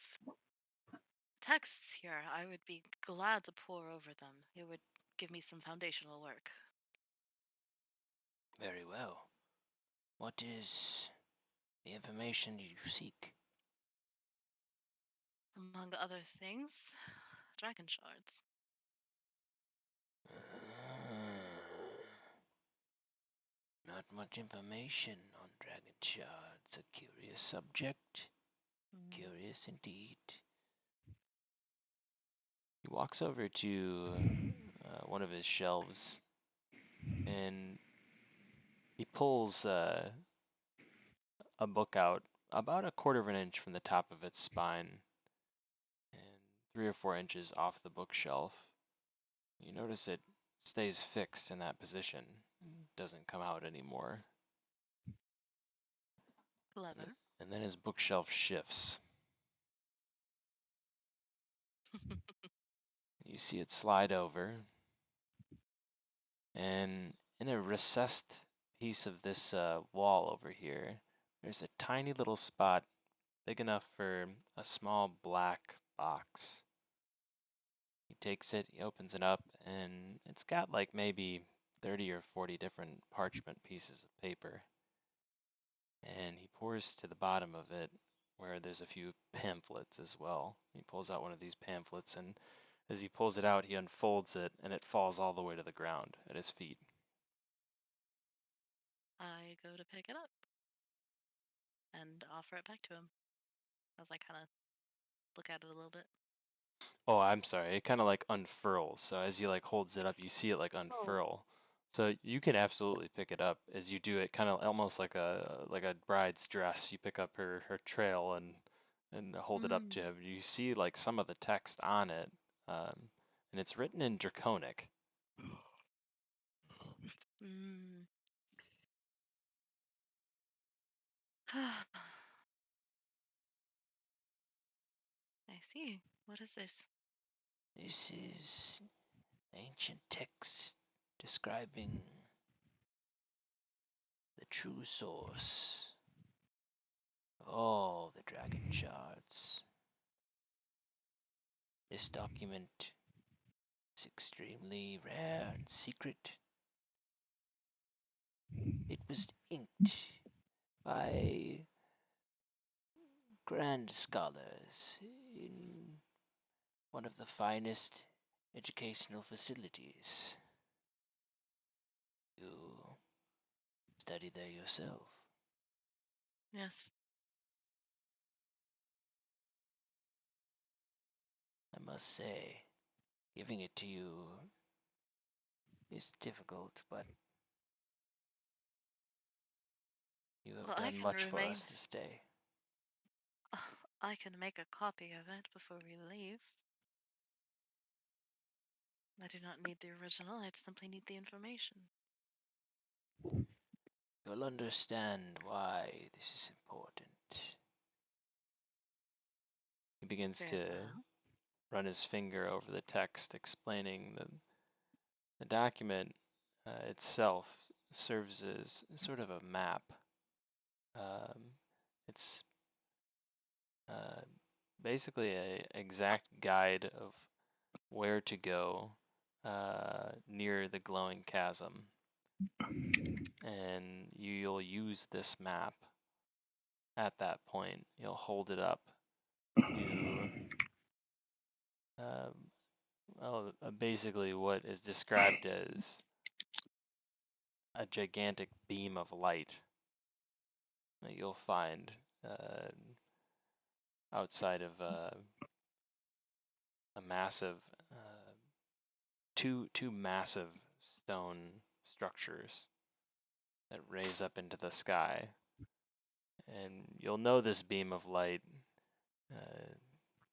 texts here, I would be glad to pore over them. It would give me some foundational work. Very well. What is the information you seek? Among other things, dragon shards. much information on dragon shards. A curious subject. Curious indeed. He walks over to one of his shelves and he pulls a book out about 1/4 of an inch from the top of its spine and 3 or 4 inches off the bookshelf. You notice it stays fixed in that position, doesn't come out anymore. Clever. And then his bookshelf shifts. You see it slide over, and in a recessed piece of this wall over here, there's a tiny little spot big enough for a small black box. He takes it, he opens it up, and it's got like maybe 30 or 40 different parchment pieces of paper. And he pours to the bottom of it where there's a few pamphlets as well. He pulls out one of these pamphlets, and as he pulls it out, he unfolds it, and it falls all the way to the ground at his feet. I go to pick it up and offer it back to him as I kind of look at it a little bit. Oh, I'm sorry. It kind of like unfurls. So as he like holds it up, you see it like unfurl. So you can absolutely pick it up as you do it, kind of almost like a bride's dress. You pick up her trail and hold it up to him. You see like some of the text on it, and it's written in Draconic. I see. What is this? This is ancient text describing the true source of all the dragon shards. This document is extremely rare and secret. It was inked by grand scholars in one of the finest educational facilities. You study there yourself. Yes. I must say, giving it to you is difficult, but you have done much for us this day. I can make a copy of it before we leave. I do not need the original, I simply need the information. You'll understand why this is important. He begins to run his finger over the text, explaining that the document itself serves as sort of a map. It's basically an exact guide of where to go near the glowing chasm. And you'll use this map at that point. You'll hold it up to basically what is described as a gigantic beam of light that you'll find outside of a massive, two massive stone structures that raise up into the sky. And you'll know this beam of light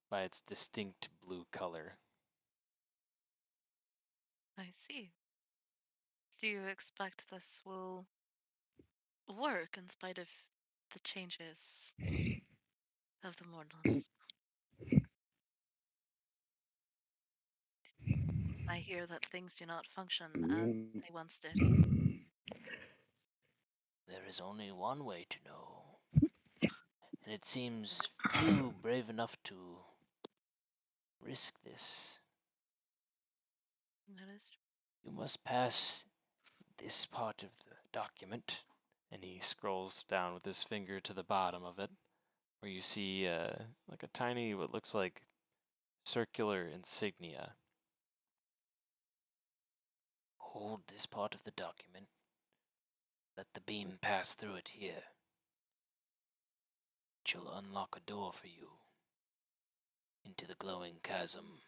by its distinct blue color. I see. Do you expect this will work in spite of the changes of the mortals? I hear that things do not function as they once did. There is only one way to know, and it seems few brave enough to risk this. That is true. You must pass this part of the document, and he scrolls down with his finger to the bottom of it, where you see like a tiny, what looks like circular insignia. Hold this part of the document, let the beam pass through it here. It shall unlock a door for you into the glowing chasm.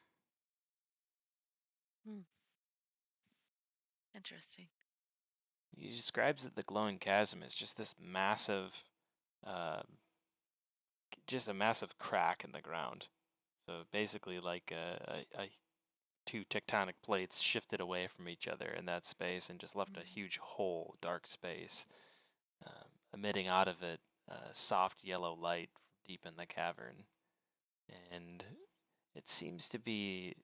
Interesting. He describes that the glowing chasm is just this massive, just a massive crack in the ground. So basically, like two tectonic plates shifted away from each other in that space and just left a huge hole, dark space, emitting out of it soft yellow light deep in the cavern. And it seems to be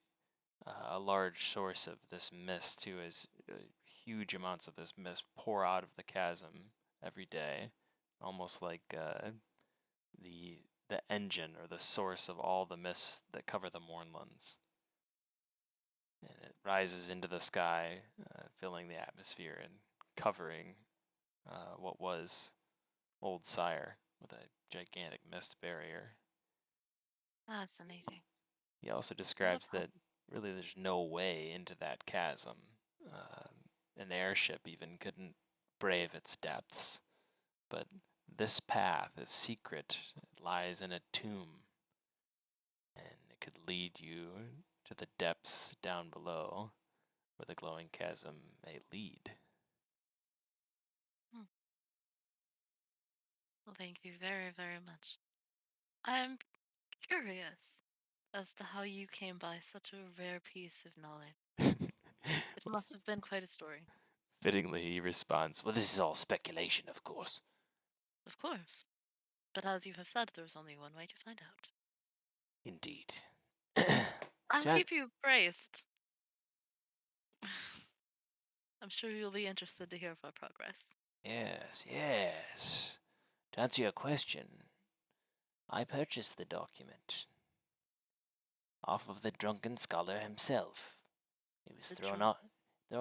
a large source of this mist too, as huge amounts of this mist pour out of the chasm every day, almost like the engine or the source of all the mists that cover the Mournlands. And it rises into the sky, filling the atmosphere and covering what was Old Sire with a gigantic mist barrier. Fascinating. He also describes that really there's no way into that chasm. An airship even couldn't brave its depths. But this path is secret. It lies in a tomb. And it could lead you to the depths down below where the glowing chasm may lead. Well, thank you very, very much. I'm curious as to how you came by such a rare piece of knowledge. It must have been quite a story. Fittingly, he responds, Well, this is all speculation, of course. Of course. But as you have said, there's only one way to find out. Indeed. I'll Jack- keep you appraised. I'm sure you'll be interested to hear of our progress. Yes, yes. To answer your question, I purchased the document off of the drunken scholar himself. He was The thrown drunk-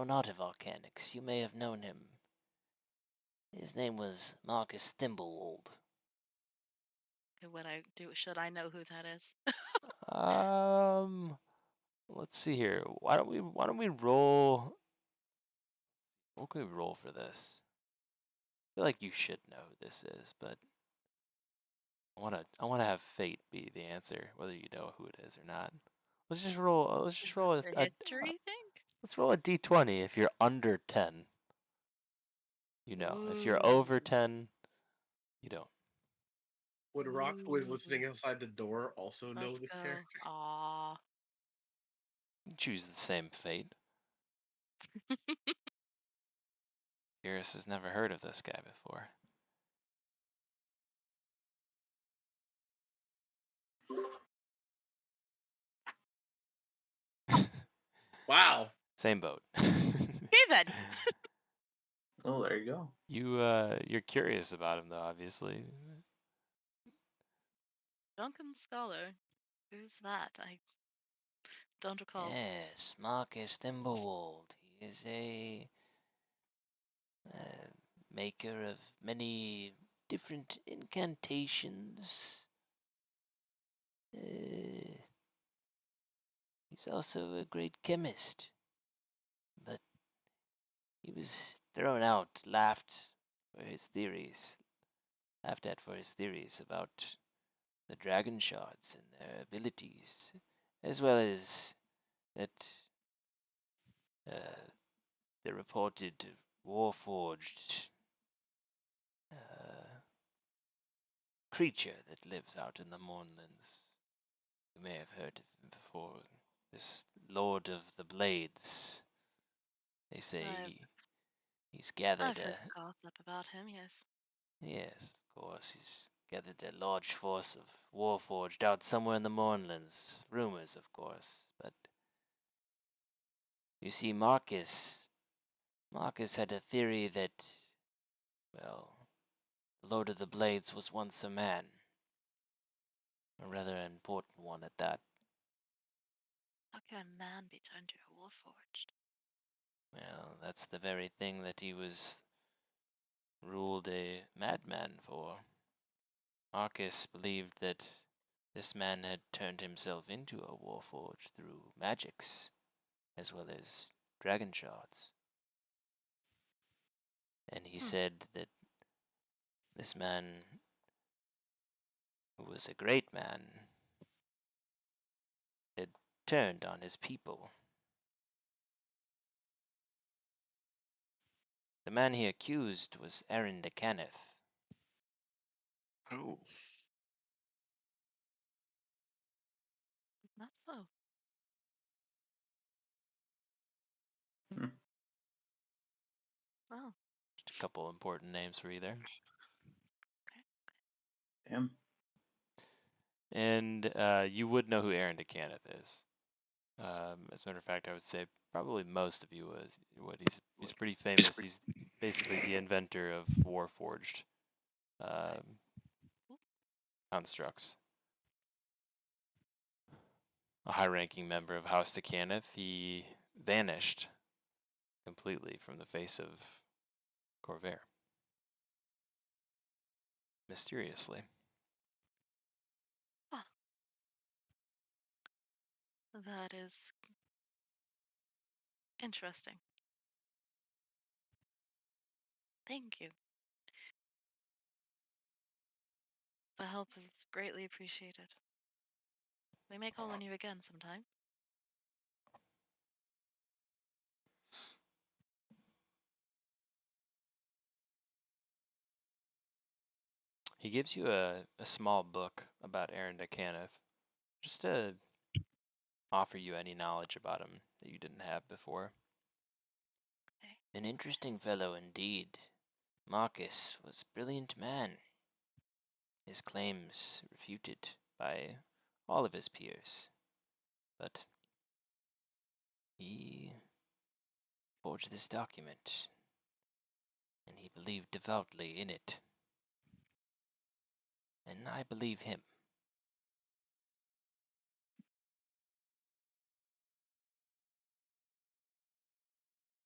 out of Volcanics. You may have known him. His name was Marcus Thimblewold. Okay, what I do? Should I know who that is? Let's see here. Why don't we roll? What can we roll for this? I feel like you should know who this is, but I wanna have fate be the answer, whether you know who it is or not. Let's just roll. Let's just roll The history thing? let's roll a d20. If you're under 10, you know. If you're over Ooh. 10, you don't. Would Rock, who is Ooh. listening outside the door, also know Let's this go. character? Aw. You choose the same fate. Iris has never heard of this guy before. Wow. Same boat. Okay then. Oh, there you go. You're curious about him though, obviously. Drunken Scholar. Who's that? I don't recall. Yes, Marcus Thimblewold. He is a maker of many different incantations. He's also a great chemist. But he was thrown out, laughed at for his theories about the dragon shards and their abilities, as well as that the reported Warforged creature that lives out in the Mournlands. You may have heard of him before. This Lord of the Blades. They say he's gathered I've heard gossip about him, yes. Yes, of course. He's gathered a large force of Warforged out somewhere in the Mournlands. Rumors, of course. But you see, Marcus had a theory that, well, the Lord of the Blades was once a man. A rather important one at that. How can a man be turned to a Warforged? Well, that's the very thing that he was ruled a madman for. Marcus believed that this man had turned himself into a Warforged through magics, as well as dragon shards. And he said that this man, who was a great man, had turned on his people. The man he accused was Aaron de Kenneth. Oh. Not so. Oh, Just a couple important names for you there. Damn. And you would know who Aaron de Kenneth is. As a matter of fact, I would say probably most of you would. He's pretty famous. He's basically the inventor of Warforged constructs. A high-ranking member of House de Kenneth, he vanished completely from the face of Corvair. Mysteriously. that is interesting. Thank you. The help is greatly appreciated. We may call on you again sometime. He gives you a small book about Aaron de Kenneth, just to offer you any knowledge about him that you didn't have before. Okay. An interesting fellow indeed. Marcus was a brilliant man. His claims refuted by all of his peers. But he forged this document, and he believed devoutly in it. And I believe him.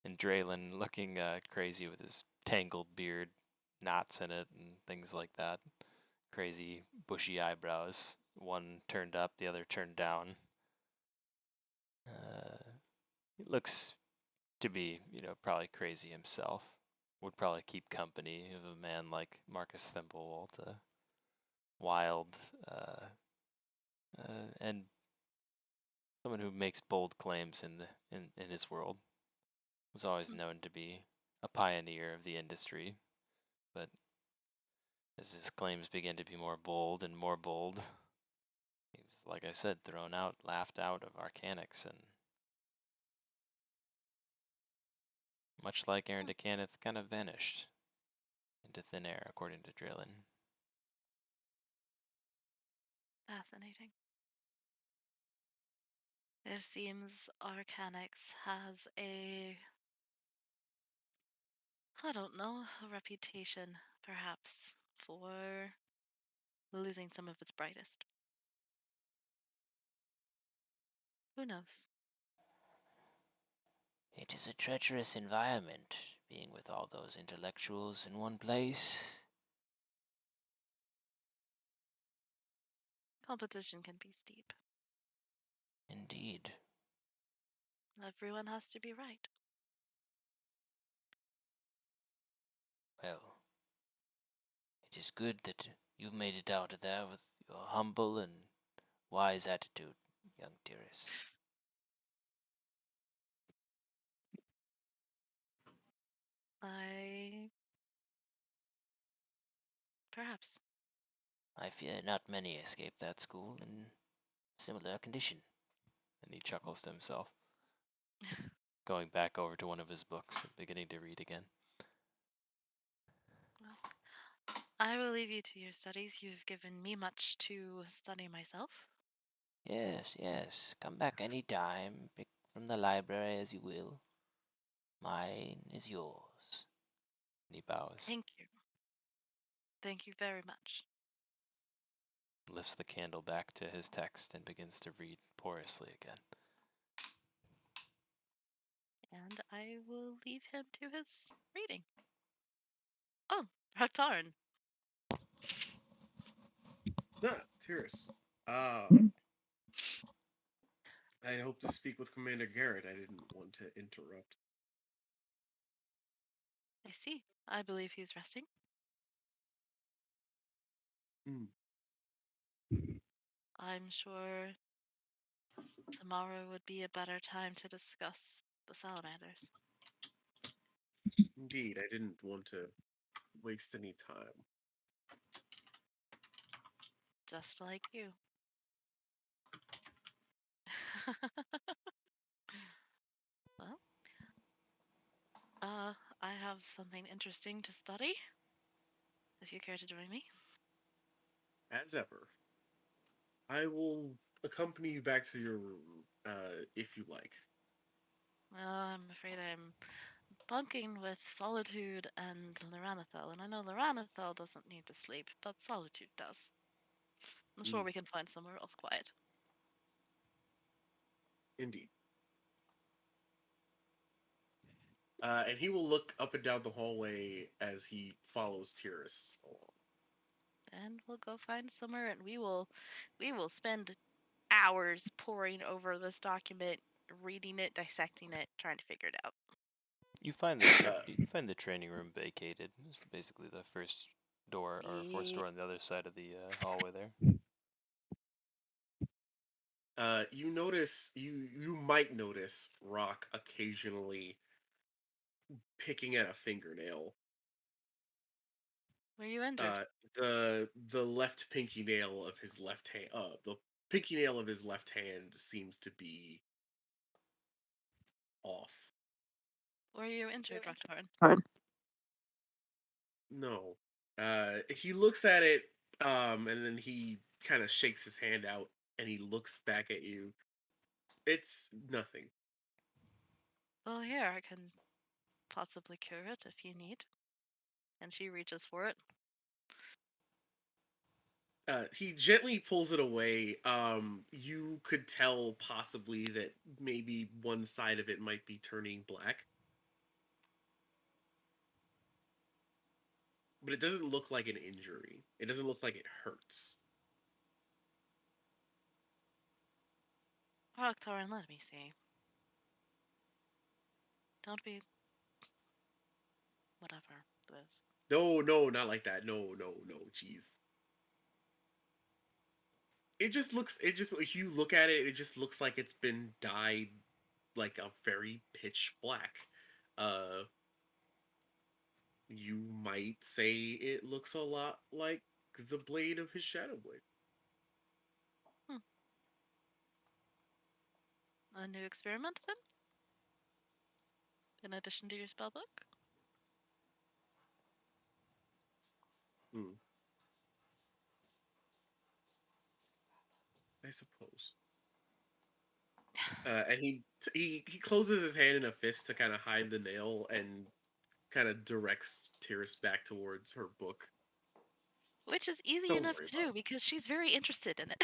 And Draylin looking crazy with his tangled beard, knots in it, and things like that. Crazy bushy eyebrows, one turned up, the other turned down. He looks to be, probably crazy himself. Would probably keep company of a man like Marcus Thimblewalt, a wild and someone who makes bold claims in his world. Was always known to be a pioneer of the industry, but as his claims began to be more bold and more bold, he was, like I said, thrown out, laughed out of Arcanics, and much like Aaron de Kenneth, kind of vanished into thin air, according to Drillin. Fascinating. It seems Arcanics has I don't know, a reputation, perhaps, for losing some of its brightest. Who knows? It is a treacherous environment, being with all those intellectuals in one place. Competition can be steep. Indeed. Everyone has to be right. Well, it is good that you've made it out of there with your humble and wise attitude, young Tyrus. Perhaps. I fear not many escape that school in similar condition. And he chuckles to himself, going back over to one of his books and beginning to read again. Well, I will leave you to your studies. You've given me much to study myself. Yes, yes. Come back any time. Pick from the library as you will. Mine is yours. And he bows. Thank you. Thank you very much. Lifts the candle back to his text and begins to read porously again. And I will leave him to his reading. Oh, Raktarn. Tyrus. I hope to speak with Commander Garrett. I didn't want to interrupt. I see. I believe he's resting. I'm sure tomorrow would be a better time to discuss the salamanders. Indeed, I didn't want to waste any time. Just like you. Well, I have something interesting to study. If you care to join me. As ever, I will accompany you back to your room, if you like. I'm afraid I'm bunking with Solitude and Loranathel, and I know Loranathel doesn't need to sleep, but Solitude does. I'm sure we can find somewhere else quiet. Indeed. And he will look up and down the hallway as he follows Tyrus along. And we'll go find somewhere, and we will spend hours poring over this document, reading it, dissecting it, trying to figure it out. You find you find the training room vacated. It's basically the first door or first door on the other side of the hallway there. You notice you might notice Rock occasionally picking at a fingernail. Were you injured? The left pinky nail of his left hand. The pinky nail of his left hand seems to be off. Were you injured, Roxburn? No. He looks at it, and then he kind of shakes his hand out, and he looks back at you. It's nothing. Well, here, I can possibly cure it if you need. And she reaches for it. He gently pulls it away. You could tell possibly that maybe one side of it might be turning black. But it doesn't look like an injury. It doesn't look like it hurts. Rocktorin, let me see. Don't be... Whatever, Liz. No, not like that. No, jeez. If you look at it, it just looks like it's been dyed like a very pitch black. You might say it looks a lot like the blade of his Shadow Blade. A new experiment, then? In addition to your spellbook? I suppose. And he closes his hand in a fist to kind of hide the nail and kind of directs Tyrus back towards her book. Which is easy Don't enough worry to about do because she's very interested in it.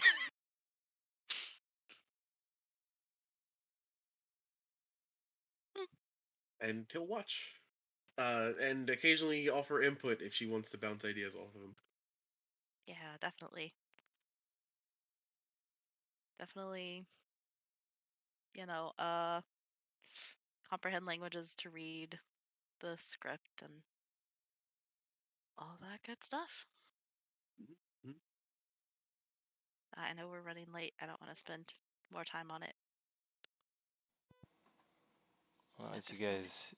And he'll watch. And occasionally offer input if she wants to bounce ideas off of him. Yeah, definitely. Definitely, comprehend languages to read the script and all that good stuff. Mm-hmm. I know we're running late. I don't want to spend more time on it. Well, as you guys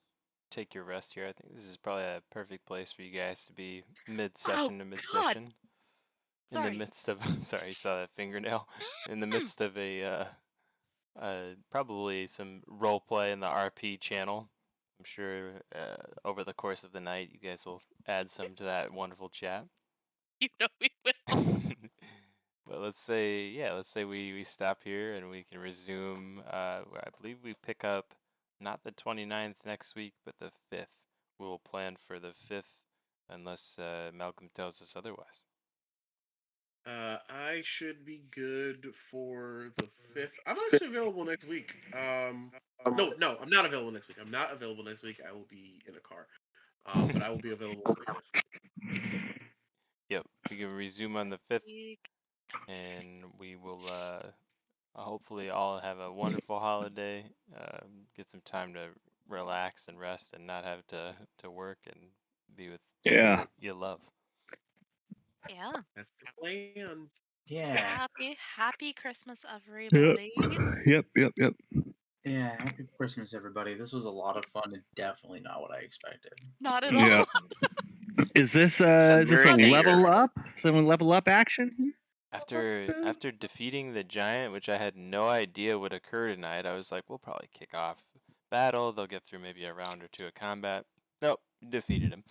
take your rest here, I think this is probably a perfect place for you guys to be mid-session to mid-session. In the midst of, sorry, you saw that fingernail. In the midst of a, probably some role play in the RP channel. I'm sure over the course of the night, you guys will add some to that wonderful chat. You know we will. But let's say we stop here and we can resume. I believe we pick up not the 29th next week, but the 5th. We will plan for the 5th unless Malcolm tells us otherwise. I should be good for the 5th. I'm actually available next week. No, I'm not available next week. I'm not available next week. I will be in a car. But I will be available for the 5th. Yep, we can resume on the 5th, and we will hopefully all have a wonderful holiday. Get some time to relax and rest and not have to work and be with Yeah. people you love. Yeah. That's the plan. Yeah. Happy Christmas, everybody. Yep. Yeah. Happy Christmas, everybody. This was a lot of fun and definitely not what I expected. Not at all. Yeah. Is this Some a very level near. up? Some level up action? After defeating the giant, which I had no idea would occur tonight, I was like, we'll probably kick off battle. They'll get through maybe a round or two of combat. Nope, defeated him.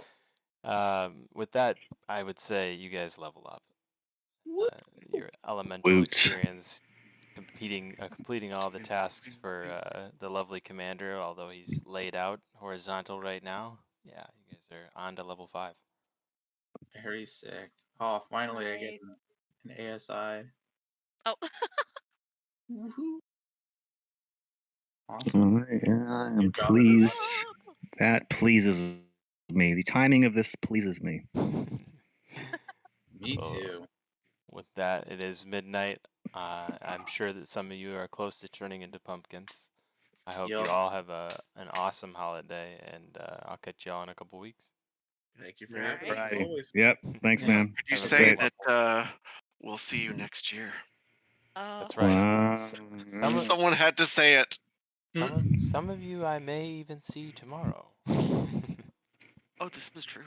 With that, I would say you guys level up. Your elemental Woot. experience, completing all the tasks for the lovely commander, although he's laid out horizontal right now. Yeah, you guys are on to level 5. Very sick. Oh, finally I get Right. an ASI. Oh. Woohoo. All Awesome. right, I am Good job, pleased. That pleases me. The timing of this pleases me. Me too. With that, it is midnight. I'm sure that some of you are close to turning into pumpkins. I hope you Yup. all have an awesome holiday, and I'll catch y'all in a couple weeks. Thank you for Yeah, having us as Alrighty. always. Yep. Thanks, Yeah. man. Could you Have a say great that we'll see you next year? That's right. Wow. Someone had to say it. Some of you I may even see tomorrow. Oh, this is true.